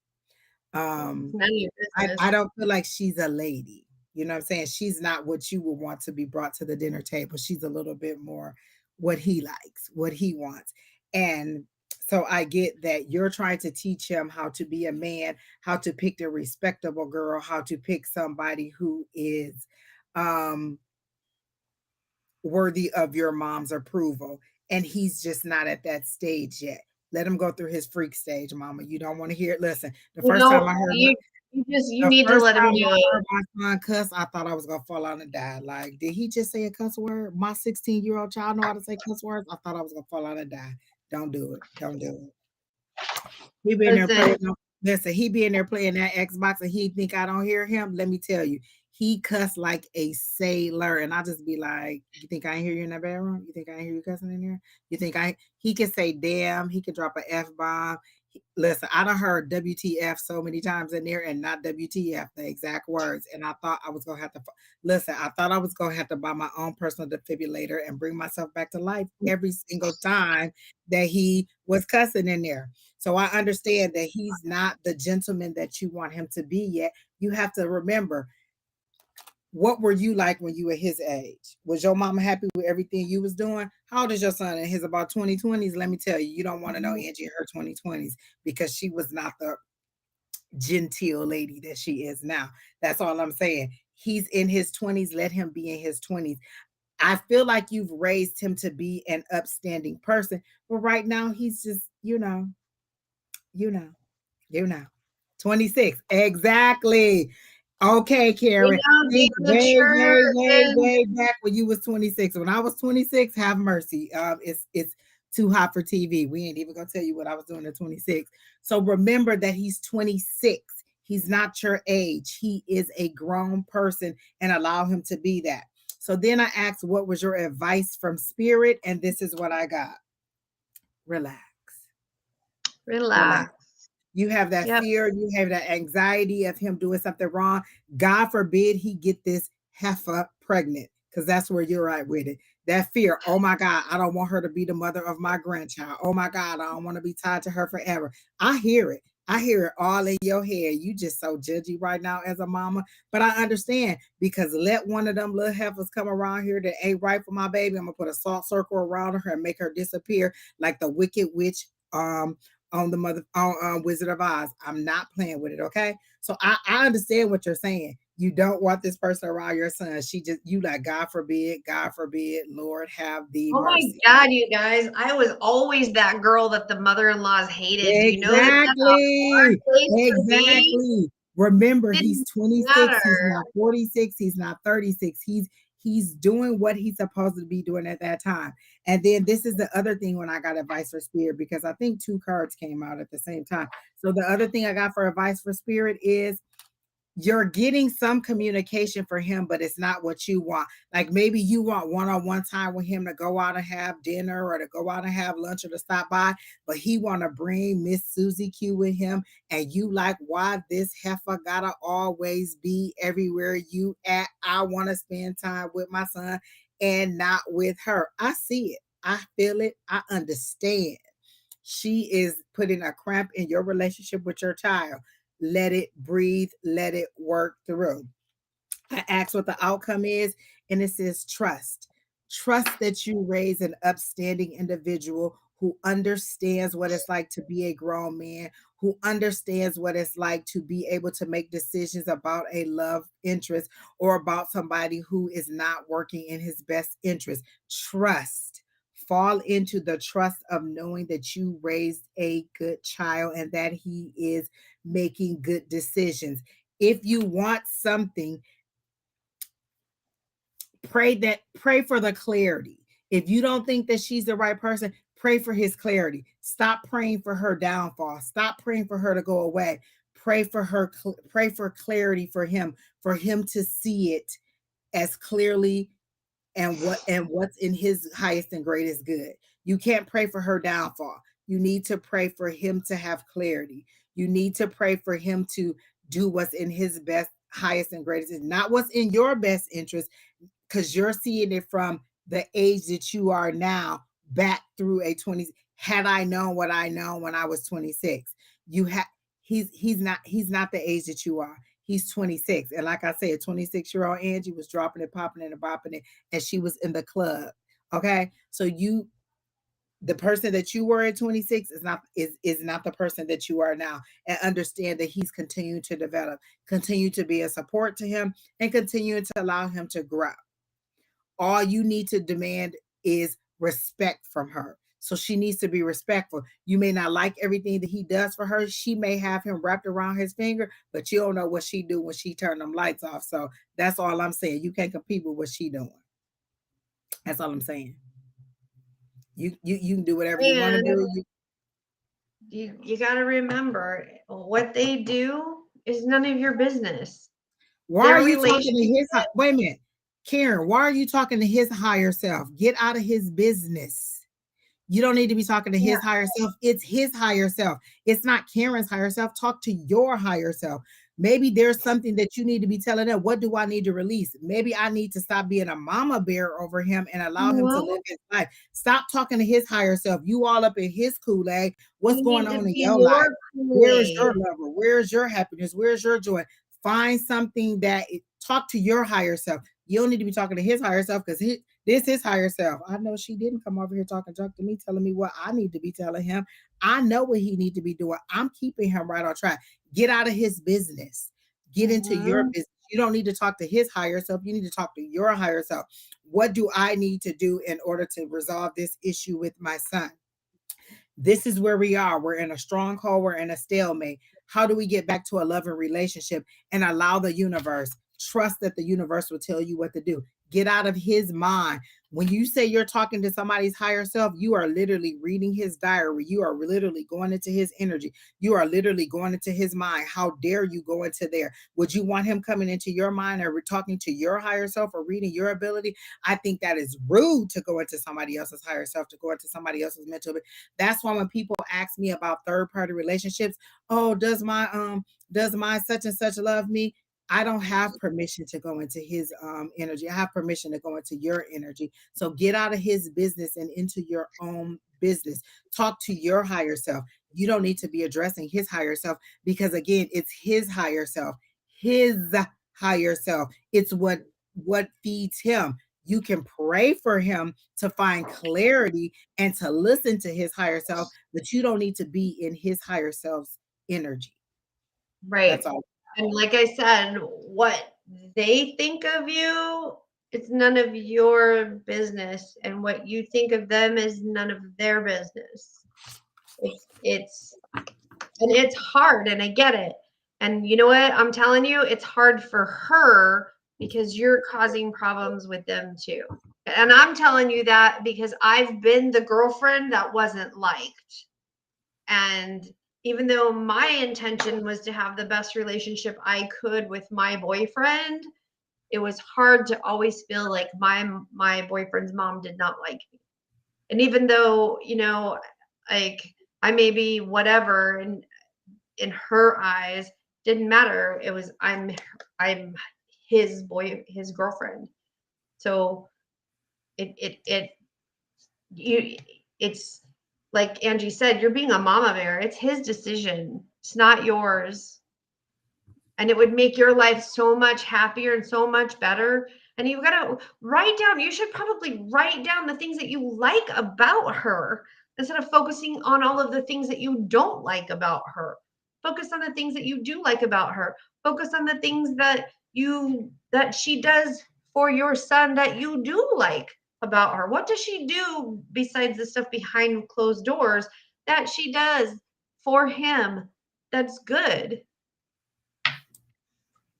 [SPEAKER 2] of your business.
[SPEAKER 1] I don't feel like she's a lady. You know what I'm saying? She's not what you would want to be brought to the dinner table. She's a little bit more what he likes, what he wants. And so I get that you're trying to teach him how to be a man, how to pick the respectable girl, how to pick somebody who is worthy of your mom's approval. And he's just not at that stage yet. Let him go through his freak stage, mama. You don't want to hear it. Listen, the first time I heard
[SPEAKER 2] you need to let him do it.
[SPEAKER 1] I heard my son cuss, I thought I was gonna fall out and die. Like, did he just say a cuss word? My 16-year-old child know how to say cuss words. I thought I was gonna fall out and die. Don't do it. Don't do it. He be in there playing. Listen, he be in there playing that Xbox, and he think I don't hear him. Let me tell you, he cuss like a sailor, and I just be like, "You think I ain't hear you in that bedroom? You think I ain't hear you cussing in there? You think I?" He can say "damn." He can drop an F-bomb. Listen, I done heard WTF so many times in there, and not WTF, the exact words. And I thought I was gonna have to listen. I thought I was gonna have to buy my own personal defibrillator and bring myself back to life every single time that he was cussing in there. So I understand that he's not the gentleman that you want him to be yet. You have to remember, what were you like when you were his age? Was your mama happy with everything you was doing? How old is your son in his about 2020s? Let me tell you, you don't want to know Angie in her 2020s, because she was not the genteel lady that she is now. That's all I'm saying. He's in his 20s. Let him be in his 20s. I feel like you've raised him to be an upstanding person, but right now he's just, 26. Exactly. Okay, Karen. Think way back when you was 26. When I was 26, have mercy. It's too hot for TV. We ain't even gonna tell you what I was doing at 26. So remember that he's 26. He's not your age. He is a grown person, and allow him to be that. So then I asked, what was your advice from spirit? And this is what I got. Relax. You have that fear, you have that anxiety of him doing something wrong. God forbid he get this heifer pregnant, because that's where you're at with it. That fear, oh my God, I don't want her to be the mother of my grandchild. Oh my God, I don't want to be tied to her forever. I hear it. I hear it all in your head. You just so judgy right now as a mama. But I understand, because let one of them little heifers come around here that ain't right for my baby, I'm going to put a salt circle around her and make her disappear like the wicked witch on the Wizard of Oz. I'm not playing with it, okay? So I understand what you're saying. You don't want this person around your son. You like, God forbid, Lord have the mercy.
[SPEAKER 2] My God, you guys, I was always that girl that the mother-in-laws hated.
[SPEAKER 1] Exactly. Exactly. Remember, he's 26. He's not 46. He's not 36. He's doing what he's supposed to be doing at that time. And then this is the other thing when I got advice for spirit, because I think two cards came out at the same time. So the other thing I got for advice for spirit is you're getting some communication for him, but it's not what you want. Like maybe you want one-on-one time with him to go out and have dinner or to go out and have lunch or to stop by, but he want to bring Miss Susie Q with him. And you like, why this heifer gotta always be everywhere you at? I want to spend time with my son and not with her. I see it. I feel it. I understand. She is putting a cramp in your relationship with your child. Let it breathe, let it work through. I asked what the outcome is, and it says trust. Trust that you raise an upstanding individual who understands what it's like to be a grown man, who understands what it's like to be able to make decisions about a love interest or about somebody who is not working in his best interest. Trust. Fall into the trust of knowing that you raised a good child and that he is making good decisions. If you want something, pray for the clarity. If you don't think that she's the right person, pray for his clarity. Stop praying for her downfall. Stop praying for her to go away. Pray for her, pray for clarity for him to see it as clearly and what's in his highest and greatest good. You can't pray for her downfall. You need to pray for him to have clarity. You need to pray for him to do what's in his best, highest, and greatest, not what's in your best interest, because you're seeing it from the age that you are now back through a 20. Had I known what I know when I was 26, you have he's not the age that you are. He's 26. And like I said, 26-year-old Angie was dropping it, popping it, and bopping it, and she was in the club. Okay. So the person that you were at 26 is not the person that you are now. And understand that he's continuing to develop, continue to be a support to him, and continue to allow him to grow. All you need to demand is respect from her. So she needs to be respectful. You may not like everything that he does for her. She may have him wrapped around his finger, but you don't know what she do when she turn them lights off. So that's all I'm saying. You can't compete with what she doing. That's all I'm saying. You can do whatever you want to do.
[SPEAKER 2] You got to remember, what they do is none of your business.
[SPEAKER 1] Why are you talking to his? Wait a minute, Karen. Why are you talking to his higher self? Get out of his business. You don't need to be talking to his higher self. It's his higher self. It's not Karen's higher self. Talk to your higher self. Maybe there's something that you need to be telling them. What do I need to release? Maybe I need to stop being a mama bear over him and allow him to live his life. Stop talking to his higher self. You all up in his Kool-Aid. What's going on in your life? Where is your lover? Where is your happiness? Where is your joy? Find something that talk to your higher self. You don't need to be talking to his higher self, because this is higher self. I know she didn't come over here talking junk to me, telling me what I need to be telling him. I know what he need to be doing. I'm keeping him right on track. Get out of his business. Get into your business. You don't need to talk to his higher self. You need to talk to your higher self. What do I need to do in order to resolve this issue with my son? This is where we are. We're in a stronghold. We're in a stalemate. How do we get back to a loving relationship and allow the universe? Trust that the universe will tell you what to do. Get out of his mind. When you say you're talking to somebody's higher self, you are literally reading his diary. You are literally going into his energy. You are literally going into his mind. How dare you go into there? Would you want him coming into your mind or talking to your higher self or reading your ability? I think that is rude to go into somebody else's higher self, to go into somebody else's mental. That's why when people ask me about third-party relationships, oh, does my such and such love me? I don't have permission to go into his energy. I have permission to go into your energy. So get out of his business and into your own business. Talk to your higher self. You don't need to be addressing his higher self, because again, it's his higher self. His higher self. It's what feeds him. You can pray for him to find clarity and to listen to his higher self, but you don't need to be in his higher self's energy.
[SPEAKER 2] Right.
[SPEAKER 1] That's all.
[SPEAKER 2] And like I said, what they think of you, it's none of your business. And what you think of them is none of their business. It's hard, and I get it. And you know what? I'm telling you, it's hard for her because you're causing problems with them too. And I'm telling you that because I've been the girlfriend that wasn't liked. And even though my intention was to have the best relationship I could with my boyfriend, it was hard to always feel like my boyfriend's mom did not like me. And even though, you know, like I may be whatever and in her eyes didn't matter. It was I'm his girlfriend. So it's like Angie said, you're being a mama bear. It's his decision. It's not yours. And it would make your life so much happier and so much better. And you've got to write down, you should probably write down the things that you like about her instead of focusing on all of the things that you don't like about her. Focus on the things that you do like about her. Focus on the things that she does for your son that you do like about her. What does she do besides the stuff behind closed doors that she does for him that's good?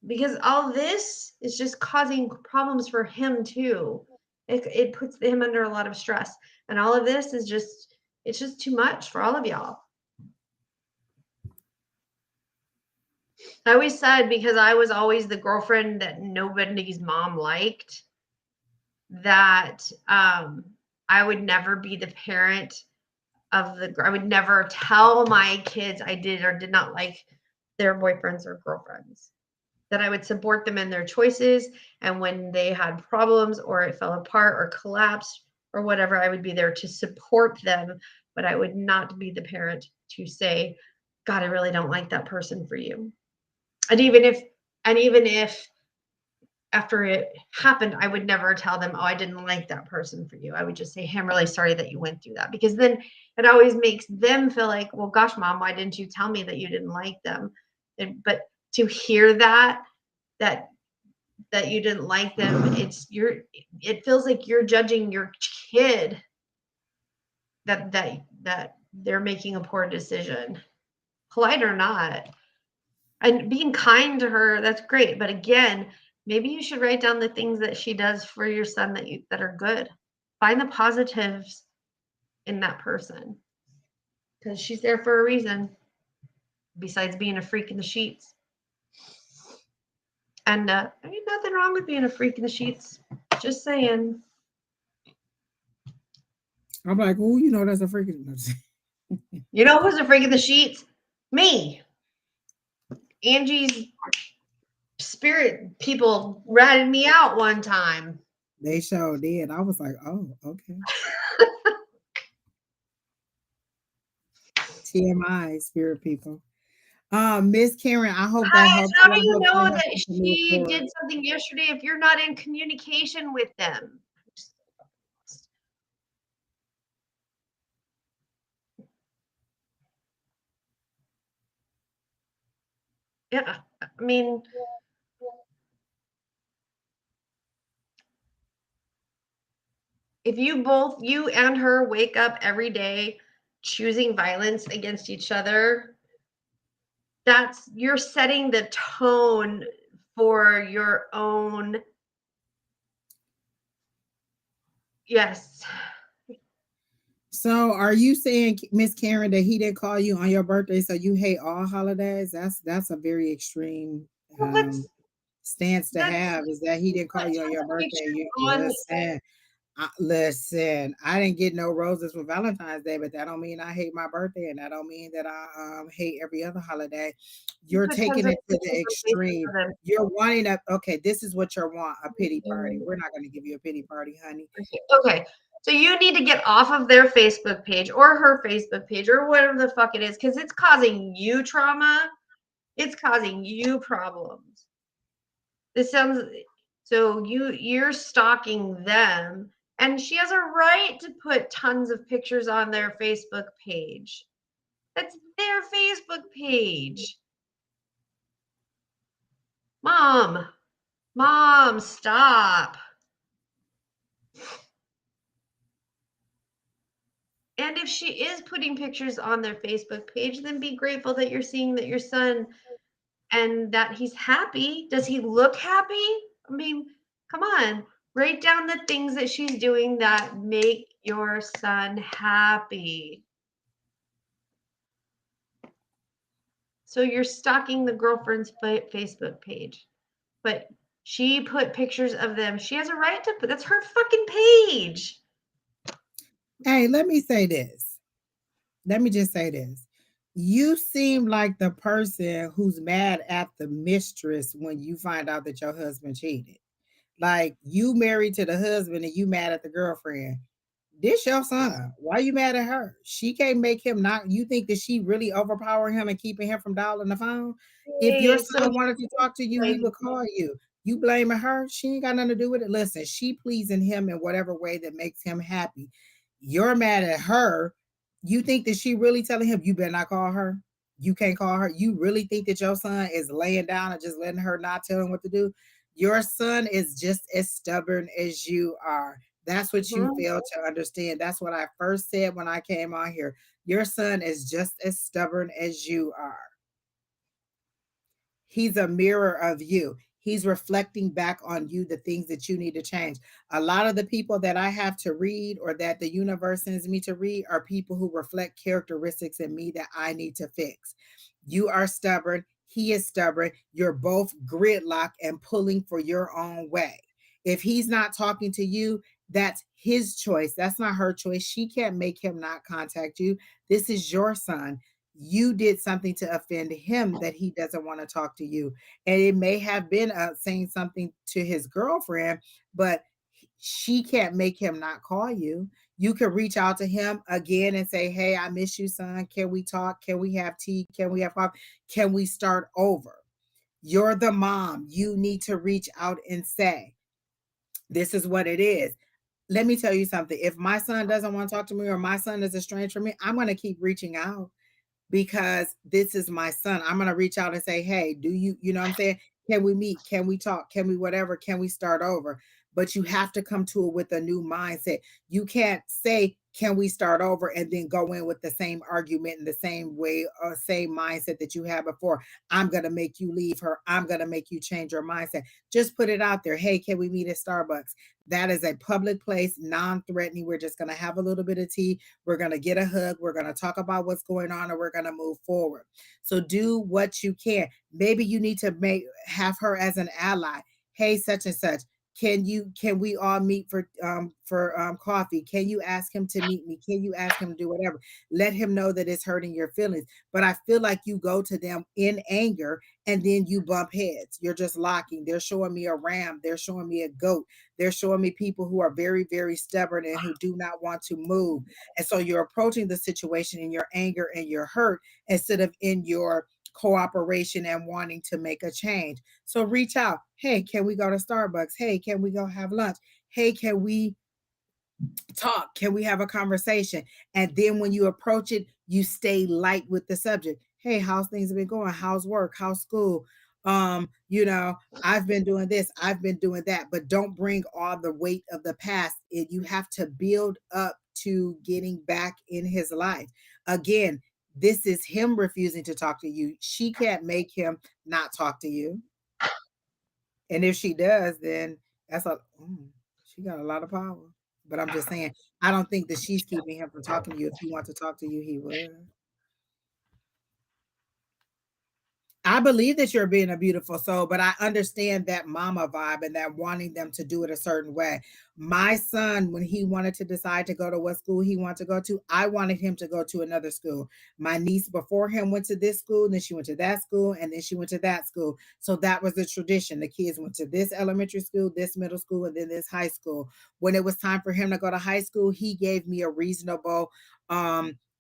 [SPEAKER 2] Because all this is just causing problems for him too. It puts him under a lot of stress. And all of this is just, it's just too much for all of y'all. I always said, because I was always the girlfriend that nobody's mom liked, that I would never be the parent of I would never tell my kids I did or did not like their boyfriends or girlfriends. That I would support them in their choices. And when they had problems or it fell apart or collapsed or whatever, I would be there to support them. But I would not be the parent to say, God, I really don't like that person for you. And even if after it happened, I would never tell them, oh, I didn't like that person for you. I would just say, hey, I'm really sorry that you went through that. Because then it always makes them feel like, well, gosh, mom, why didn't you tell me that you didn't like them? But to hear that you didn't like them, it feels like you're judging your kid that they're making a poor decision, polite or not. And being kind to her, that's great. But again, maybe you should write down the things that she does for your son that are good. Find the positives in that person, because she's there for a reason, besides being a freak in the sheets. And there ain't nothing wrong with being a freak in the sheets. Just saying.
[SPEAKER 1] I'm like, oh, you know, that's a freaking.
[SPEAKER 2] You know who's a freak in the sheets? Me. Angie's spirit people ratted me out one time.
[SPEAKER 1] They sure did. I was like, oh, okay. TMI, spirit people. Miss Karen, I hope that helps.
[SPEAKER 2] How do you know that she did something yesterday if you're not in communication with them? Yeah, I mean, if you and her wake up every day choosing violence against each other, you're setting the tone for your own. Yes.
[SPEAKER 1] So are you saying, Miss Karen, that he didn't call you on your birthday, so you hate all holidays? That's a very extreme stance to have, is that he didn't call you on your birthday. Listen, I didn't get no roses for Valentine's Day, but that don't mean I hate my birthday, and that don't mean that I hate every other holiday. You're taking it to the extreme. You're wanting okay, this is what you want, a pity party. We're not going to give you a pity party, honey.
[SPEAKER 2] Okay. So you need to get off of their Facebook page or her Facebook page or whatever the fuck it is, because it's causing you trauma. It's causing you problems. This sounds so you're stalking them, and she has a right to put tons of pictures on their Facebook page. That's their Facebook page. Mom, stop. And if she is putting pictures on their Facebook page, then be grateful that you're seeing that your son and that he's happy. Does he look happy? I mean, come on. Write down the things that she's doing that make your son happy. So you're stalking the girlfriend's Facebook page, but she put pictures of them. She has a right to put, that's her fucking page.
[SPEAKER 1] Hey, let me say this. Let me just say this. You seem like the person who's mad at the mistress when you find out that your husband cheated. Like you married to the husband and you mad at the girlfriend. This your son. Why you mad at her? She can't make him not. You think that she really overpowering him and keeping him from dialing the phone? If your
[SPEAKER 2] Hey, so
[SPEAKER 1] son wanted to talk to you, he would call you. You blaming her? She ain't got nothing to do with it. Listen, she pleasing him in whatever way that makes him happy. You're mad at her. You think that she really telling him you better not call her? You can't call her. You really think that your son is laying down and just letting her not tell him what to do? Your son is just as stubborn as you are. That's what you fail to understand. That's what I first said when I came on here. Your son is just as stubborn as you are. He's a mirror of you. He's reflecting back on you the things that you need to change. A lot of the people that I have to read or that the universe sends me to read are people who reflect characteristics in me that I need to fix. You are stubborn. He is stubborn. You're both gridlocked and pulling for your own way. If he's not talking to you, that's his choice. That's not her choice. She can't make him not contact you. This is your son. You did something to offend him that he doesn't want to talk to you. And it may have been saying something to his girlfriend, but she can't make him not call you. You can reach out to him again and say, hey, I miss you, son. Can we talk? Can we have tea? Can we have coffee? Can we start over? You're the mom. You need to reach out and say, this is what it is. Let me tell you something. If my son doesn't want to talk to me or my son is estranged from me, I'm going to keep reaching out because this is my son. I'm going to reach out and say, hey, do you know what I'm saying? Can we meet? Can we talk? Can we whatever? Can we start over? But you have to come to it with a new mindset. You can't say, can we start over and then go in with the same argument in the same way or same mindset that you had before. I'm going to make you leave her. I'm going to make you change your mindset. Just put it out there. Hey, can we meet at Starbucks? That is a public place, non-threatening. We're just going to have a little bit of tea. We're going to get a hug. We're going to talk about what's going on and we're going to move forward. So do what you can. Maybe you need to have her as an ally. Hey, such and such. Can we all meet for coffee? Can you ask him to meet me? Can you ask him to do whatever? Let him know that it's hurting your feelings. But I feel like you go to them in anger and then you bump heads. You're just locking. They're showing me a ram. They're showing me a goat. They're showing me people who are very, very stubborn and who do not want to move. And so you're approaching the situation in your anger and your hurt instead of in your cooperation and wanting to make a change. So reach out. Hey, can we go to Starbucks? Hey, can we go have lunch? Hey, can we talk? Can we have a conversation? And then when you approach it, you stay light with the subject. Hey, how's things been going? How's work? How's school? I've been doing this, I've been doing that, but don't bring all the weight of the past. You have to build up to getting back in his life. Again, this is him refusing to talk to you. She can't make him not talk to you. And if she does, then she got a lot of power. But I'm just saying, I don't think that she's keeping him from talking to you. If he wants to talk to you, he will. I believe that you're being a beautiful soul, but I understand that mama vibe and that wanting them to do it a certain way. My son, when he wanted to decide to go to what school he wanted to go to, I wanted him to go to another school. My niece before him went to this school, and then she went to that school, and then she went to that school. So that was the tradition. The kids went to this elementary school, this middle school, and then this high school. When it was time for him to go to high school, he gave me a reasonable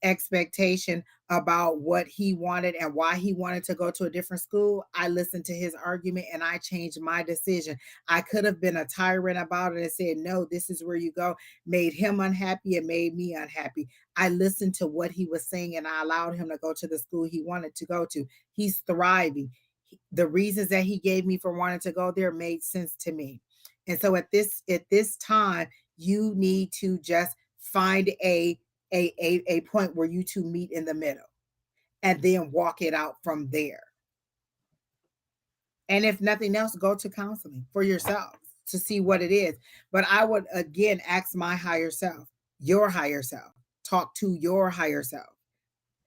[SPEAKER 1] expectation about what he wanted and why he wanted to go to a different school. I listened to his argument and I changed my decision. I could have been a tyrant about it and said, no, this is where you go. Made him unhappy and made me unhappy. I listened to what he was saying and I allowed him to go to the school he wanted to go to. He's thriving. The reasons that he gave me for wanting to go there made sense to me. And so at this time, you need to just find a point where you two meet in the middle and then walk it out from there. And if nothing else, go to counseling for yourself to see what it is. But I would again ask my higher self, your higher self, talk to your higher self,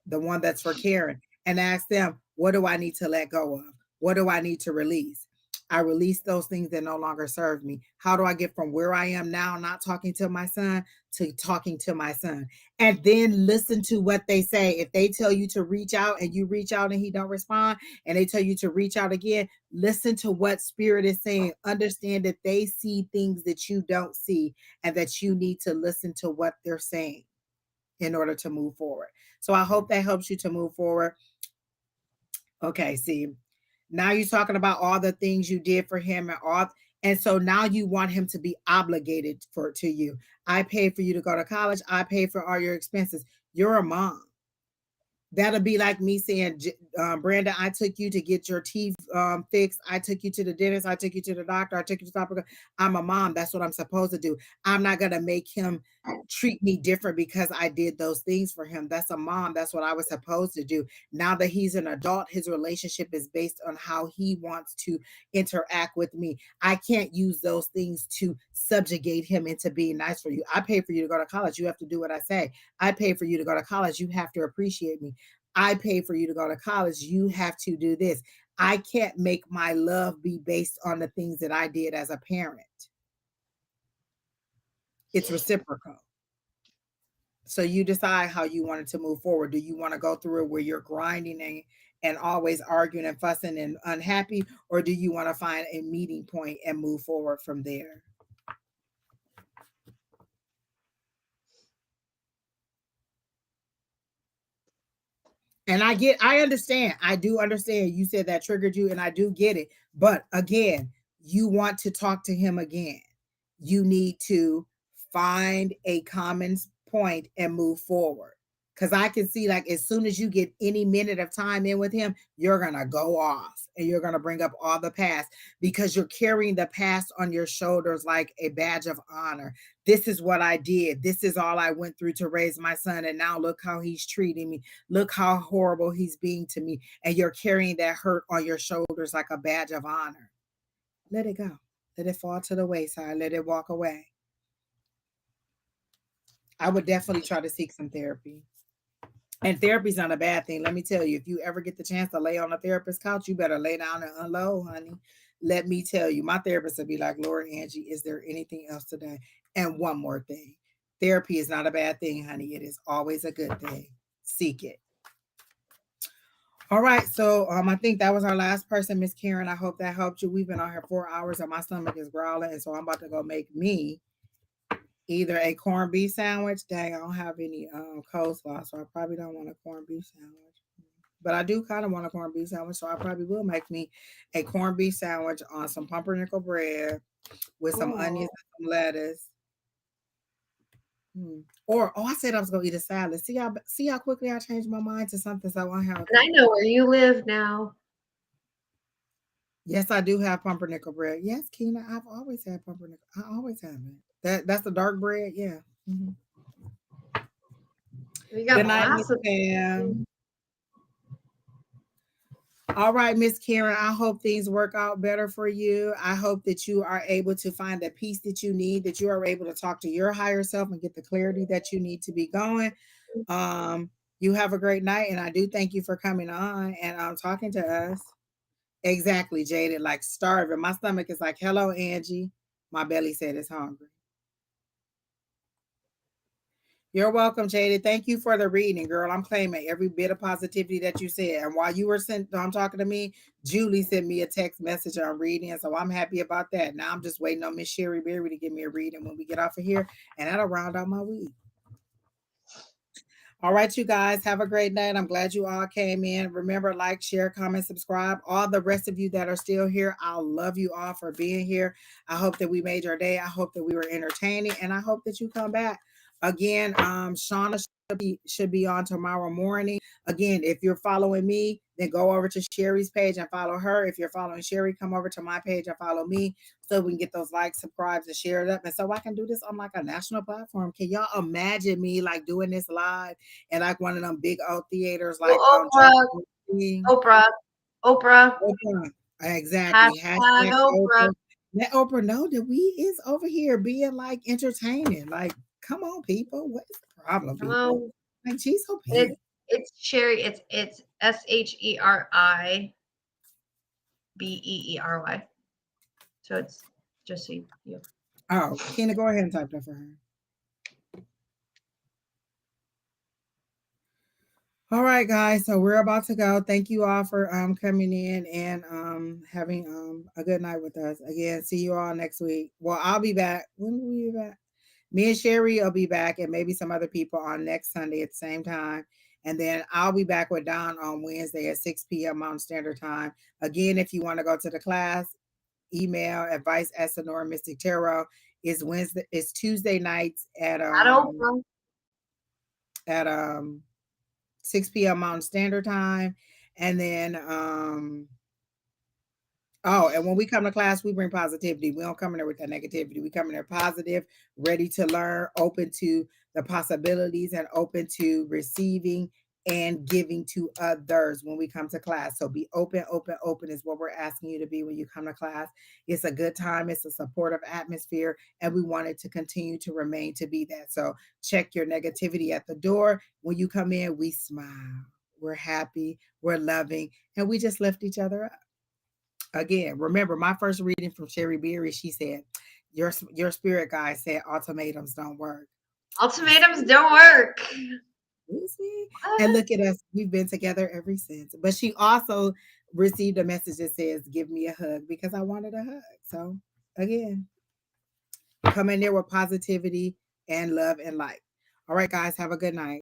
[SPEAKER 1] the one that's for Karen, and ask them, what do I need to let go of? What do I need to release? I release those things that no longer serve me. How do I get from where I am now, not talking to my son, to talking to my son? And then listen to what they say. If they tell you to reach out and you reach out and he don't respond, and they tell you to reach out again, listen to what spirit is saying. Understand that they see things that you don't see, and that you need to listen to what they're saying in order to move forward. So I hope that helps you to move forward. Okay, see, now you're talking about all the things you did for him and so now you want him to be obligated to you. I paid for you to go to college. I paid for all your expenses. You're a mom. That'll be like me saying, Brenda, I took you to get your teeth fixed. I took you to the dentist. I took you to the doctor. I took you to the doctor. I'm a mom. That's what I'm supposed to do. I'm not going to make him treat me different because I did those things for him. That's a mom. That's what I was supposed to do. Now that he's an adult, his relationship is based on how he wants to interact with me. I can't use those things to subjugate him into being nice for you. I pay for you to go to college. You have to do what I say. I pay for you to go to college. You have to appreciate me. I pay for you to go to college. You have to do this. I can't make my love be based on the things that I did as a parent. It's reciprocal. So you decide how you want it to move forward. Do you want to go through it where you're grinding and always arguing and fussing and unhappy? Or do you want to find a meeting point and move forward from there? And I understand. I do understand. You said that triggered you, and I do get it. But again, you want to talk to him again. You need to find a common point and move forward. Because I can see, like, as soon as you get any minute of time in with him, you're going to go off and you're going to bring up all the past because you're carrying the past on your shoulders like a badge of honor. This is what I did. This is all I went through to raise my son. And now look how he's treating me. Look how horrible he's being to me. And you're carrying that hurt on your shoulders like a badge of honor. Let it go. Let it fall to the wayside. Let it walk away. I would definitely try to seek some therapy. And therapy's not a bad thing. Let me tell you, if you ever get the chance to lay on a therapist's couch, you better lay down and unload, honey. Let me tell you, my therapist would be like, Lord, Angie, is there anything else today? And one more thing. Therapy is not a bad thing, honey. It is always a good thing. Seek it. All right. So I think that was our last person, Miss Karen. I hope that helped you. We've been on here 4 hours and my stomach is growling. And so I'm about to go make me either a corned beef sandwich. Dang, I don't have any coleslaw, so I probably don't want a corned beef sandwich. But I do kind of want a corned beef sandwich, so I probably will make me a corned beef sandwich on some pumpernickel bread with some onions and some lettuce. Or I said I was gonna eat a salad. See how quickly I changed my mind to something so I have.
[SPEAKER 2] And I know where you live now.
[SPEAKER 1] Yes, I do have pumpernickel bread. Yes, Keena, I've always had pumpernickel. I always have it. That's the dark bread. Yeah. Mm-hmm.
[SPEAKER 2] We got
[SPEAKER 1] Good night,
[SPEAKER 2] lots of
[SPEAKER 1] Pam. All right, Miss Karen, I hope things work out better for you. I hope that you are able to find the peace that you need, that you are able to talk to your higher self and get the clarity that you need to be going. You have a great night, and I do thank you for coming on and talking to us. Exactly, Jaded, like starving. My stomach is like, hello, Angie. My belly said it's hungry. You're welcome, Jaded. Thank you for the reading, girl. I'm claiming every bit of positivity that you said. And while you were talking to me, Julie sent me a text message on reading. So I'm happy about that. Now I'm just waiting on Miss Sheri Beery to give me a reading when we get off of here. And that'll round out my week. All right, you guys, have a great night. I'm glad you all came in. Remember, like, share, comment, subscribe. All the rest of you that are still here, I love you all for being here. I hope that we made your day. I hope that we were entertaining, and I hope that you come back. Again, Shauna should be on tomorrow morning. Again, if you're following me, then go over to Sheri's page and follow her. If you're following Sheri, come over to my page and follow me so we can get those likes, subscribes, and share it up. And so I can do this on like a national platform. Can y'all imagine me like doing this live and like one of them big old theaters like
[SPEAKER 2] Oprah.
[SPEAKER 1] Exactly.
[SPEAKER 2] Hashtag Oprah.
[SPEAKER 1] Let Oprah know that we is over here being like entertaining. Like, come on, people. What is the problem,
[SPEAKER 2] Come
[SPEAKER 1] people?
[SPEAKER 2] on.
[SPEAKER 1] Like, she's so
[SPEAKER 2] It's
[SPEAKER 1] big.
[SPEAKER 2] it's Sheri. It's SHERIBEERY. So it's just so you.
[SPEAKER 1] Oh, Keena, go ahead and type that for her. All right, guys. So we're about to go. Thank you all for coming in and having a good night with us. Again, see you all next week. Well, I'll be back. When will we be back? Me and Sheri will be back, and maybe some other people on next Sunday at the same time. And then I'll be back with Don on Wednesday at 6 p.m. Mountain Standard Time. Again, if you want to go to the class, email advice at Sonoran Mystic Tarot. Is Wednesday, it's Tuesday nights
[SPEAKER 2] Not Oprah.
[SPEAKER 1] at 6 p.m. Mountain Standard Time. And then oh, and when we come to class, we bring positivity. We don't come in there with that negativity. We come in there positive, ready to learn, open to the possibilities, and open to receiving and giving to others when we come to class. So be open, open, open is what we're asking you to be when you come to class. It's a good time. It's a supportive atmosphere, and we want it to continue to remain to be that. So check your negativity at the door. When you come in, we smile. We're happy. We're loving, and we just lift each other up. Again, remember my first reading from Sheri Beery, she said, your spirit guide said ultimatums don't work.
[SPEAKER 2] Ultimatums don't work.
[SPEAKER 1] You see? And look at us, we've been together ever since. But she also received a message that says, give me a hug because I wanted a hug. So again, come in there with positivity and love and light. All right, guys, have a good night.